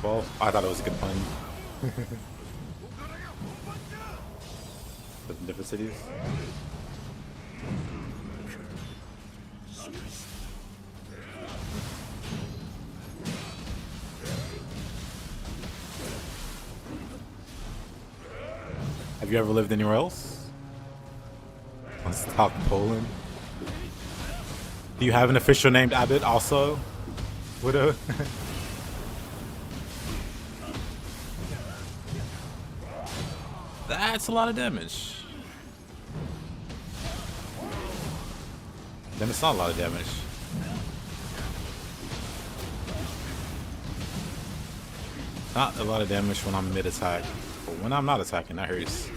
Well, I thought it was a good pun. The different cities. Have you ever lived anywhere else? Let's talk Poland. Do you have an official named Abbott also? Widow? That's a lot of damage. Then it's not a lot of damage. Not a lot of damage when I'm mid-attack, but when I'm not attacking, that hurts.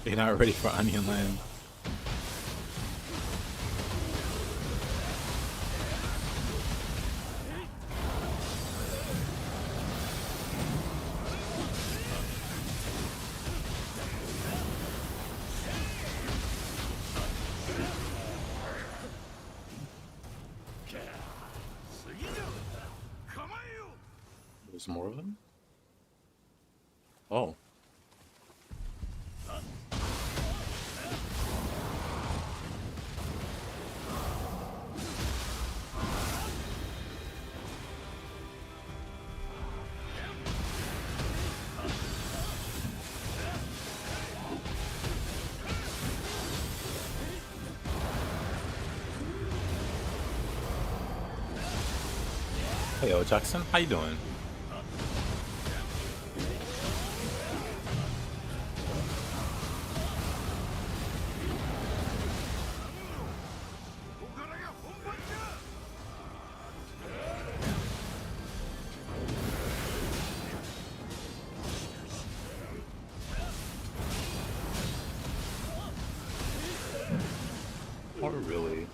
You're not ready for Onion Land. There's more of them? Oh. Hey, yo, Jackson, how you doing? Oh, really?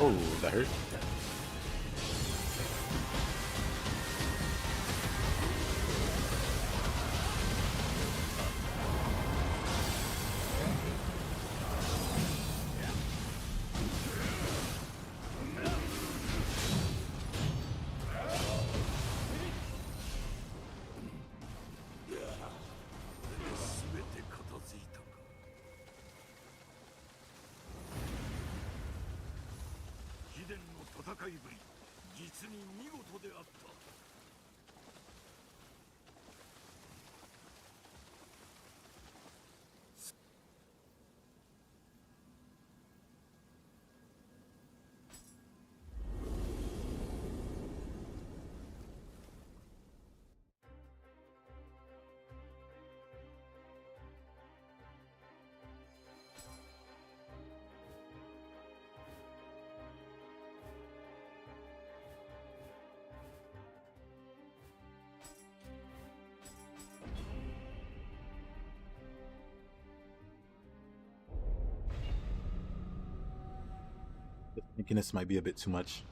Oh, that hurt. Thinking this might be a bit too much.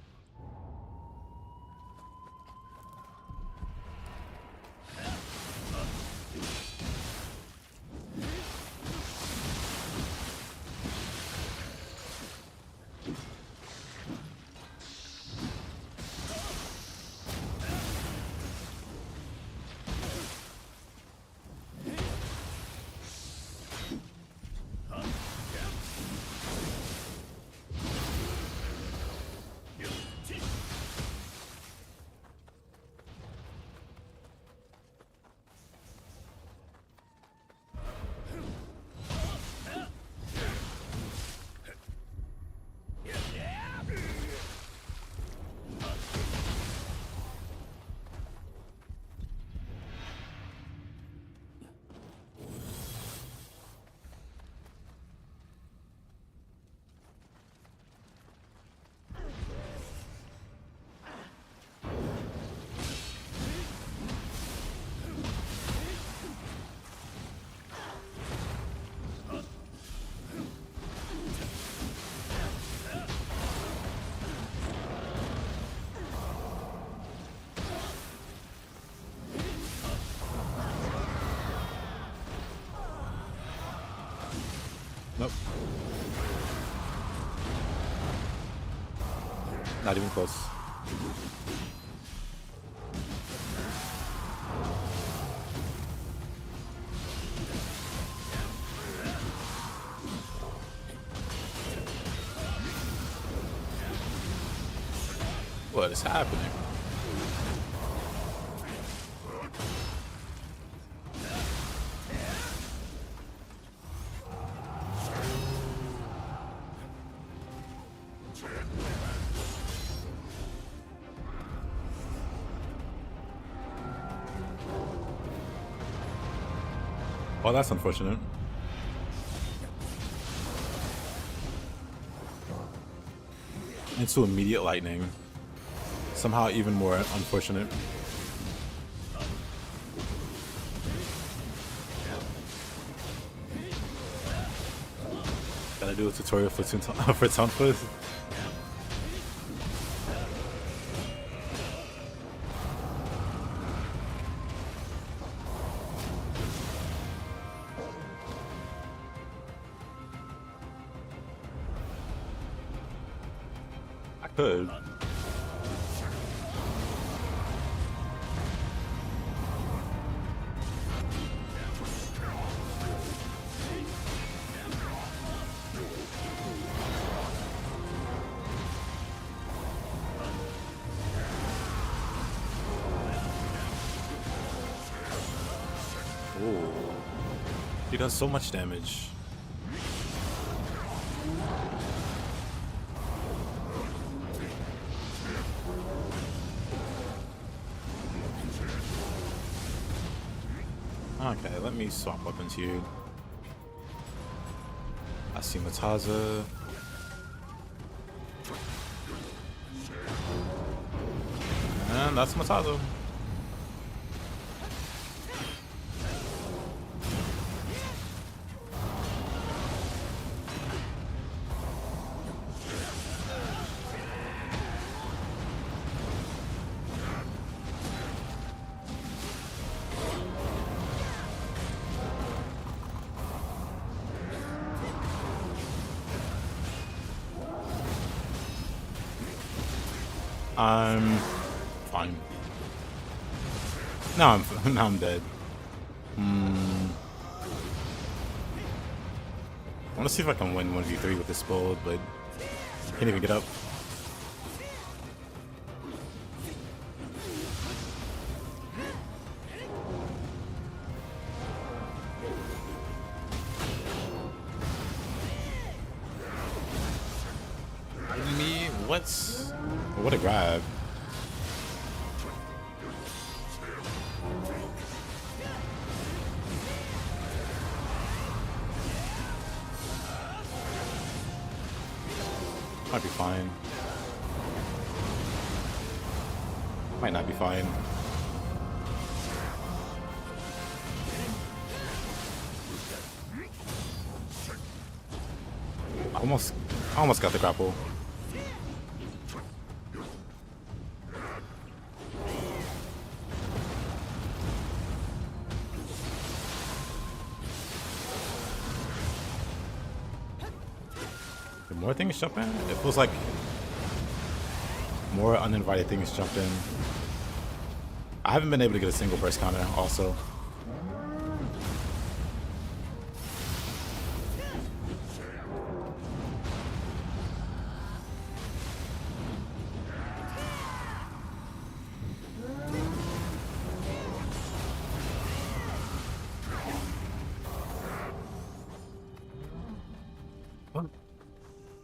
Nope. Not even close. What is happening? Oh, that's unfortunate. Into immediate lightning. Somehow even more unfortunate. Gotta do a tutorial for Tonfa. Could. Ooh. He does so much damage. Okay, let me swap weapons here. I see Mataza. And that's Mataza. I'm fine. Now I'm dead. I want to see if I can win 1v3 with this build, but can't even get up. Me? What a grab. Might be fine. Might not be fine. I almost got the grapple. More things jump in? It feels like more uninvited things jumped in. I haven't been able to get a single burst counter also.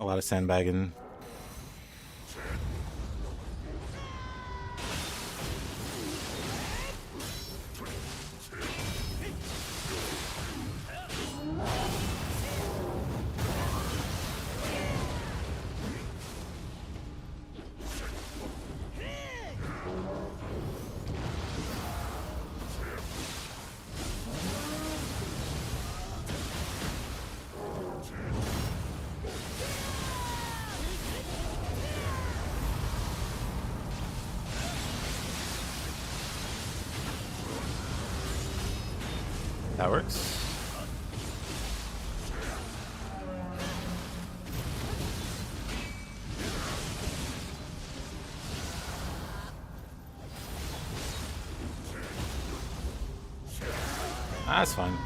A lot of sandbagging. That works. That's fine.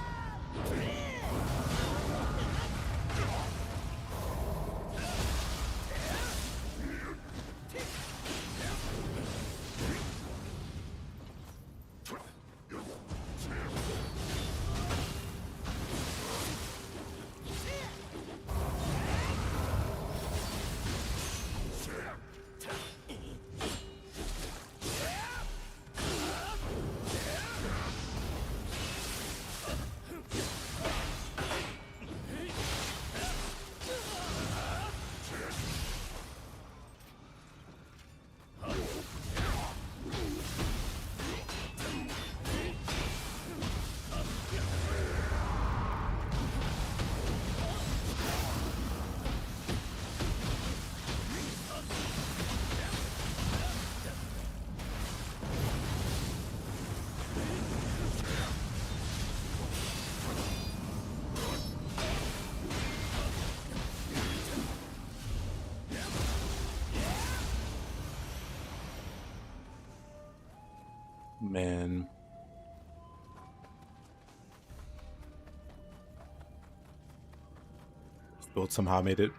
Man. Build somehow made it.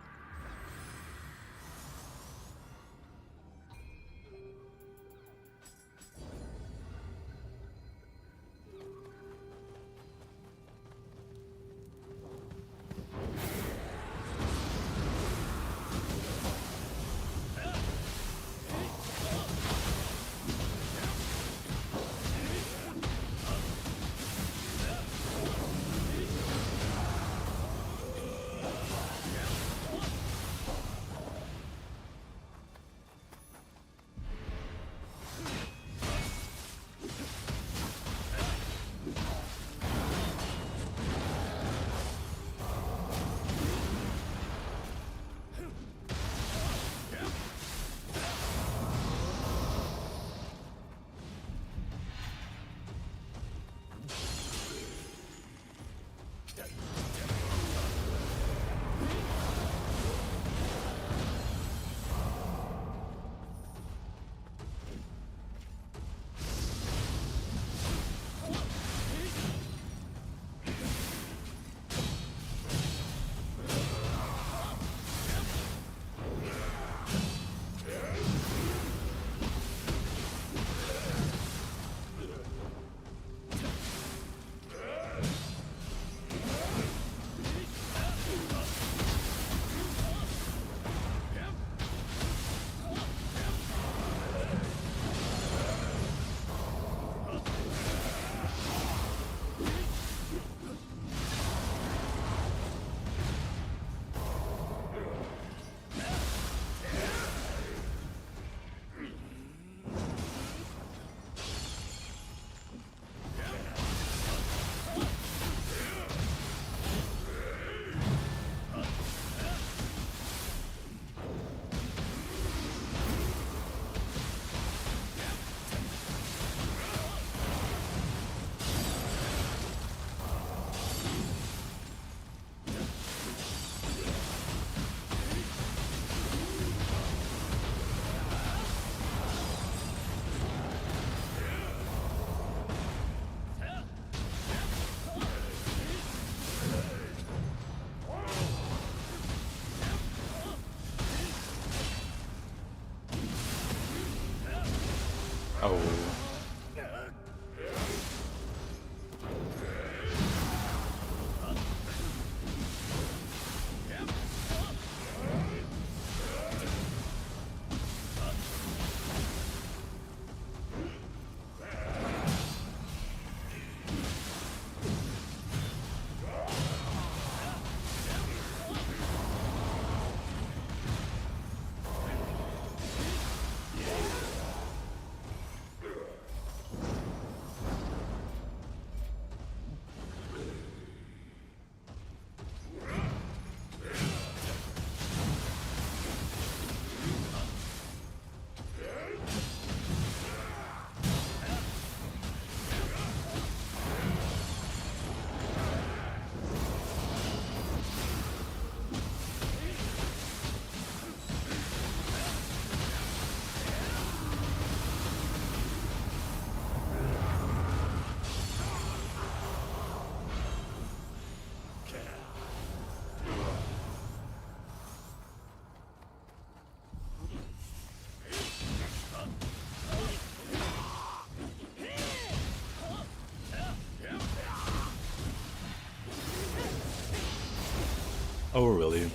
Oh. Oh, really?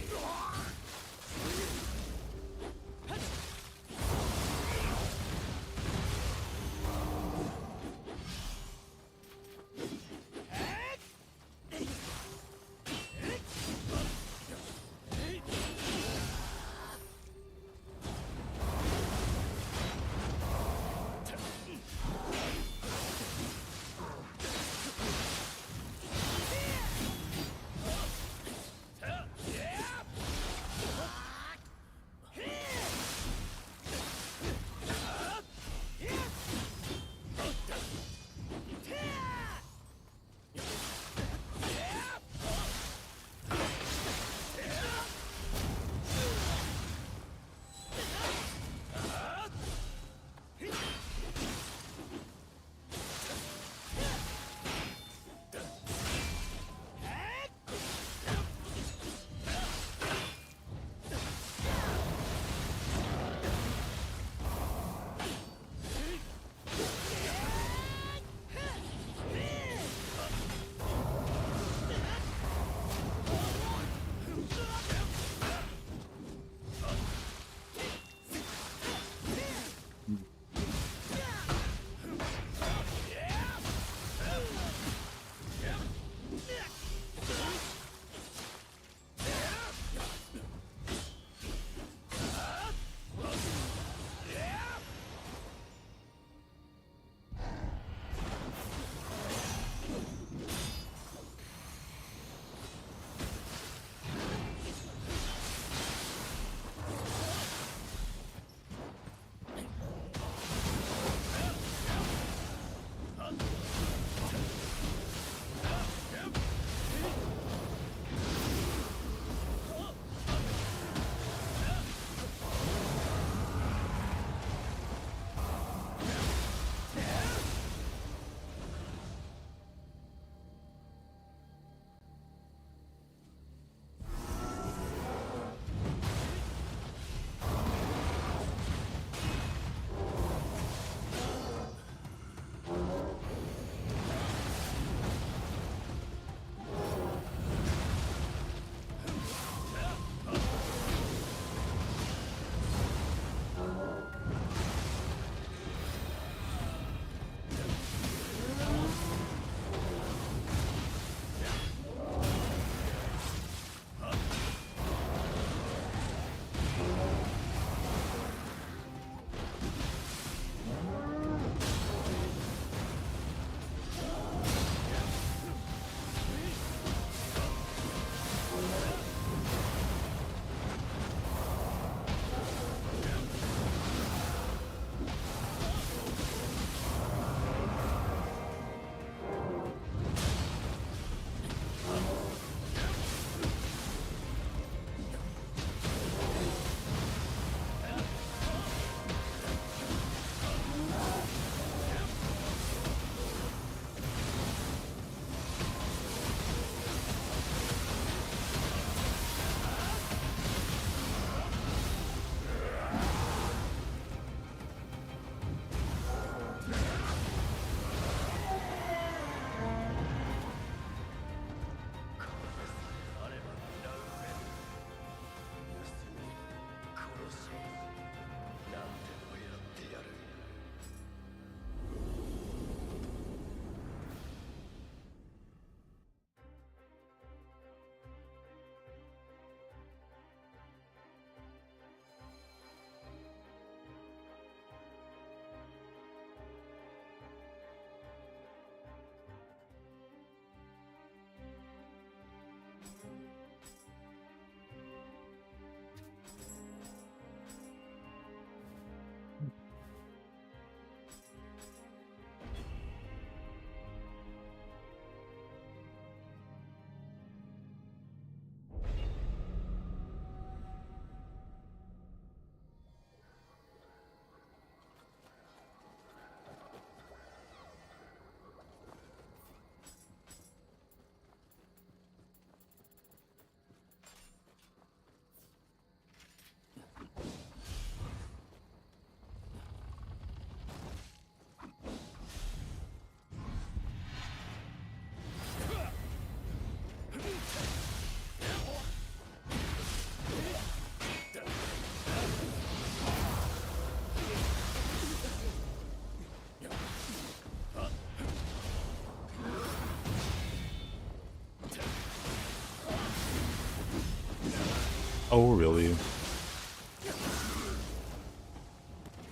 Oh, really?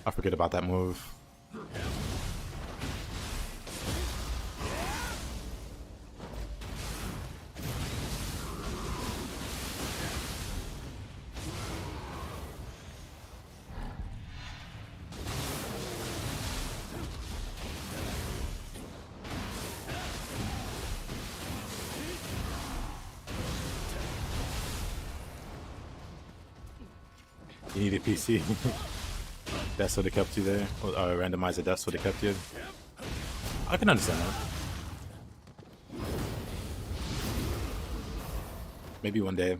I forget about that move. You need a PC. That's what it kept you there. Or randomizer, that's what it kept you. I can understand that. Maybe one day.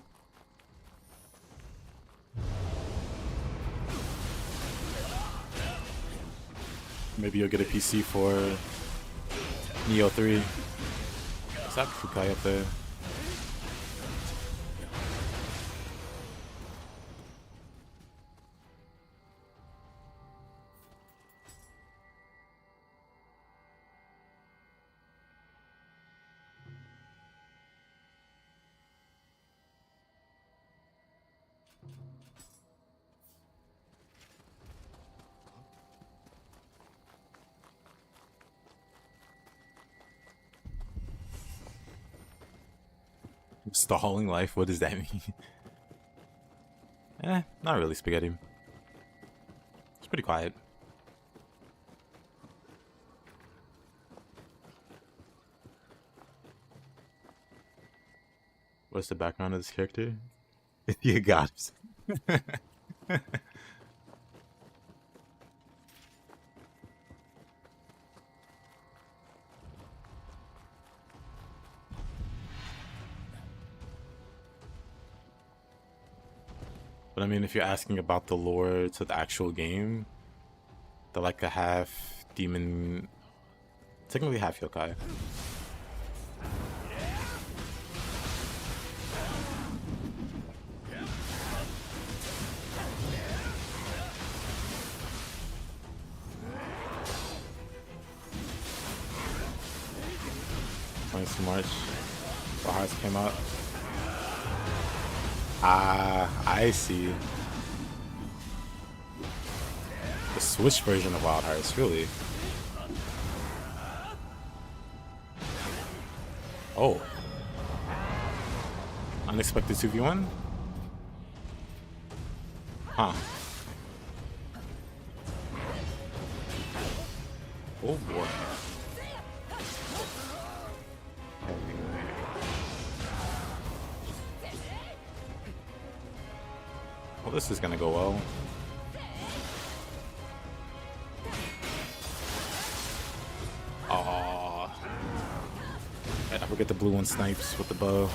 Maybe you'll get a PC for Nioh 3. Is that Kukai up there? Stalling life? What does that mean? Not really, Spaghetti. It's pretty quiet. What's the background of this character? You got it. But I mean, if you're asking about the lore to the actual game, they're like a half demon, technically half yokai. Playing too much. The hearts came out. Ah, I see. The Switch version of Wild Hearts, really? Oh. Unexpected 2v1? Huh. Oh boy. Well, this is gonna go well. Aww. I forget the blue one snipes with the bow.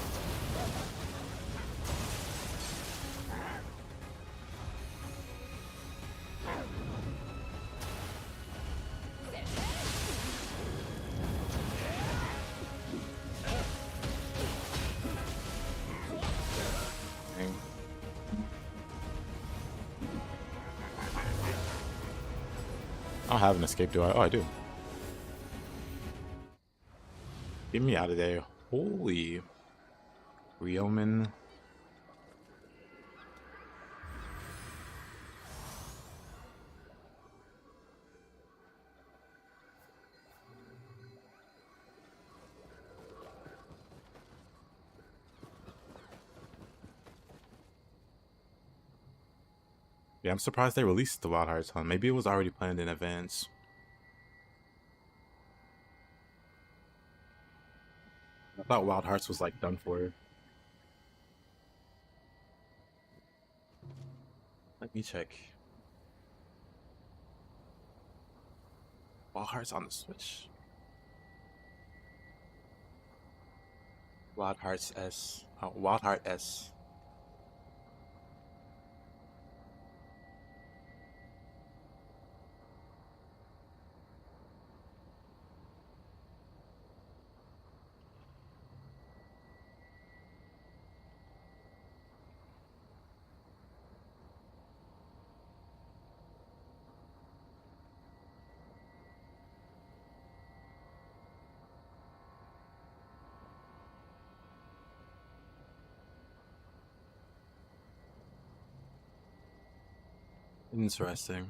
I don't have an escape, do I? Oh, I do. Get me out of there. Holy. Rioman. Yeah, I'm surprised they released the Wild Hearts Hunt. Maybe it was already planned in advance. I thought Wild Hearts was like done for. Let me check. Wild Hearts on the Switch. Wild Hearts S. Oh, Wild Heart S. Interesting.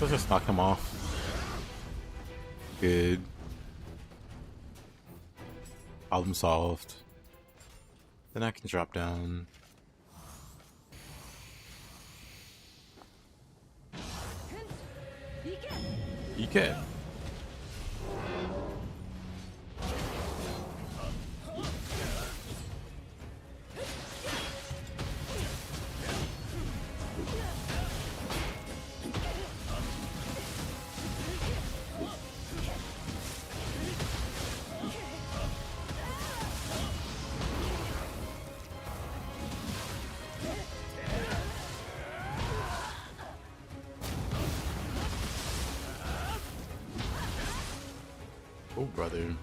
Let's just knock him off. Good. Problem solved. Then I can drop down. You can. Oh, brother.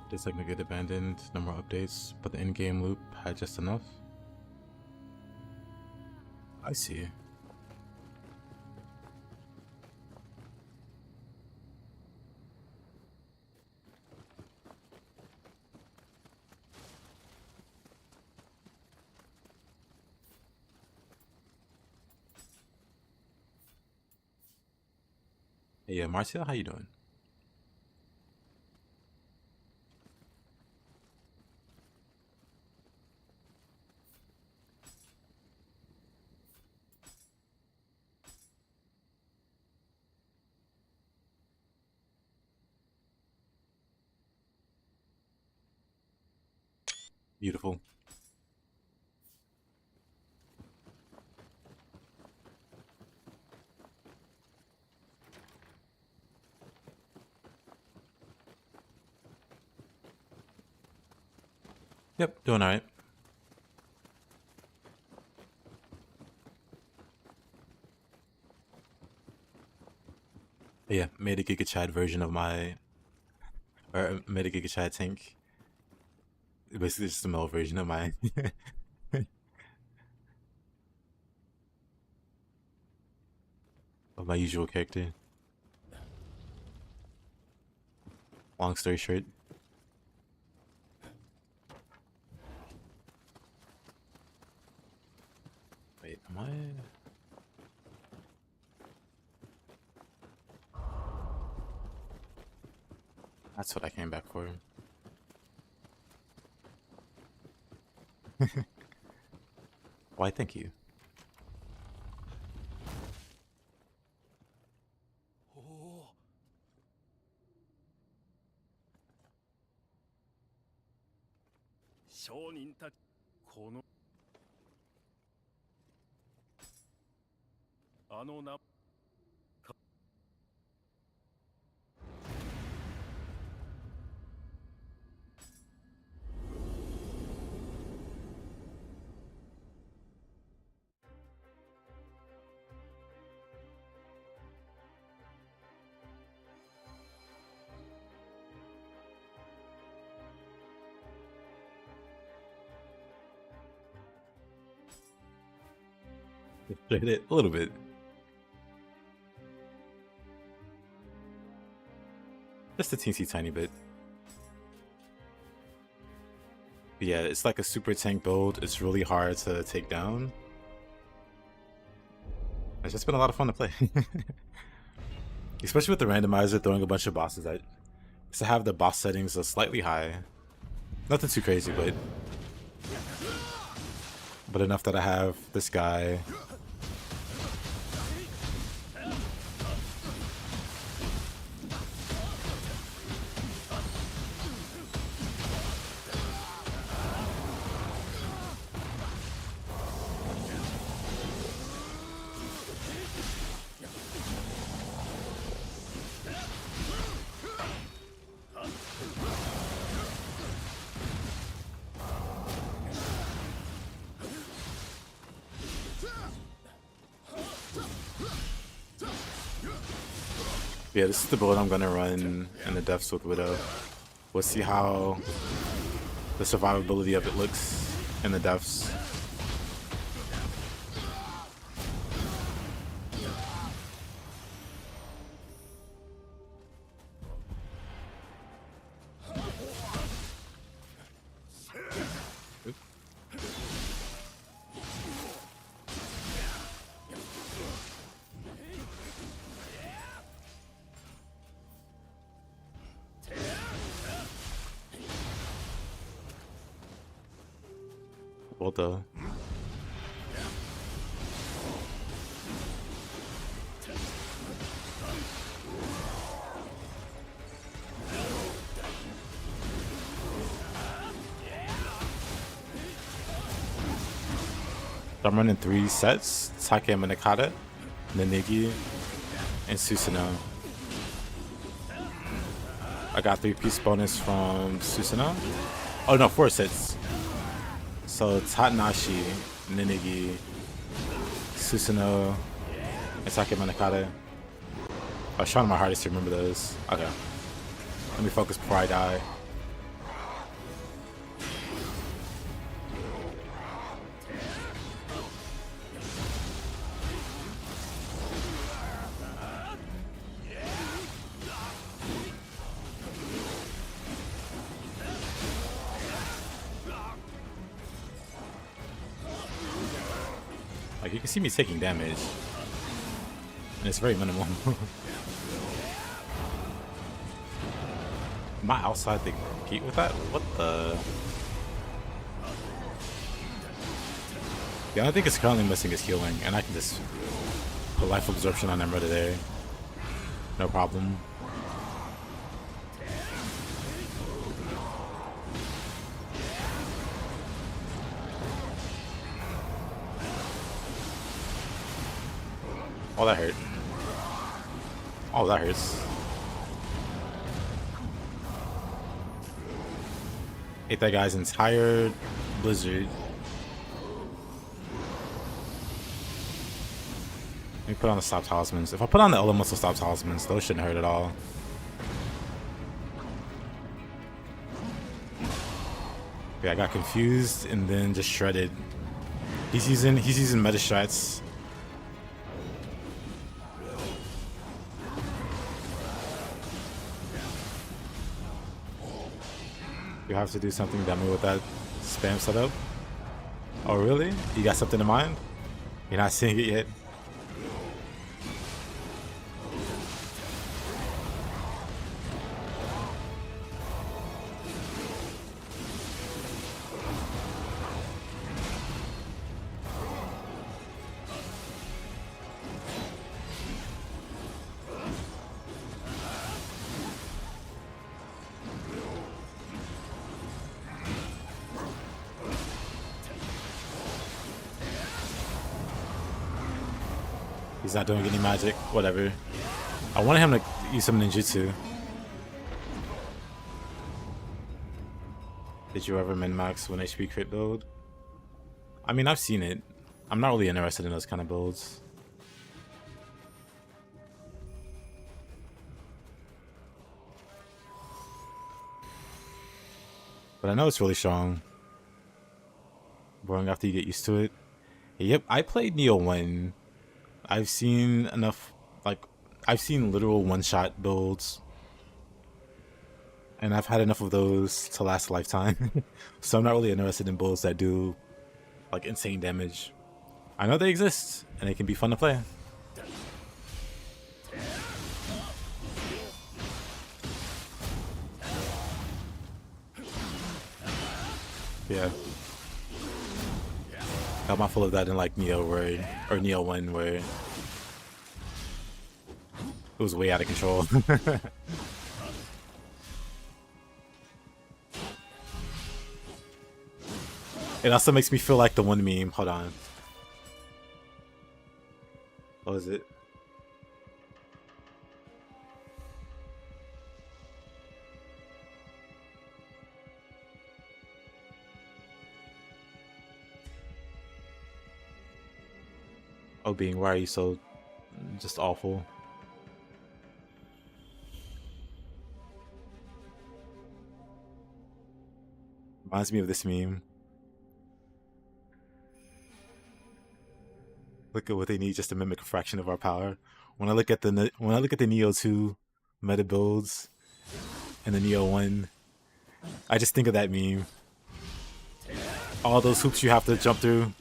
This segment get abandoned, no more updates, but the in-game loop had just enough. I see. Hey, Marcia, how you doing? Beautiful. Yep, doing alright. Yeah, made a Giga-chad version of my, or made a Giga-chad tank. Basically just a male version of my of my usual character. Long story short. Wait, am I? That's what I came back for. Why, thank you. あのな Hit it a little bit. Just a teensy tiny bit. But yeah, it's like a super tank build. It's really hard to take down. It's just been a lot of fun to play. Especially with the randomizer throwing a bunch of bosses at. To have the boss settings slightly high. Nothing too crazy, but enough that I have this guy. Yeah, this is the build I'm gonna run in the depths with Widow. We'll see how the survivability of it looks in the depths. Well, duh. I'm running 3 sets: Take Manakata, Nenigi, and Susanoo. I got 3-piece bonus from Susanoo. Oh no, 4 sets. So Tatanashi, Nenigi, Susanoo, and Take Manakata. I was trying my hardest to remember those. Okay. Let me focus before I die. Like, you can see me taking damage, and it's very minimal. Am I outside the gate with that? What the? The only thing it's currently missing is healing, and I can just put life absorption on them right there. No problem. Oh, that hurt. Oh, that hurts. Ate that guy's entire blizzard. Let me put on the stop talismans. If I put on the elemental stop talismans, those shouldn't hurt at all. Yeah, I got confused and then just shredded. He's using meta strats. You have to do something dummy with that spam setup. Oh really? You got something in mind? You're not seeing it yet? He's not doing any magic. Whatever. I wanted him to use some ninjutsu. Did you ever min-max 1 HP crit build? I mean, I've seen it. I'm not really interested in those kind of builds. But I know it's really strong. Boring after you get used to it. Yep, I played Nioh 1. I've seen enough, like, I've seen literal one-shot builds. And I've had enough of those to last a lifetime. So I'm not really interested in builds that do, like, insane damage. I know they exist, and they can be fun to play. Yeah. Got my full of that in like Nioh or Nioh 1 where it was way out of control. It also makes me feel like the one meme. Hold on. What was it? Oh, being, why are you so just awful? Reminds me of this meme. Look at what they need just to mimic a fraction of our power. When I look at the Nioh 2 meta builds and the Nioh 1, I just think of that meme. All those hoops you have to jump through.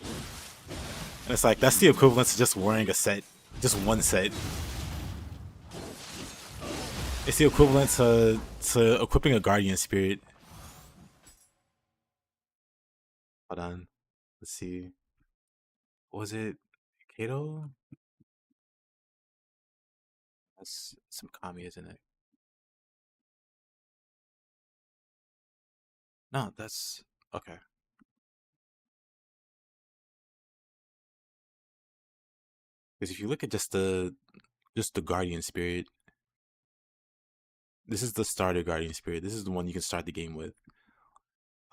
And it's like, that's the equivalent to just wearing a set. Just one set. It's the equivalent to equipping a guardian spirit. Hold on. Let's see. What was it? Kato? That's some Kami, isn't it? No, that's okay. Because if you look at just the guardian spirit, this is the starter guardian spirit. This is the one you can start the game with.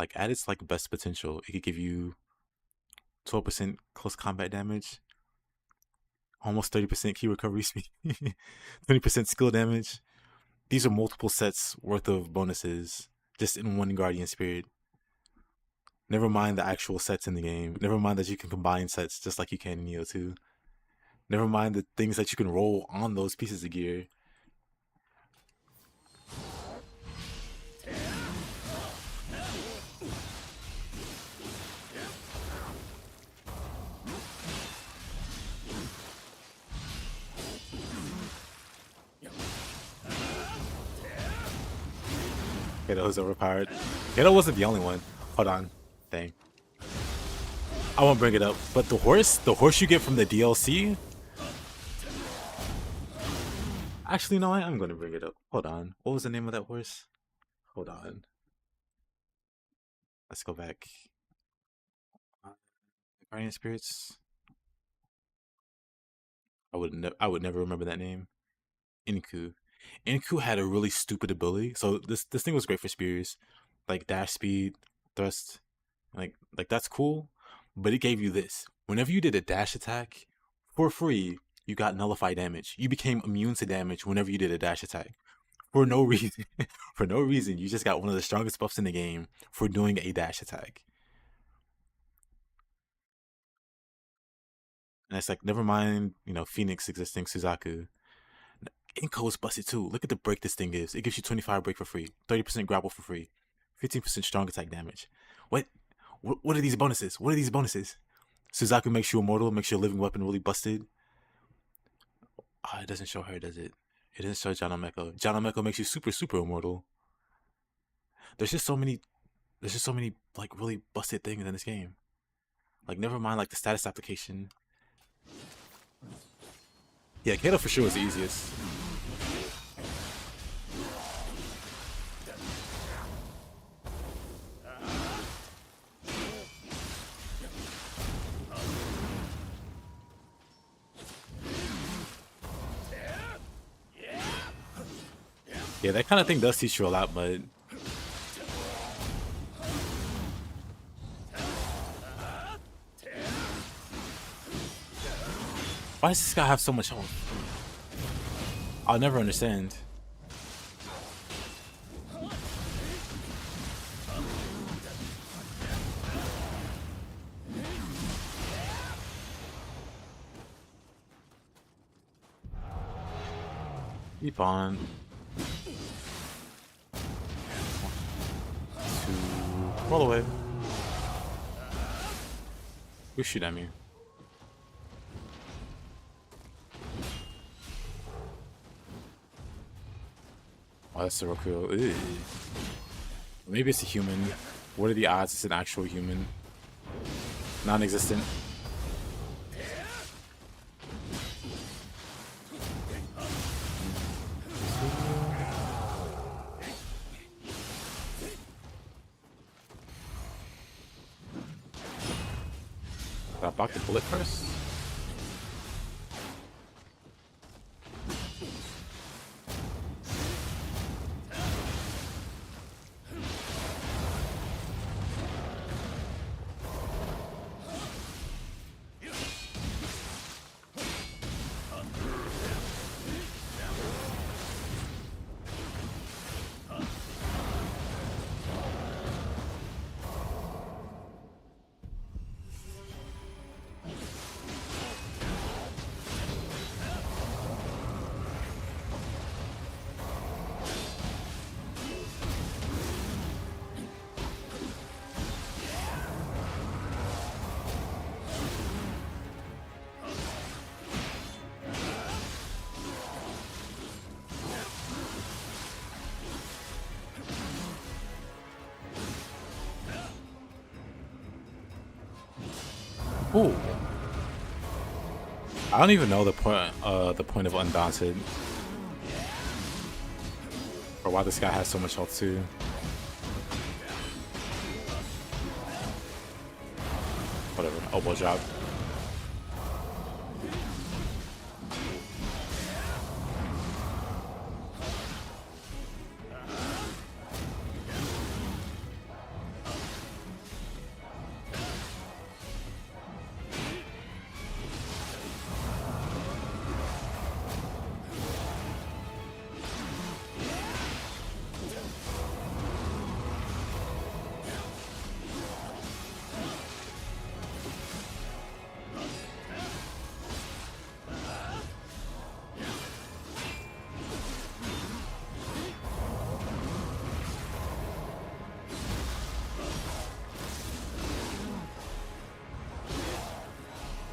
Like at its like best potential, it could give you 12% close combat damage, almost 30% key recovery speed, 20% skill damage. These are multiple sets worth of bonuses just in one guardian spirit. Never mind the actual sets in the game. Never mind that you can combine sets just like you can in Nioh 2. Never mind the things that you can roll on those pieces of gear. Kato was overpowered. Kato wasn't the only one. Hold on. Dang. I won't bring it up. But the horse you get from the DLC? Actually, no, I am going to bring it up. Hold on. What was the name of that horse? Hold on. Let's go back. Guardian Spirits? I would never remember that name. Inku. Inku had a really stupid ability. So this thing was great for spears. Like dash speed, thrust. Like that's cool. But it gave you this. Whenever you did a dash attack, for free, you got nullify damage. You became immune to damage whenever you did a dash attack. For no reason. For no reason. You just got one of the strongest buffs in the game for doing a dash attack. And it's like, never mind, Phoenix existing, Suzaku. Inko is busted too. Look at the break this thing gives. It gives you 25 break for free, 30% grapple for free, 15% strong attack damage. What are these bonuses? What are these bonuses? Suzaku makes you immortal, makes your living weapon really busted. Oh, it doesn't show her, does it? It doesn't show Janomeko. Janomeko makes you super immortal. There's just so many like really busted things in this game. Like never mind like the status application. Yeah, Kato for sure was the easiest. Yeah, that kind of thing does teach you a lot, but why does this guy have so much health? I'll never understand. Keep on. 2, roll away. Who shoot at me? Oh, that's so cool. Ew. Maybe it's a human. What are the odds it's an actual human? Non-existent. Did I block the bullet first? Ooh. I don't even know the point of Undaunted. Or why this guy has so much health too. Whatever, elbow job.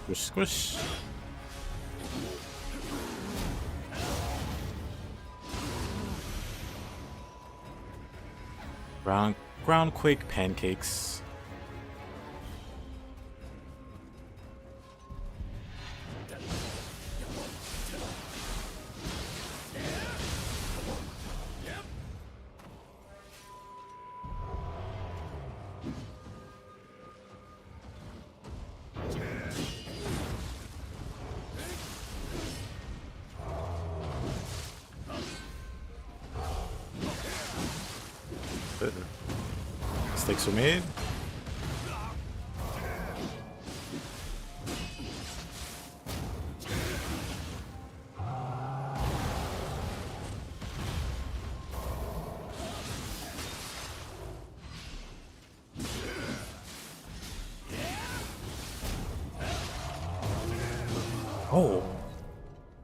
Squish, squish. Ground quake pancakes. Mistakes were made. Oh,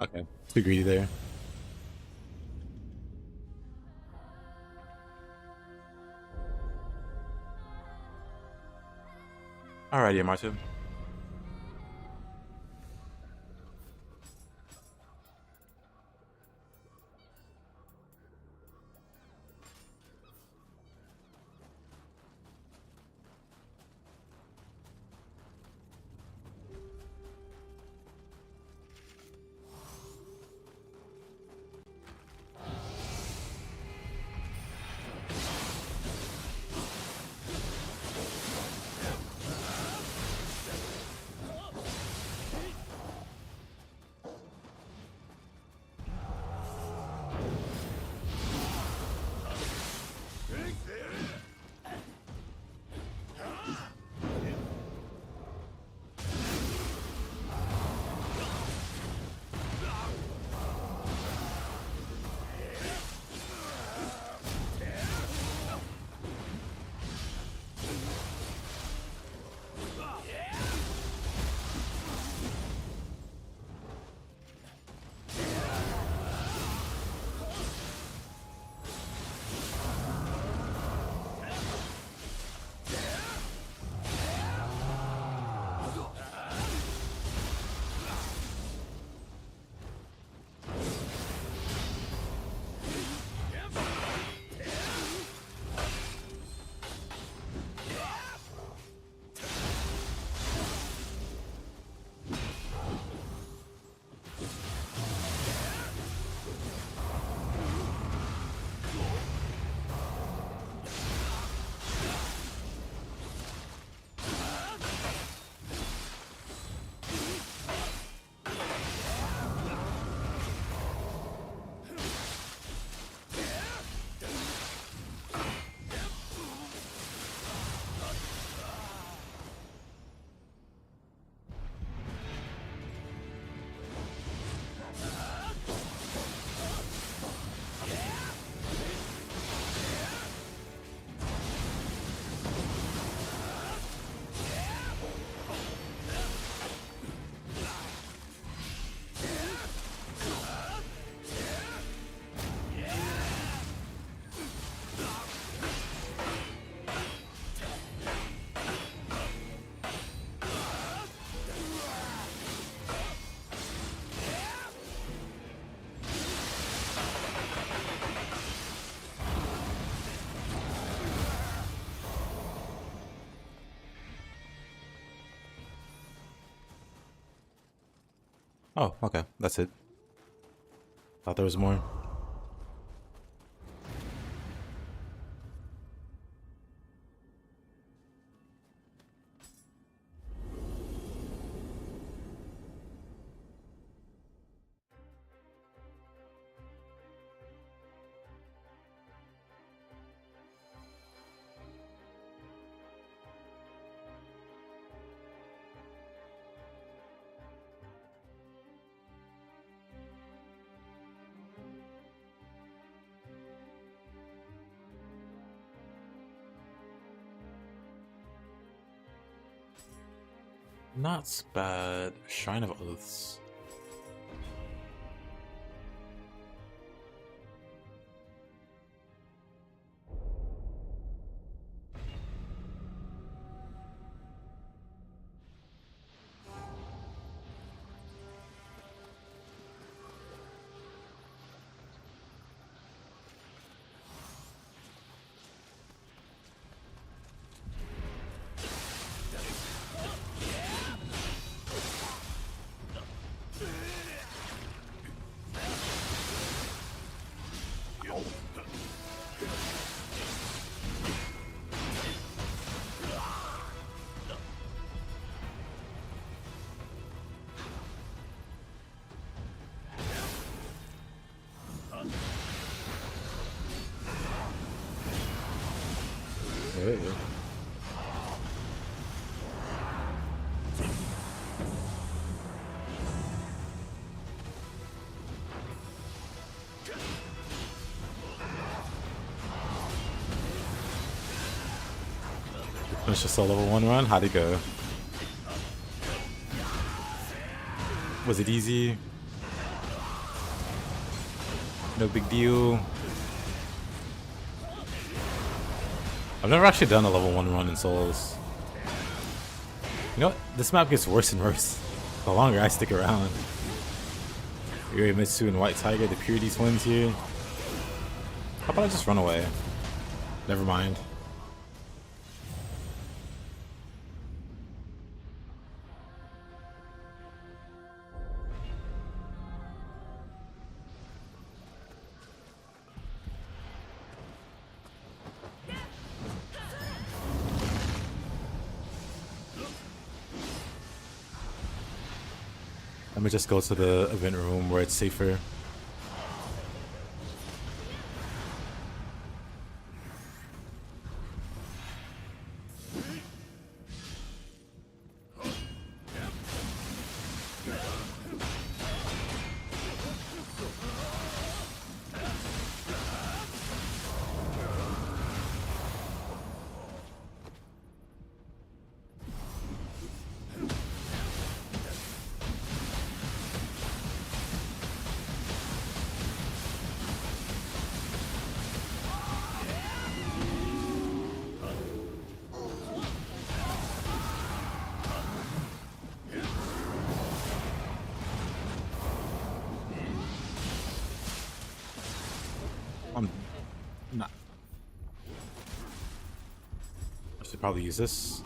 okay, too greedy there. Alrighty, Martin. Oh, okay, that's it. Thought there was more. Not bad. Shrine of Oaths. Hey. Finish just a level 1 run? How'd it go? Was it easy? No big deal. I've never actually done a level 1 run in Souls. You know what? This map gets worse and worse the longer I stick around. Yurimitsu and White Tiger, the Purity twins here. How about I just run away? Never mind. Let me just go to the event room where it's safer. I'm not. I should probably use this.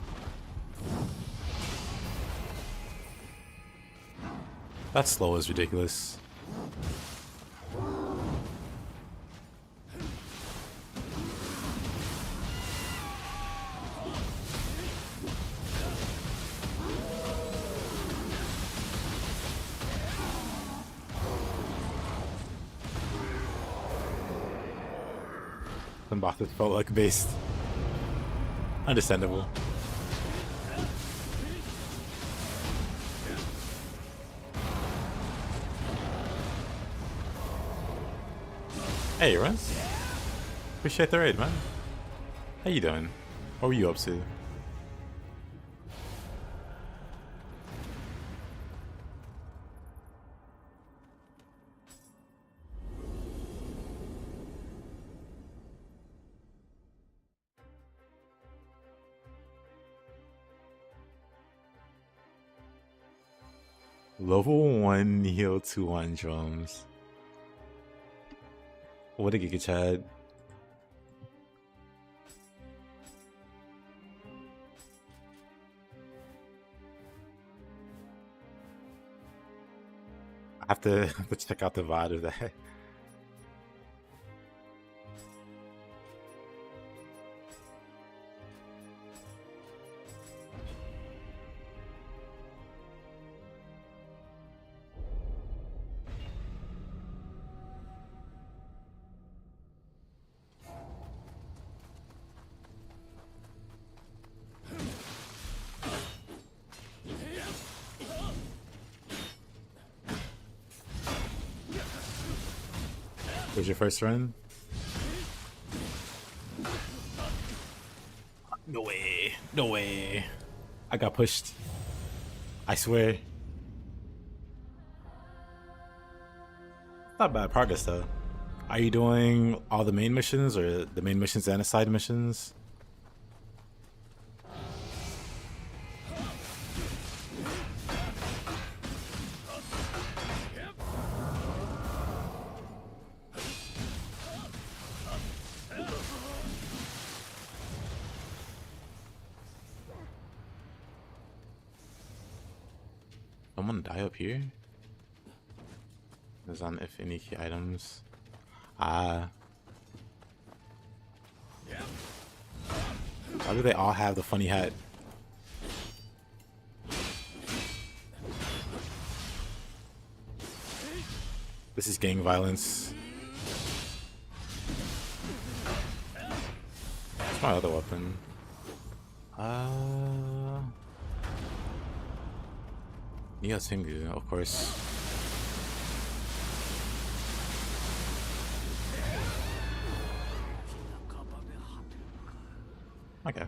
That slow is ridiculous. Mbaka felt like based. Understandable. Hey, Runs. Appreciate the raid, man. How you doing? What were you up to? Level 1 Nioh 2-1 drums. What a Giga-chad. have to check out the VOD of that. Was your first run? No way. No way. I got pushed. I swear. Not bad progress though. Are you doing all the main missions or the main missions and the side missions? Someone die up here? Is on if any key items. Why do they all have the funny hat? This is gang violence. What's my other weapon? Nioh, of course. Okay.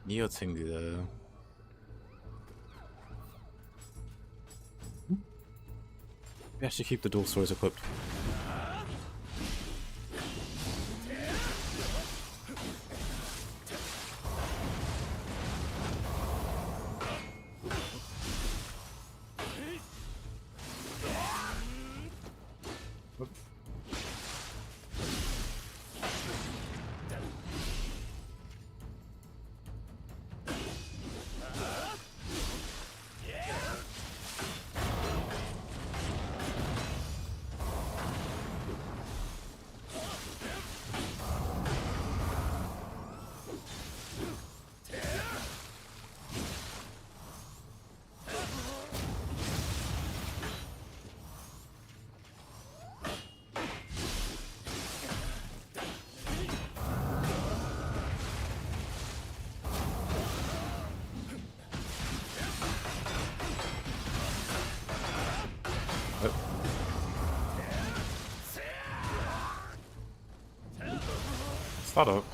Nioh though. Maybe I should keep the dual swords equipped. Start up.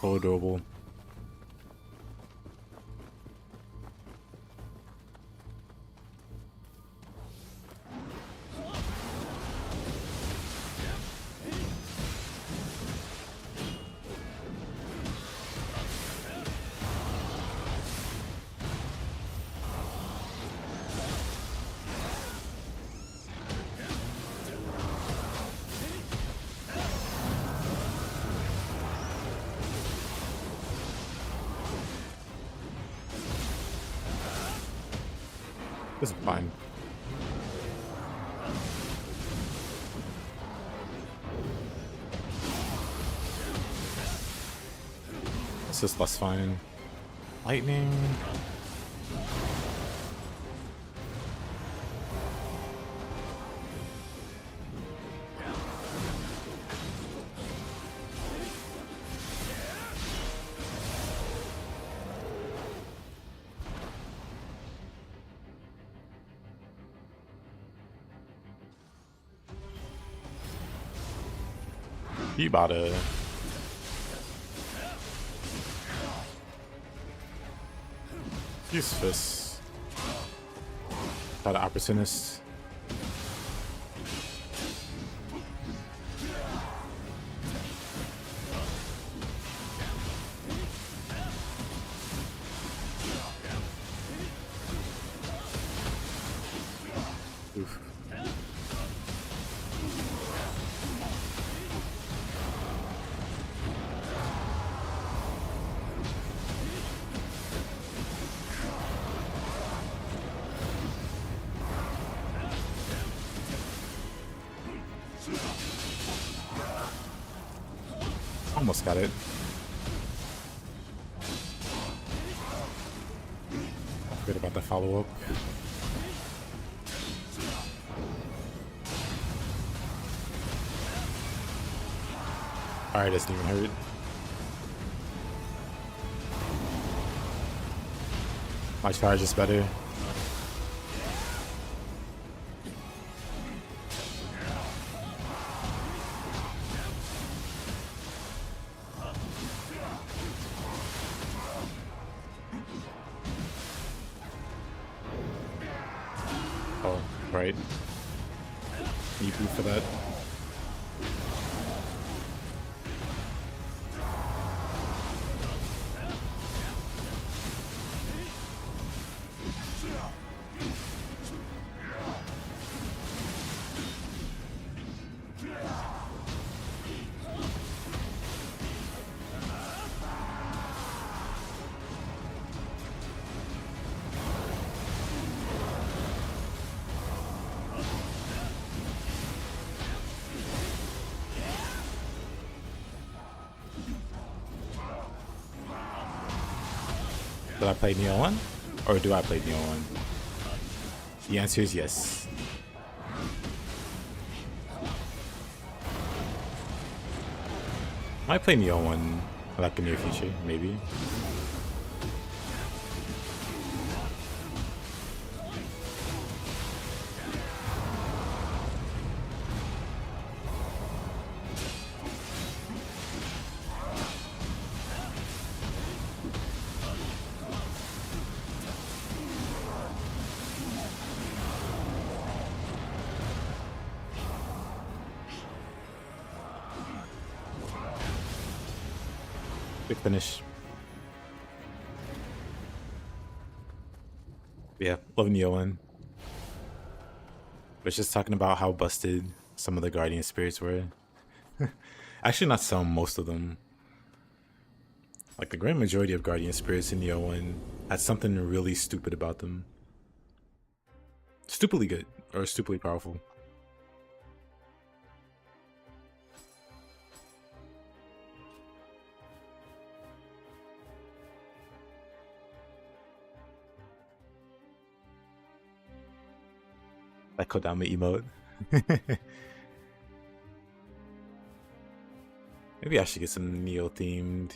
So adorable. This is fine. This is less fine. Lightning. You about to use fists. Got an opportunist. Oof. Almost got it. Forget about the follow-up. Alright, doesn't even hurt. My charge is better. Oh, right. You beat for that. Did I play Nioh 1? Or do I play Nioh 1? The answer is yes. Might play Nioh 1 like in the near future, maybe. Quick finish. Yeah, love Nioh 1. But it's just talking about how busted some of the Guardian Spirits were. Actually, not some, most of them. Like the grand majority of Guardian Spirits in Nioh 1 had something really stupid about them. Stupidly good, or stupidly powerful. That Kodama emote. Maybe I should get some Nioh themed.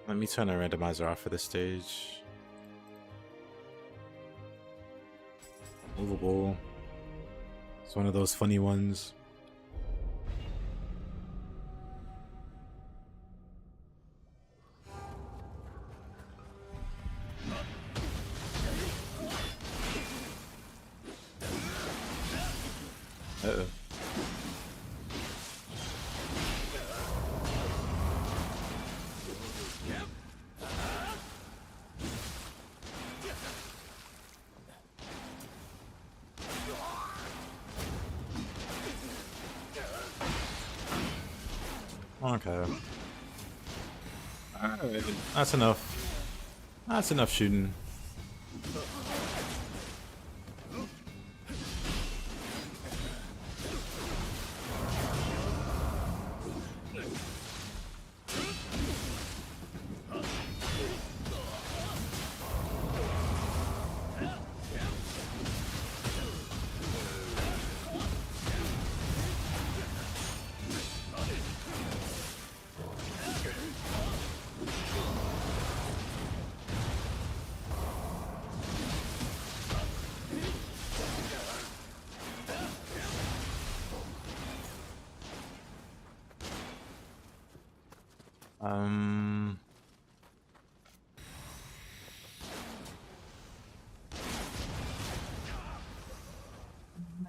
Let me turn a randomizer off for this stage. Movable. It's one of those funny ones. Uh-oh. Okay. Alright, that's enough. That's enough shooting.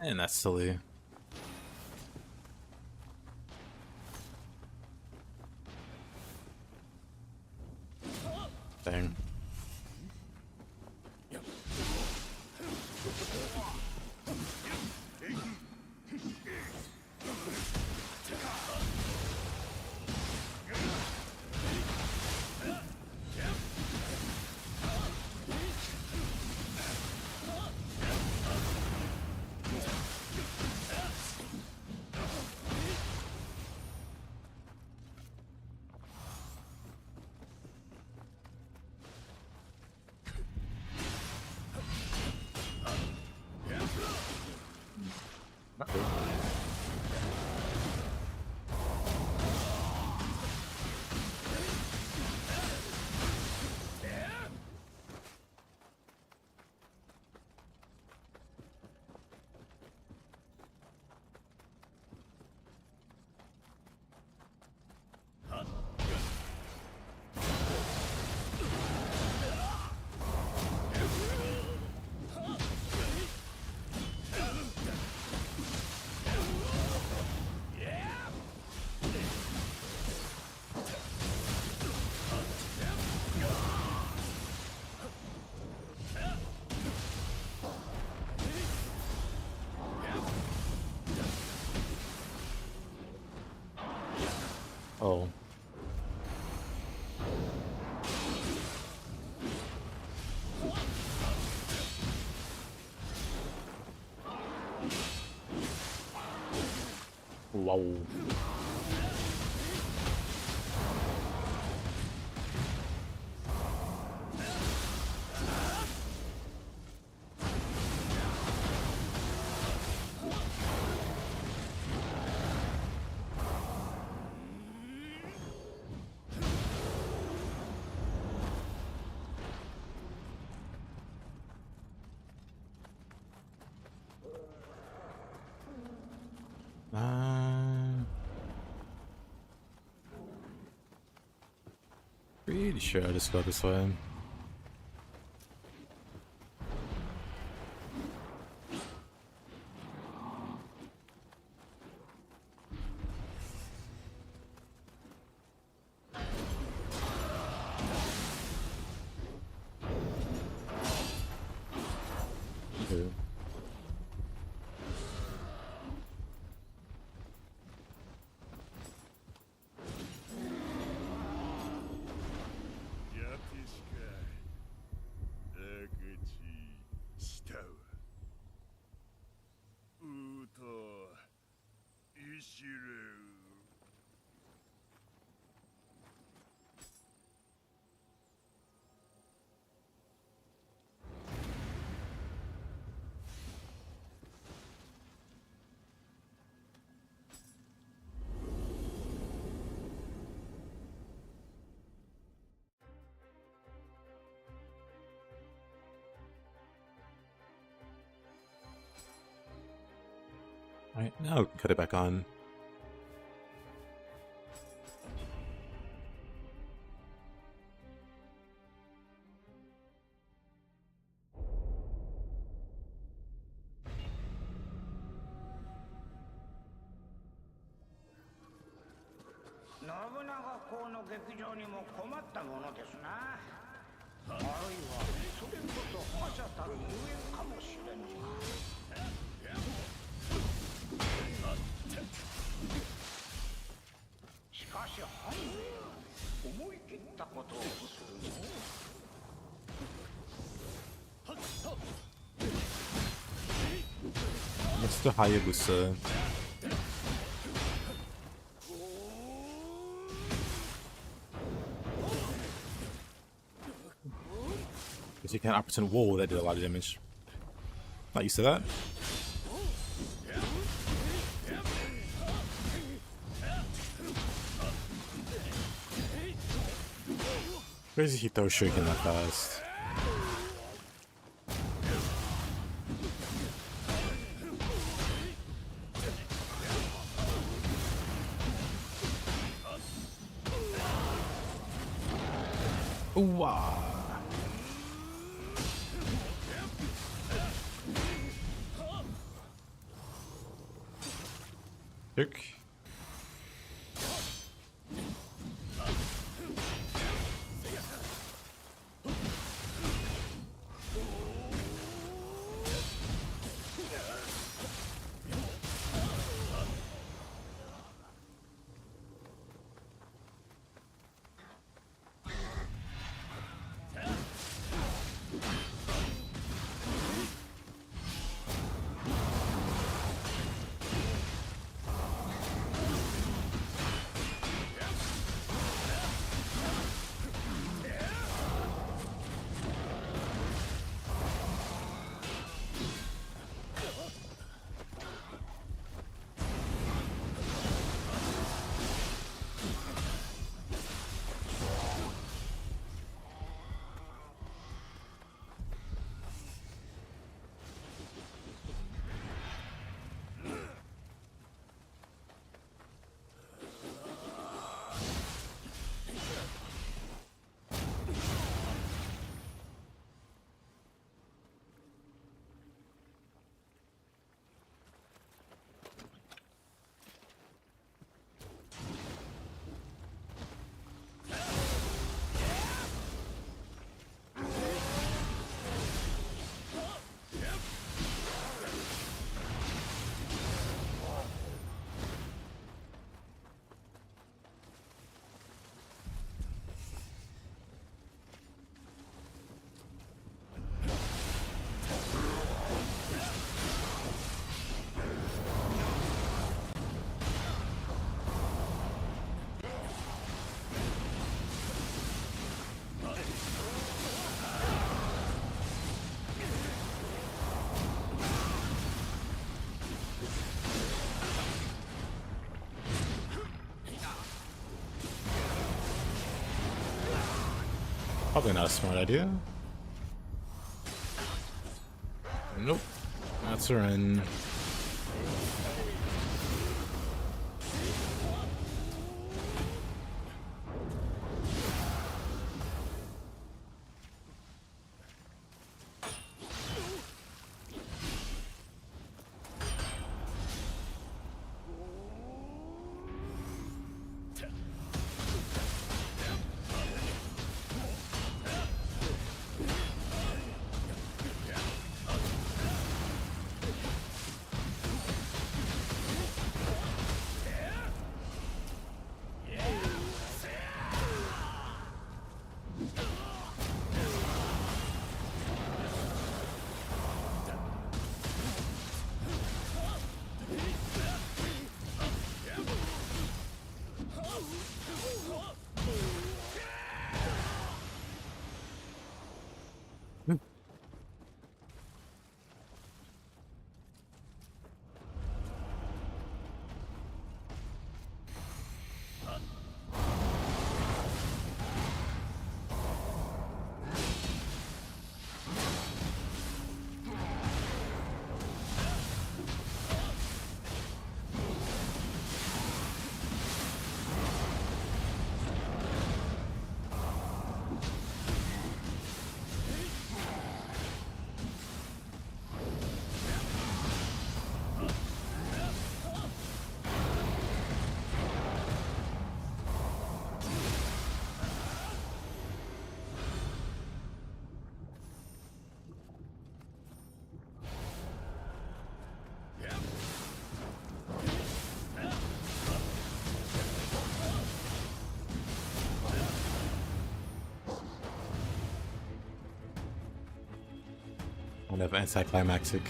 Man, that's silly. Dang. wow. Pretty sure I'll just go this way. Okay. Alright, now we can cut it back on. What's the Hayabusa? Guess you can't opportune. Whoa, that did a lot of damage. Not used to that. Crazy he throws shuriken that fast. Ooh, ah. Look. Probably not a smart idea. Nope. That's her in. Kind of anticlimactic.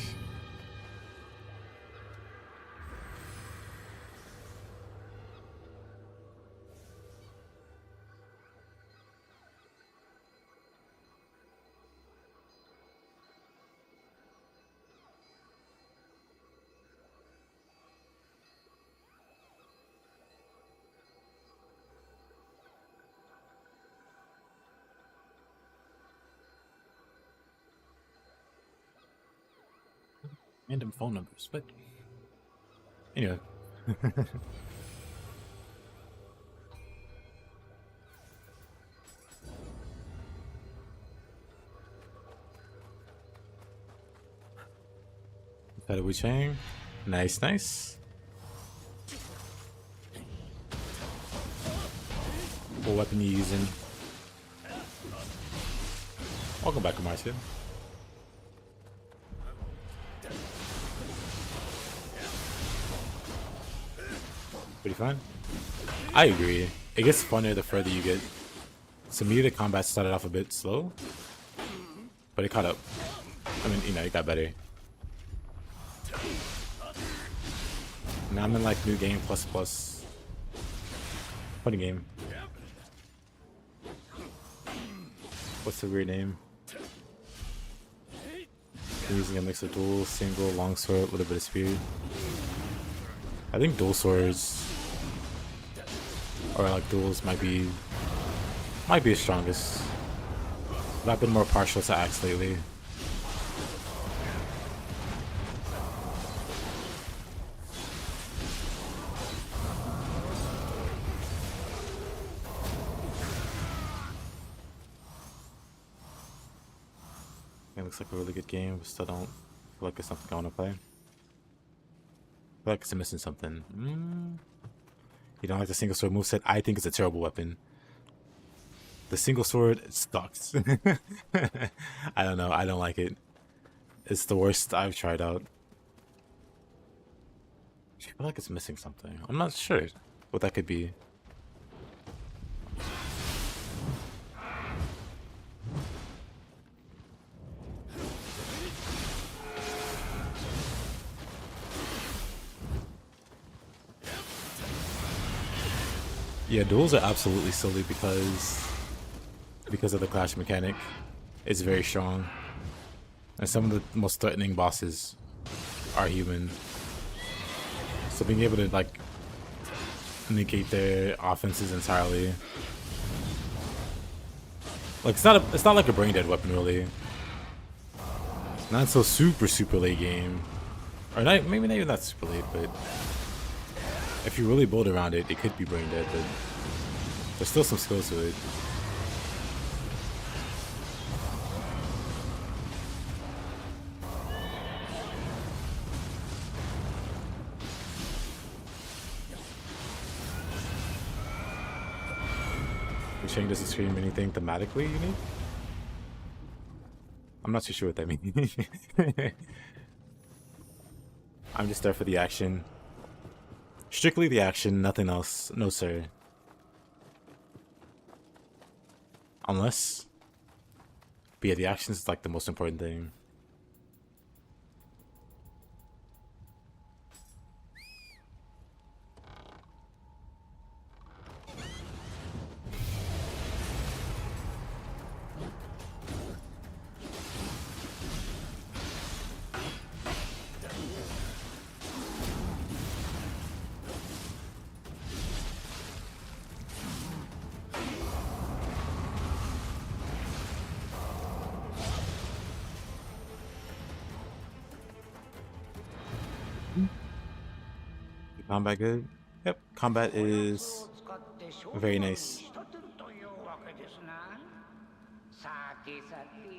Random phone numbers, but anyway. That we chain. Nice, nice. What weapon you using? Welcome back, Marcia. Pretty fun. I agree. It gets funner the further you get. To me, the combat started off a bit slow, but it caught up. I mean, you know, it got better. Now I'm in like new game plus. Funny game. What's the weird name? I'm using a mix of dual, single, longsword, a little bit of speed. I think dual swords or like duels might be the strongest. But I've been more partial to axe lately. It looks like a really good game, but still don't feel like it's something I want to play. I feel like it's missing something. You don't like the single sword moveset? I think it's a terrible weapon. The single sword sucks. I don't know. I don't like it. It's the worst I've tried out. I feel like it's missing something. I'm not sure what that could be. Yeah, duels are absolutely silly because of the clash mechanic. It's very strong. And some of the most threatening bosses are human. So being able to like negate their offenses entirely Like it's not like a brain dead weapon really. Not until super late game, or not, maybe not even that super late, but if you really build around it, it could be brain dead. But there's still some skills to it. Shang doesn't scream anything thematically unique. I'm not too sure what that means. I'm just there for the action. Strictly the action, nothing else. No, sir. Unless... But yeah, the action is like the most important thing. Combat good? Yep, combat is very nice.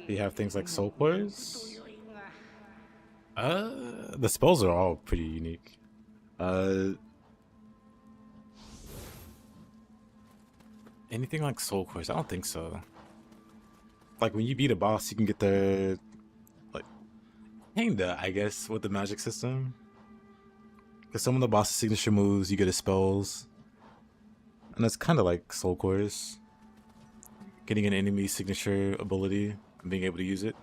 You have things like soul cores. The spells are all pretty unique. Anything like soul cores? I don't think so. Like when you beat a boss, you can get the like kinda, I guess, with the magic system. Because some of the boss's signature moves, you get his spells. And that's kind of like soul cores. Getting an enemy signature ability and being able to use it.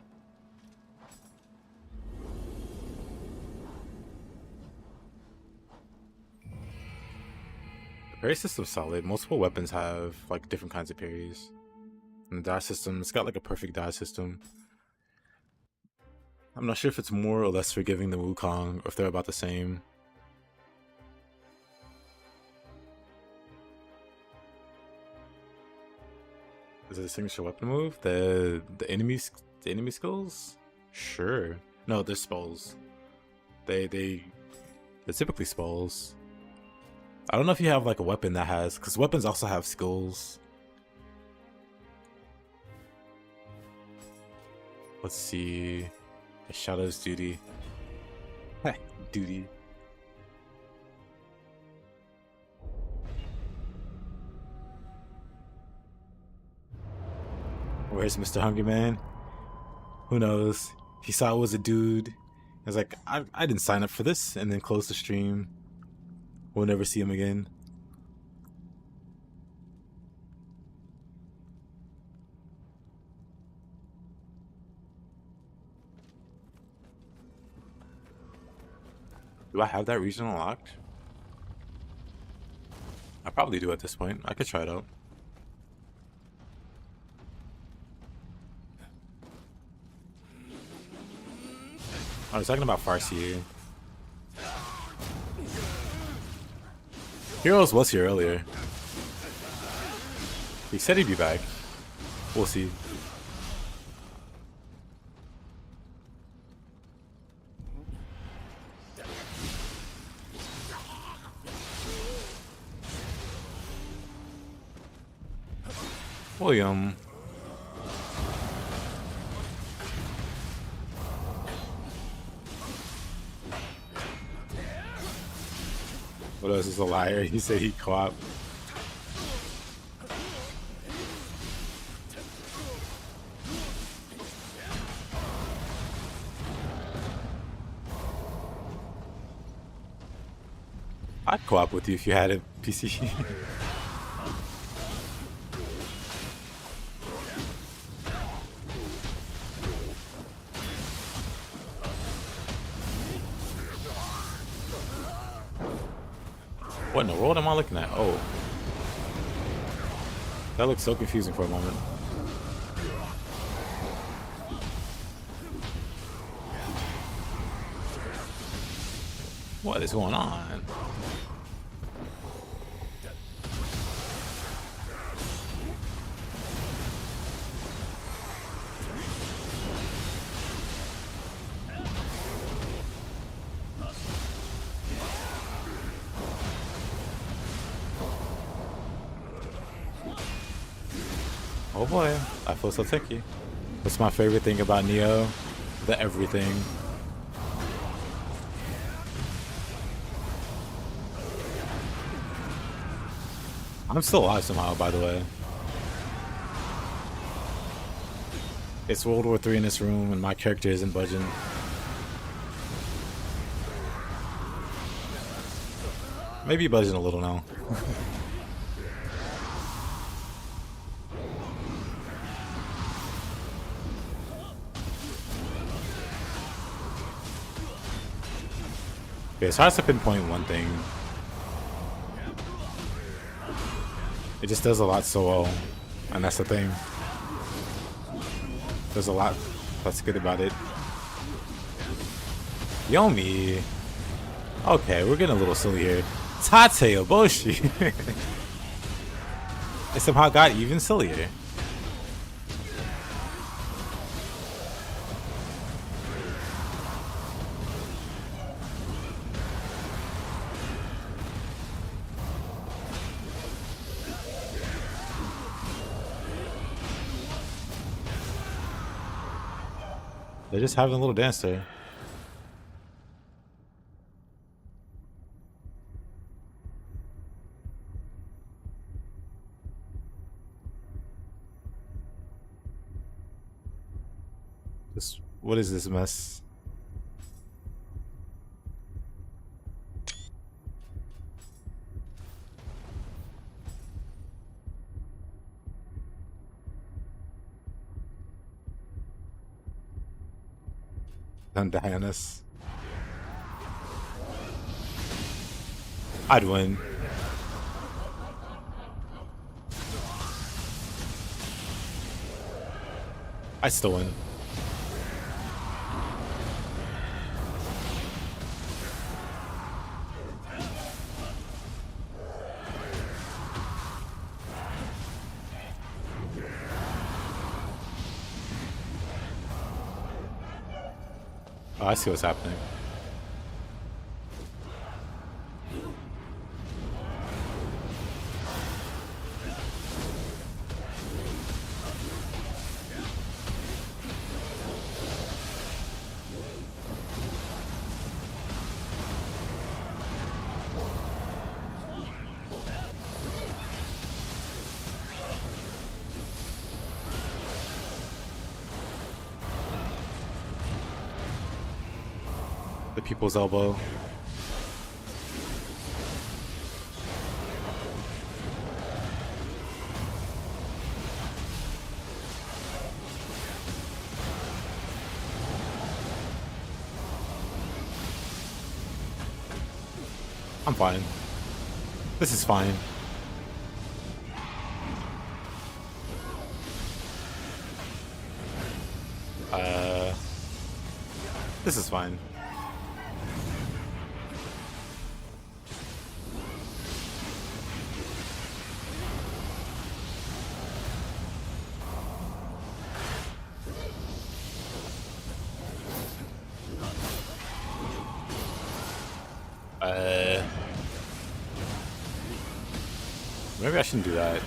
The parry system's solid. Multiple weapons have like different kinds of parries. And the dodge system, it's got like a perfect dodge system. I'm not sure if it's more or less forgiving than Wukong, or if they're about the same. Is it a signature weapon move? The enemy skills? Sure. No, they're spells. They're typically spells. I don't know if you have like a weapon that has, because weapons also have skills. Let's see. The Shadow's Duty. Duty. Where's Mr. Hungry Man? Who knows? He saw it was a dude. He was like, I didn't sign up for this, and then closed the stream. We'll never see him again. Do I have that region unlocked? I probably do at this point. I could try it out. I was talking about Farseer. Heroes was here earlier. He said he'd be back. We'll see. William. What else is a liar? He said he'd co-op. I'd co-op with you if you had a PC. What in the world am I looking at? Oh. That looks so confusing for a moment. What is going on? Oh boy, I feel so ticky. What's my favorite thing about Nioh? The everything. I'm still alive somehow, by the way. It's World War III in this room, and my character isn't budging. Maybe budging a little now. Okay, it's hard to pinpoint one thing. It just does a lot so well, and that's the thing. There's a lot that's good about it. Yomi. Okay, we're getting a little silly here. Tate Oboshi. It somehow got even sillier. They're just having a little dance there. What is this mess? Diana's. I'd win. I still win. Oh, I see what's happening. The people's elbow. I'm fine. This is fine. This is fine. Maybe I shouldn't do that.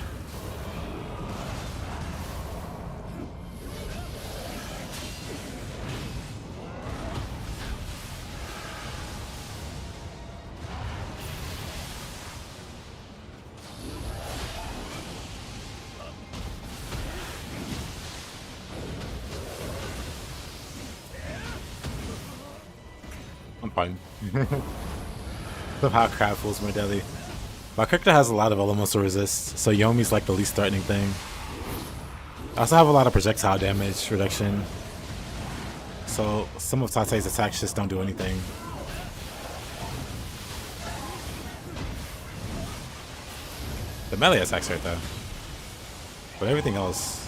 I'm fine. Somehow crab fools my deli. My character has a lot of elemental resist, so Yomi's like the least threatening thing. I also have a lot of projectile damage reduction, so some of Tate's attacks just don't do anything. The melee attacks hurt though, but everything else.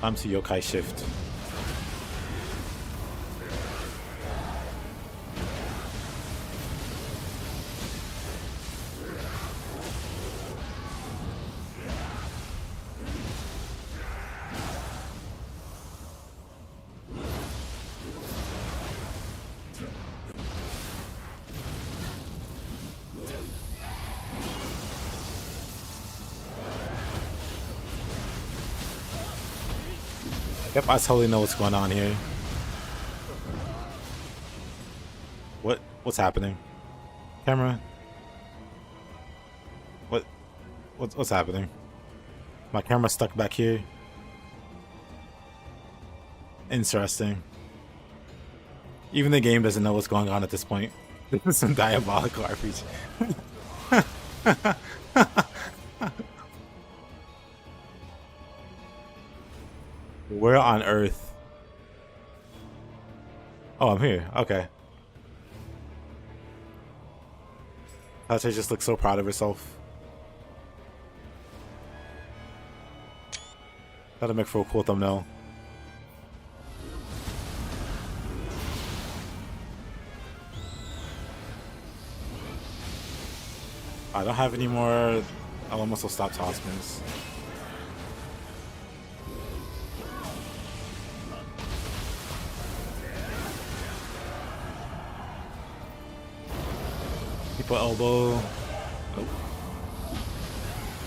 Time to yokai shift. Yep, I totally know what's going on here. What's happening? Camera? What's happening? My camera's stuck back here. Interesting. Even the game doesn't know what's going on at this point. This is some diabolical RPG. Where on earth? Oh, I'm here. Okay. Tache just looks so proud of herself. That'll make for a cool thumbnail. I don't have any more Almost will stop Tossmans. People elbow. Nope.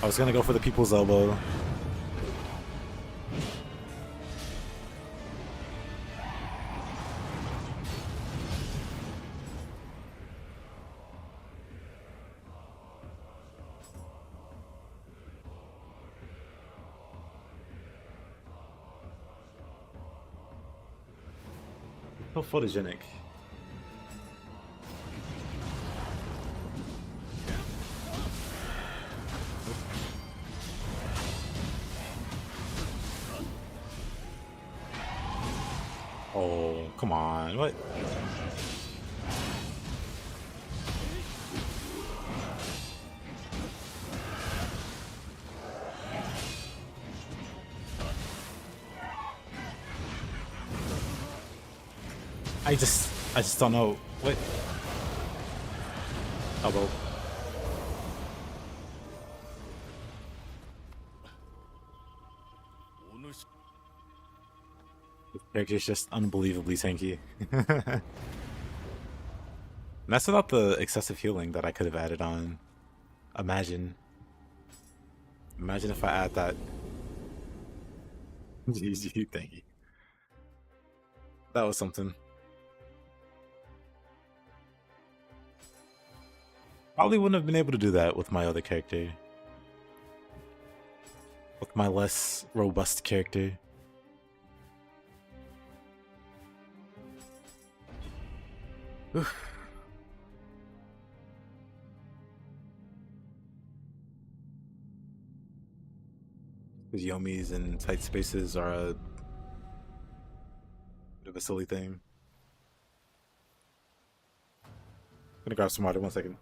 I was gonna go for the people's elbow. So photogenic. Oh, come on. What? I just don't know. What? Elbow. This character is just unbelievably tanky. And that's without the excessive healing that I could have added on. Imagine if I add that. GG, thank you. That was something. Probably wouldn't have been able to do that with my other character. With my less robust character. Oof. Because Yomis in tight spaces are a bit of a silly thing. I'm gonna grab some water, 1 second.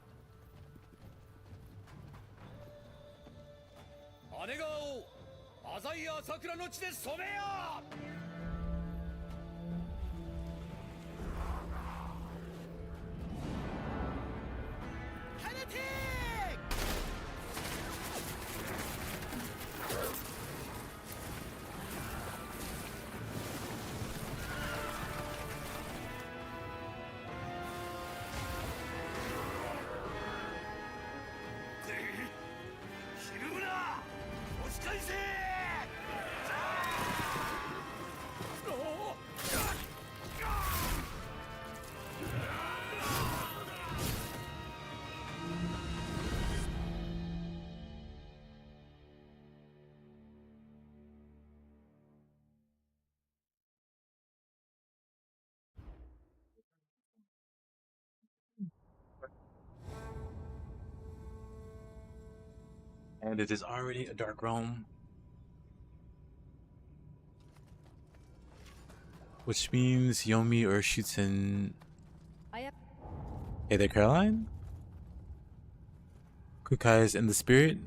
姉川を浅井や桜の地で染めようヘネティック And it is already a dark realm. Which means Yomi or Shuten. Hey there, Caroline. Kukai is in the spirit.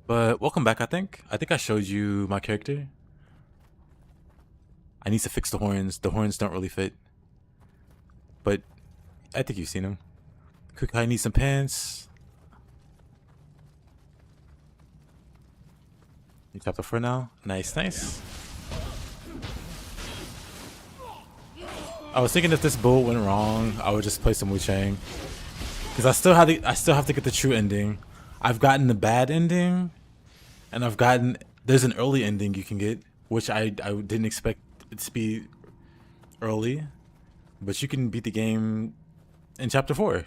But welcome back, I think. I think I showed you my character. I need to fix the horns. The horns don't really fit. But I think you've seen him. Kukai needs some pants. You tapped the fur now. Nice, nice. I was thinking if this build went wrong, I would just play some Wu Chang. Because I still have to get the true ending. I've gotten the bad ending, and there's an early ending you can get, which I didn't expect it to be early, but you can beat the game in chapter 4.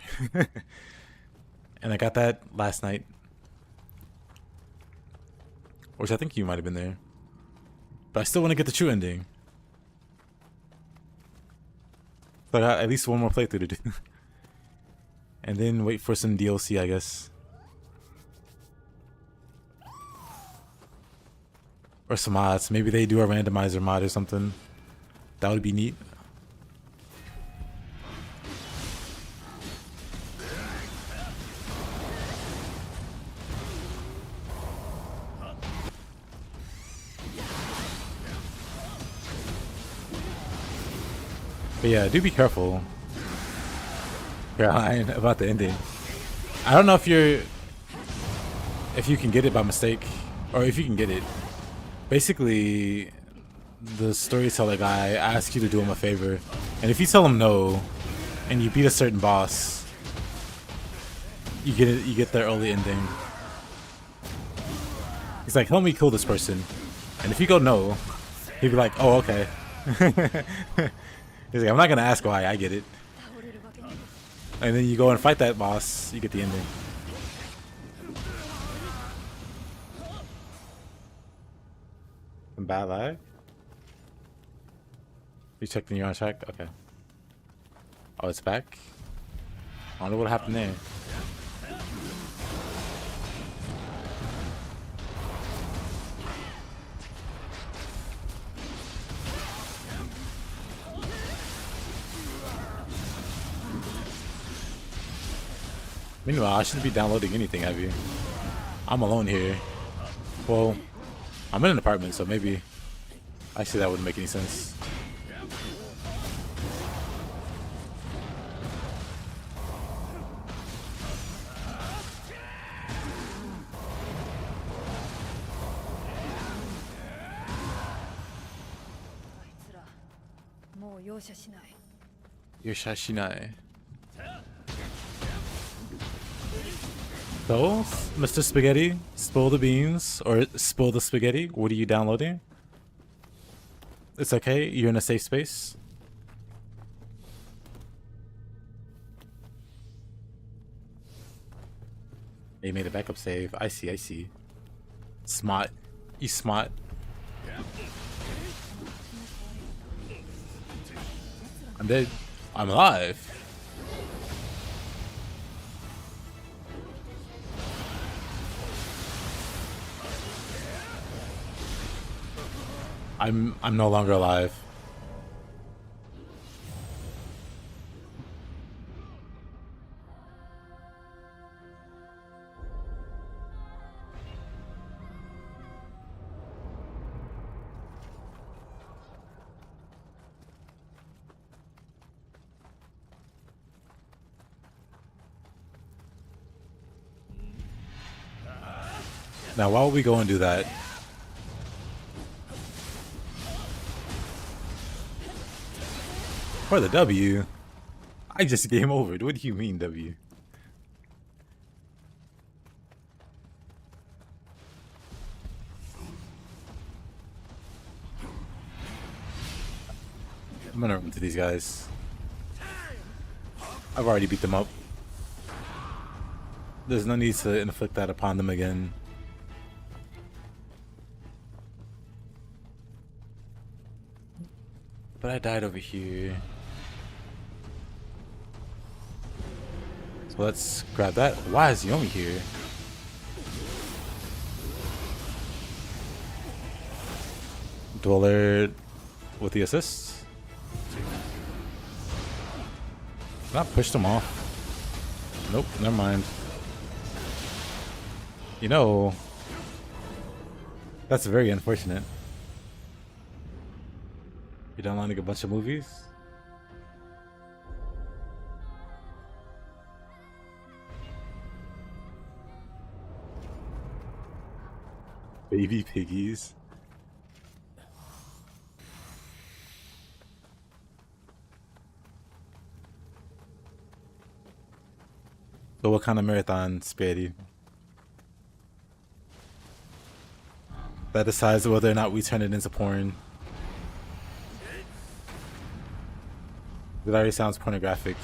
And I got that last night, which I think you might have been there. But I still want to get the true ending. So I got at least one more playthrough to do. And then wait for some DLC, I guess. Or some mods. Maybe they do a randomizer mod or something. That would be neat. But yeah, do be careful, Caroline, about the ending. I don't know if you can get it by mistake, or if you can get it. Basically, the storyteller guy asks you to do him a favor, and if you tell him no, and you beat a certain boss, you get the early ending. He's like, help me kill this person, and if you go no, he'd be like, oh, okay. He's like, I'm not gonna ask why, I get it. And then you go and fight that boss, you get the ending. Some bad lag? You checked and you're on track? Okay. Oh, it's back? I wonder what happened there. Meanwhile, I shouldn't be downloading anything, have you? I'm alone here. Well, I'm in an apartment, so maybe... Actually, that wouldn't make any sense. Yoshashinai. So, Mr. Spaghetti, spill the beans, or spill the spaghetti. What are you downloading? It's okay, you're in a safe space. They made a backup save. I see, I see. Smart. You smart. I'm dead. I'm alive. I'm no longer alive. Now, why would we go and do that? For the W? I just game over. What do you mean, W? I'm gonna run to these guys. I've already beat them up. There's no need to inflict that upon them again. But I died over here. So let's grab that. Why is Yomi here? Dweller with the assist. Not pushed him off. Nope, never mind. You know, that's very unfortunate. You downloading a bunch of movies? Baby piggies. So what kind of marathon, Spaghetti? That decides whether or not we turn it into porn. It already sounds pornographic.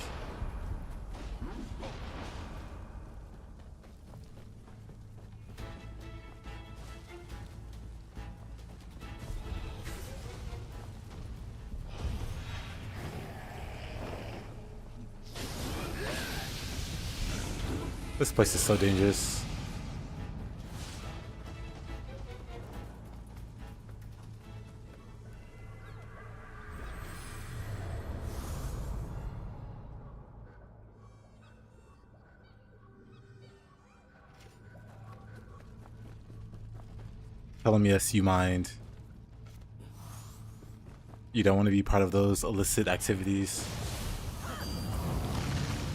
This place is so dangerous. Telling me yes, you mind. You don't want to be part of those illicit activities.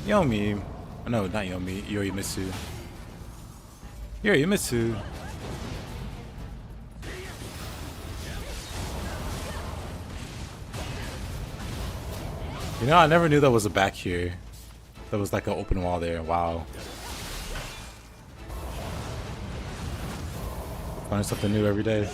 Yomi. No, not Yomi. Yorimitsu. Yorimitsu. You know, I never knew there was a back here. There was like an open wall there. Wow. Learn something new every day.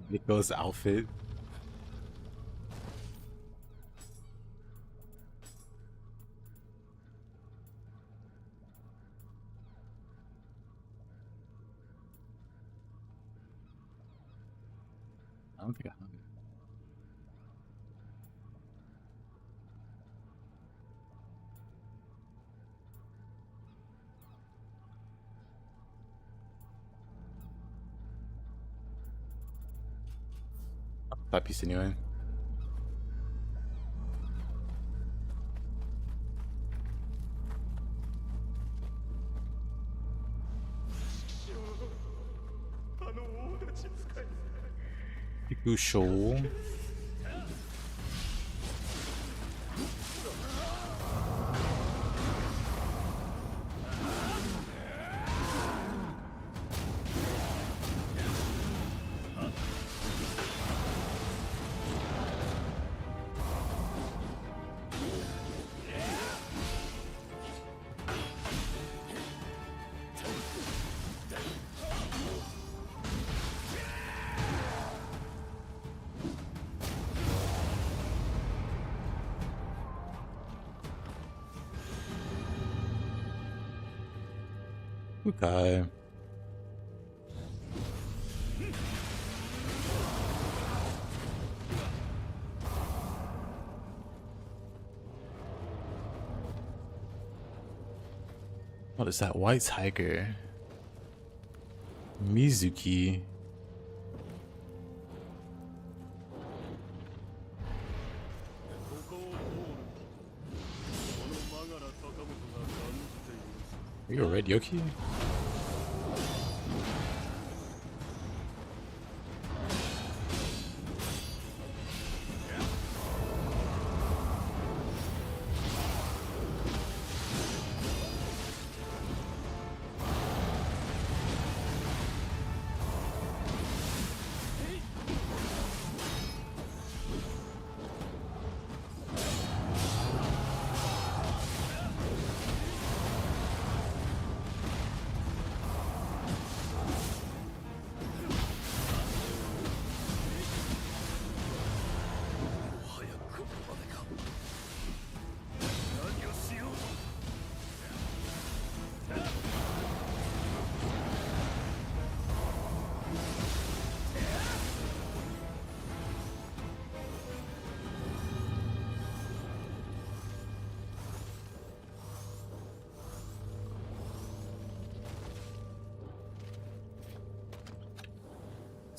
Nico's outfit. I don't think I have it. That piece anyway. Show. Okay. What is that? White tiger. Mizuki. Are you a red Yoki?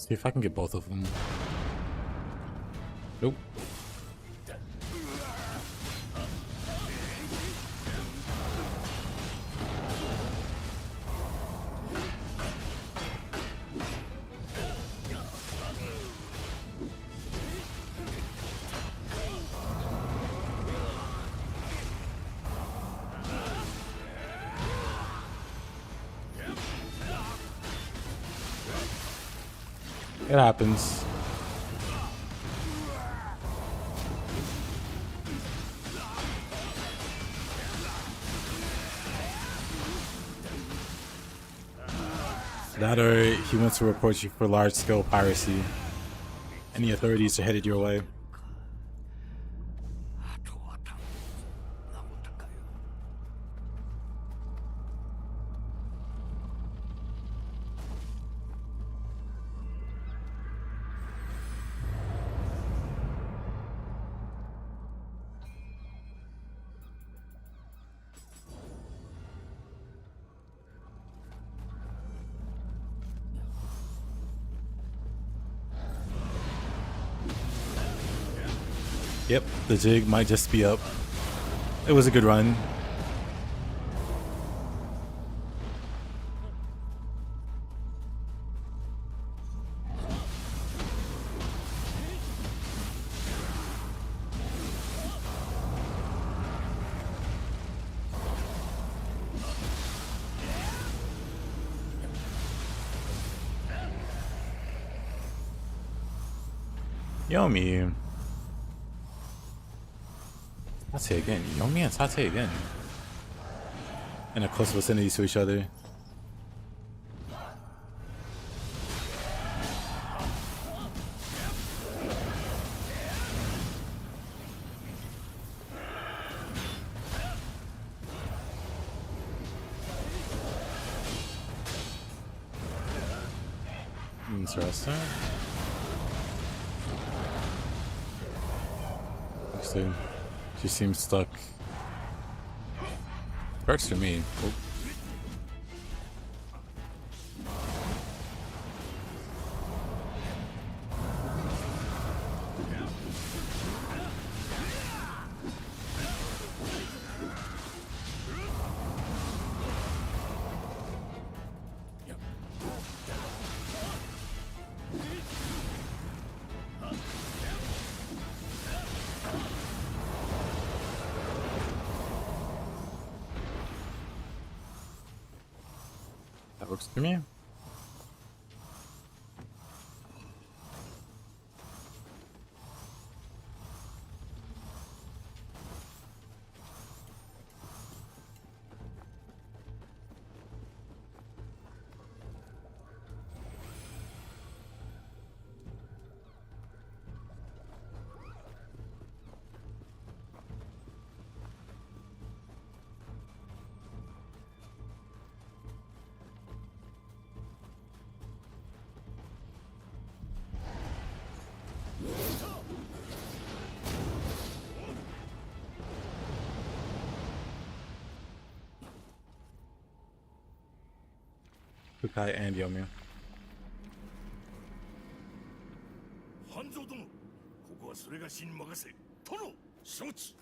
See if I can get both of them. Nope. It happens. That or he wants to report you for large-scale piracy. Any authorities are headed your way. あとは頼むなおたかよ。 Yep, the jig might just be up. It was a good run. Yomi. Sate again. Yomi and Sate again. In a close vicinity to each other. Interesting. Interesting. She seems stuck. Works for me. Oh. That works for me. Yokai and Yomi. 半蔵殿、ここはそれがしに任せ。殿、承知。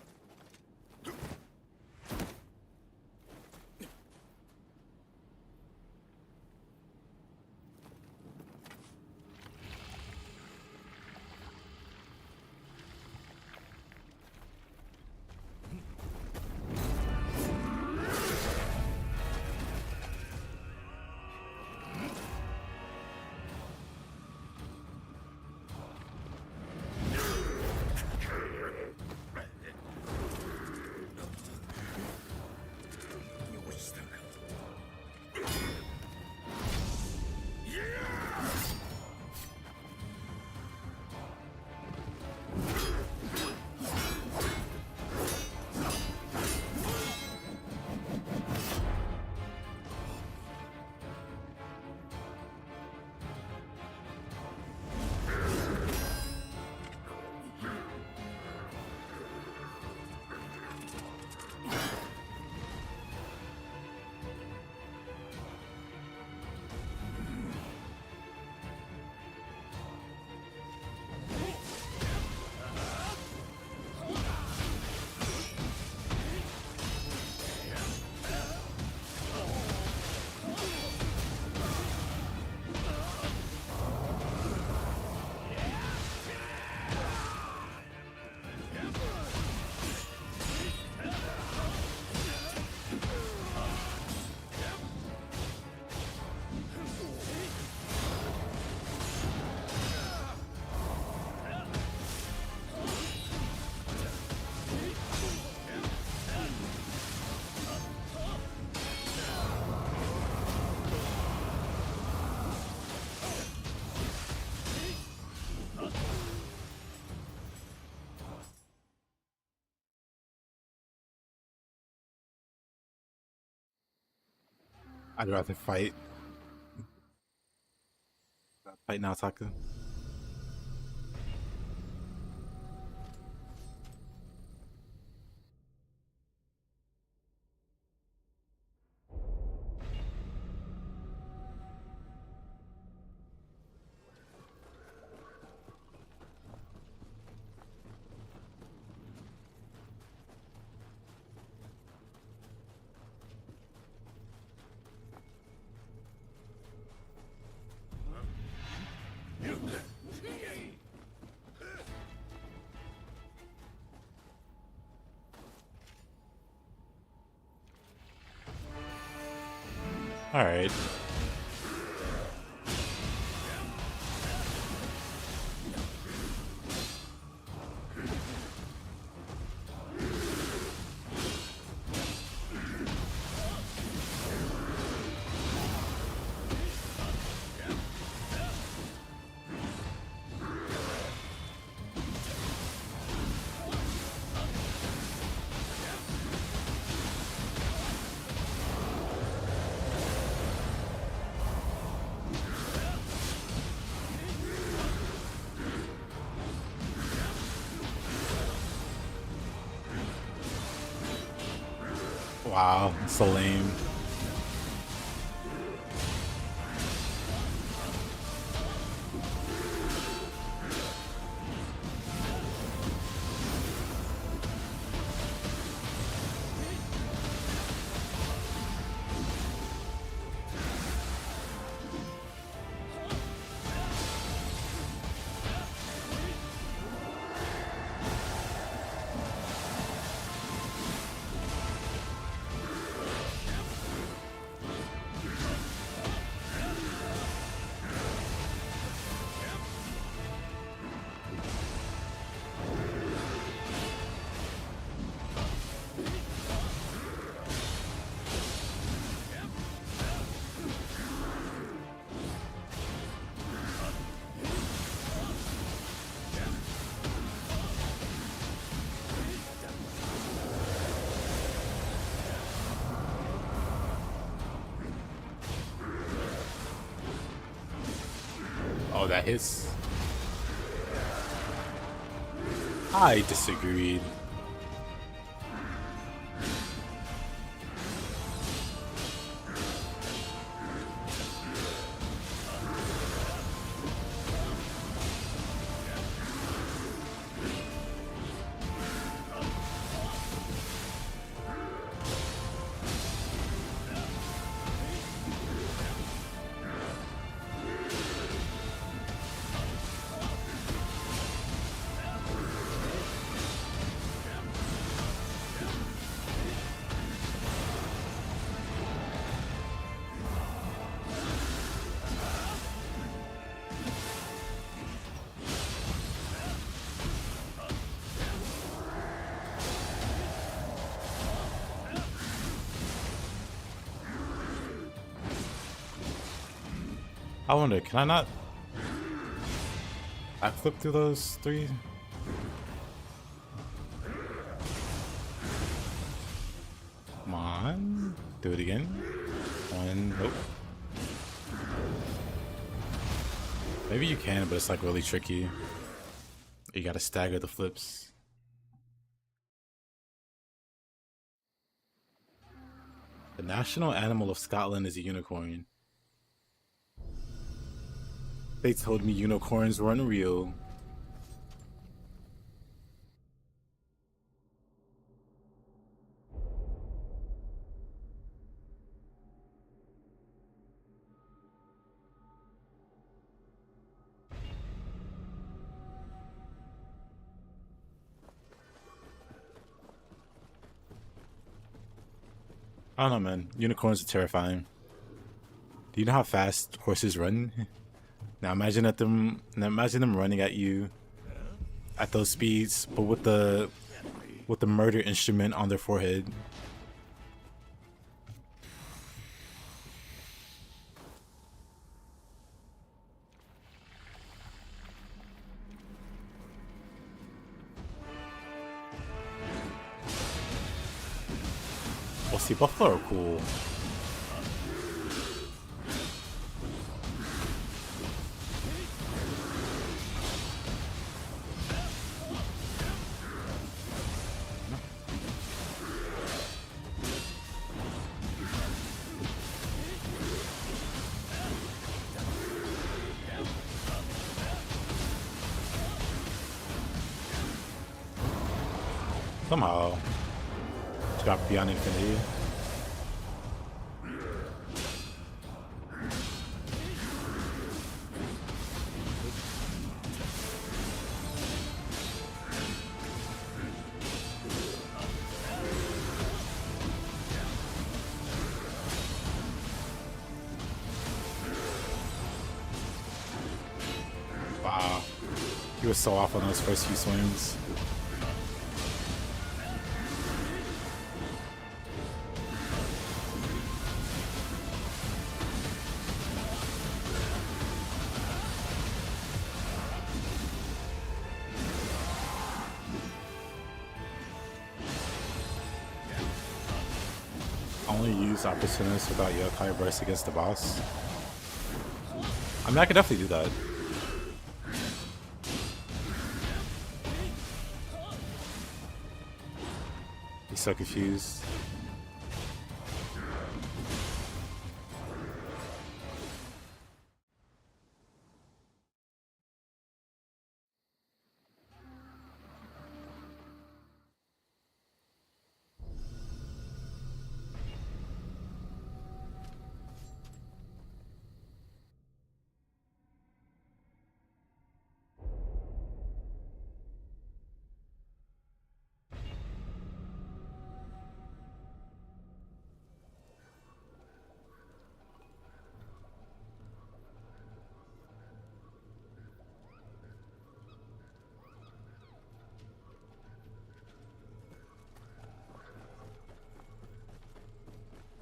I'd rather fight. Fight now, Taku. All right. Wow, so lame. Oh, that hits. I disagreed. I wonder, can I not backflip through those three? Come on, do it again. One, nope. Maybe you can, but it's like really tricky. You gotta stagger the flips. The national animal of Scotland is a unicorn. They told me unicorns were unreal. I don't know, man. Unicorns are terrifying. Do you know how fast horses run? Now imagine them running at you at those speeds, but with the murder instrument on their forehead. Well, see, buffalo are cool. Somehow. She got beyond infinity. Wow. He was so off on those first few swings. Only use opportunists without Yokai burst against the boss. I mean, I could definitely do that. He's so confused.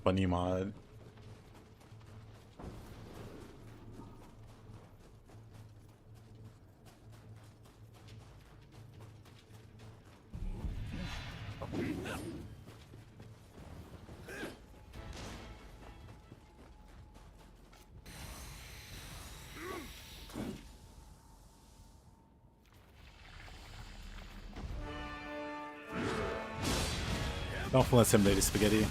Bunny mod. Don't full intimidated spaghetti.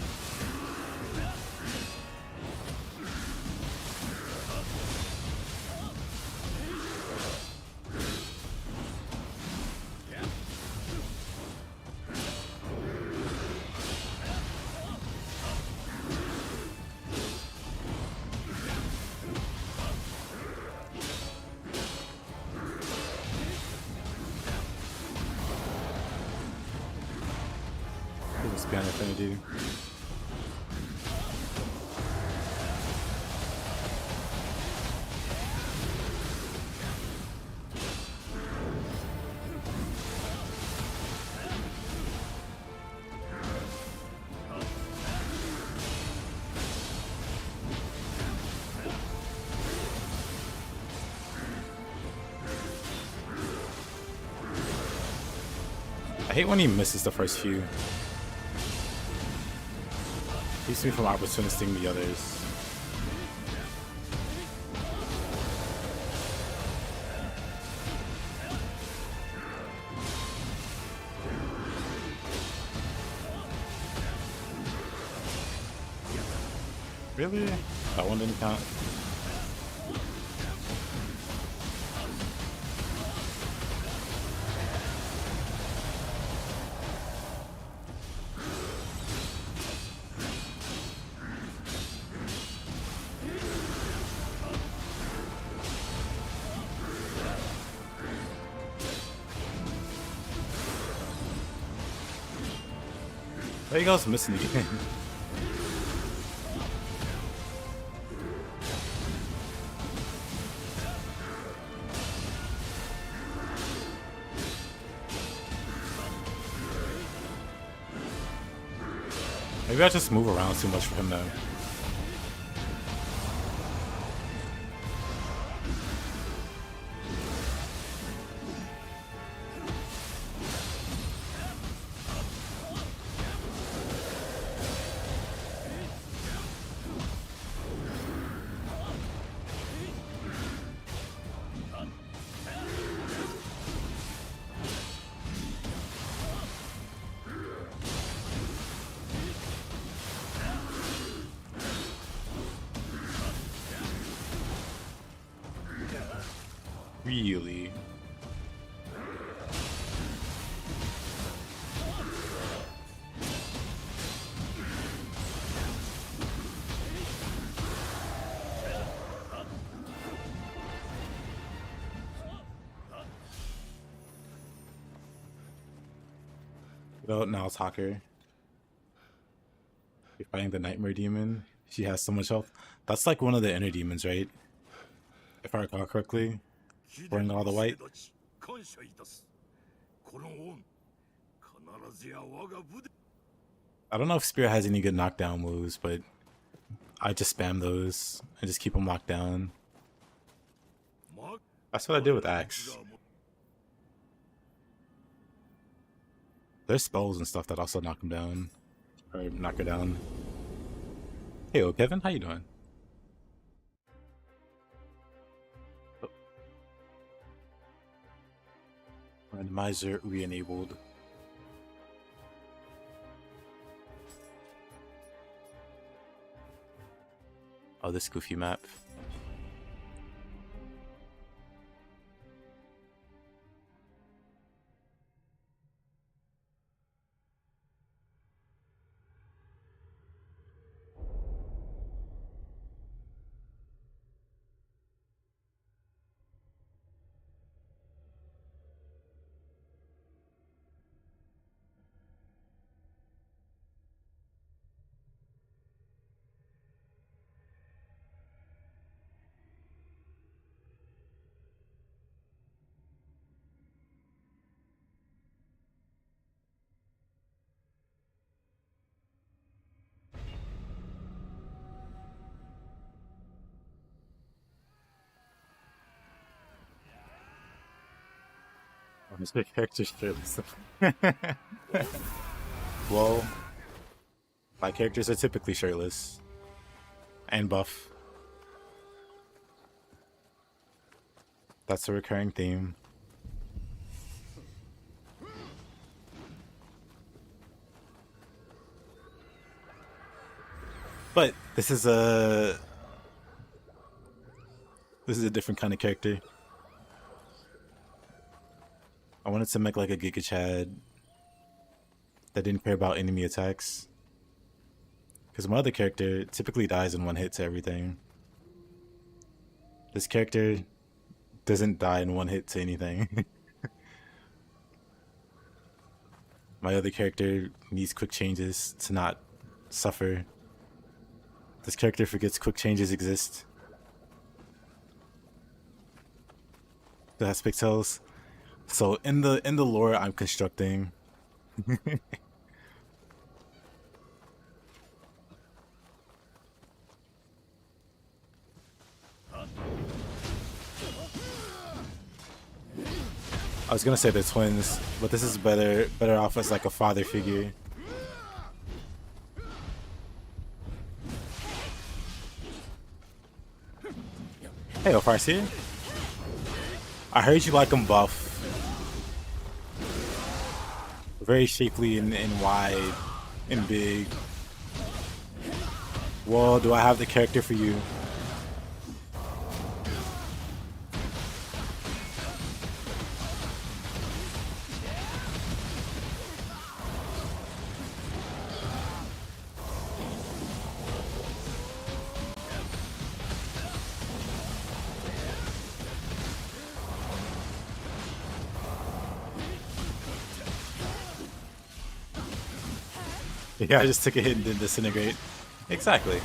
Beyond infinity. I hate when he misses the first few. Keeps me from opportunisting the others. Really? That one didn't count. There you go's missing again. Maybe I just move around too much for him though. Really? Well, now it's Hawker. You're fighting the Nightmare Demon. She has so much health. That's like one of the inner demons, right? If I recall correctly. Wearing all the white. I don't know if Spear has any good knockdown moves, but I just spam those and just keep them locked down. That's what I did with Axe. There's spells and stuff that also knock him down. Or knock her down. Hey, Kevin, how you doing? Oh. Randomizer re-enabled. Oh, this goofy map. Oh, his character's shirtless. Well, my characters are typically shirtless. And buff. That's a recurring theme. But this is a different kind of character. I wanted to make like a Giga-chad that didn't care about enemy attacks. Because my other character typically dies in one hit to everything. This character doesn't die in one hit to anything. My other character needs quick changes to not suffer. This character forgets quick changes exist. That has pigtails. So in the lore I'm constructing, I was gonna say they're twins, but this is better off as like a father figure. Hey, Farsi. I heard you like them buff. Very shapely and wide and big. Well, do I have the character for you? Yeah, I just took a hit and didn't disintegrate. Exactly.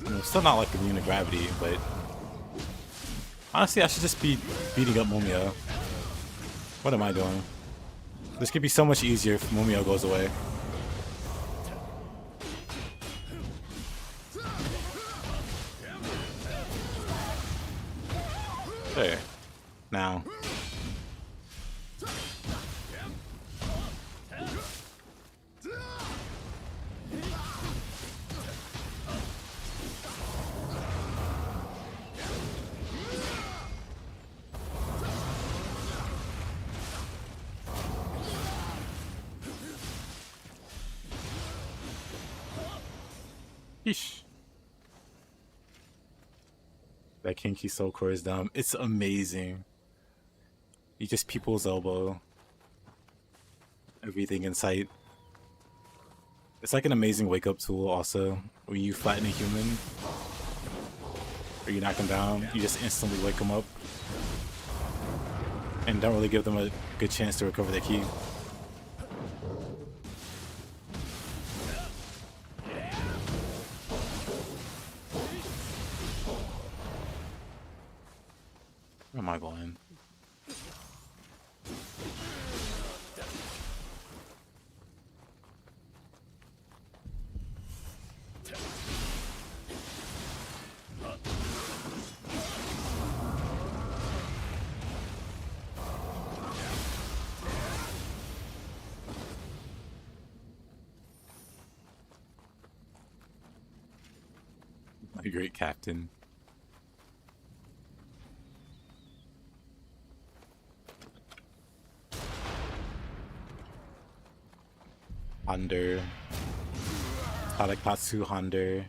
I'm still not like immune to gravity, but honestly, I should just be beating up Mumio. What am I doing? This could be so much easier if Mumio goes away. There. Now. Yeesh. That Kinky Soul Core is dumb. It's amazing. You just people's elbow. Everything in sight. It's like an amazing wake up tool also. When you flatten a human or you knock them down, you just instantly wake them up. And don't really give them a good chance to recover their key. Where am I going? My great captain. Under. Tarakatsu Hunter.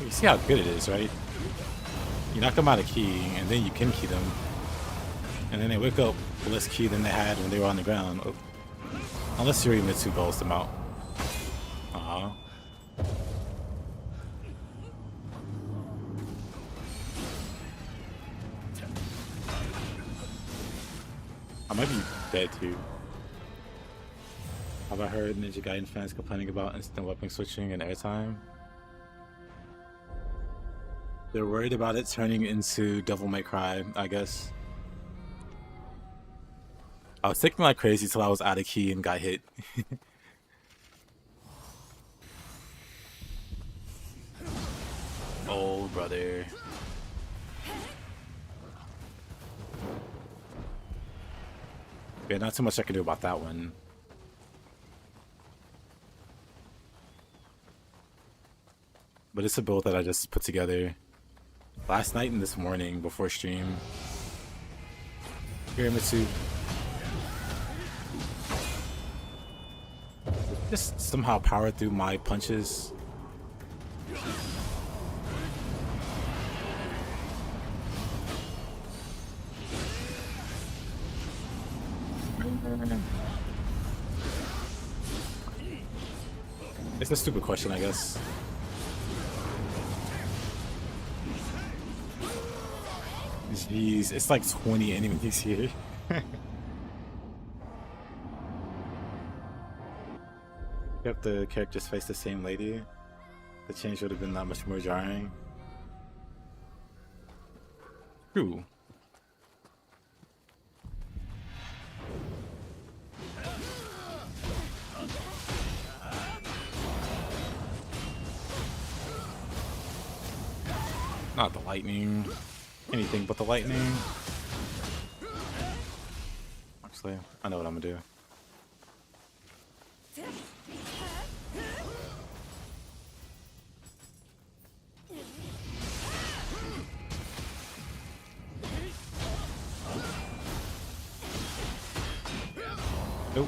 You see how good it is, right? You knock them out of key, and then you can key them. And then they wake up with less key than they had when they were on the ground. Oh. Unless Yurimitsu balls them out. Aw. I might be dead too. Have I heard Ninja Gaiden fans complaining about instant weapon switching and airtime? They're worried about it turning into Devil May Cry, I guess. I was thinking like crazy till I was out of key and got hit. Oh, brother. Yeah, not too much I can do about that one. But it's a build that I just put together last night and this morning before stream. Yurimitsu. Just somehow power through my punches. It's a stupid question, I guess. Jeez, it's like 20 enemies here. If the characters face the same lady, the change would have been that much more jarring. True. Not the lightning. Anything but the lightning. Actually, I know what I'm gonna do. Nope.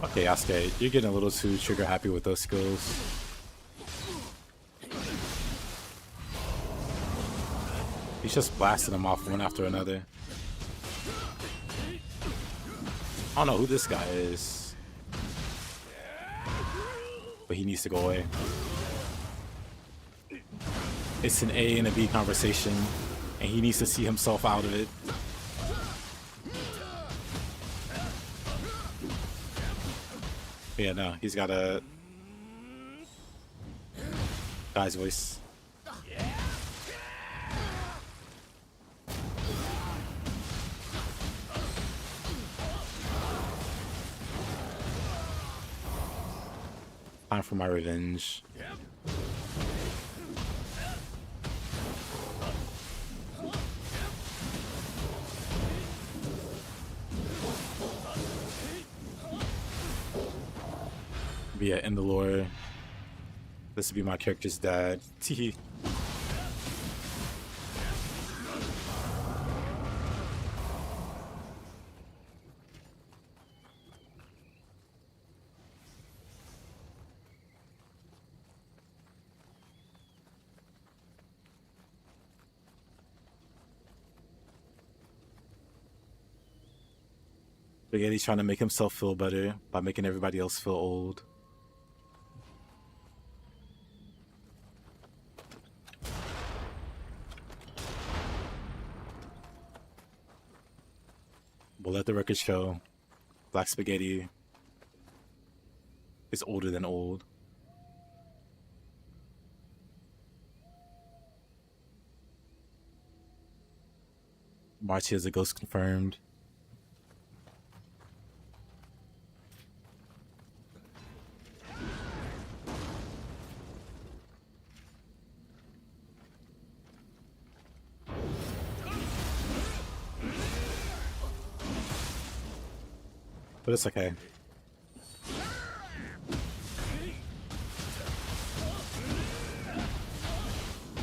Okay, Asuke, you're getting a little too trigger happy with those skills. He's just blasting them off one after another. I don't know who this guy is, but he needs to go away. It's an A and a B conversation, and he needs to see himself out of it. Yeah, no, he's got a guy's voice. Time for my revenge. But yeah, in the lore, this would be my character's dad. Teehee. Spaghetti's trying to make himself feel better by making everybody else feel old. We'll let the record show Black Spaghetti is older than old. Marty is a ghost confirmed. But it's okay.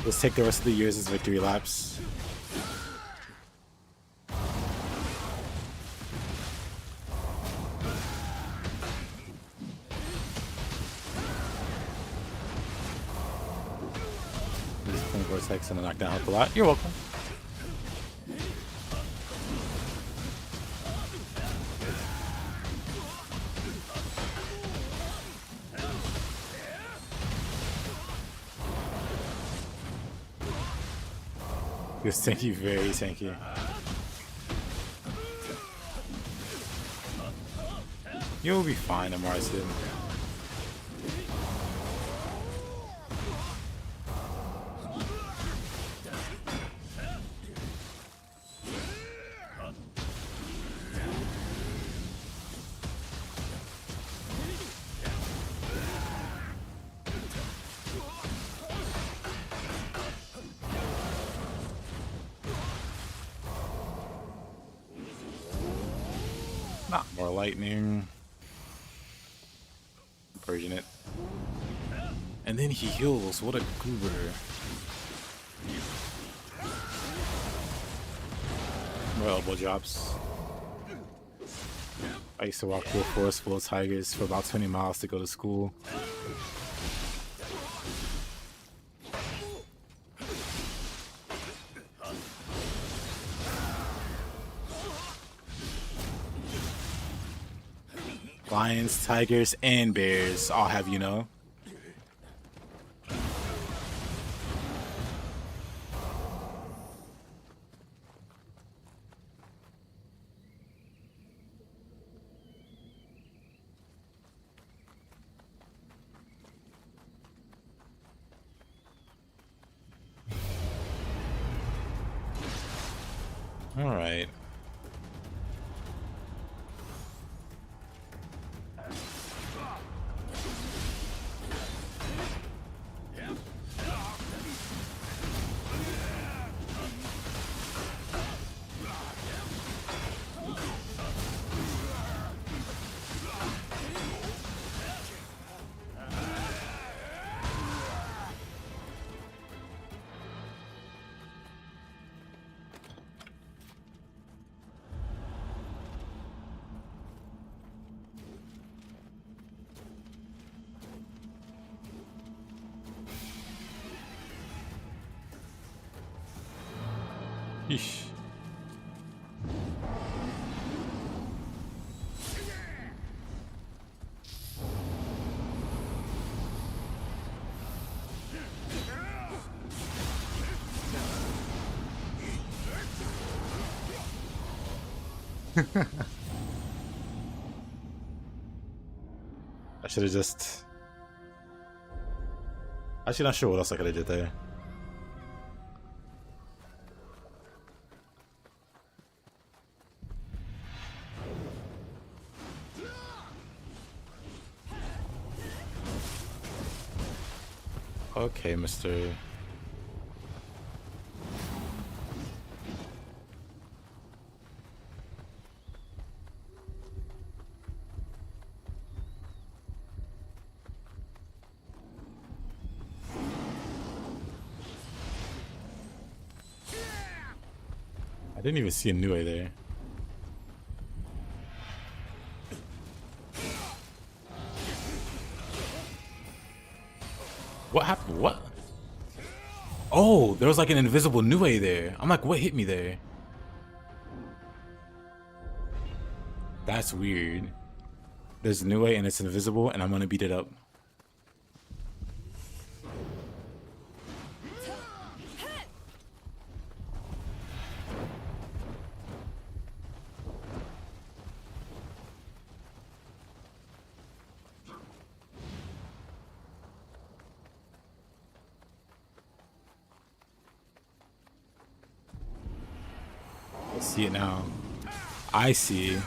Let's take the rest of the years as victory laps. Vortex and the knockdown helped a lot. You're welcome. This tanky, very tanky. You'll be fine, Marsden. Not more lightning. Purging it. And then he heals. What a goober. More elbow drops. I used to walk through a forest full of tigers for about 20 miles to go to school. Lions, tigers, and bears all have, you know. All right. Yeesh. should have just... Actually, not sure what else I could have did there. Okay, Mr. I didn't even see a Nioh there. What happened? What? Oh, there was like an invisible Nioh there. I'm like, what hit me there? That's weird. There's a Nioh and it's invisible, and I'm gonna beat it up. See it now. I see.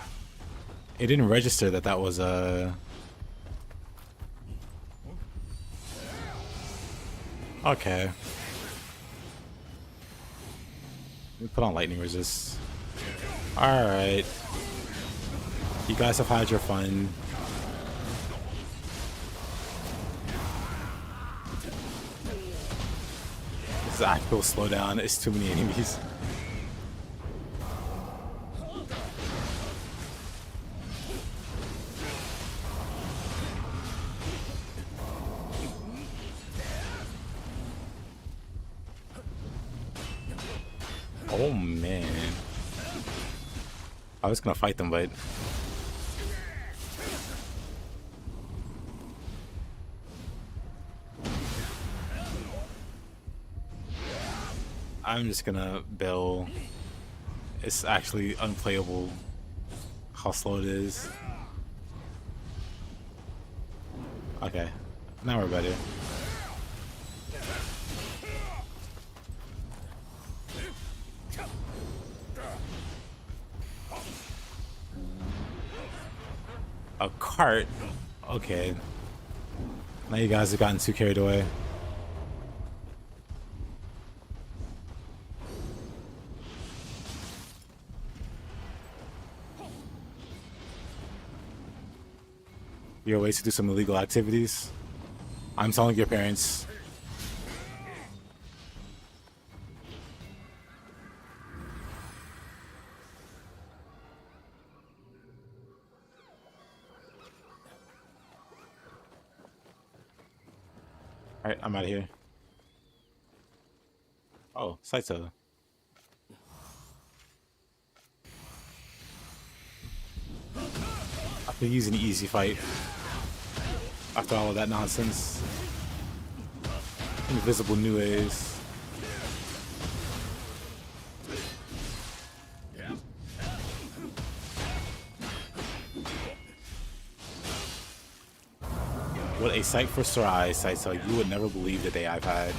It didn't register that that was a... Okay. Let me put on lightning resist. Alright. You guys have had your fun. This is actual slowdown. It's too many enemies. Oh man. I was gonna fight them, but I'm just gonna bail. It's actually unplayable how slow it is. Okay, now we're better. A cart? Okay. Now you guys have gotten too carried away. Your ways to do some illegal activities? I'm telling your parents. Alright, I'm out of here. Oh, Saito. I could use an easy fight after all of that nonsense. Invisible Niohs. What a sight for sore eyes, Saito. You would never believe the day I've had.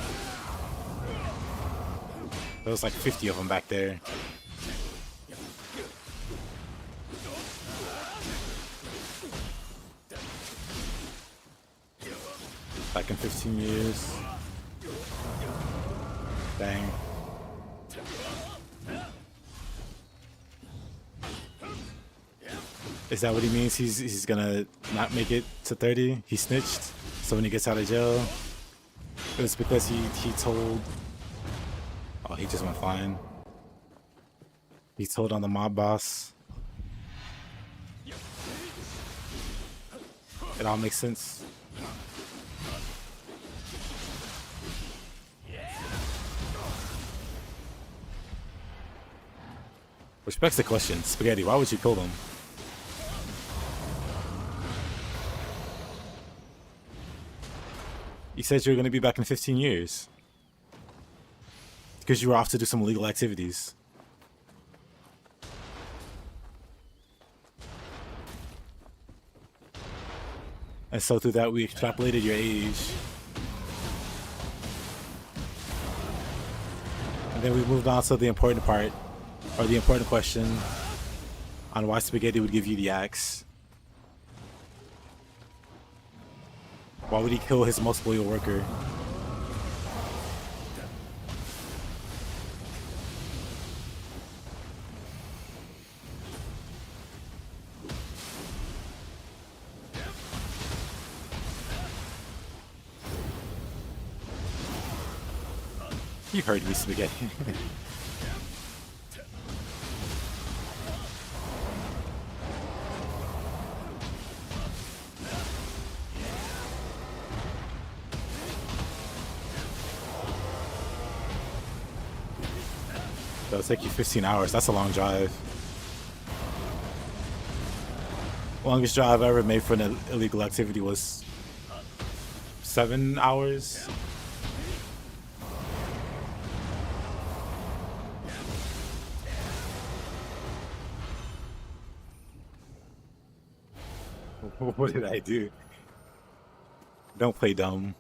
There was like 50 of them back there. Back in 15 years. Dang. Is that what he means? He's gonna not make it to 30? He snitched? So when he gets out of jail, it was because he told... Oh, he just went flying. He told on the mob boss. It all makes sense. Which begs the question, Spaghetti, why would you kill them? You said you were going to be back in 15 years. Because you were off to do some illegal activities. And so through that, we extrapolated your age. And then we moved on to the important part, or the important question on why Spaghetti would give you the axe. Why would he kill his most loyal worker? You heard me, Spaghetti. It'll take you 15 hours. That's a long drive. Longest drive I ever made for an illegal activity was 7 hours. What did I do? Don't play dumb.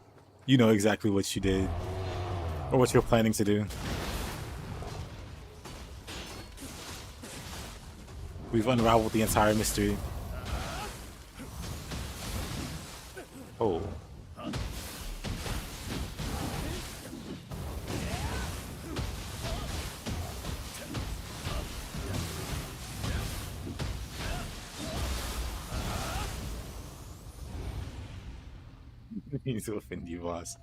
You know exactly what you did. Or what you're planning to do. We've unraveled the entire mystery. Oh. Need to offend you, boss.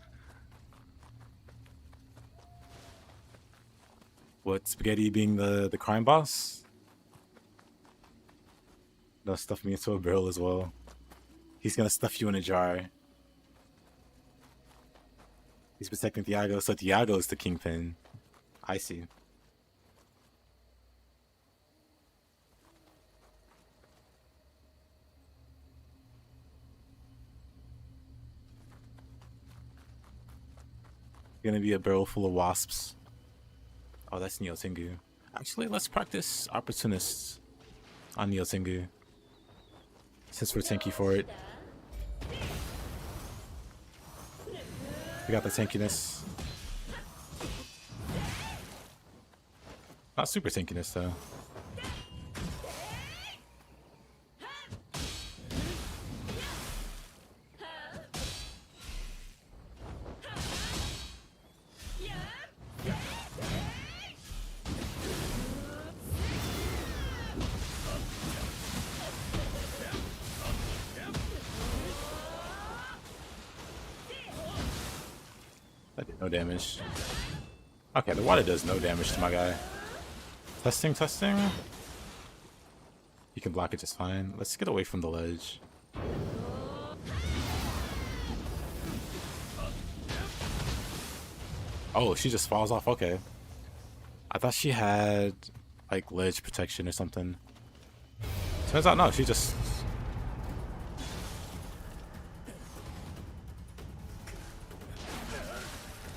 What, Spaghetti being the crime boss? They'll stuff me into a barrel as well. He's gonna stuff you in a jar. He's protecting Thiago, so Thiago is the kingpin. I see. Gonna be a barrel full of wasps. Oh, that's Nioh Tengu. Actually, let's practice Opportunists on Nioh Tengu, since we're tanky for it. We got the tankiness. Not super tankiness though. That did no damage. Okay, the water does no damage to my guy. Testing, testing. You can block it just fine. Let's get away from the ledge. Oh, she just falls off. Okay. I thought she had like ledge protection or something. Turns out no, she just...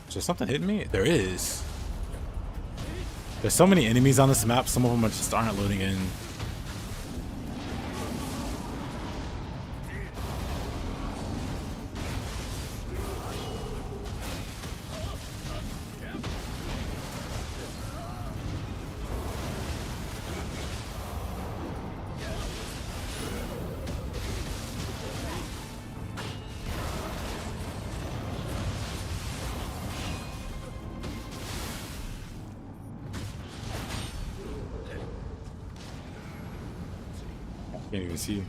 Is there something hitting me? There is. There's so many enemies on this map, some of them just aren't loading in. Can't even see.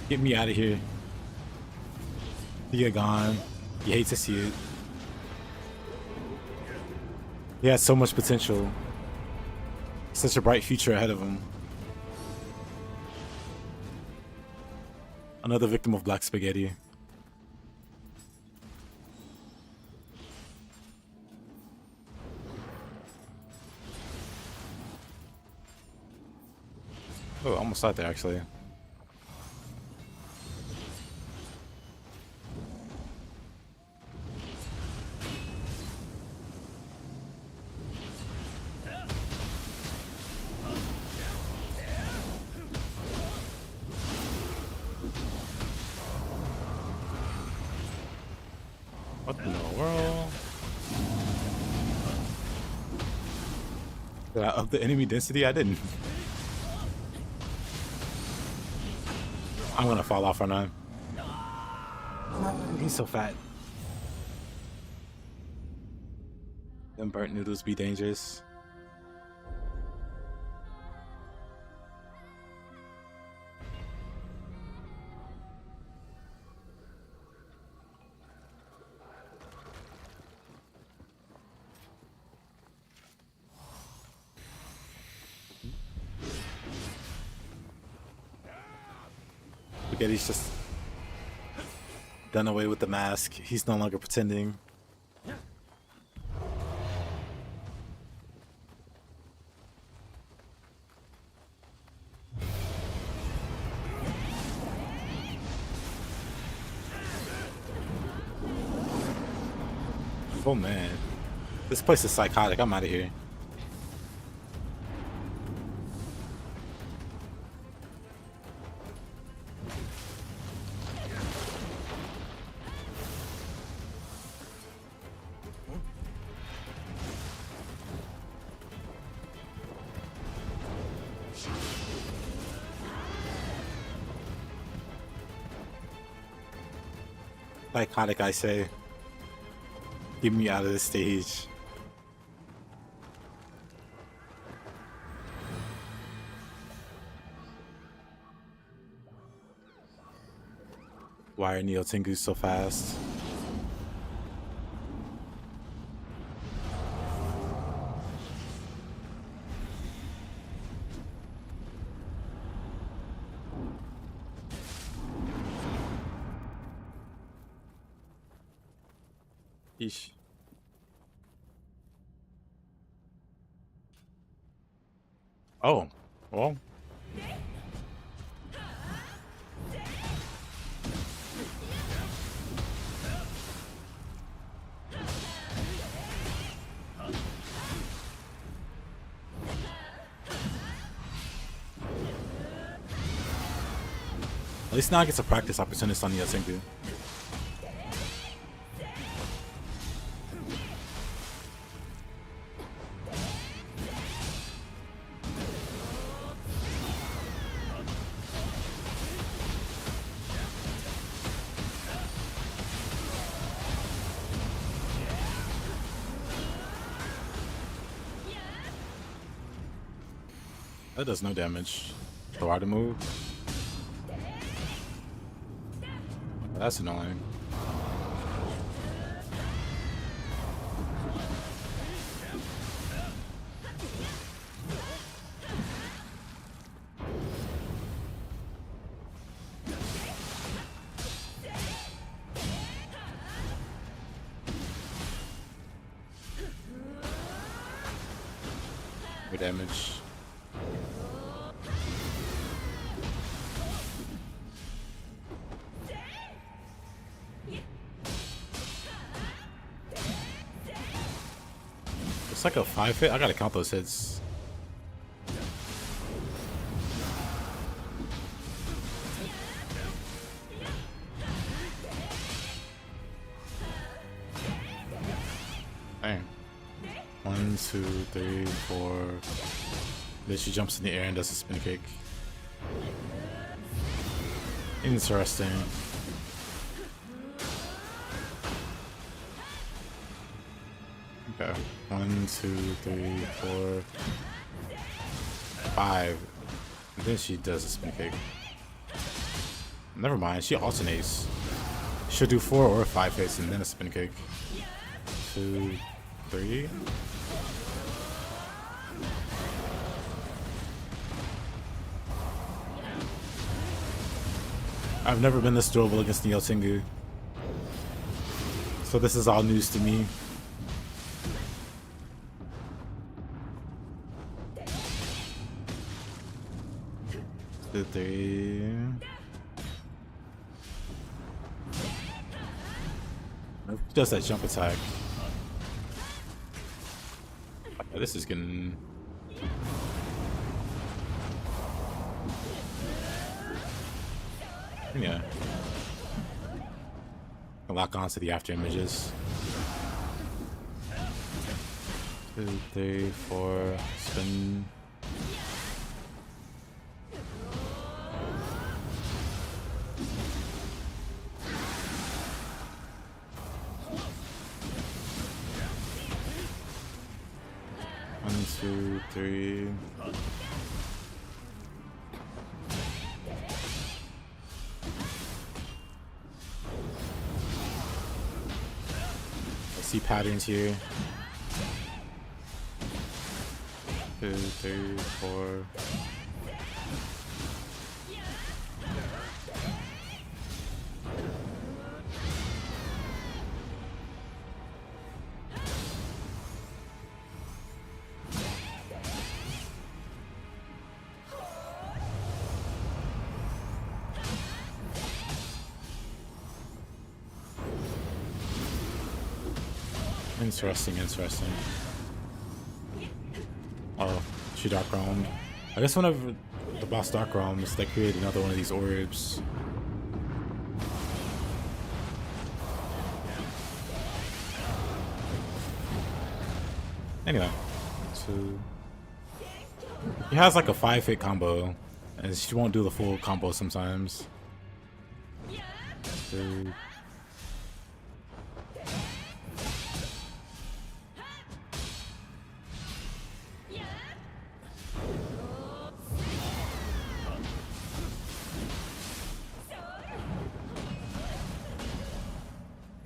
Get me out of here. You get gone. You hate to see it. He has so much potential. Such a bright future ahead of him. Another victim of black spaghetti. Oh, almost out there actually. Did I up the enemy density? I didn't. I'm gonna fall off on him. He's so fat. Them burnt noodles be dangerous. Spaghetti's just done away with the mask. He's no longer pretending. Oh man, this place is psychotic. I'm out of here. Psychotic, I say. Get me out of this stage. Why are Nioh Tengu so fast? Yeesh. Oh, well. At least now I get to practice opportunist on Nioh Tengu. That does no damage. So hard to move. That's annoying. Good damage. It's like a 5 hit. I gotta count those hits. Dang. 1, 2, 3, 4. Then she jumps in the air and does a spin kick. Interesting. Okay. 1, 2, 3, 4, 5. And then she does a spin kick. Never mind, she alternates. She'll do 4 or 5 hits and then a spin kick. 2, 3. I've never been this durable against Nioh Tengu, so this is all news to me. Two, 3. Just that jump attack. Okay, this is getting. Yeah. Lock on to the after images. 2, 3, 4, spin. One, 2, 3. I see patterns here. 2, 3, 4. Interesting, interesting. Oh, she dark roamed. I guess whenever the boss dark roams, they create another one of these orbs. Anyway, so he has like a 5-hit combo, and she won't do the full combo sometimes. So,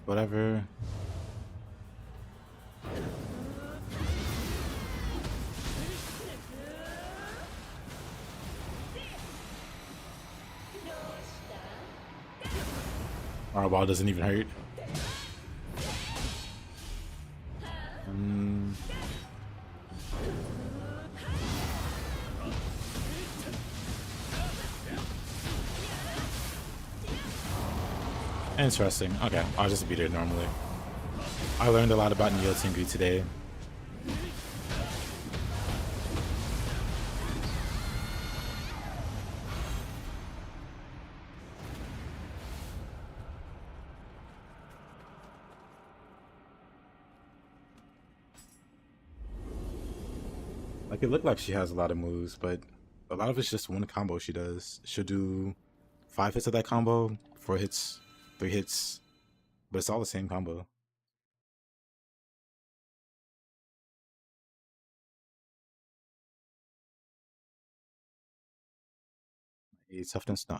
whatever. Our ball doesn't even hurt. Interesting. Okay, I'll just beat her normally. I learned a lot about Nioh Tengu today. Like, it looked like she has a lot of moves, but a lot of it's just one combo she does. She'll do 5 hits of that combo, 4 hits, 3 hits, but it's all the same combo. A toughness, nah.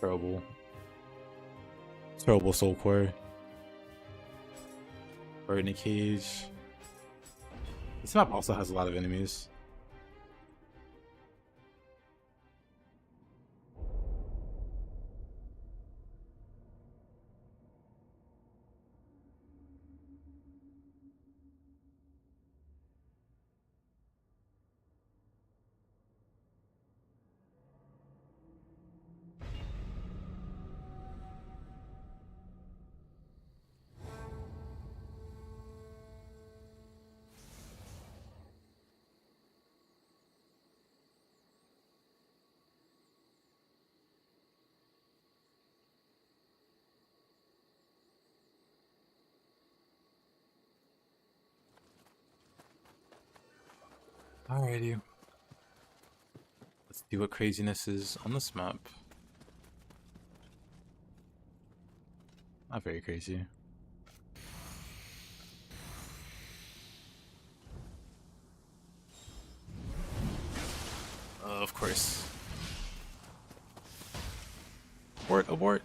Terrible. Terrible soul core. Bird in a cage. This map also has a lot of enemies. Alrighty. Let's see what craziness is on this map. Not very crazy. Of course. Abort, abort.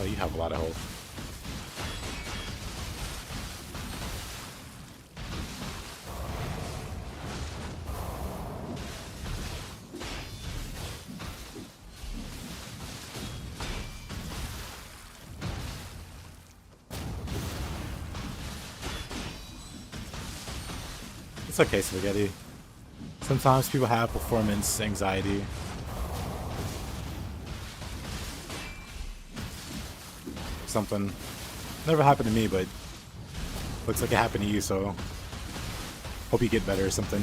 you have a lot of hope. It's okay, Spaghetti. Sometimes people have performance anxiety. Something never happened to me, but looks like it happened to you, so hope you get better or something.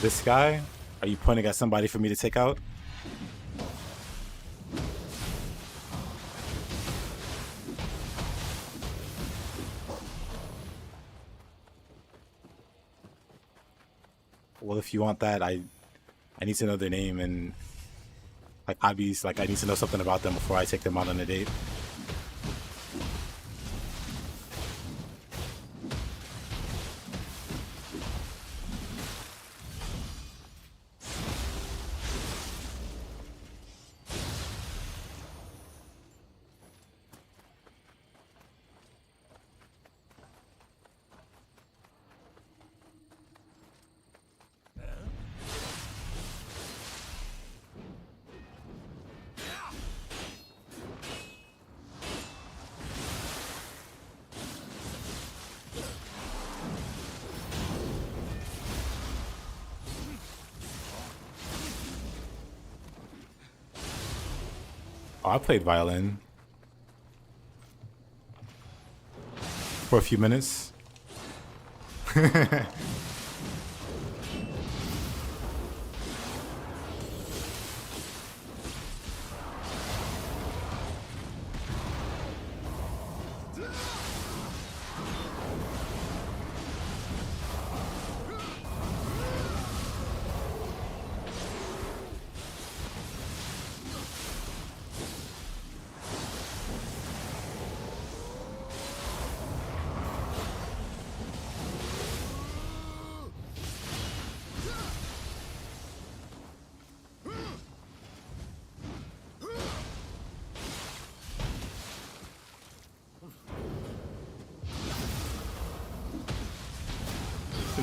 This guy? Are you pointing at somebody for me to take out? Well, if you want that, I need to know their name and like hobbies. Like I need to know something about them before I take them out on a date. Oh, I played violin for a few minutes.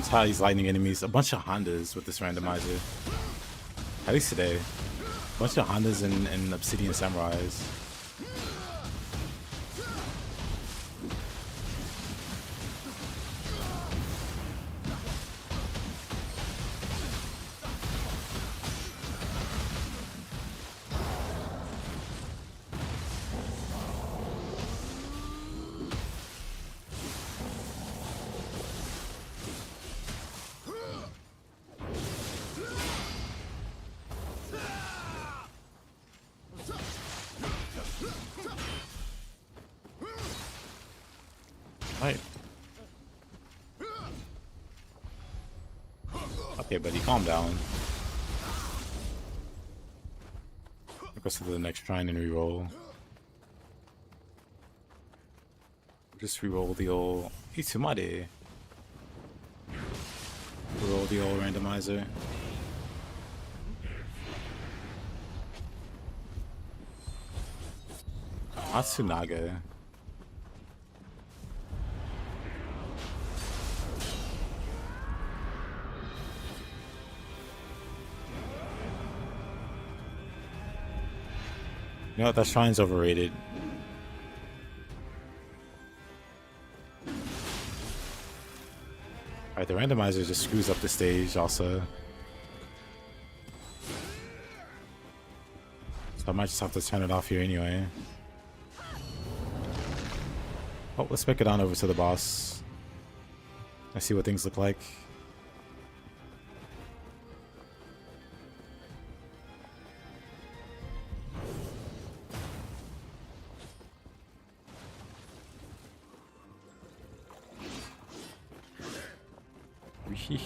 How these lightning enemies, a bunch of Hondas with this randomizer. At least today. A bunch of Hondas and Obsidian Samurais. Right. Okay, buddy, calm down. Let's go to the next shrine and reroll. Just reroll the old Itsumade. Roll the old randomizer. Atsunaga. You know what, that shrine's overrated. Alright, the randomizer just screws up the stage also. So I might just have to turn it off here anyway. Oh, let's make it on over to the boss. Let's see what things look like.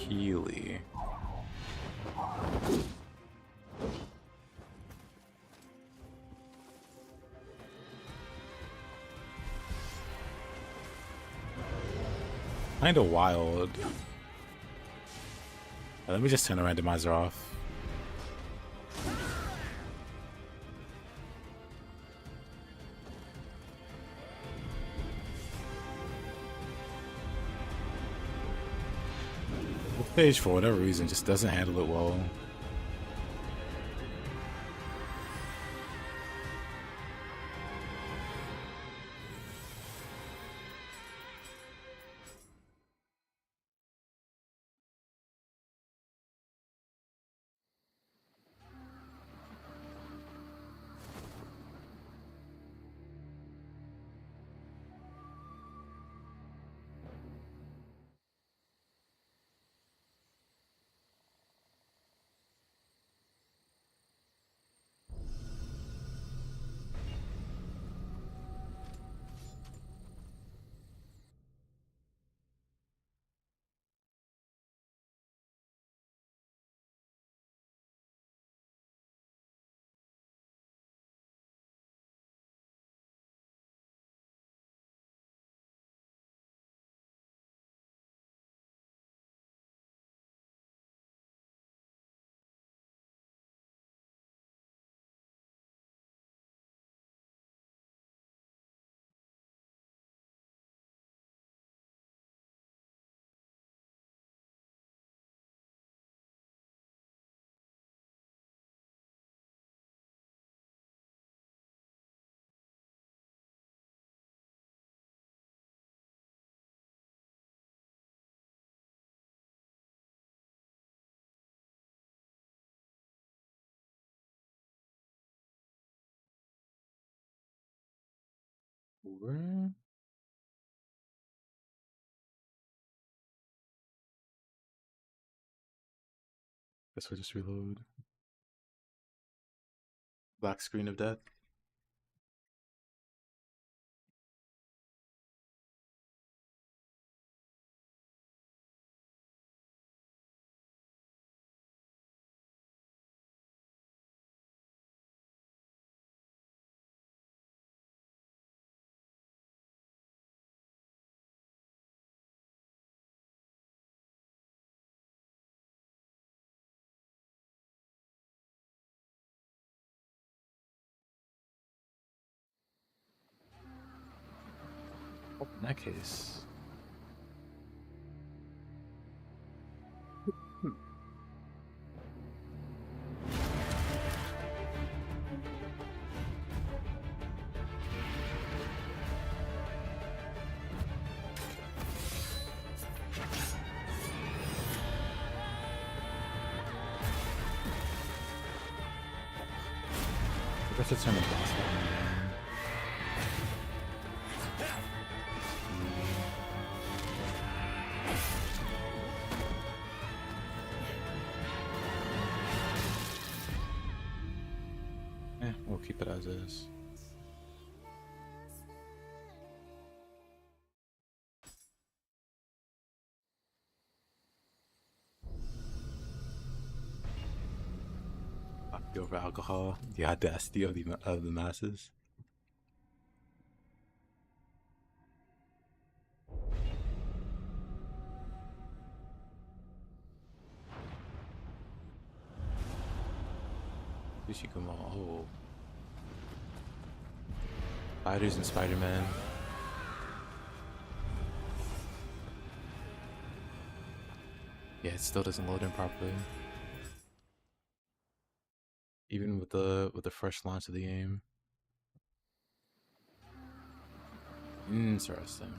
Really? Kinda wild. Let me just turn the randomizer off. This page, for whatever reason, just doesn't handle it well. Where? Guess we'll just reload. Black screen of death. Oh, in that case. I guess it's turn the boss button again. Yeah, we'll keep it as is. Over alcohol, the audacity of the masses. Tsushima, oh. Spiders and Spider-Man. Yeah, it still doesn't load in properly. Even with the fresh launch of the game. Interesting.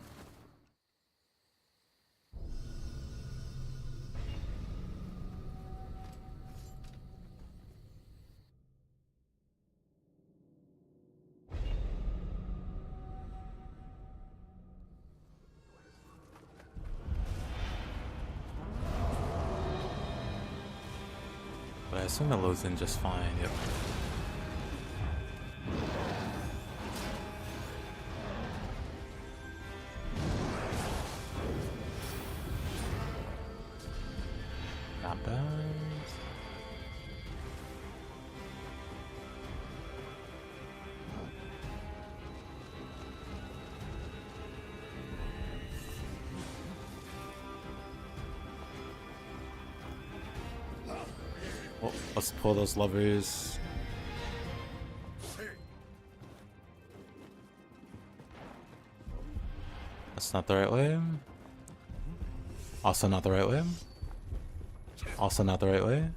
assume it loads in just fine. Yep. Not bad. Oh, let's pull those levers. That's not the right way. Also not the right way. Also not the right way.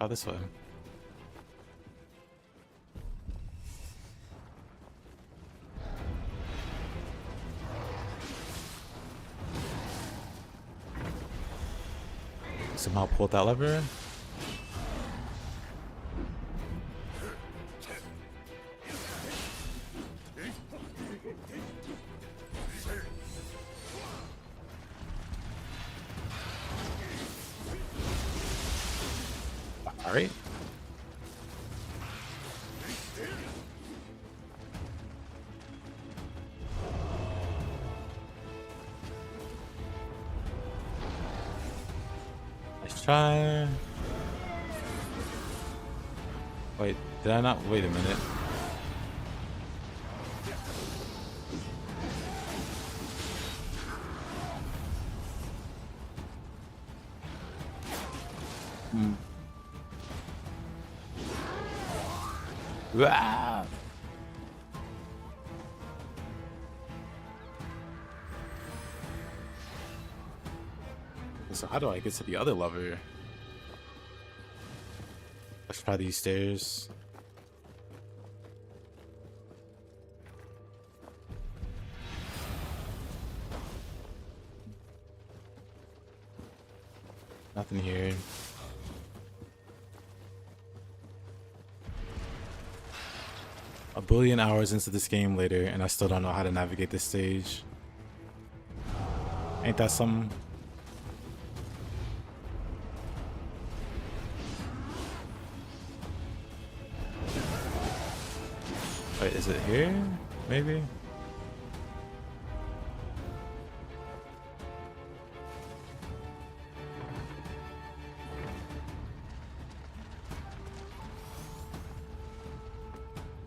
Oh, this way. Somehow pulled that lever. All right. Let's try. Wait, did I not? Wait a minute. Wow. So how do I get to the other lever? Let's try these stairs. Nothing here. A billion hours into this game later, and I still don't know how to navigate this stage. Ain't that something? Wait, is it here? Maybe?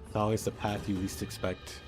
It's always the path you least expect.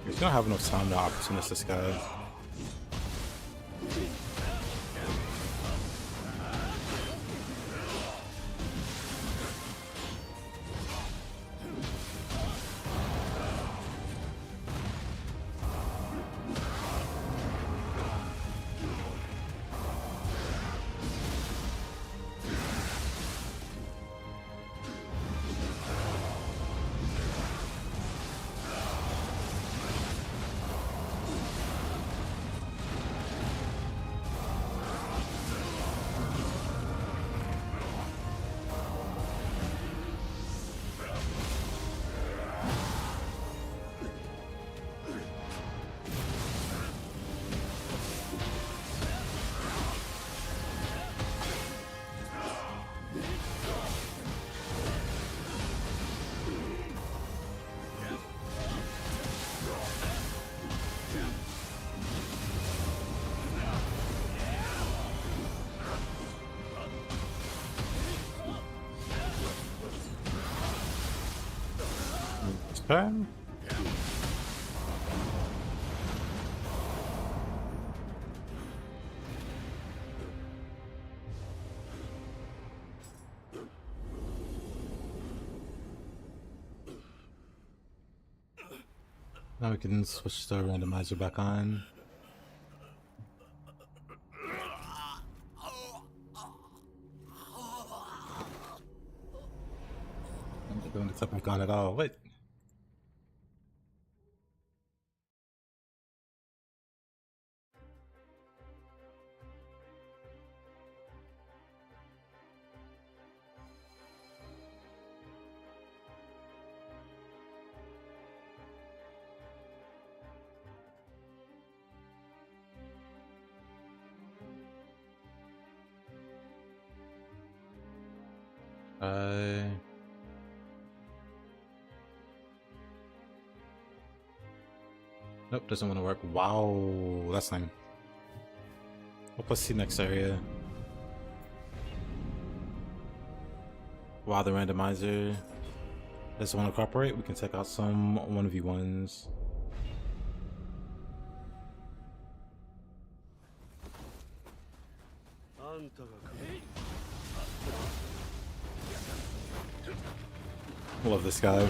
You don't have enough time to opportunist this guy. Turn. Now we can switch the randomizer back on. I'm not doing the clip back on at all. Wait. Nope, doesn't want to work. Wow, that's lame. Let's see next area. While the randomizer doesn't want to cooperate, we can check out some 1v1s. Love this guy.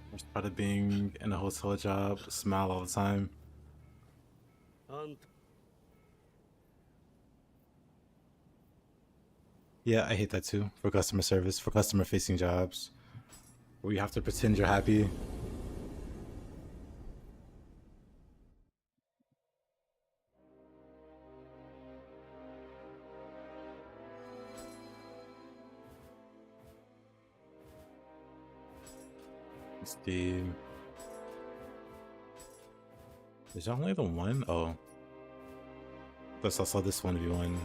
Worst part of being in a hotel job, smile all the time. Yeah, I hate that too, for customer service, for customer facing jobs, where you have to pretend you're happy. Steve. Is there only the one? Oh. Plus I saw this 1v1.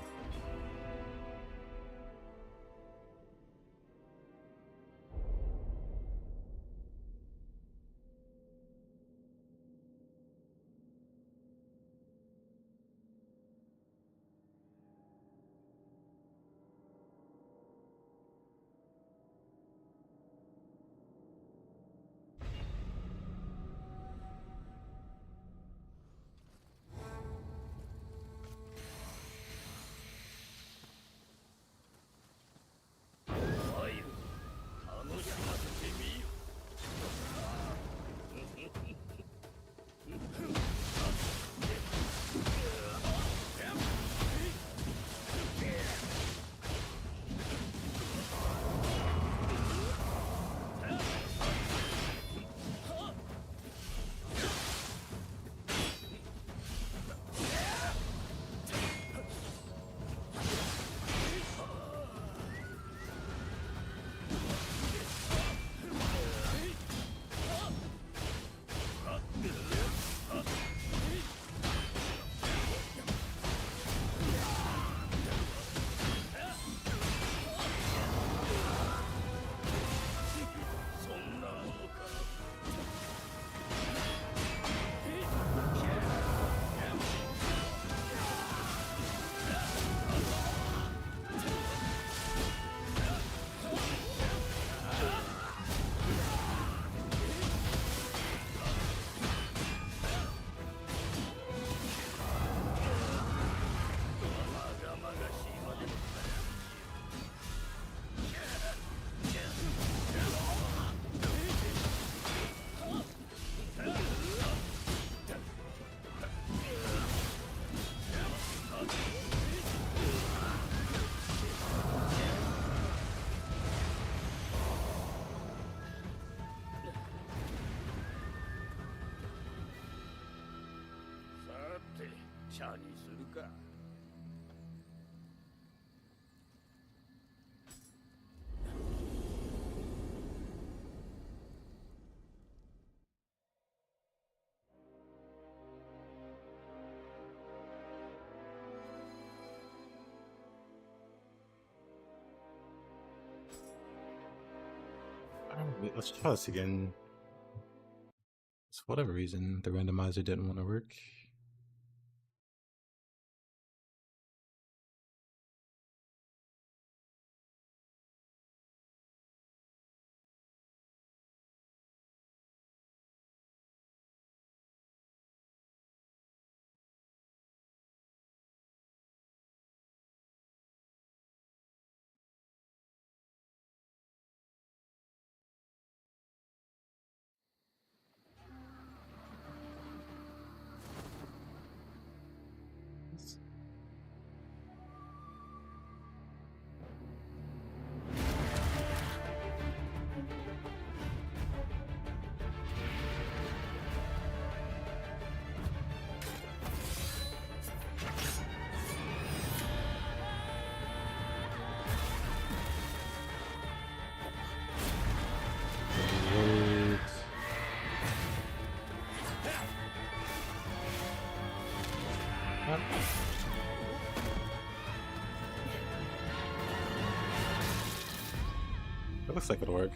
さて、茶にするか。Wait, let's try this again. So for whatever reason, the randomizer didn't want to work. It looks like it'll work.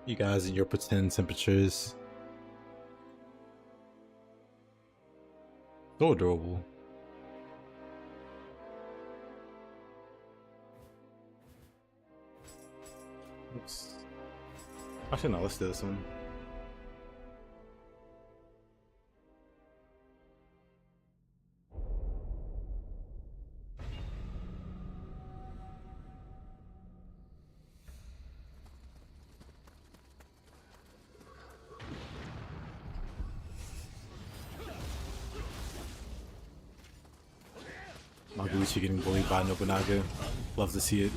You guys and your pretend temperatures. So adorable. Oops. Actually, no, let's do this one. Maguchi getting bullied by Nobunaga. Love to see it.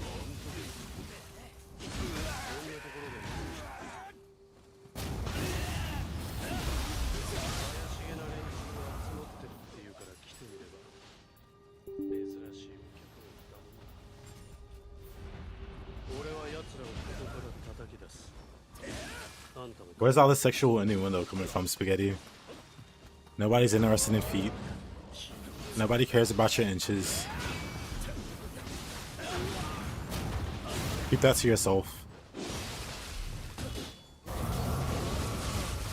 Where's all the sexual innuendo coming from, Spaghetti? Nobody's interested in feet. Nobody cares about your inches. Keep that to yourself.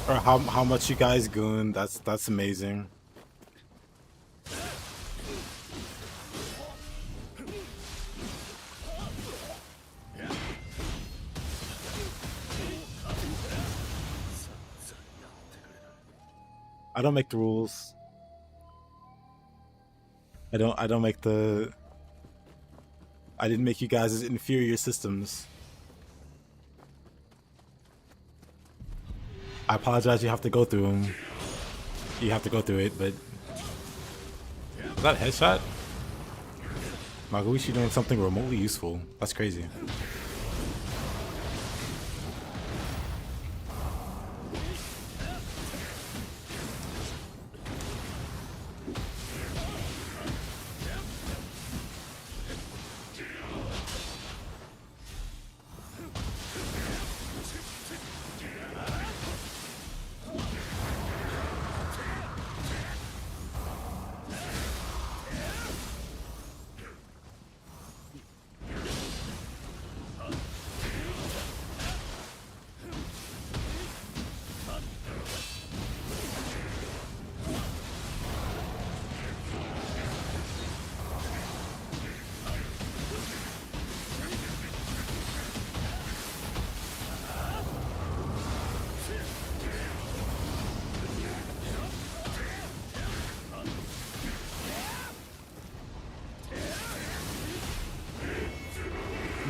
Or how much you guys goon, that's amazing. I don't make the rules. I don't make the... I didn't make you guys as inferior systems. I apologize you have to go through them. You have to go through it, but... Is that a headshot? Maguchi doing something remotely useful. That's crazy.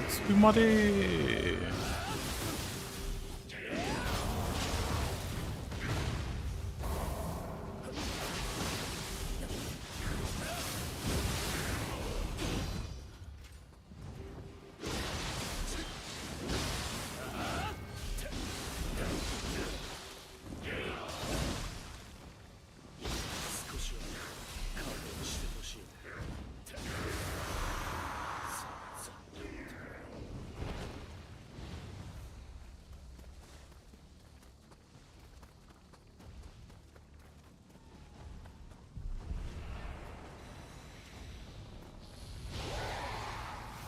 Tsumare.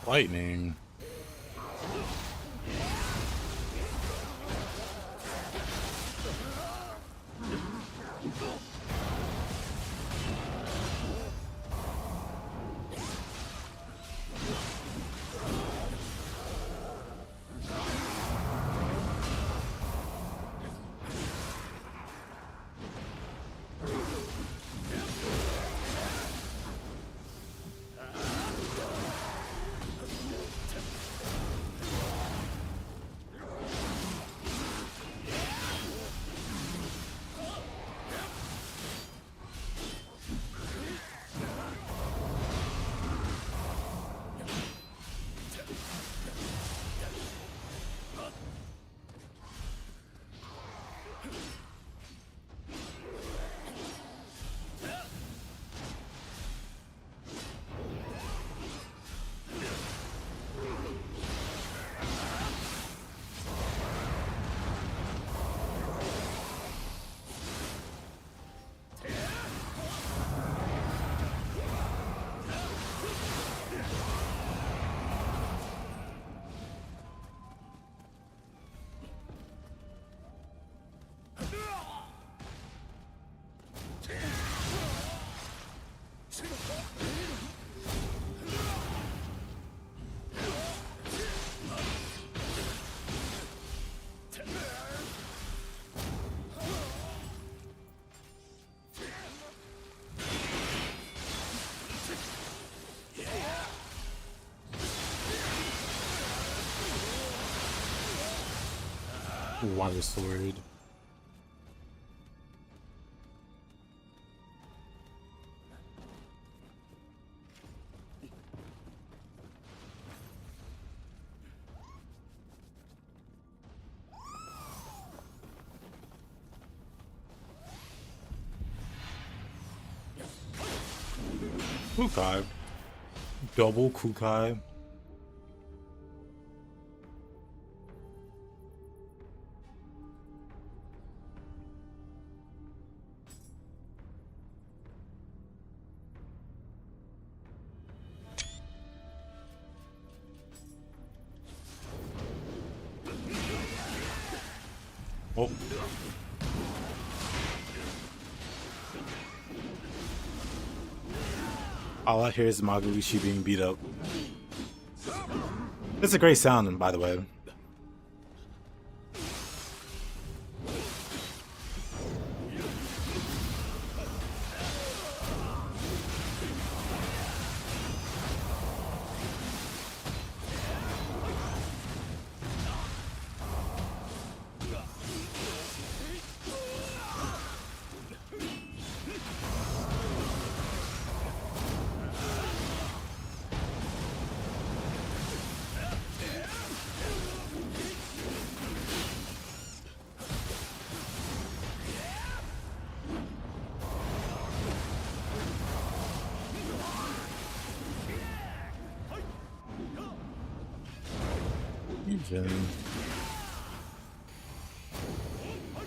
Lightning. Water sword. Kukai. Double Kukai. Oh. All I hear is Maguishi being beat up. It's a great sound, by the way.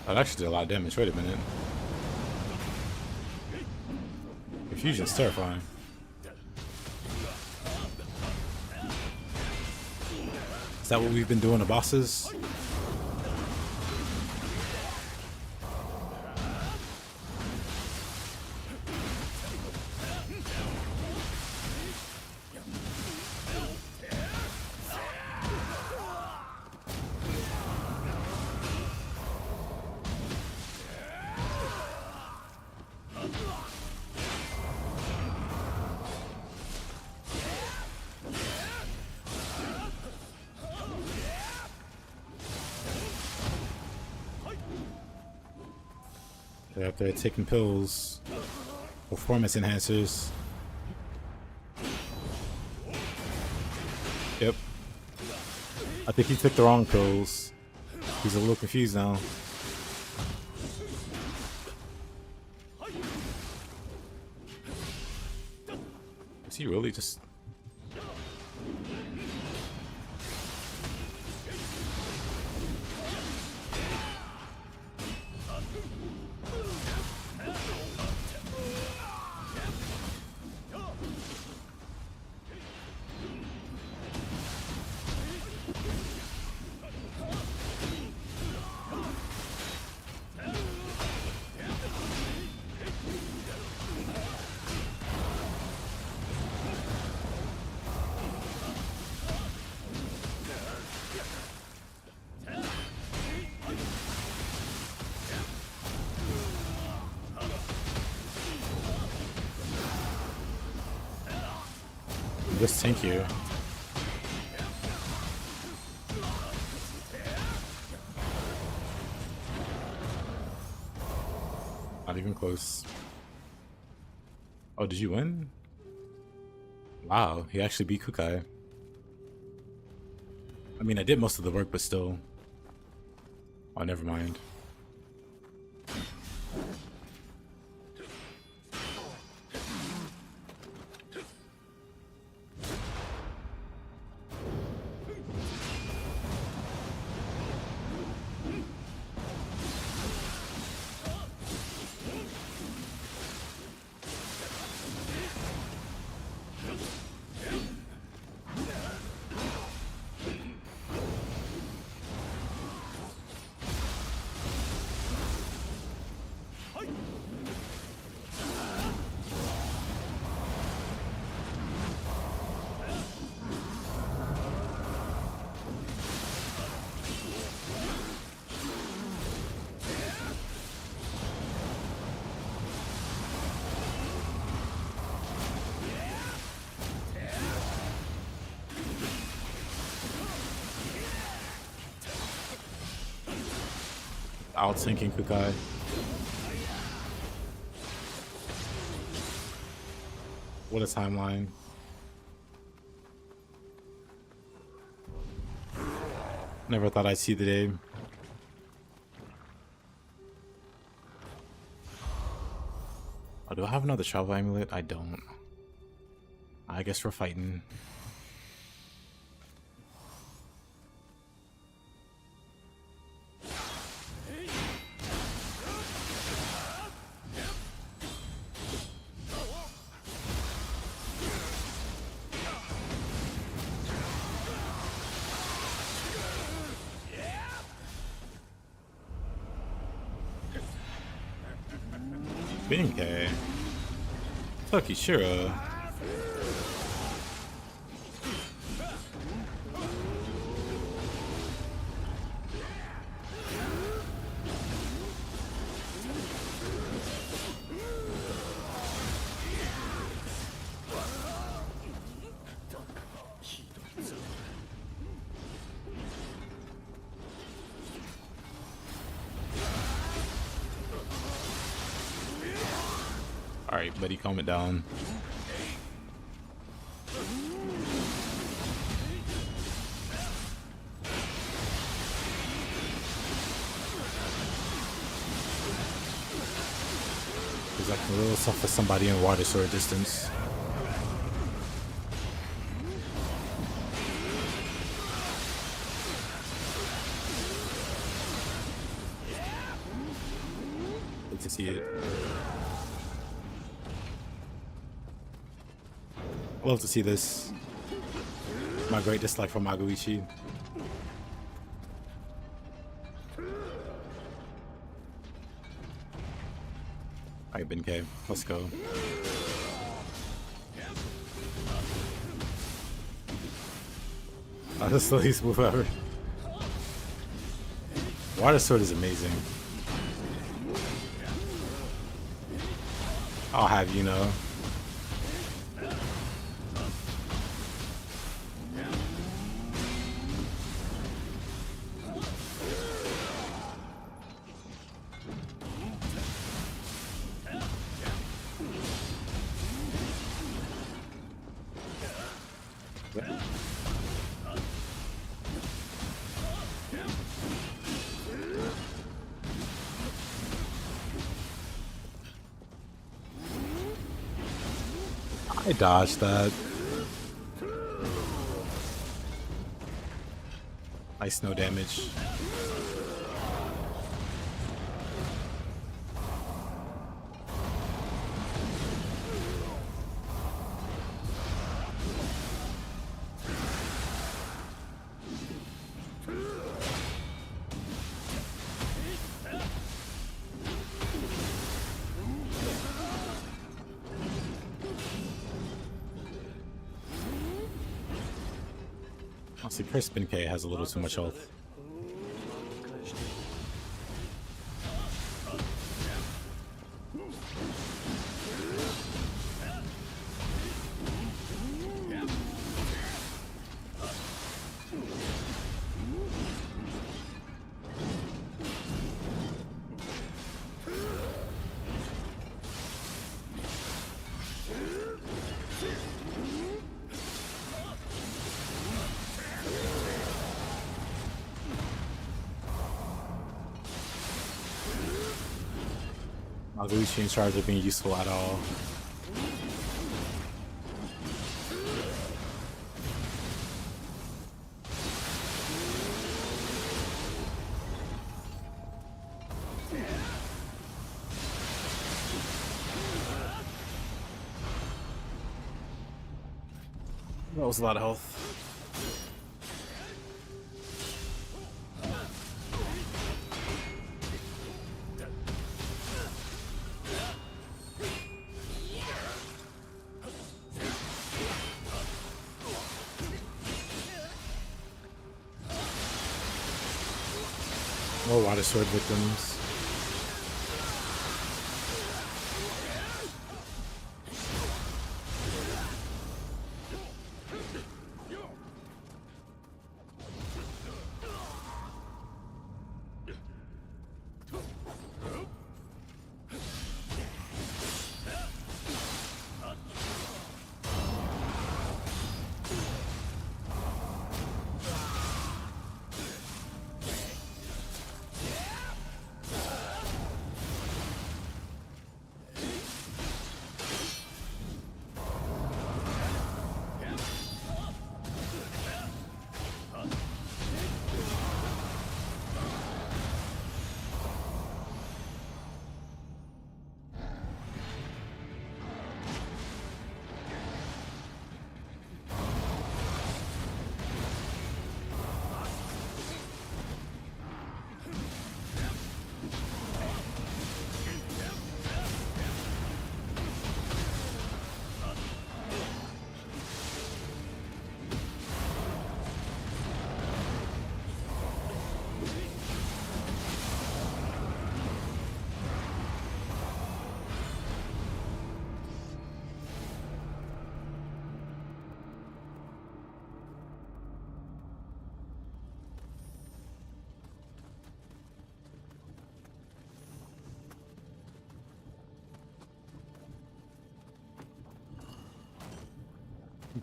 That actually did a lot of damage. Wait a minute. Confusion's terrifying. Is that what we've been doing to bosses? They're up there taking pills. Performance enhancers. Yep. I think he took the wrong pills. He's a little confused now. Is he really just... This tank here. Not even close. Oh, did you win? Wow, he actually beat Kukai. I mean, I did most of the work, but still. Oh, never mind. Out-sinking Kukai. What a timeline. Never thought I'd see the day. Oh, do I have another travel amulet? I don't. I guess we're fighting. Okay. Tokishiro. Alright, buddy, calm it down. Because I can really suffer somebody in water sword distance. Good to see it. I love to see this. My great dislike for Magoichi. Alright, Benkei, let's go. Oh, that's the least move ever. Water sword is amazing. I'll have you know. I dodged that. Nice, no damage. Honestly, Crispin K has a little too much health. Not really chain charge are being useful at all. That was a lot of health. More water sword victims.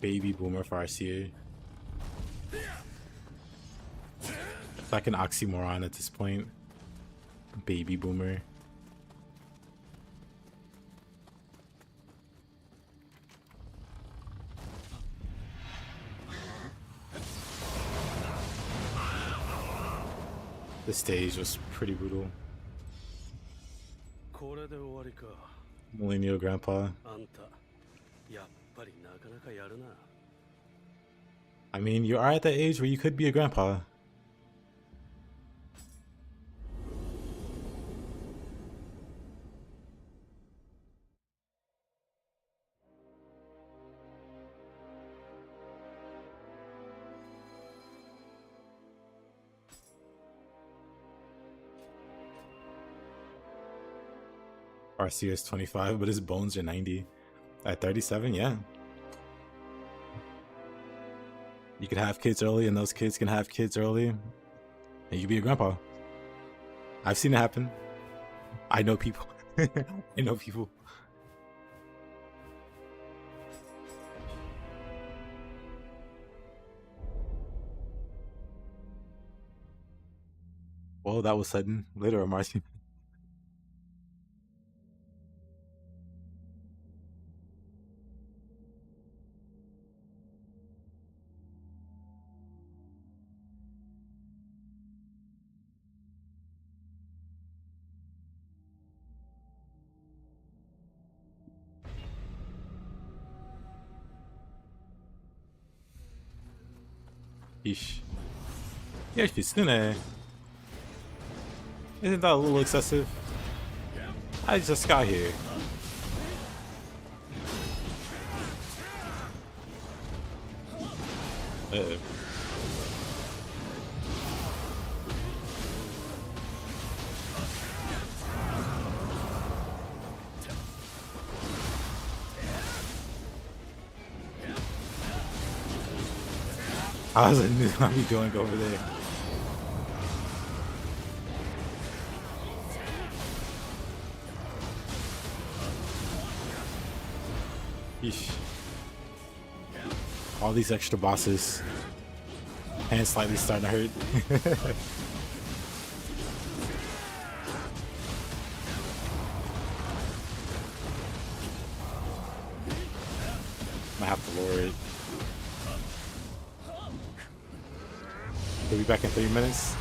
Baby boomer for RCA. It's like an oxymoron at this point. Baby boomer. This stage was pretty brutal. これで終わりか。 Millennial Grandpa. あんた、やっぱりなかなかやるな。 I mean, you are at that age where you could be a grandpa. RC is 25, but his bones are 90. At 37, yeah. You could have kids early, and those kids can have kids early, and you could be a grandpa. I've seen it happen. I know people. I know people. Well, that was sudden. Later, Marcy. Yeesh. Yeah, Kitsune. Isn't that a little excessive? I just got here. Uh-oh. I was like, what are you doing over there? Yeesh. All these extra bosses. Hands slightly starting to hurt. Might have to lower it. We'll be back in 3 minutes.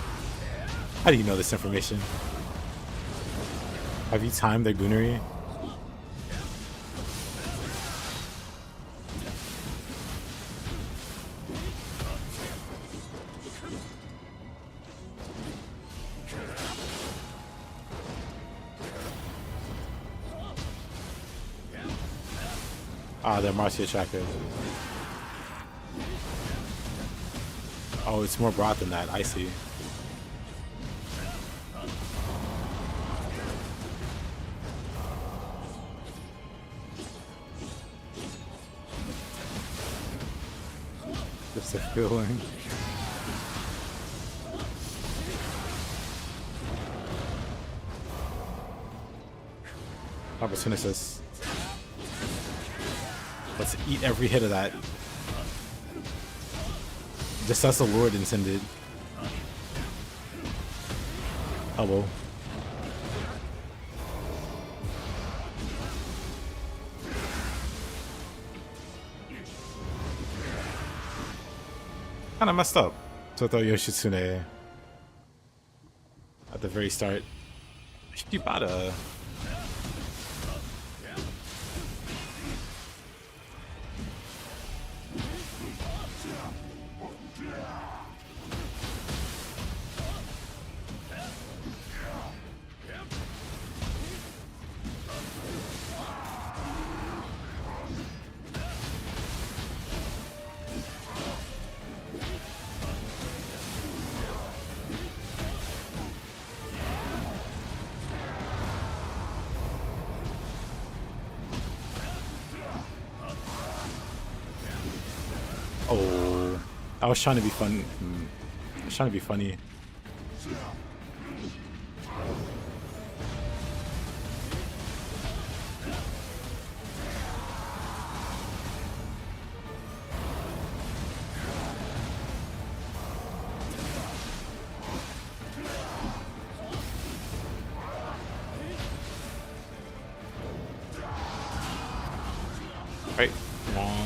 How do you know this information? Have you timed their goonery? Ah, they're Marcia tracker. Oh, it's more broad than that. I see. Just a feeling. Opportunist. Let's eat every hit of that. Just as the Lord intended. Hello. Kinda messed up. Toto Yoshitsune. At the very start. Shibata. Oh, I was trying to be fun. I was trying to be funny. Right, long.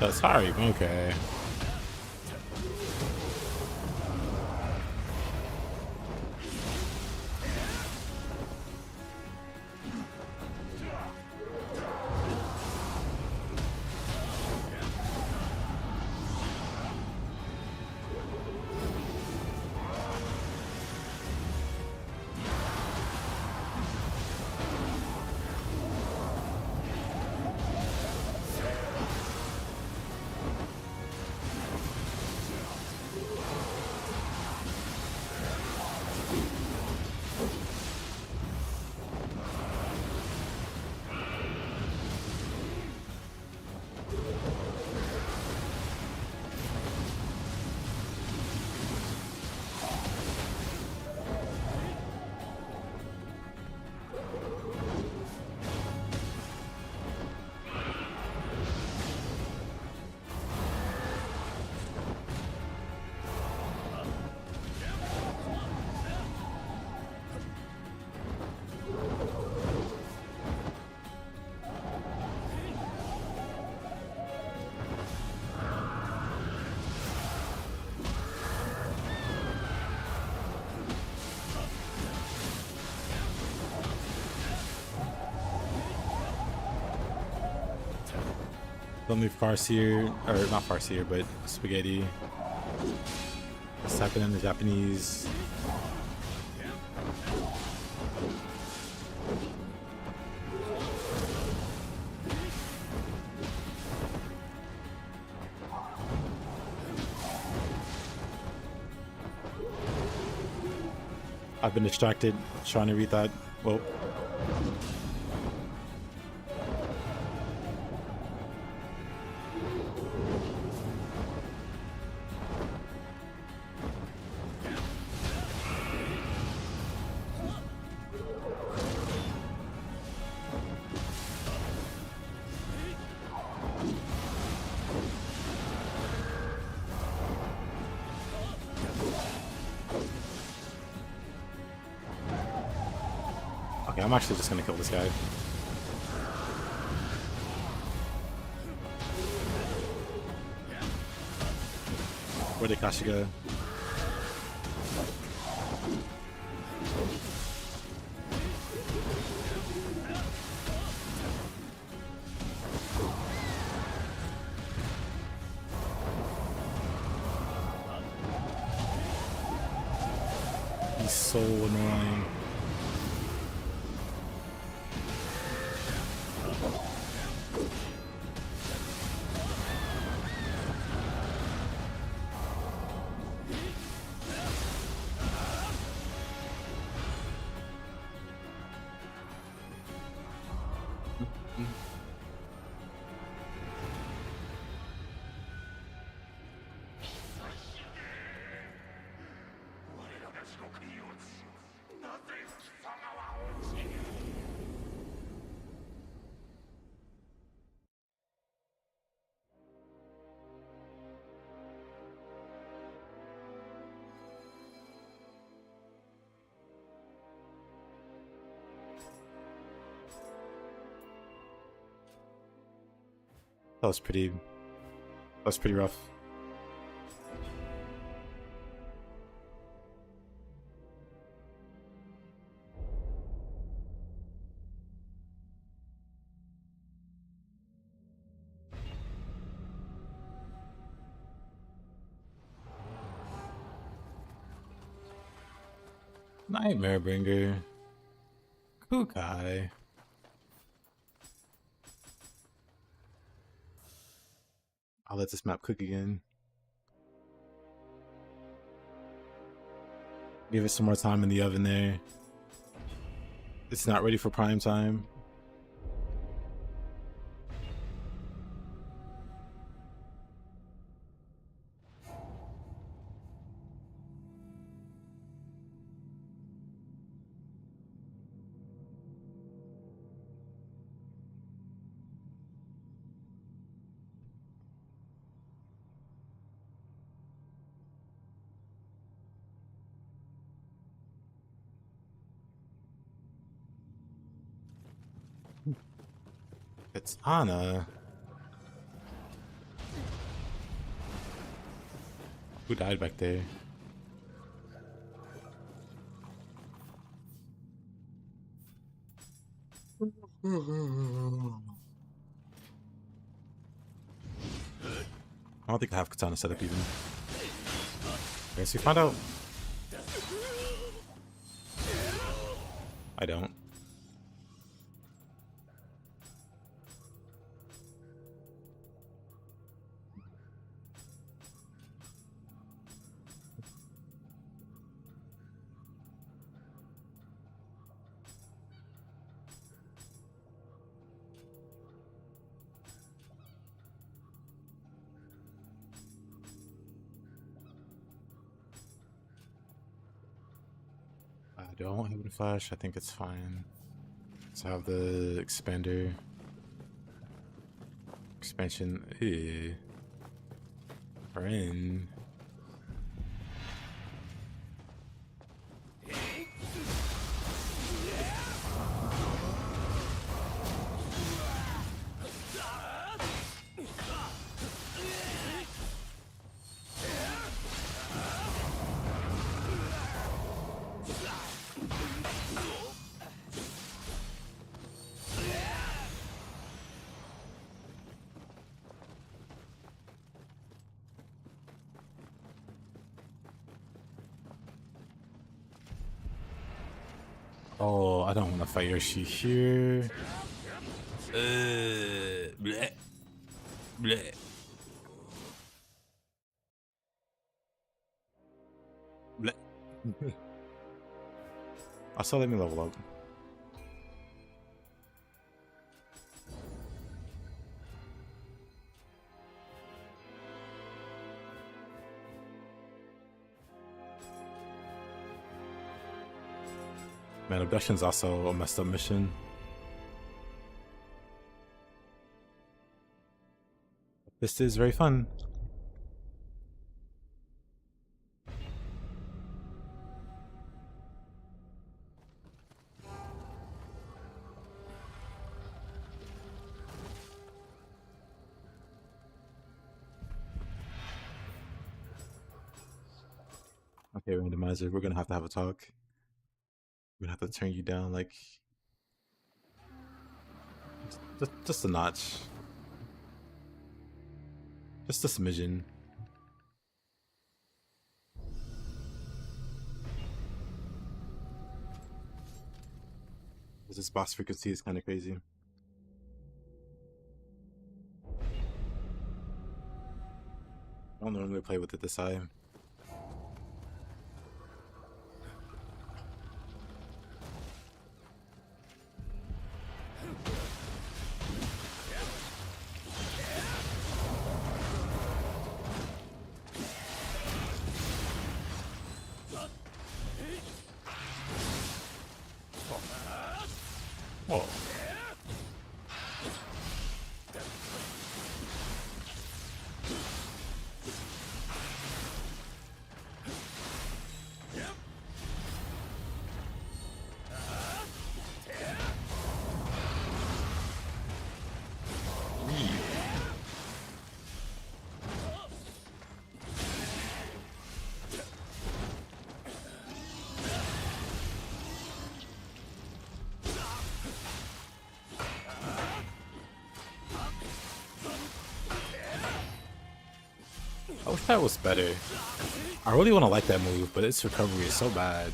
Sorry, okay. Only farseer, or not farseer, but spaghetti. Let's type it in the Japanese. I've been distracted trying to read that. Well. Okay, I'm actually just gonna kill this guy. Where did Kashi go? He's so annoying. That was pretty rough. Nightmare Bringer. Kukai. I'll let this map cook again. Give it some more time in the oven there. It's not ready for prime time. It's Anna. Who died back there? I don't think I have katana set up even. Okay, so we find out. I don't. I don't have a flash. I think it's fine. Let's have the expander. Expansion. Friend. Oh, I don't want to fight Yoshi here. Bleh. Bleh. Bleh. Also, let me level up. Man, abduction's also a messed up mission. This is very fun. Okay, Randomizer, we're gonna have to have a talk. We're gonna have to turn you down like just a notch. Just a smidgen. This boss frequency is kind of crazy. I don't normally play with it this high. Oh. I wish that was better. I really want to like that move, but its recovery is so bad.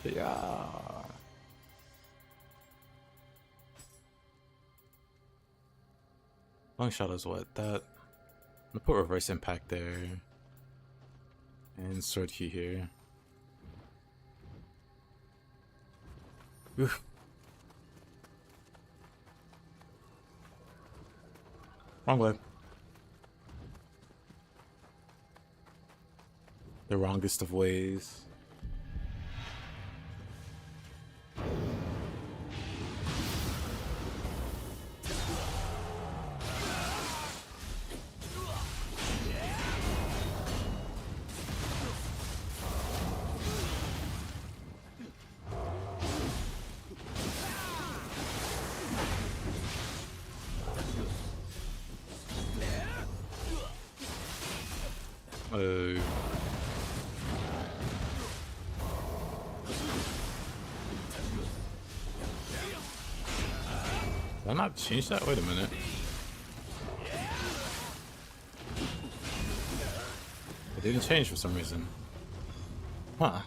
Yeah. Long shot is what? That. I'm gonna put reverse impact there. And sword key here. Oof. Wrong way. The wrongest of ways. Did I not change that? Wait a minute. It didn't change for some reason. Huh.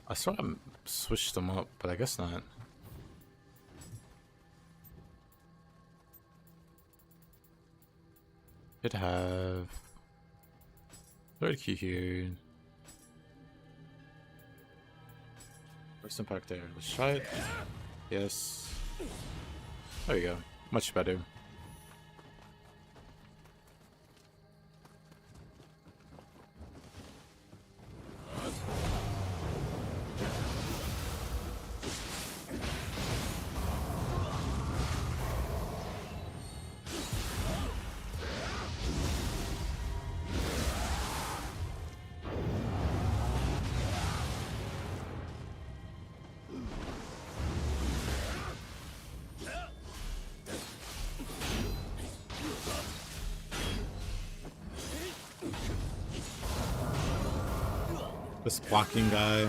I swear I switched them up, but I guess not. Should have third key here. First impact there. Let's try it. Yes. There you go. Much better. This blocking guy.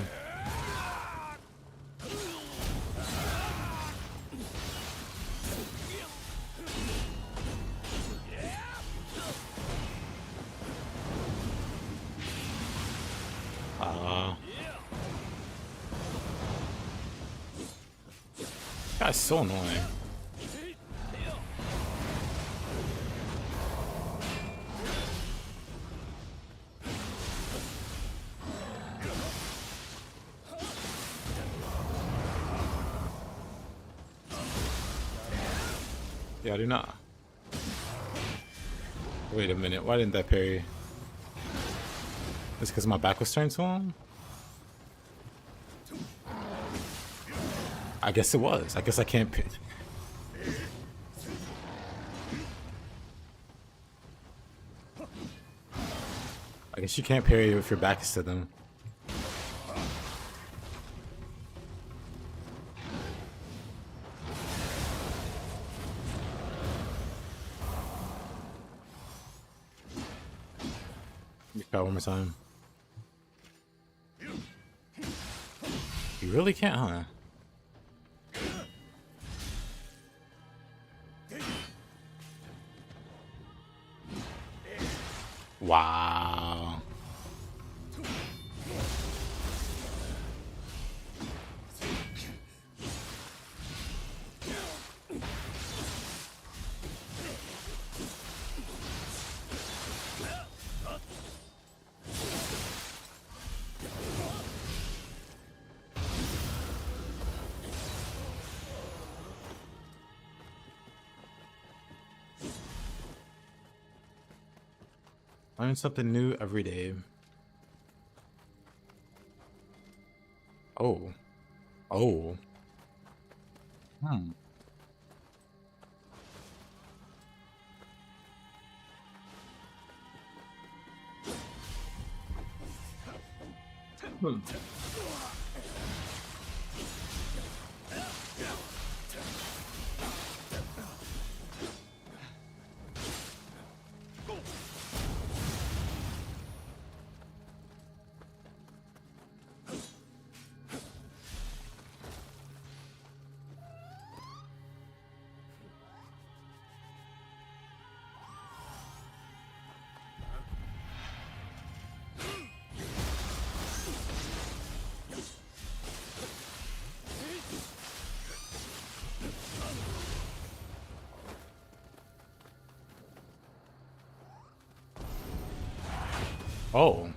Guy's so annoying. Yeah, I do not. Wait a minute, why didn't that parry? It's because my back was turned to him? I guess it was. I guess I can't pin. I guess you can't parry if your back is to them. Let me try one more time. You really can't, huh? Wow. Learn something new every day. Oh. Oh. Hmm. Hmm. Oh.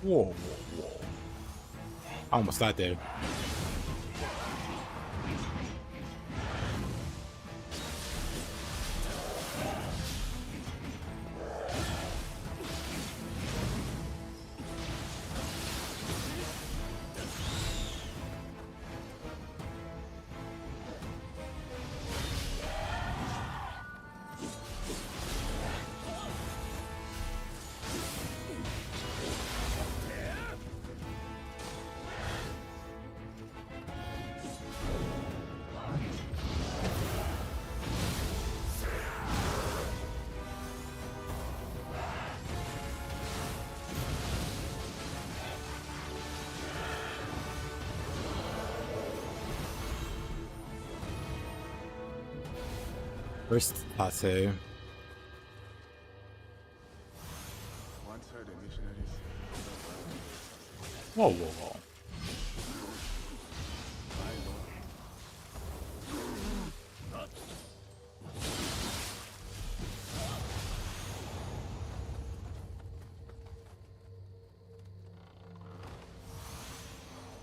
Whoa, whoa, whoa. I almost died there. First Tate. Once heard the missionaries. Whoa, whoa, whoa.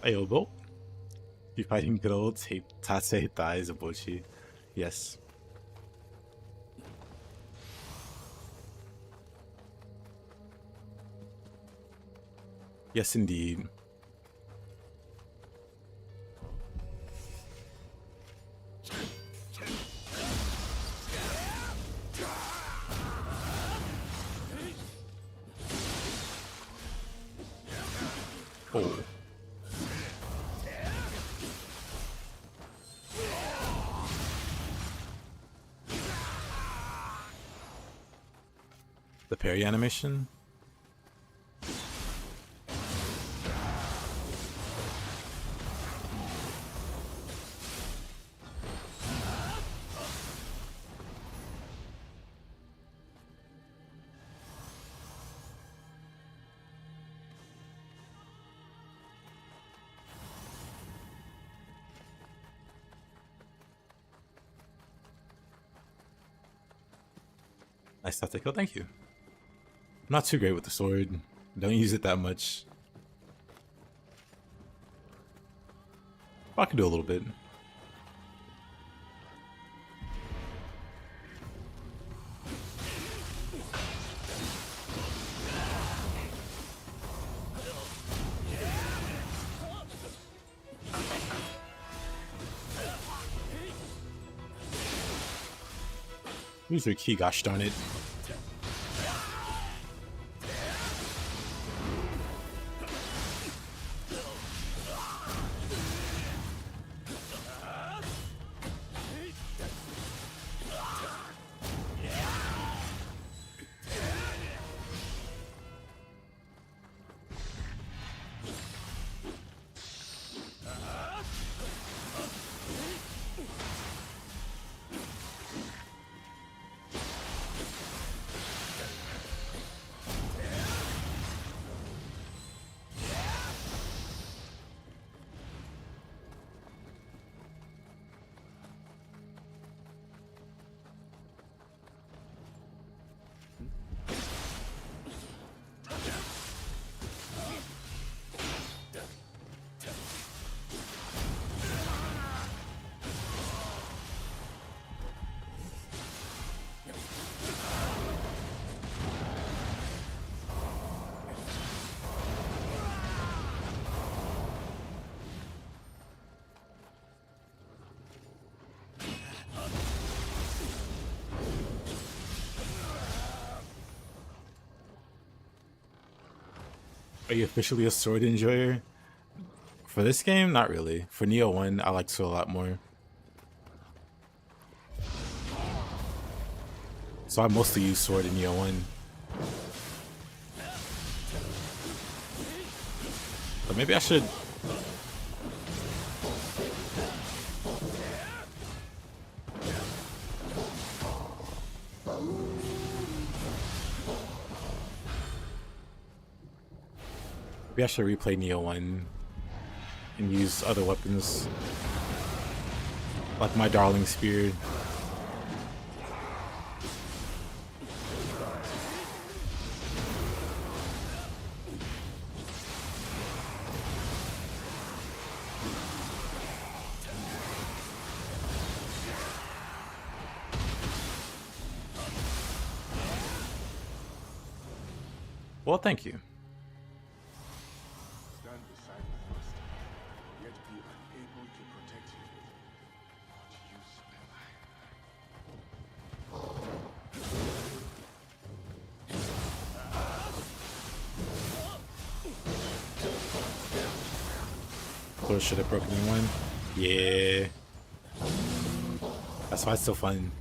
Ayobo. You fighting good old Tate thighs Abochi. Yes. Yes, indeed. Oh. The parry animation? Nice tactical, thank you. I'm not too great with the sword. Don't use it that much. I can do a little bit. Use your key, gosh darn it. Are you officially a sword enjoyer? For this game, not really. For Nioh 1, I like sword a lot more. So I mostly use sword in Nioh 1. But maybe I should... Maybe I should replay Nioh 1 and use other weapons. Like my darling spear. Well, thank you. Stand beside the master, yet be unable to protect him. What use am I? Or should have broken in one? Yeah. That's why it's so fun.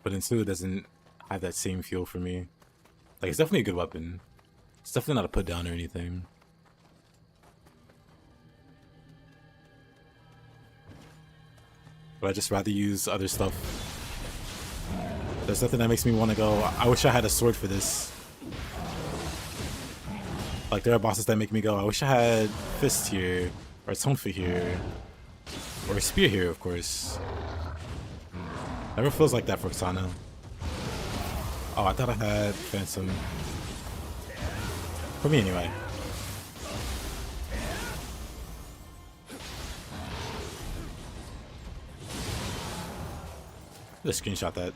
But in 2, it doesn't have that same feel for me. Like, it's definitely a good weapon. It's definitely not a put down or anything. but I just rather use other stuff. There's nothing that makes me want to go, I wish I had a sword for this. Like, there are bosses that make me go, I wish I had fist here, or tonfa here, or spear here, of course. Never feels like that for Katana. Oh, I thought I had Phantom. For me, anyway. Just screenshot that.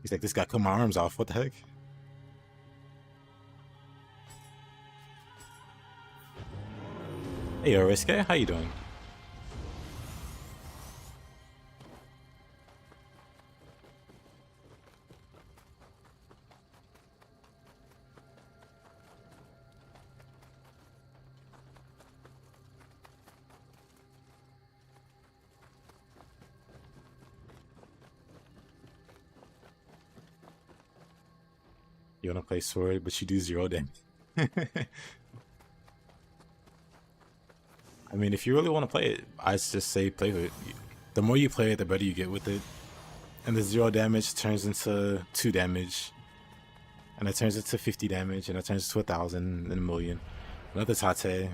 He's like, this guy cut my arms off. What the heck? Hey, Oriske, how you doing? You wanna play sword, but you do 0 damage. I mean, if you really want to play it, I just say play with it. The more you play it, the better you get with it. And the 0 damage turns into 2 damage. And it turns into 50 damage, and it turns to 1,000 and a million. Another Tate.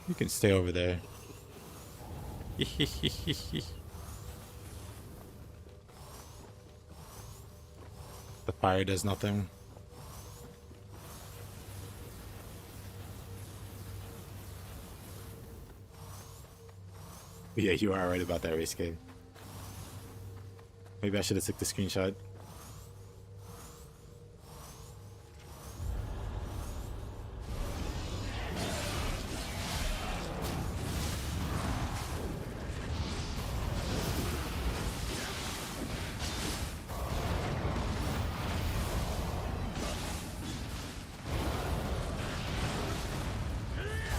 You can stay over there. The fire does nothing. Yeah, you are right about that race game. Maybe I should have took the screenshot.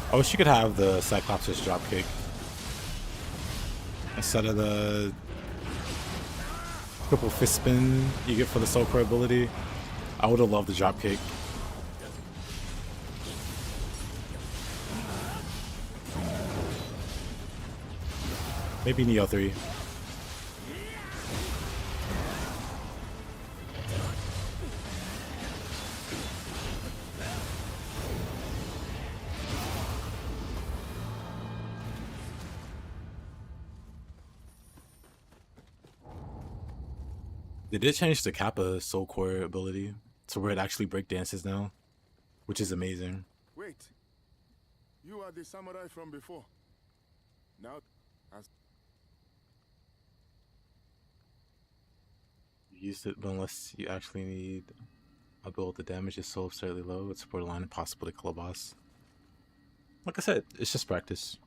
I wish you could have the Cyclops' dropkick instead of the triple fist spin you get for the Soul Core ability. I would have loved the dropkick. Maybe Nioh 3. They did change the Kappa Soul Core ability to where it actually break dances now, which is amazing. Wait, you are the samurai from before. Now, as You used it, but unless you actually need a build, the damage is so absurdly low, it's borderline impossible to kill a boss. Like I said, it's just practice.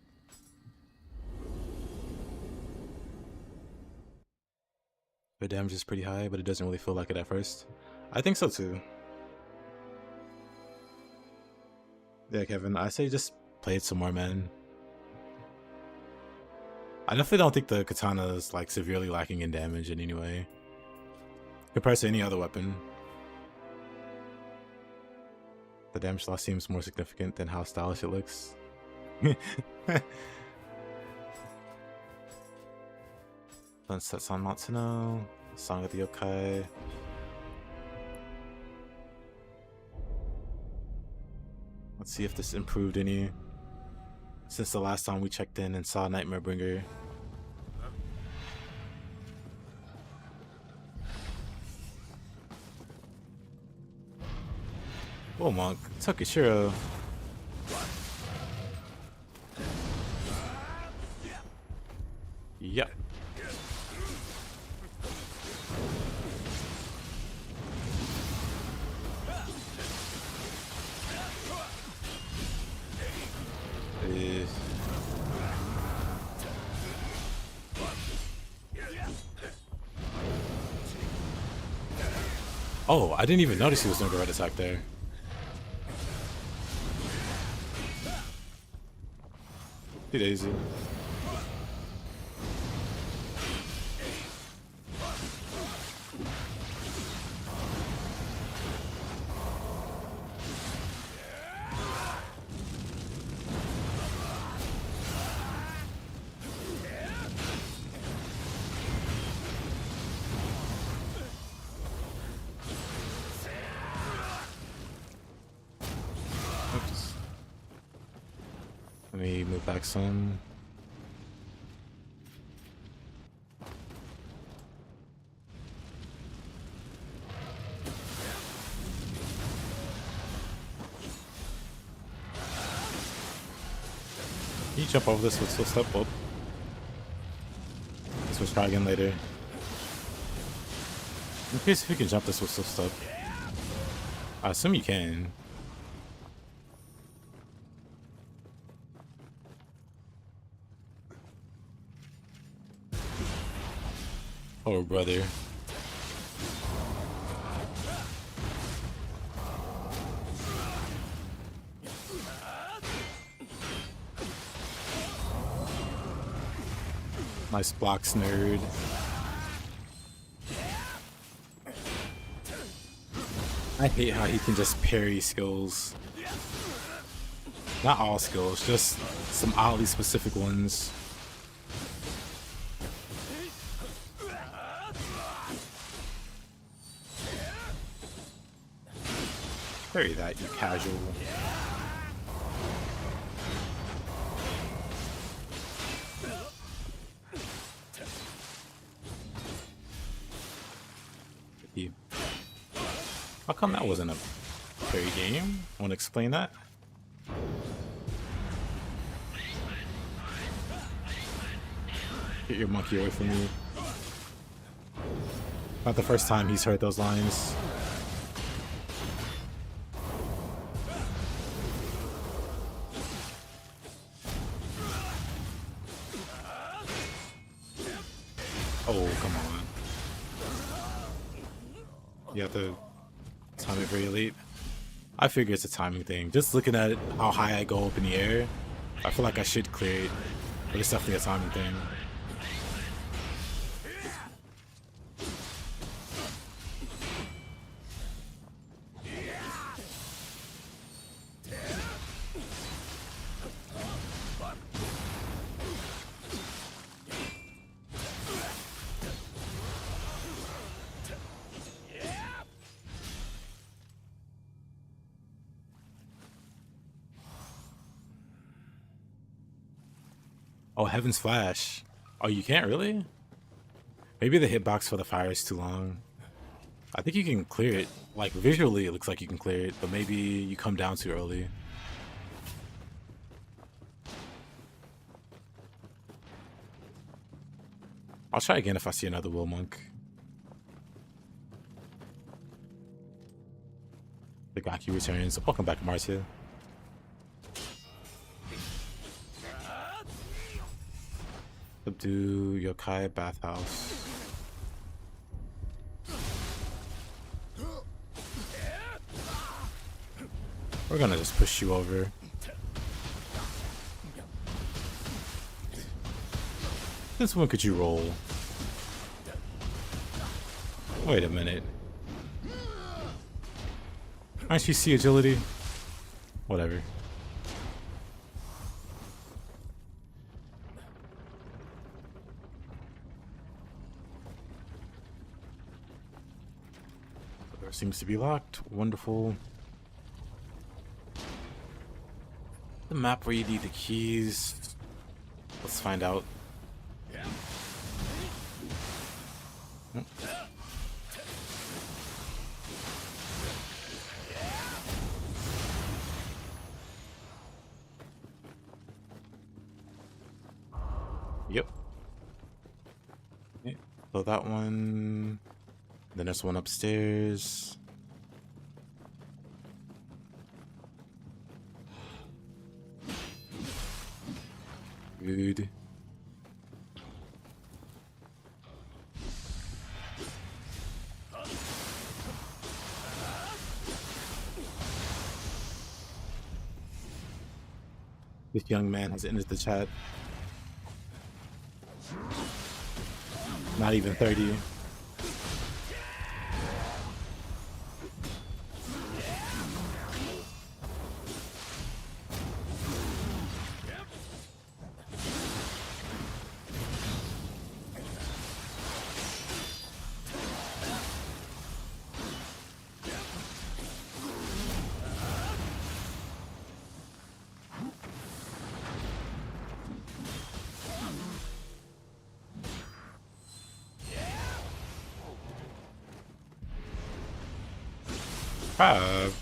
The damage is pretty high, but it doesn't really feel like it at first. I think so too. Yeah, Kevin, I say just play it some more, man. I definitely don't think the katana is like severely lacking in damage in any way compared to any other weapon. The damage loss seems more significant than how stylish it looks. Sunset's on Matsuno, Song of the Yokai. Let's see if this improved any since the last time we checked in and saw Nightmare Bringer. Oh, Monk, Tokishiro. Yep. Oh, I didn't even notice he was doing a red attack there. Daisy. Oops. Let me move back some. Can you jump over this with Soul Step? Well, let's try again later. In case if you can jump this with Soul Step. I assume you can. Oh, brother. Nice blocks, nerd. I hate how he can just parry skills. Not all skills, just some oddly specific ones. Parry that, you casual. How come that wasn't a parry game? Want to explain that? Get your monkey away from me. Not the first time he's heard those lines. Oh, come on. You have to time it very late. I figure it's a timing thing. Just looking at how high I go up in the air, I feel like I should clear it, but it's definitely a timing thing. Oh, Heaven's Flash. Oh, you can't really? Maybe the hitbox for the fire is too long. I think you can clear it. Like, visually it looks like you can clear it, but maybe you come down too early. I'll try again if I see another Will Monk. The Gaki returns. Welcome back, Marcia. Subdue Yokai Bathhouse. We're gonna just push you over. Since when could you roll? Wait a minute. Aren't you see agility? Whatever. Seems to be locked. Wonderful. The map where you need the keys. Let's find out. Oh. Yep. So that one. Then there's one upstairs. Good. This young man has entered the chat. Not even 30. Crab.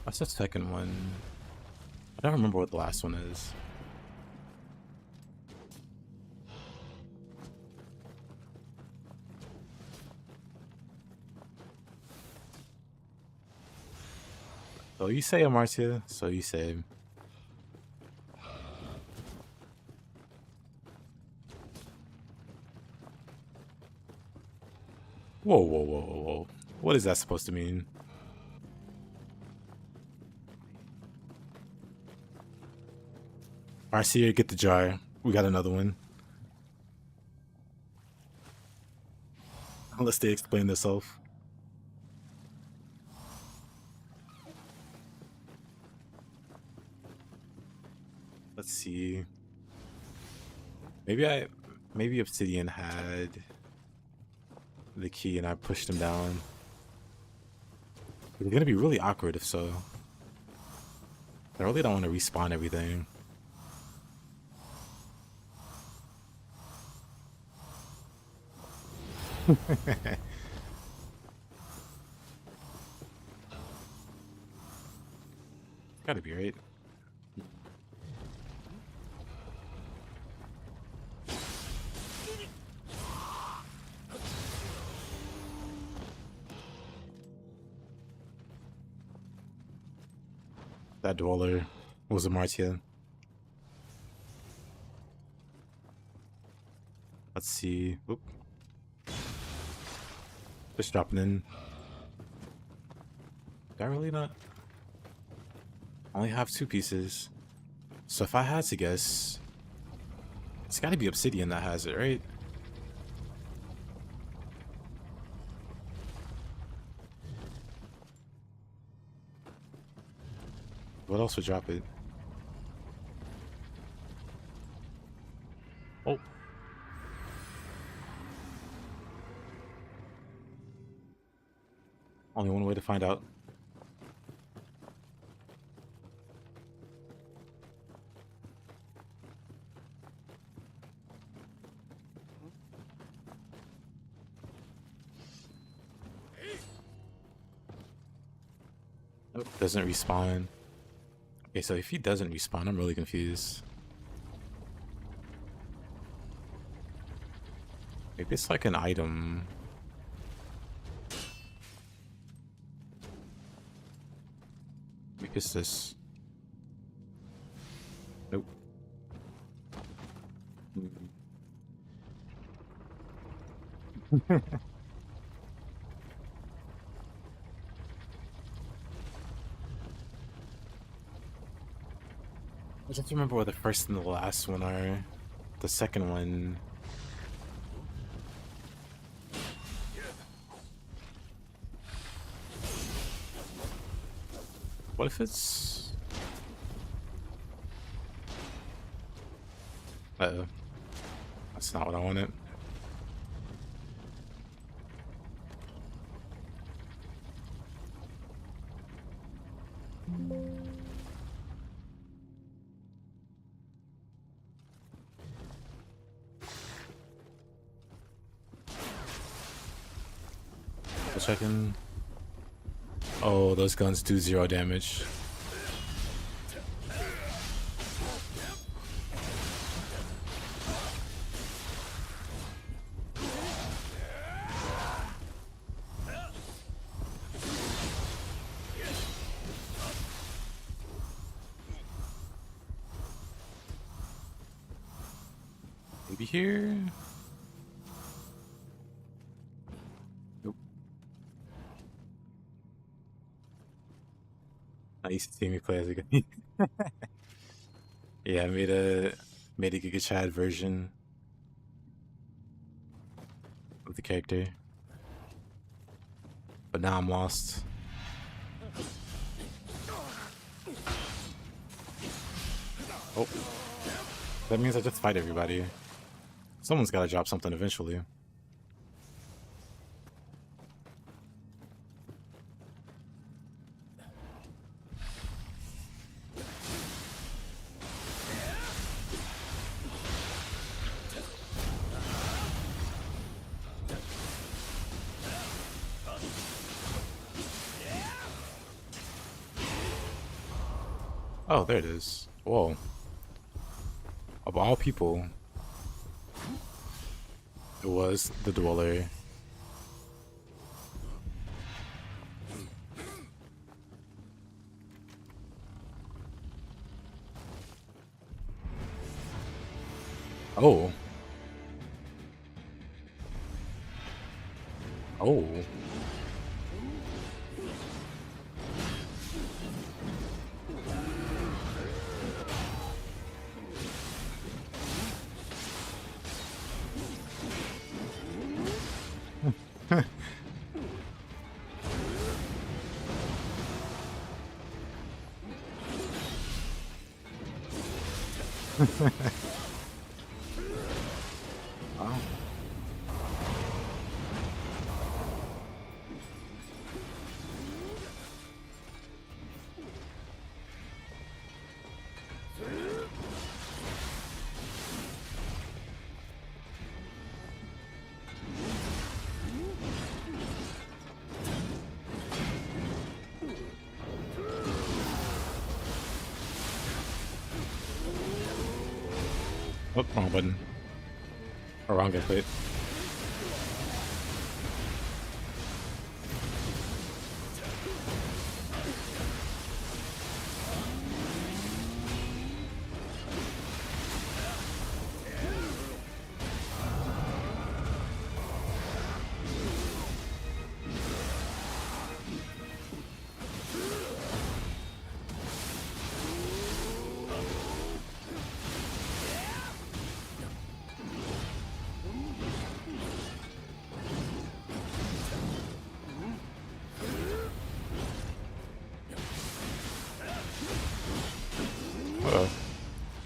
What's the second one? I don't remember what the last one is. So you say, Amartya? So you say. Whoa, whoa, whoa, whoa, whoa. What is that supposed to mean? Alright, see you, get the jar. We got another one. Unless they explain themselves. Let's see. Maybe Obsidian had the key and I pushed him down. It's gonna be really awkward if so. I really don't want to respawn everything. Gotta be right. That dweller was Amartya. Let's see. Oop. Just dropping in. Did I really not? I only have 2 pieces. So if I had to guess, it's gotta be Obsidian that has it, right? What else would drop it? Oh. Only one way to find out. Nope, doesn't respawn. Okay, so if he doesn't respawn, I'm really confused. Maybe it's like an item. Maybe it's this. Nope. I just remember where the first and the last one are. The second one. What if it's... Uh-oh. That's not what I wanted. Triple checking. Oh, those guns do 0 damage. Maybe here? Nope. I used to see me play as a guy. Yeah, I made a Giga-chad version of the character. But now I'm lost. Oh. That means I just fight everybody. Someone's gotta drop something eventually. Oh, there it is. Whoa. Of all people, it was the Dweller. Oh. Oh. Wow. Oh, wrong button. Or wrong get quit.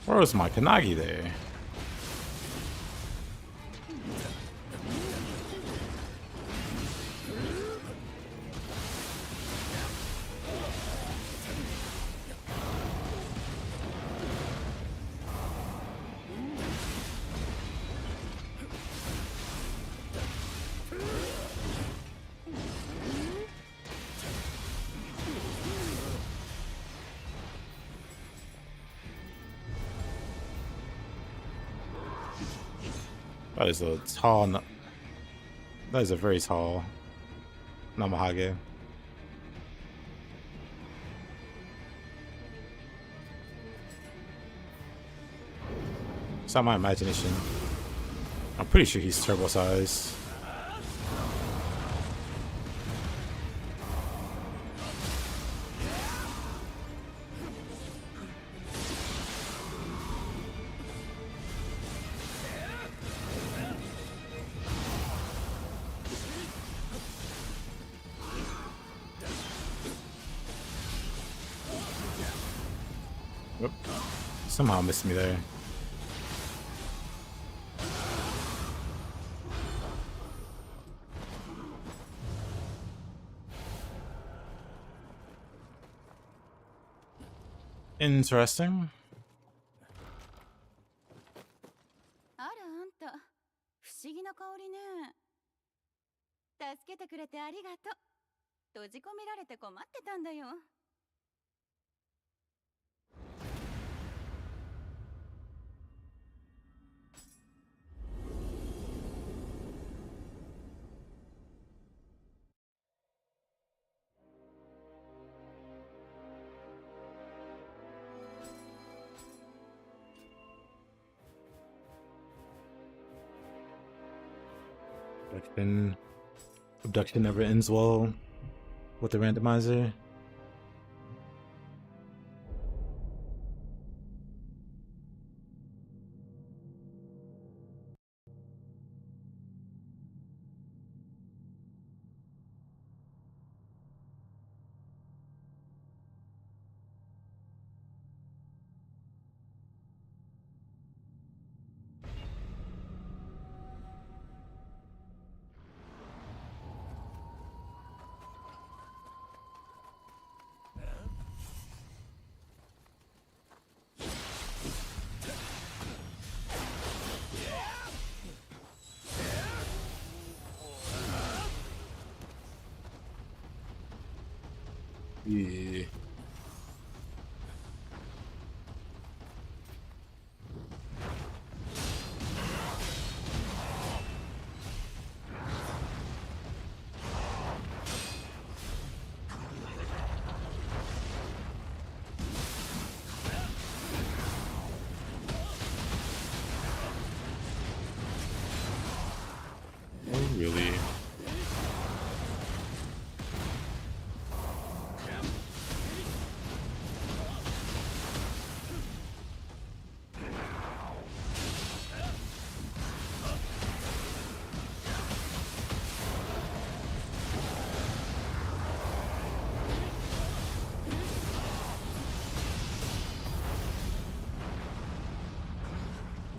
Where was my Kanagi there? That is a tall. That is a very tall Namahage. It's not my imagination. I'm pretty sure he's turbo size. Whoop. Somehow missed me there. Interesting. あらあんた不思議な香りね。助けてくれてありがとう。閉じ込められて困ってたんだよ。Abduction never ends well with the randomizer. Yeah. Oh, really?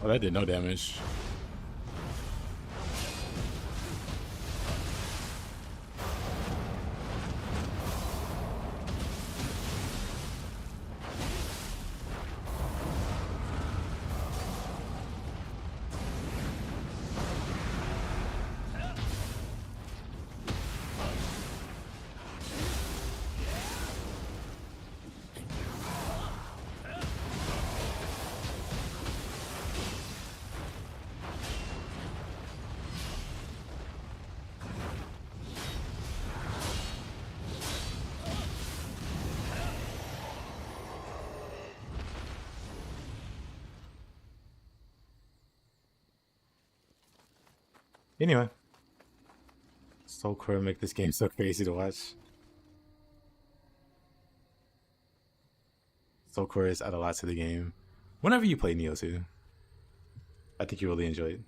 Oh, that did no damage. Anyway, Soulsborne make this game so crazy to watch. Soulsborne is add a lot to the game. Whenever you play Nioh 2, I think you really enjoy it.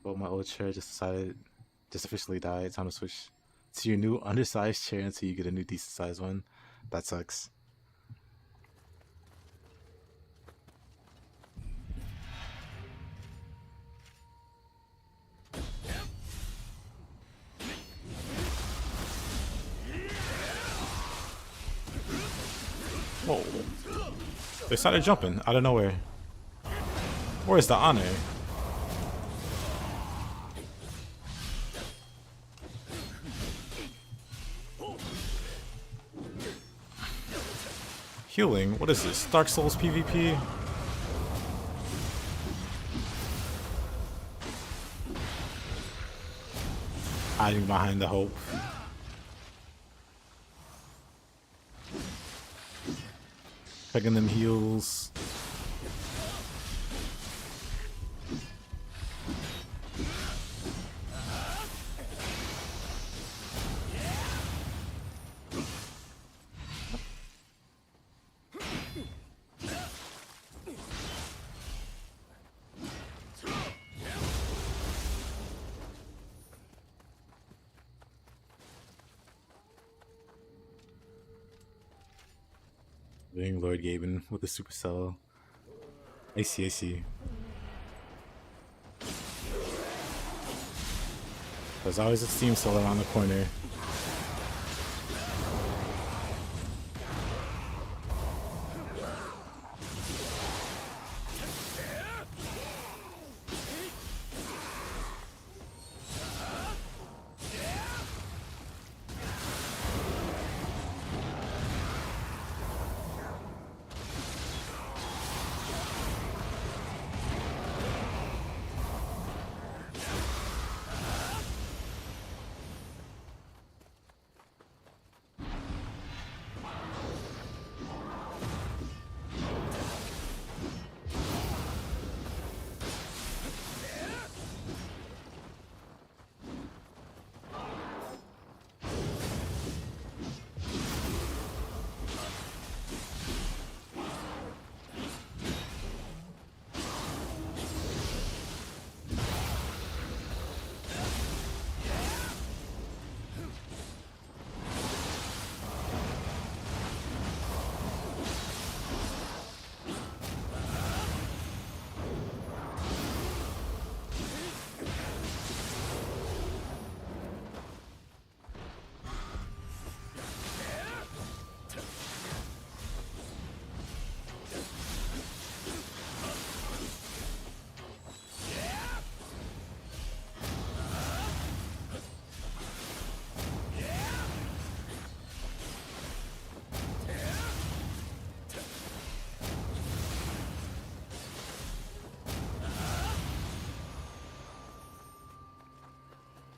Well, my old chair just officially died. Time to switch to your new undersized chair until you get a new decent sized one. That sucks. Whoa. They started jumping out of nowhere. Where's the honor? Healing? What is this? Dark Souls PvP? Hiding behind the hope. Pegging them heals. Lord Gaben with the supercell. I see. There's always a steam cell around the corner.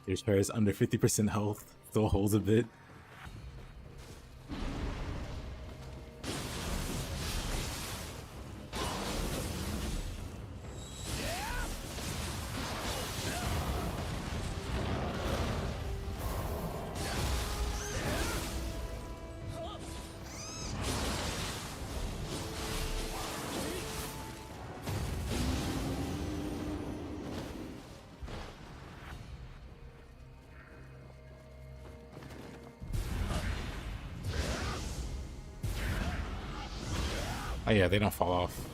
Your chair is under 50% health, still holds a bit. Oh yeah, they don't fall off.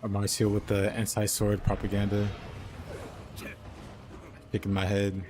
Reminds you with the anti-sword propaganda. Kicking my head.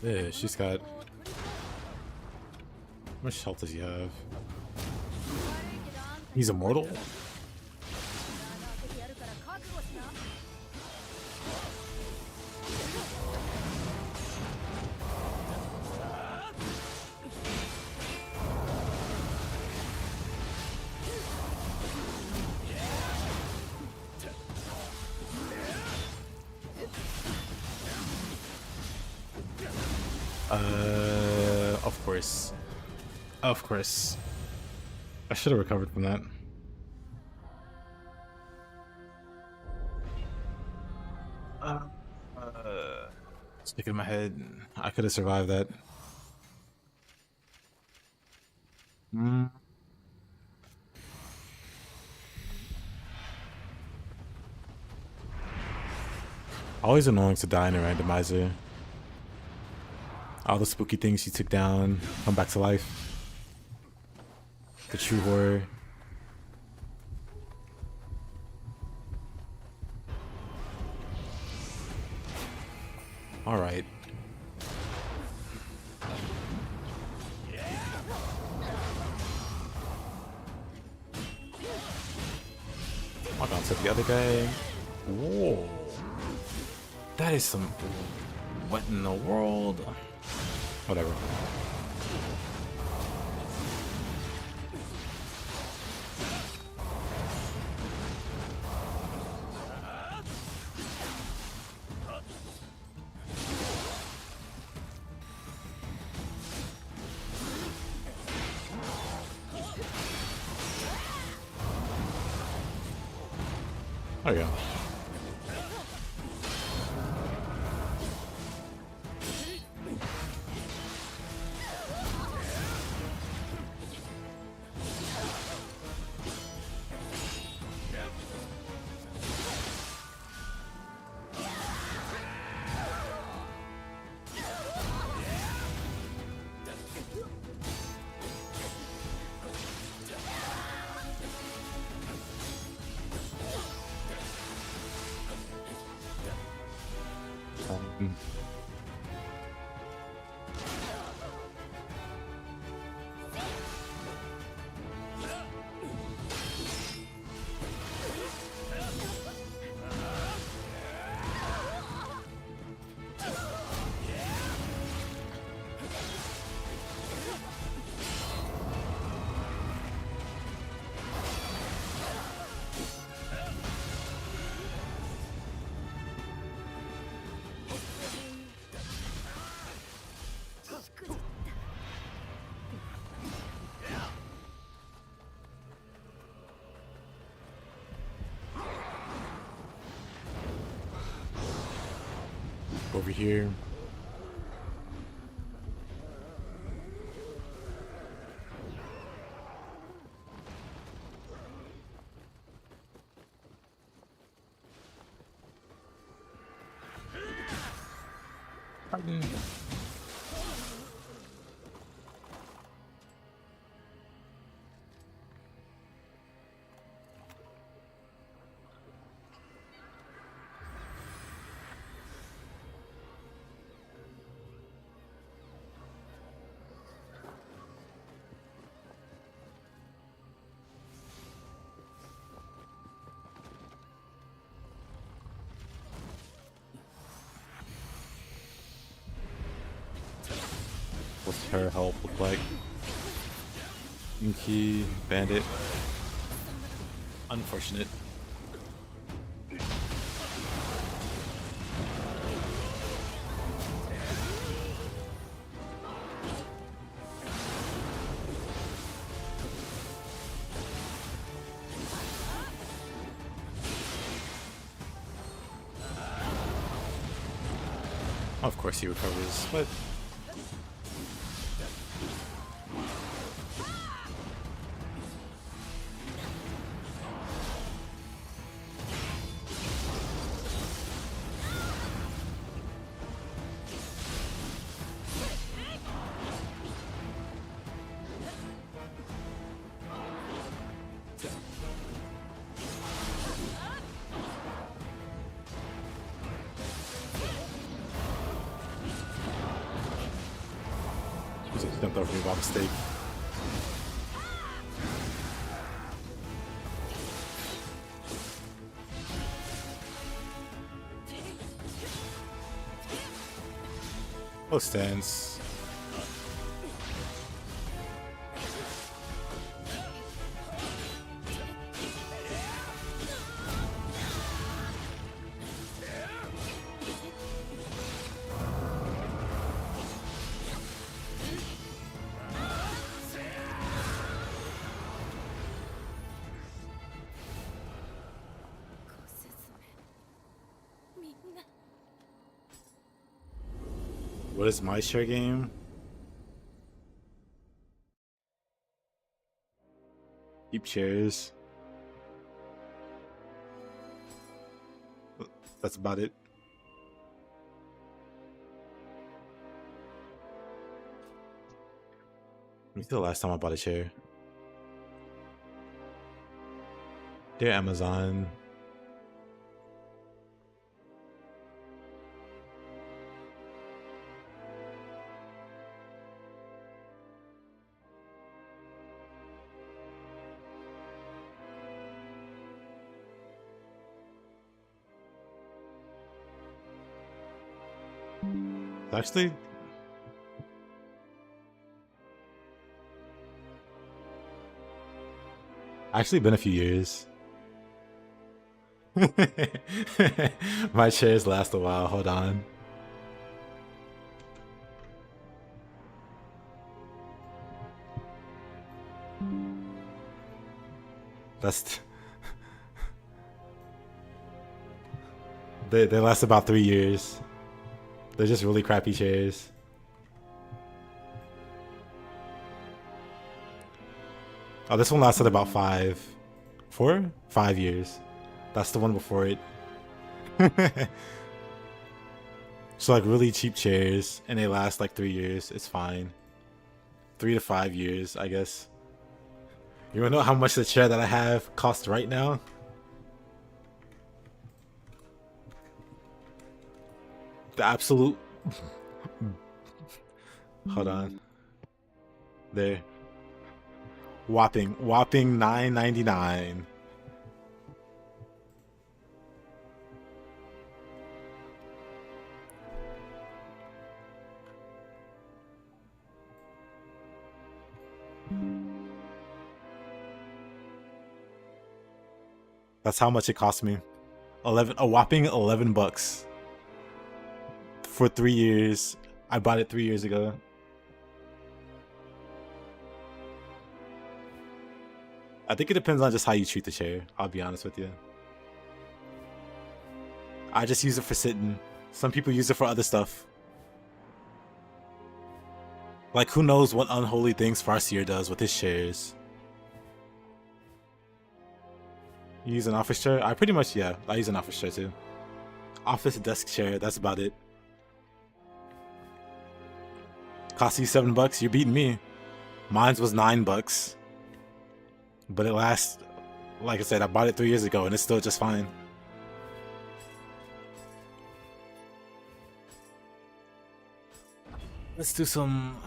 Yeah, she's got... How much health does he have? He's immortal? Of course. Of course. I should have recovered from that. Sticking in my head. I could have survived that. Always annoying to die in a randomizer. All the spooky things you took down come back to life. The true horror. Alright. Walk on to the other guy. Whoa. That is some... What in the world? Whatever. There you go. Over here. What's her help look like? Inky, Bandit. Unfortunate. Of course he recovers, but jumped over me by mistake. Oh, stance. What is my share game? Keep shares. That's about it. Let me see the last time I bought a chair. Dear Amazon. Actually, been a few years. My chairs last a while. Hold on. That's they last about 3 years. They're just really crappy chairs. Oh, this one lasted about 5 years. That's the one before it. So like really cheap chairs, and they last like 3 years. It's fine. 3 to 5 years, I guess. You wanna know how much the chair that I have costs right now? The absolute hold on. There. Whopping $9.99. That's how much it cost me. A whopping $11 for 3 years. I bought it 3 years ago. I think it depends on just how you treat the chair, I'll be honest with you. I just use it for sitting. Some people use it for other stuff. Like, who knows what unholy things Farseer does with his chairs. You use an office chair? I pretty much, yeah, I use an office chair too. Office desk chair, that's about it. Cost you $7, you're beating me. Mine was $9. But it lasts, like I said, I bought it 3 years ago and it's still just fine. Let's do some...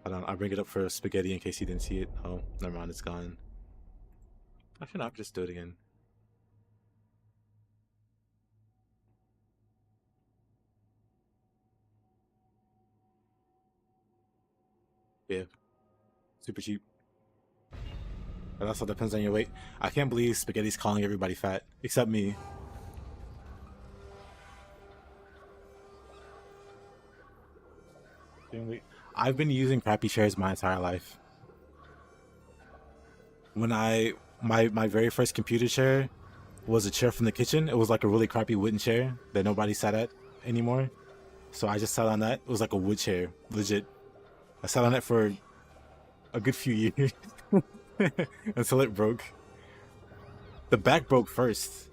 Hold on, I'll bring it up for spaghetti in case you didn't see it. Oh, never mind, it's gone. Actually, no, I can just do it again. Yeah, super cheap. But also depends on your weight. I can't believe Spaghetti's calling everybody fat except me. I've been using crappy chairs my entire life. When my very first computer chair was a chair from the kitchen. It was like a really crappy wooden chair that nobody sat at anymore. So I just sat on that. It was like a wood chair, legit. I sat on it for a good few years until it broke. The back broke first.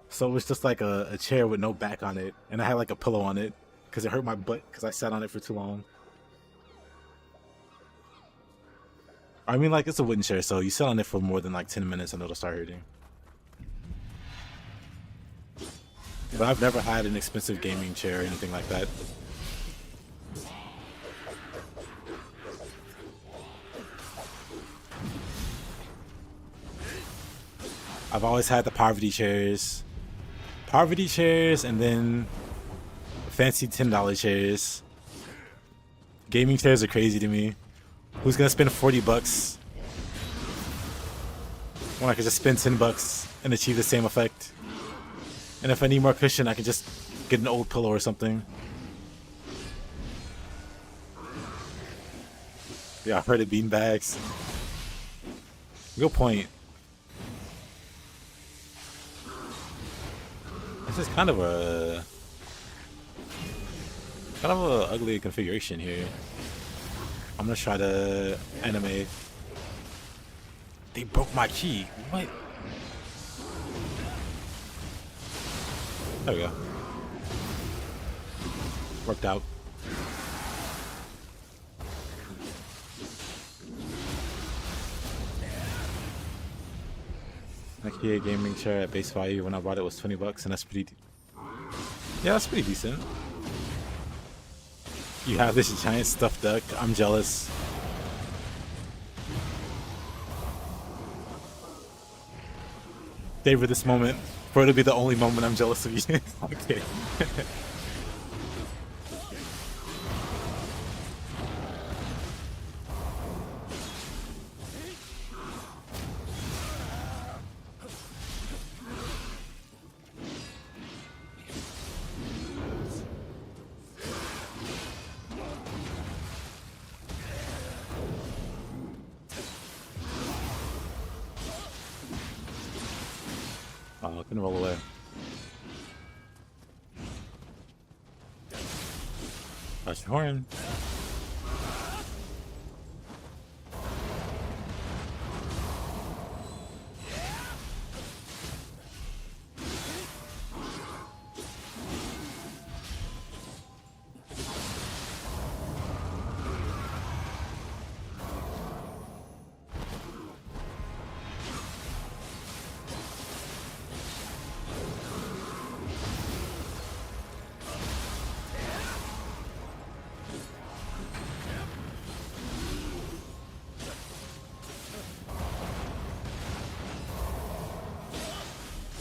So it was just like a chair with no back on it. And I had like a pillow on it because it hurt my butt because I sat on it for too long. I mean, like, it's a wooden chair, so you sit on it for more than like 10 minutes and it'll start hurting. But I've never had an expensive gaming chair or anything like that. I've always had the poverty chairs. Poverty chairs and then fancy $10 chairs. Gaming chairs are crazy to me. Who's gonna spend 40 bucks when I could just spend 10 bucks and achieve the same effect? And if I need more cushion, I can just get an old pillow or something. Yeah, I've heard of beanbags. Good point. This is kind of a ugly configuration here. I'm gonna try to animate. They broke my key. What? There we go. Worked out. My Kia gaming chair at base value when I bought it was 20 bucks, and that's pretty. Yeah, that's pretty decent. You have this giant stuffed duck. I'm jealous. Savor this moment for it to be the only moment I'm jealous of you. Okay. Oh, it can roll away. Touch the horn.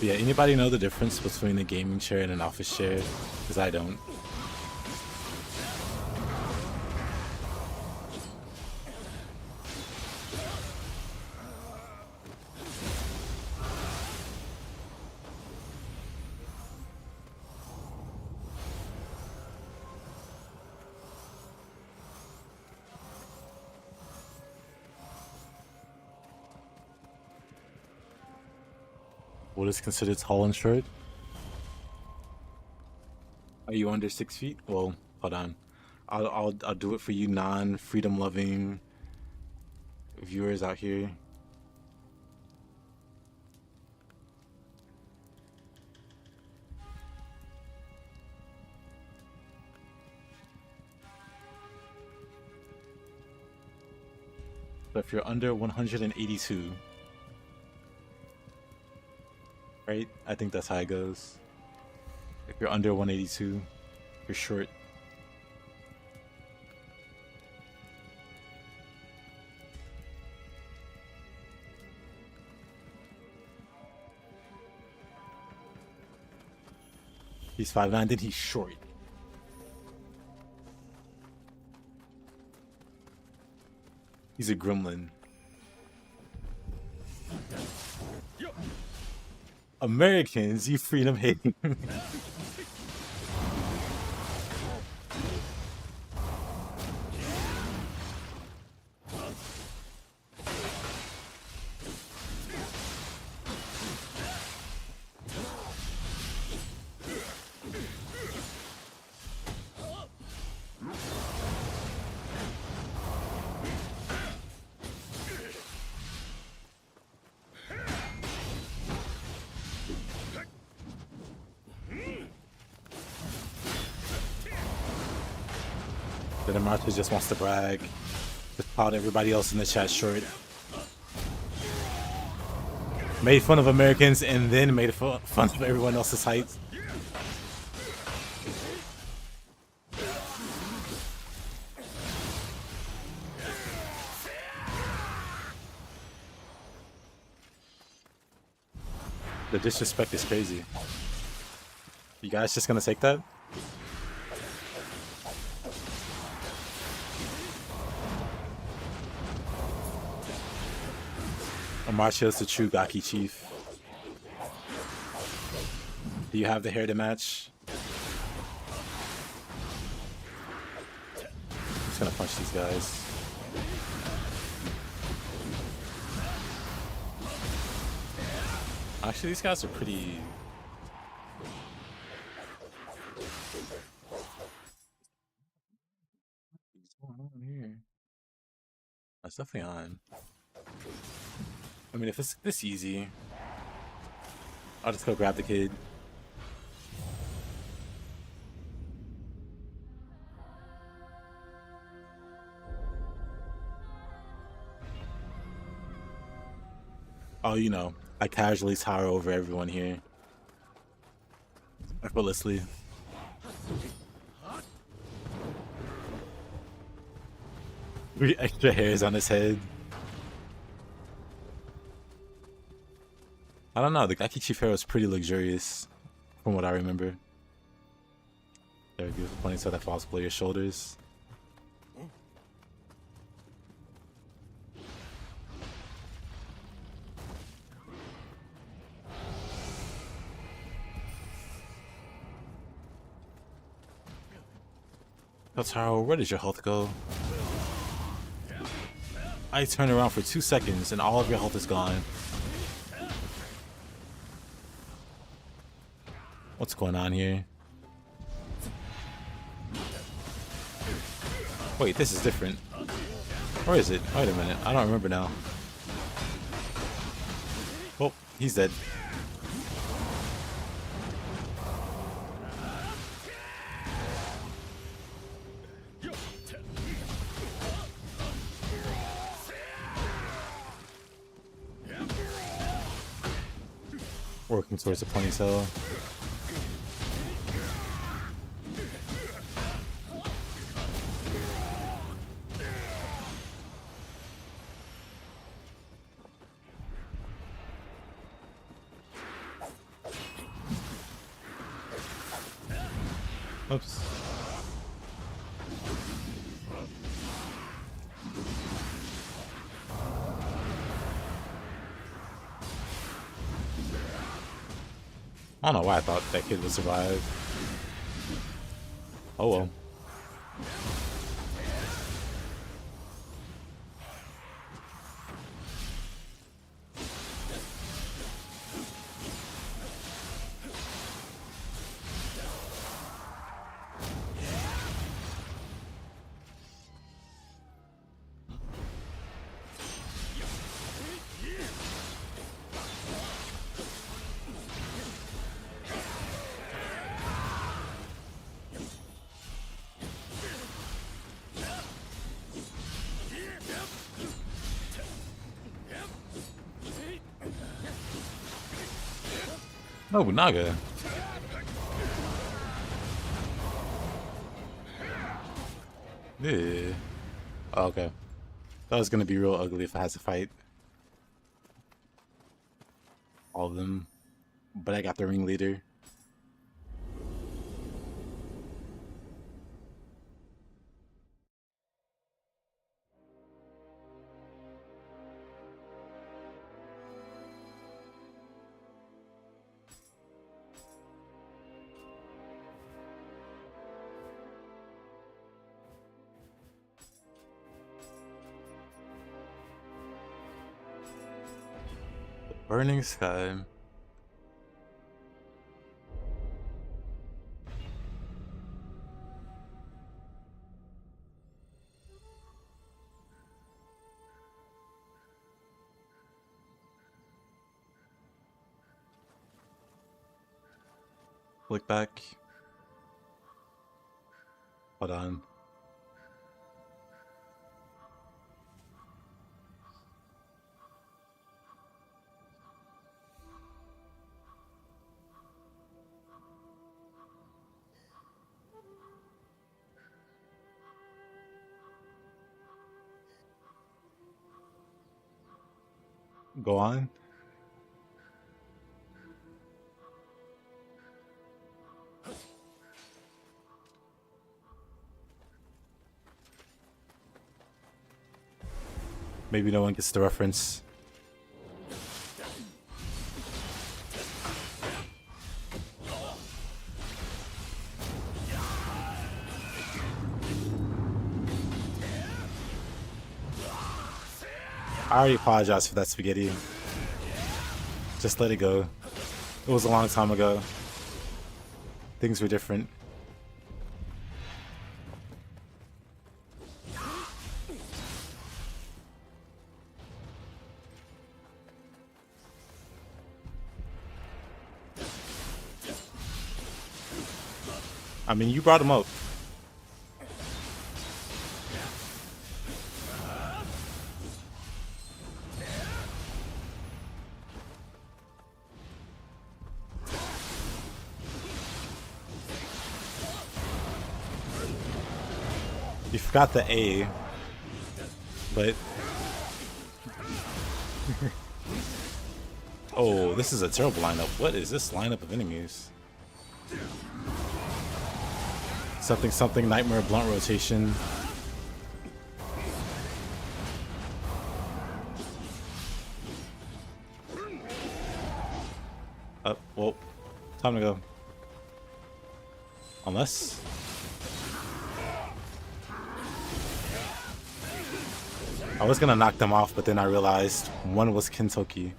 Yeah, anybody know the difference between a gaming chair and an office chair? Because I don't. What is considered tall and short? Are you under 6 feet? Well, hold on. I'll do it for you non-freedom loving viewers out here. So if you're under 182, right? I think that's how it goes. If you're under 182, you're short. He's 5'9", then he's short. He's a gremlin. Americans, you freedom hating. The Martha just wants to brag. Just called everybody else in the chat short. Made fun of Americans and then made fun of everyone else's height. The disrespect is crazy. You guys just gonna take that? Marcia's the true Gaki chief. Do you have the hair to match? I'm just gonna punch these guys. Actually, these guys are pretty... What's going on here? That's definitely on. I mean, if it's this easy, I'll just go grab the kid. Oh, you know, I casually tower over everyone here. Effortlessly. Three extra hairs on his head. I don't know, the Gaki Chief hair was pretty luxurious, from what I remember. Very beautiful ponytail that falls below your shoulders. Taro, where did your health go? I turned around for 2 seconds and all of your health is gone. What's going on here? Wait, this is different. Where is it? Wait a minute, I don't remember now. Oh, he's dead. Working towards the ponytail. Oops. I don't know why I thought that kid would survive. Oh well. Oh, Naga. Yeah. Oh, okay. That was gonna be real ugly if I had to fight all of them. But I got the ringleader. Burning Sky. Look back. Hold on. Go on. Maybe no one gets the reference. I already apologize for that spaghetti. Just let it go. It was a long time ago. Things were different. I mean, you brought him up. You forgot the A, but oh, this is a terrible lineup. What is this lineup of enemies? Something something nightmare blunt rotation. Well, time to go. Unless I was gonna knock them off, but then I realized one was Kentucky.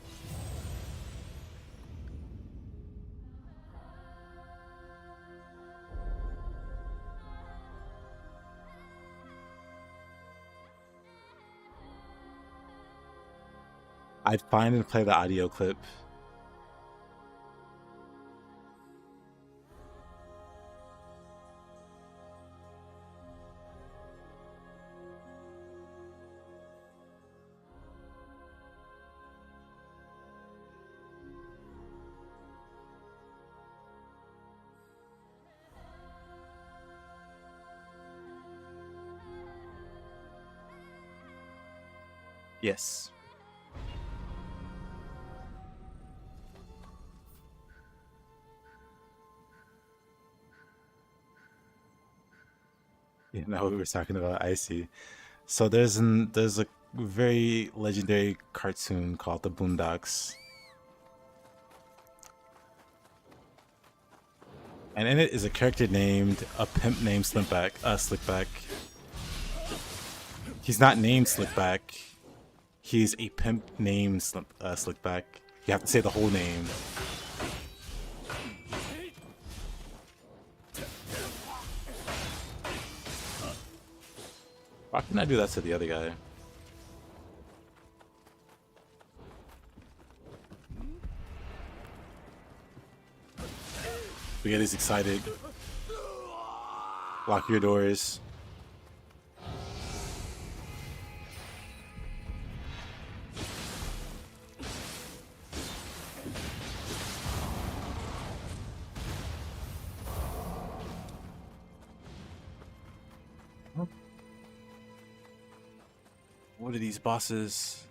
I'd find and play the audio clip. Yes. You know, we were talking about Icy. So there's a very legendary cartoon called The Boondocks. And in it is a character named a pimp named Slickback. He's not named Slickback. He's a pimp named Slickback. You have to say the whole name. Why couldn't I do that to the other guy? Spaghetti's excited. Lock your doors. What are these bosses?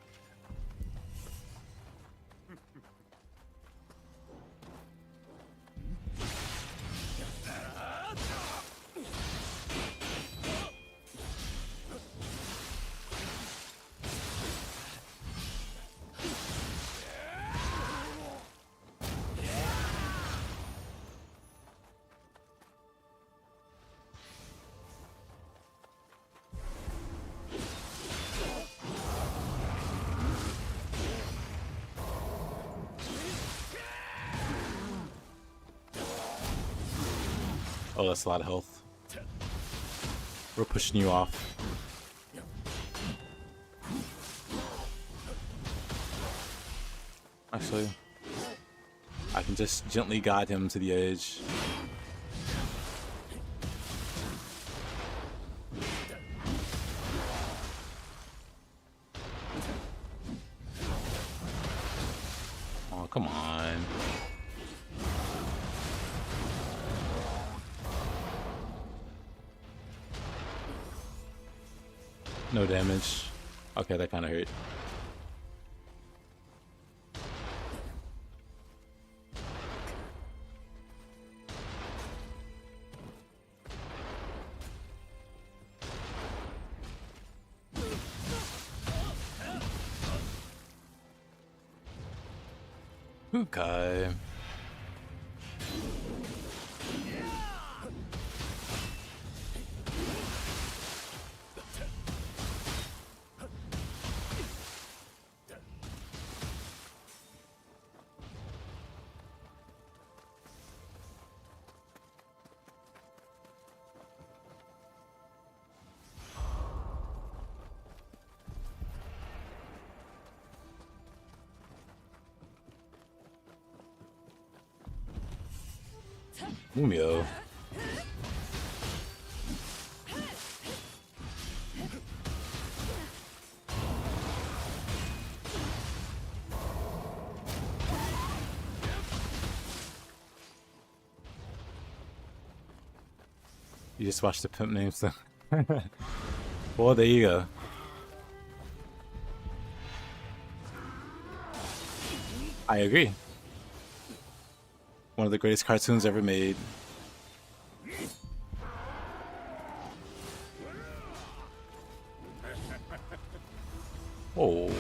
Oh, that's a lot of health. We're pushing you off. Actually, I can just gently guide him to the edge. Oh, come on. No damage. Okay, that kind of hurt. Okay. Nioh. You just watched the pimp names though. Well, there you go. I agree. One of the greatest cartoons ever made. Oh.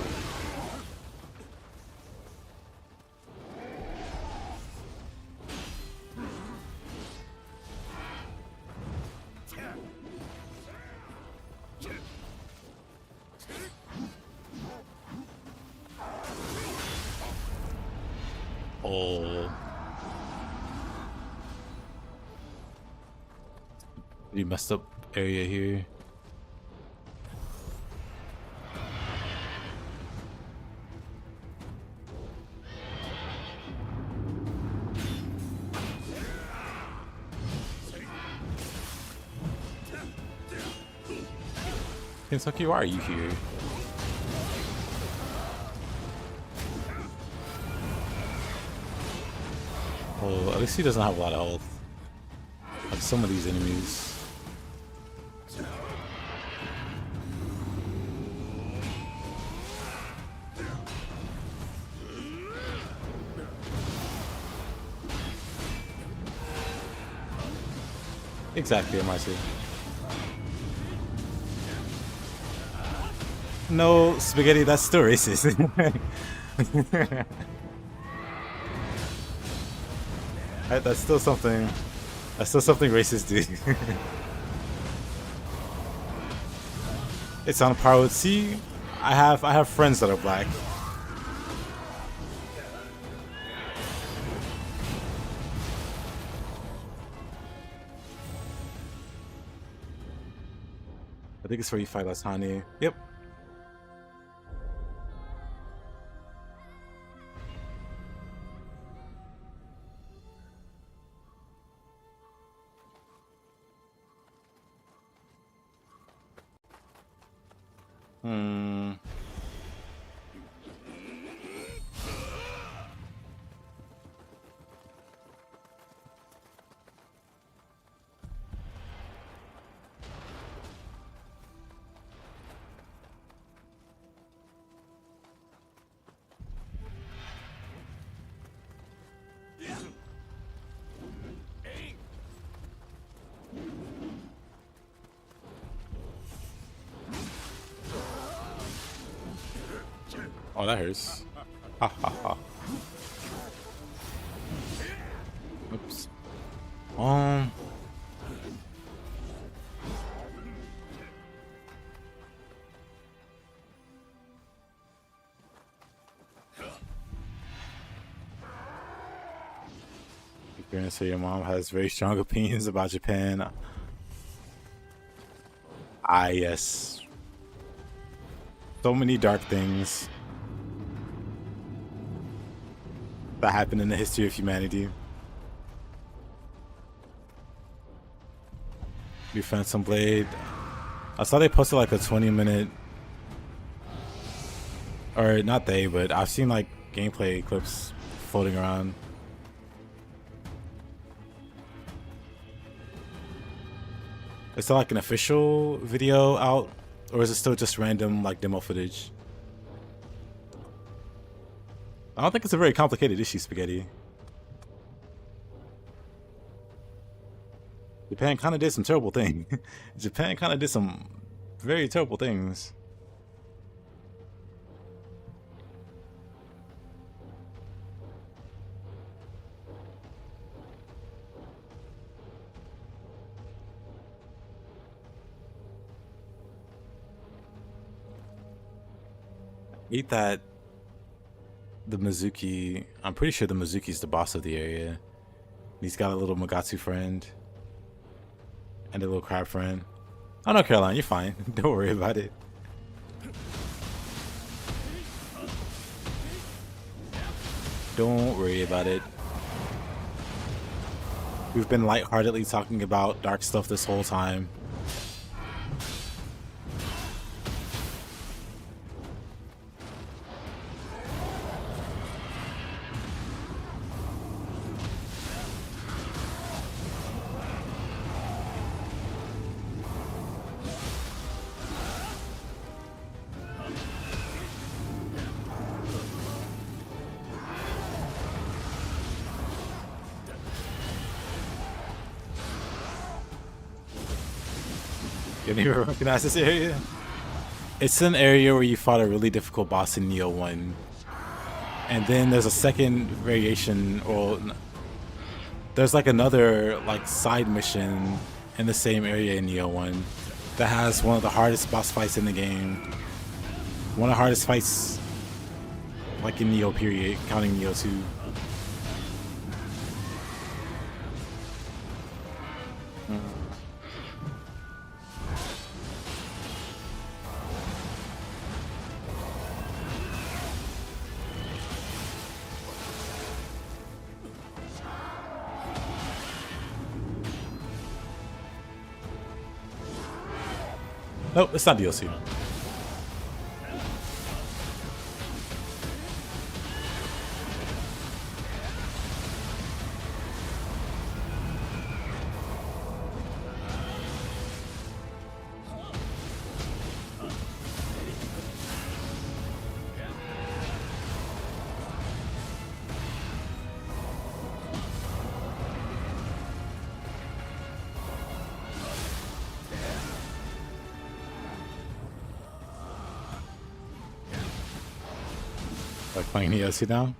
Oh. Pretty messed up area here. Kentucky, why are you here? Oh, at least he doesn't have a lot of health. Like some of these enemies. Exactly, MIC. No, Spaghetti, that's still racist. That's still something racist do. It's on par with, see, I have friends that are black. I think it's where you fight Lasani. Yep. Oh, that hurts. Ha ha ha. Oops. Gonna say your mom has very strong opinions about Japan. Ah, yes. So many dark things that happened in the history of humanity. We found some Blade. I saw they posted like a 20-minute, or not they, but I've seen like gameplay clips floating around. Is there like an official video out, or is it still just random like demo footage? I don't think it's a very complicated issue, Spaghetti. Japan kind of did some terrible things. Japan kind of did some very terrible things. Eat that. The Mizuki. I'm pretty sure the Mizuki's the boss of the area. He's got a little Magatsu friend. And a little crab friend. Oh no, Caroline, you're fine. Don't worry about it. Don't worry about it. We've been lightheartedly talking about dark stuff this whole time. You didn't even recognize this area? It's an area where you fought a really difficult boss in Nioh 1. And then there's a second variation, or there's like another like side mission in the same area in Nioh 1 that has one of the hardest boss fights in the game. One of the hardest fights like in Nioh period, counting Nioh 2. Nope, it's not DLC. Like playing DLC now?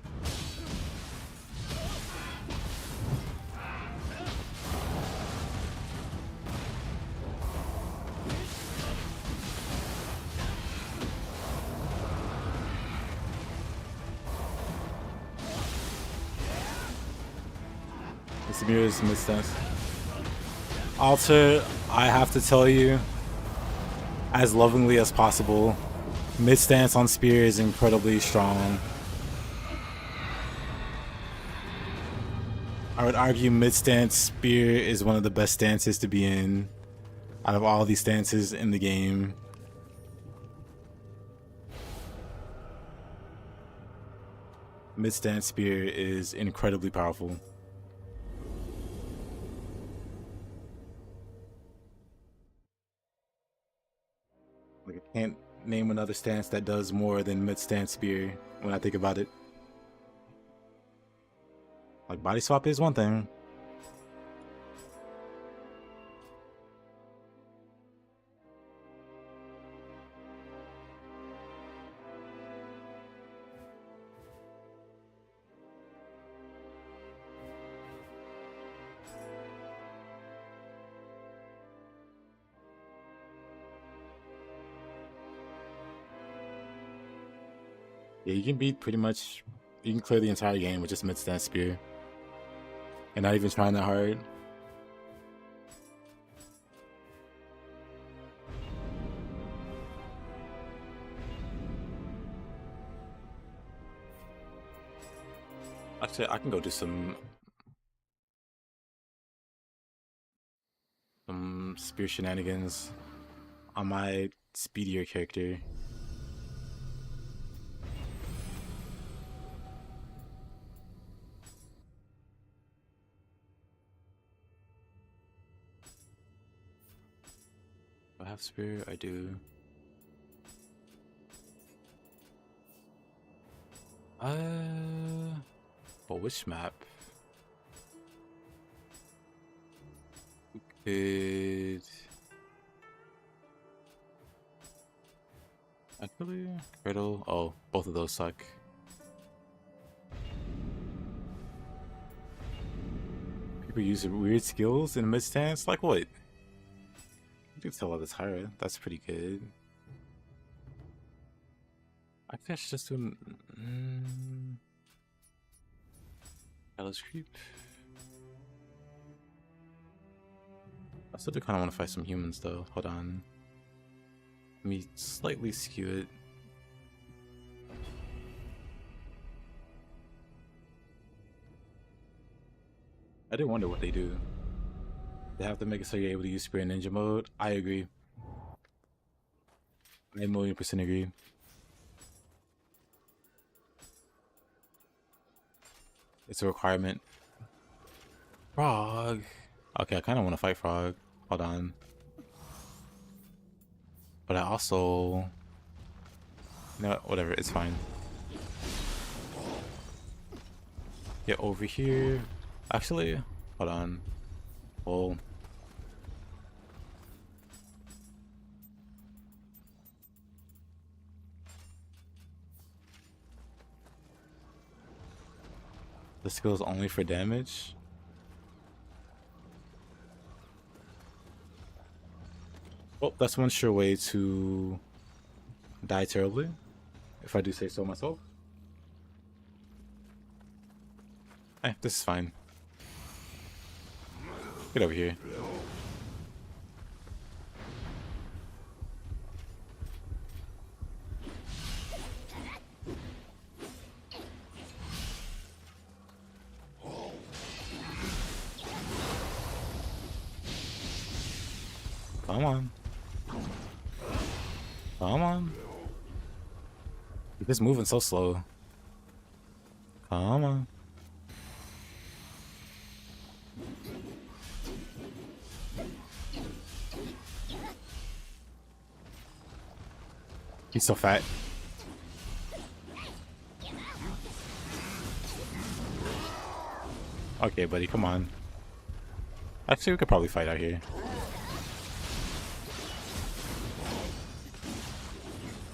It's mirrors mid-stance. Alter, I have to tell you, as lovingly as possible, mid-stance on Spear is incredibly strong. I would argue mid-stance Spear is one of the best stances to be in out of all these stances in the game. Mid-stance Spear is incredibly powerful. Like, I can't name another stance that does more than mid-stance Spear when I think about it. Like, body swap is one thing. Yeah, you can beat pretty much, you can clear the entire game with just mid-stance Spear. And not even trying that hard. Actually, I can go do some spear shenanigans on my speedier character. Do I have spear? I do. But which map? We could actually Riddle. Oh, both of those suck. People use weird skills in mid stance. Like what? You can tell all this higher. That's pretty good. I think I should just do Alice Creep. I still do kind of want to fight some humans though. Hold on. Let me slightly skew it. I did wonder what they do. They have to make it so you're able to use Spear in Ninja mode. I agree. I 1,000,000% agree. It's a requirement. Frog. Okay, I kind of want to fight Frog. Hold on. But I also... No, whatever, it's fine. Get over here. Actually, hold on. Oh. The skill is only for damage? Oh, that's one sure way to die terribly, if I do say so myself. Eh, this is fine. Get over here. Come on. Come on. You're just moving so slow. Come on. He's so fat. Okay, buddy, come on. Actually, we could probably fight out here.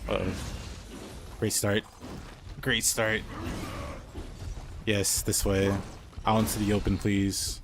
Uh-oh. Great start. Great start. Yes, this way. Out into the open, please.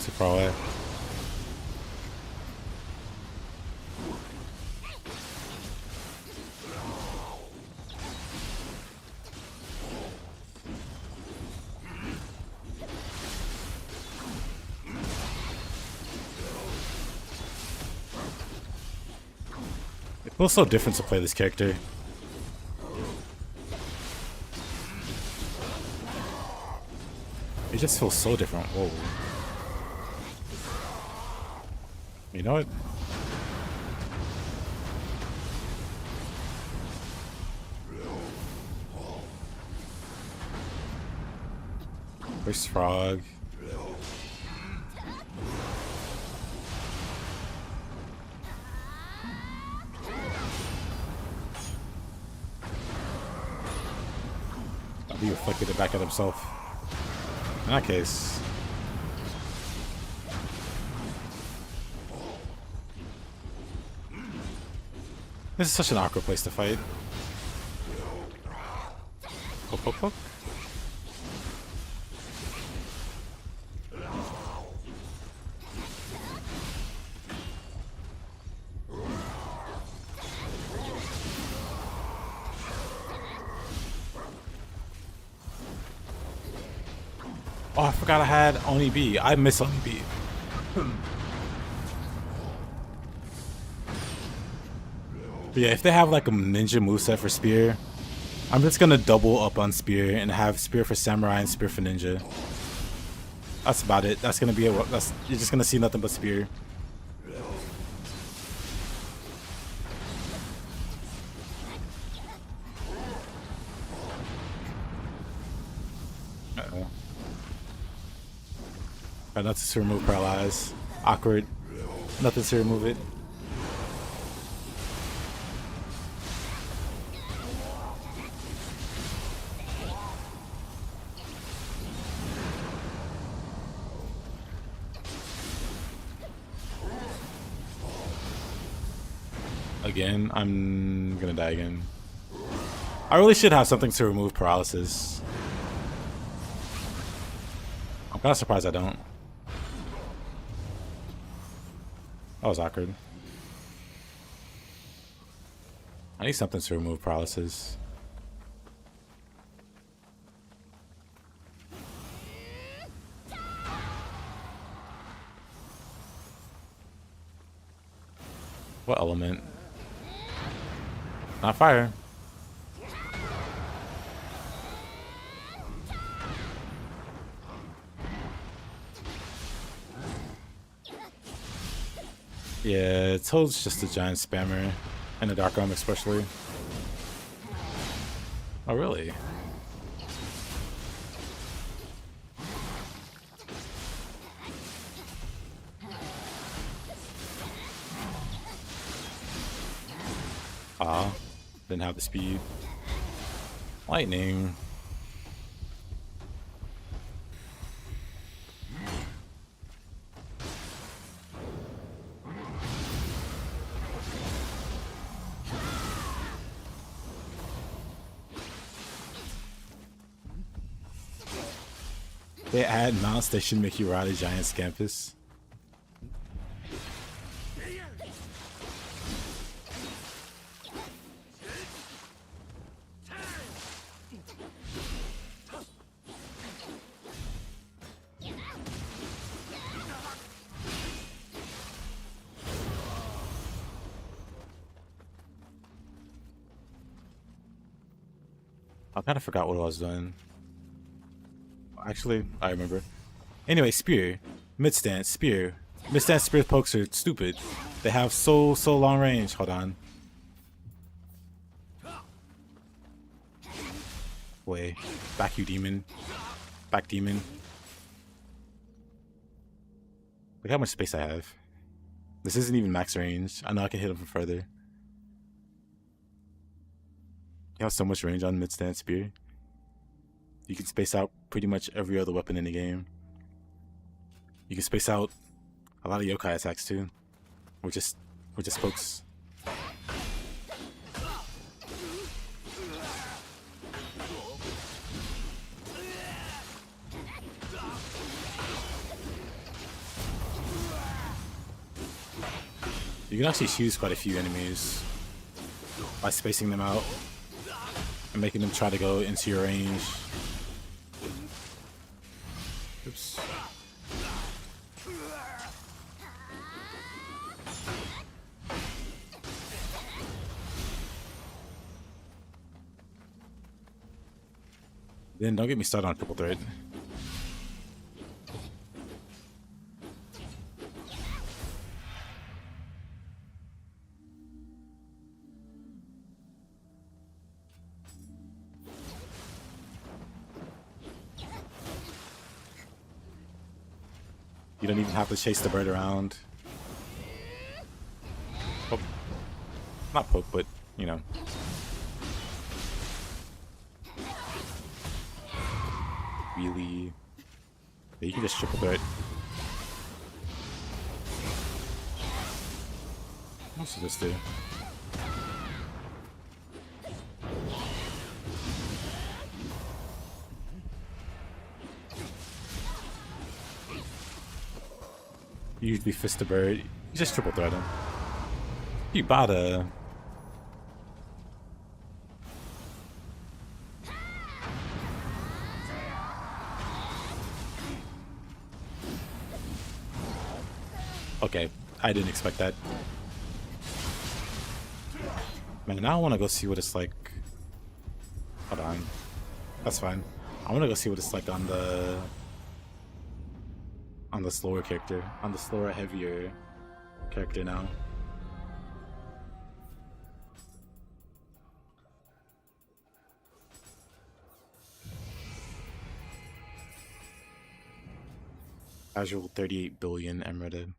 Too far away. It feels so different to play this character. It just feels so different. Whoa. You know what? Where's Frog? He reflected it back at himself. In that case... This is such an awkward place to fight. Poke, poke, poke. Oh, I forgot I had Oni B. I miss Oni B. But yeah, if they have like a ninja moveset for Spear, I'm just gonna double up on Spear and have Spear for Samurai and Spear for Ninja. That's about it. That's gonna be a. That's, you're just gonna see nothing but Spear. Uh-oh. Got nothing to remove Paralyze. Awkward. Nothing to remove it. Again, I'm gonna die again. I really should have something to remove paralysis. I'm kind of surprised I don't. That was awkward. I need something to remove paralysis. What element? Not fire. Yeah, Toad's just a giant spammer. And the Dark Arm especially. Oh, really? Ah, didn't have the speed. Lightning. They add Mount Station make you ride a giant Scampus. I kind of forgot what I was doing. Actually, I remember. Anyway, Spear. Mid-stance, Spear. Mid-stance Spear pokes are stupid. They have so long range. Hold on. Way. Back, you demon. Back, demon. Look how much space I have. This isn't even max range. I know I can hit him from further. You have so much range on mid-stance Spear. You can space out pretty much every other weapon in the game. You can space out a lot of yokai attacks too. We're just pokes. You can actually choose quite a few enemies by spacing them out and making them try to go into your range. Oops. Then don't get me started on triple threat. You don't even have to chase the bird around. Oh, not poke, but you know. Really? Yeah, you can just triple threat. What else does this do? usually fist the bird. You just triple threat him. You bada. Okay, I didn't expect that. Man, now I want to go see what it's like. Hold on. That's fine. I want to go see what it's like on the slower character, on the slower, heavier character now. Casual 38 billion emerald.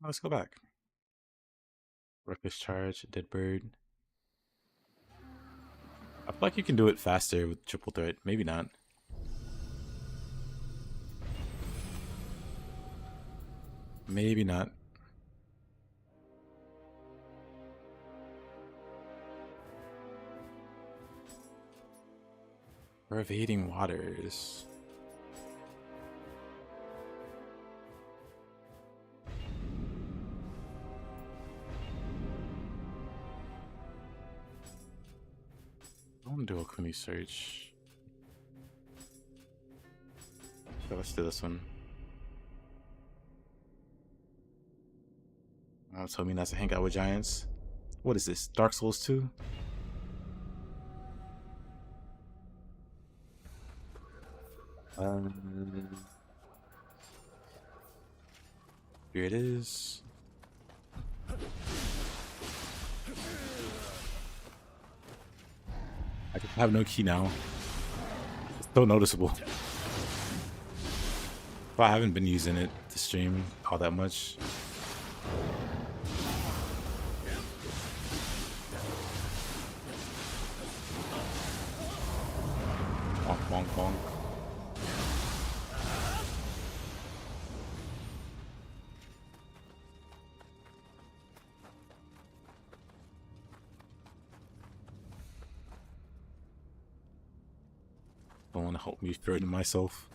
Let's go back. Reckless charge, dead bird. I feel like you can do it faster with triple threat. Maybe not. Maybe not. Pervading waters. I want to do a Kuni search. So let's do this one. Told me not to hang out with giants. What is this? Dark Souls 2? Here it is. I have no key now. It's so noticeable. But I haven't been using it to stream all that much. Bonk, bonk, bonk. Don't want to help me threaten myself.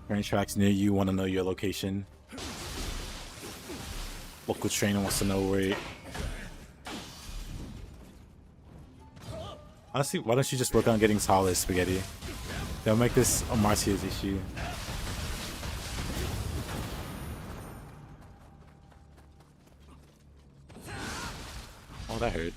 Train tracks near you want to know your location. Local trainer wants to know where. Honestly, why don't you just work on getting solid spaghetti? They'll make this a Marcia's issue. Oh, that hurt.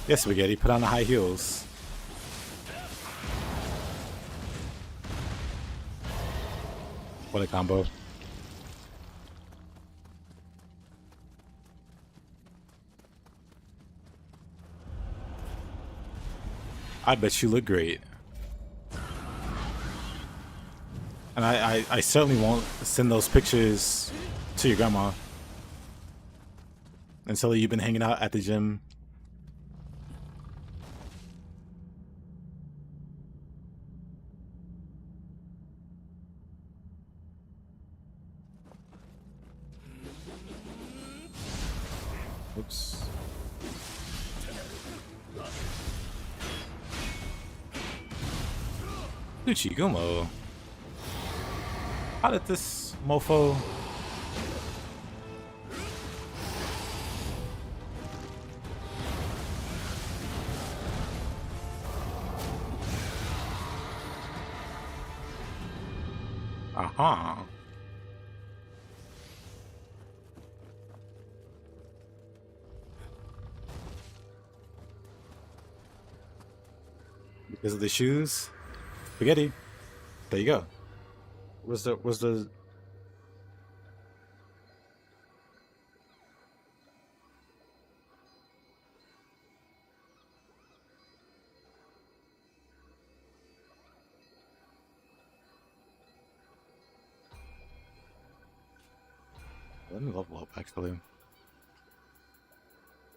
Yes, spaghetti, put on the high heels. What a combo. I bet you look great. And I certainly won't send those pictures to your grandma until you've been hanging out at the gym. Oops. Uchigumo. How did this mofo... Aha. These are the shoes. Spaghetti. There you go. Where's the Let me level up actually.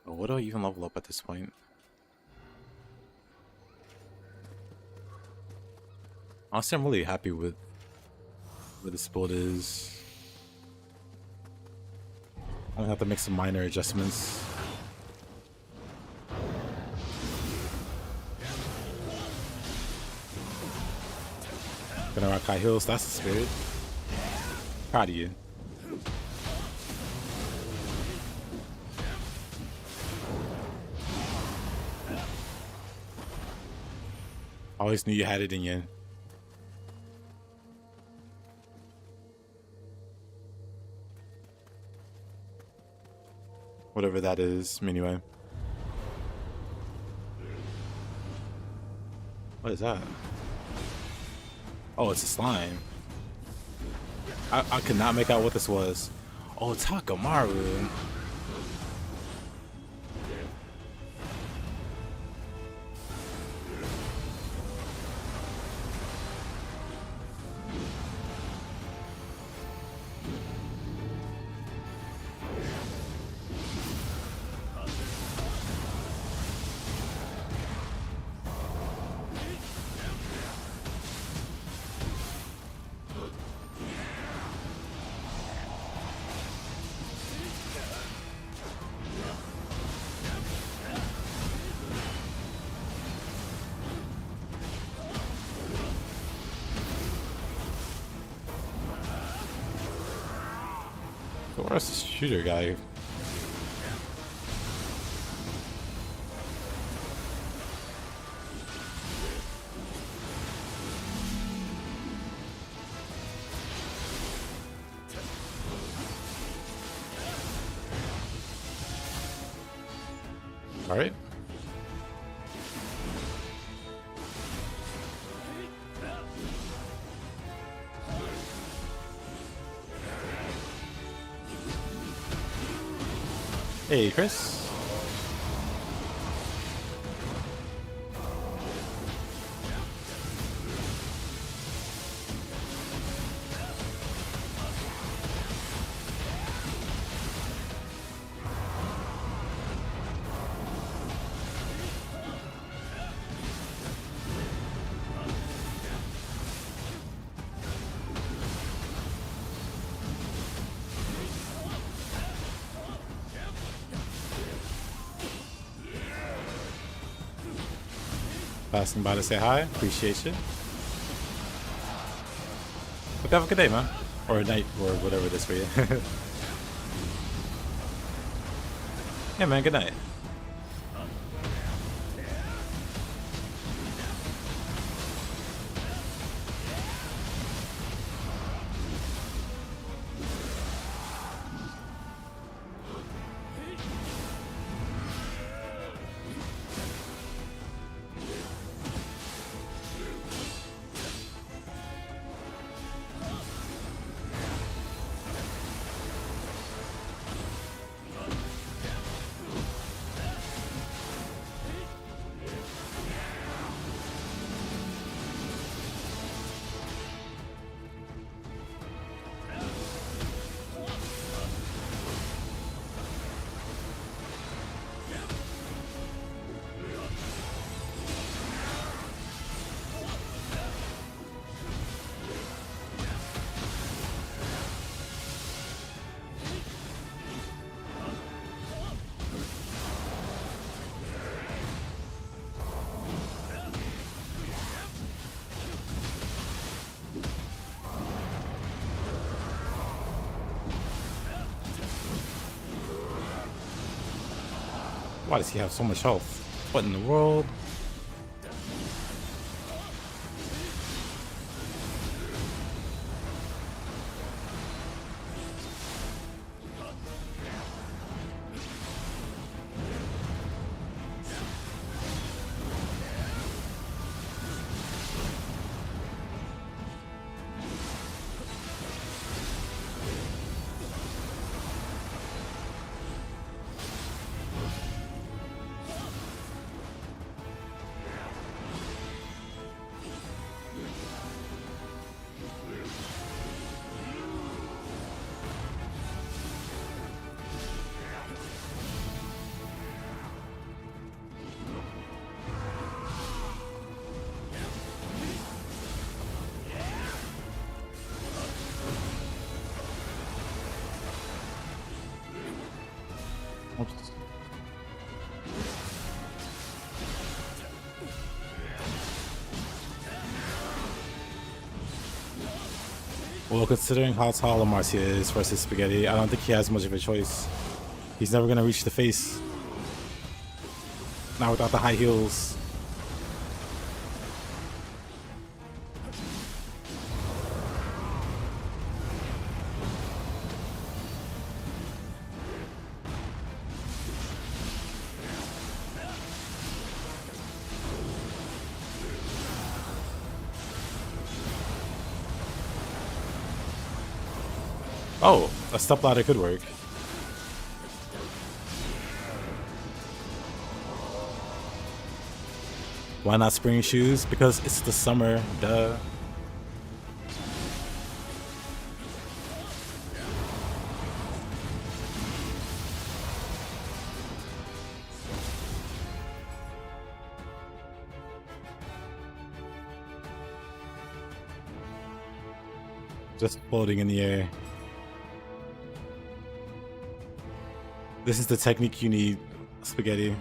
Oh, what do I even level up at this point? Honestly, I'm really happy with where this build is. I'm gonna have to make some minor adjustments. Gonna rock high heels, that's the spirit. Proud of you. Always knew you had it in you. Whatever that is, anyway. What is that? Oh, it's a slime. I could not make out what this was. Oh, Takamaru. Where's the shooter guy? All right. Hey, Chris. Passing by to say hi. Appreciate you. Hope you have a good day, man. Or a night, or whatever it is for you. Yeah, man. Good night. Why does he have so much health? What in the world? Oops. Well, considering how tall Marcia is versus Spaghetti, I don't think he has much of a choice. He's never gonna reach the face. Not without the high heels. Oh, a step ladder could work. Why not spring shoes? Because it's the summer, duh. Just floating in the air. This is the technique you need, Spaghetti.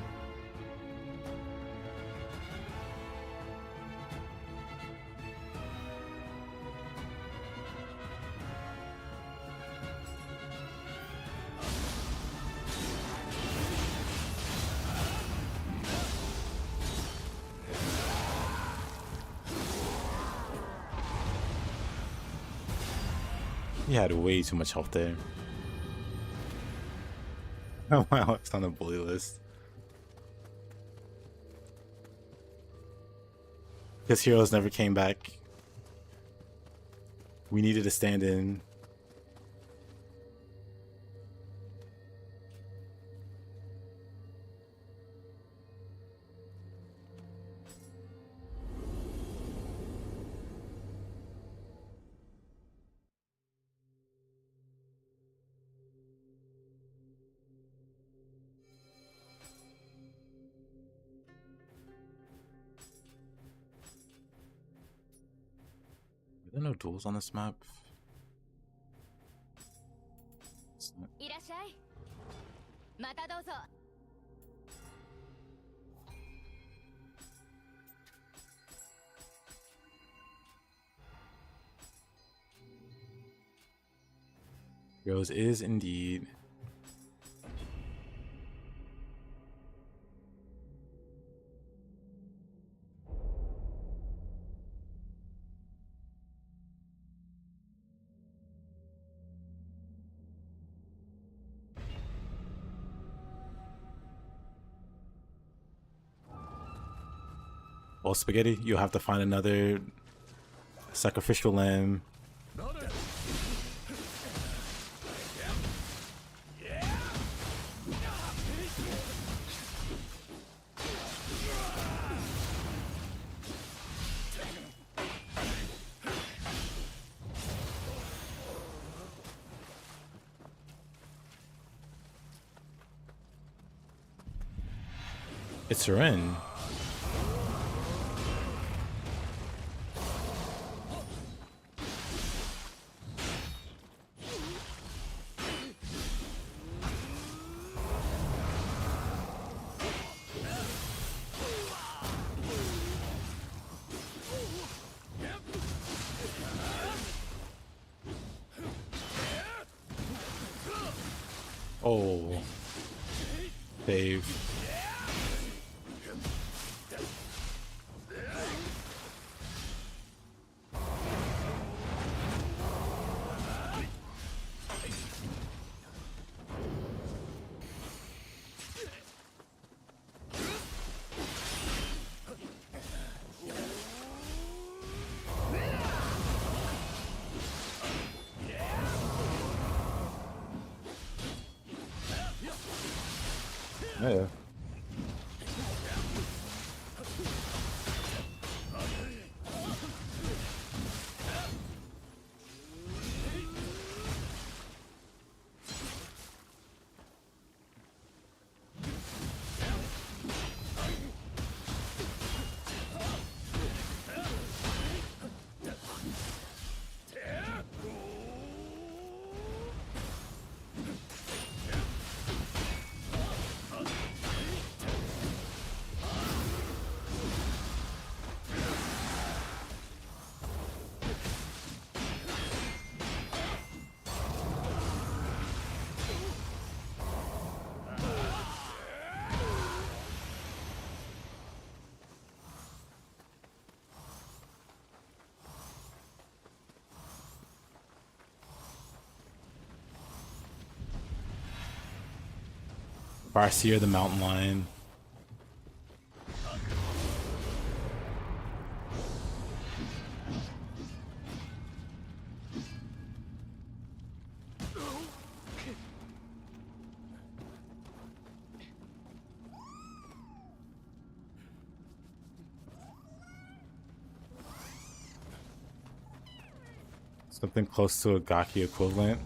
He had way too much health there. Oh wow, it's on the bully list. His heroes never came back. We needed a stand-in. Are there no duels on this map? Rose is indeed. Well, Spaghetti, you'll have to find another sacrificial lamb. It's Ren. Oh, Dave. Yeah. Farseer the Mountain Lion. Something close to a Gaki equivalent.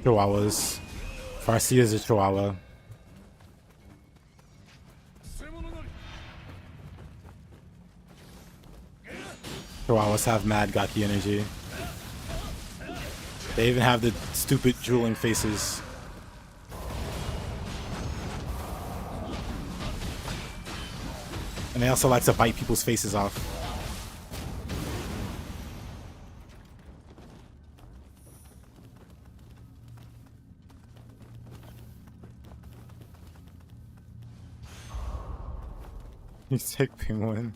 Chihuahuas. Farseer is a Chihuahua. Chihuahuas have mad Gaki energy. They even have the stupid drooling faces. And they also like to bite people's faces off. You take penguin.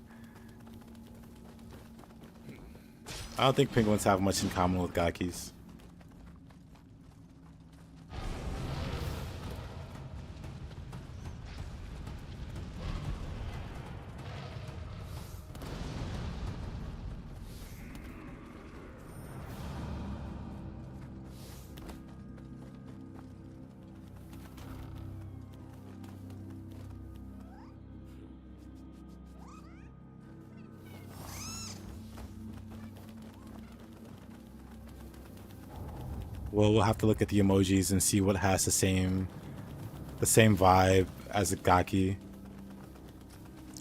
I don't think penguins have much in common with Gakis. Well, we'll have to look at the emojis and see what has the same vibe as a Gaki.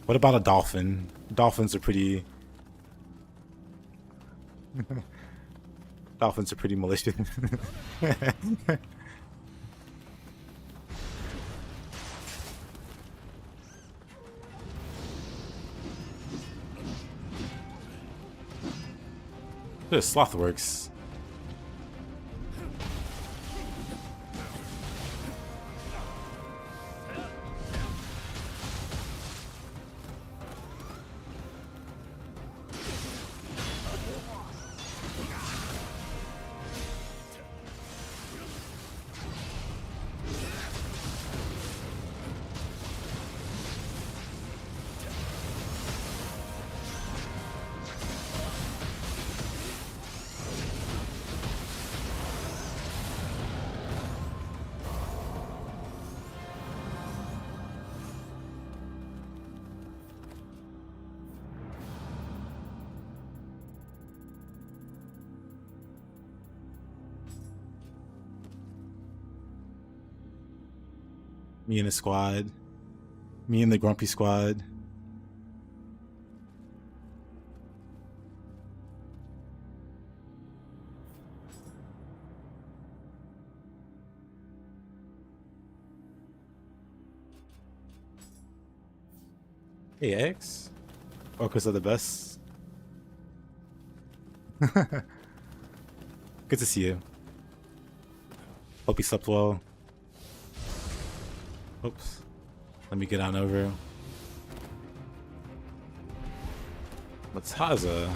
What about a dolphin? Dolphins are pretty Dolphins are pretty malicious. This sloth works. Me and the squad. Me and the grumpy squad. Hey, X. Orcas are the best. Good to see you. Hope you slept well. Oops. Let me get on over. Mataza.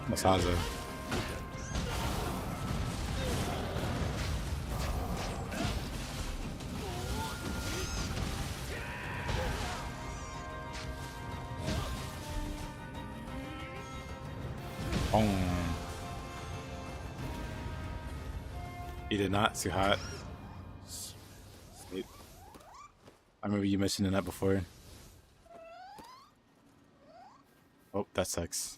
Masaza. He did not. Too hot. I remember you mentioning that before. Oh, that sucks.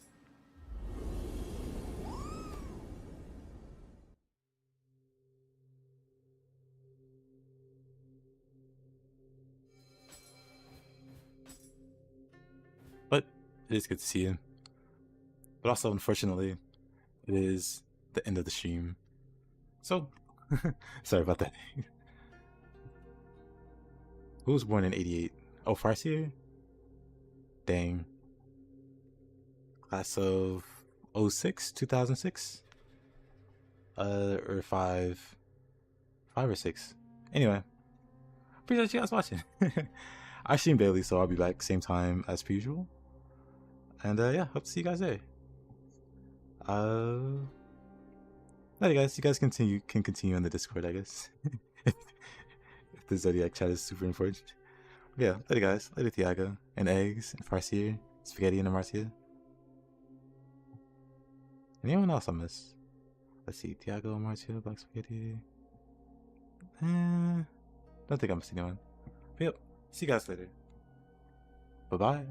But it is good to see you. But also, unfortunately, it is the end of the stream. So, sorry about that. Who was born in 88? Oh, Farseer? Dang. Class of 06, 2006? Or 5 or 6. Anyway, appreciate you guys watching. I stream daily, so I'll be back same time as per usual. And yeah, hope to see you guys there. Later guys, you guys can continue on the Discord, I guess. If the Zodiac chat is super important. But yeah, later guys, later Thiago, and Eggs, and Farseer, Spaghetti and Amartia. Anyone else I miss? Let's see, Thiago, Amartia, Black Spaghetti. Don't think I missed anyone. But yep, see you guys later. Bye bye.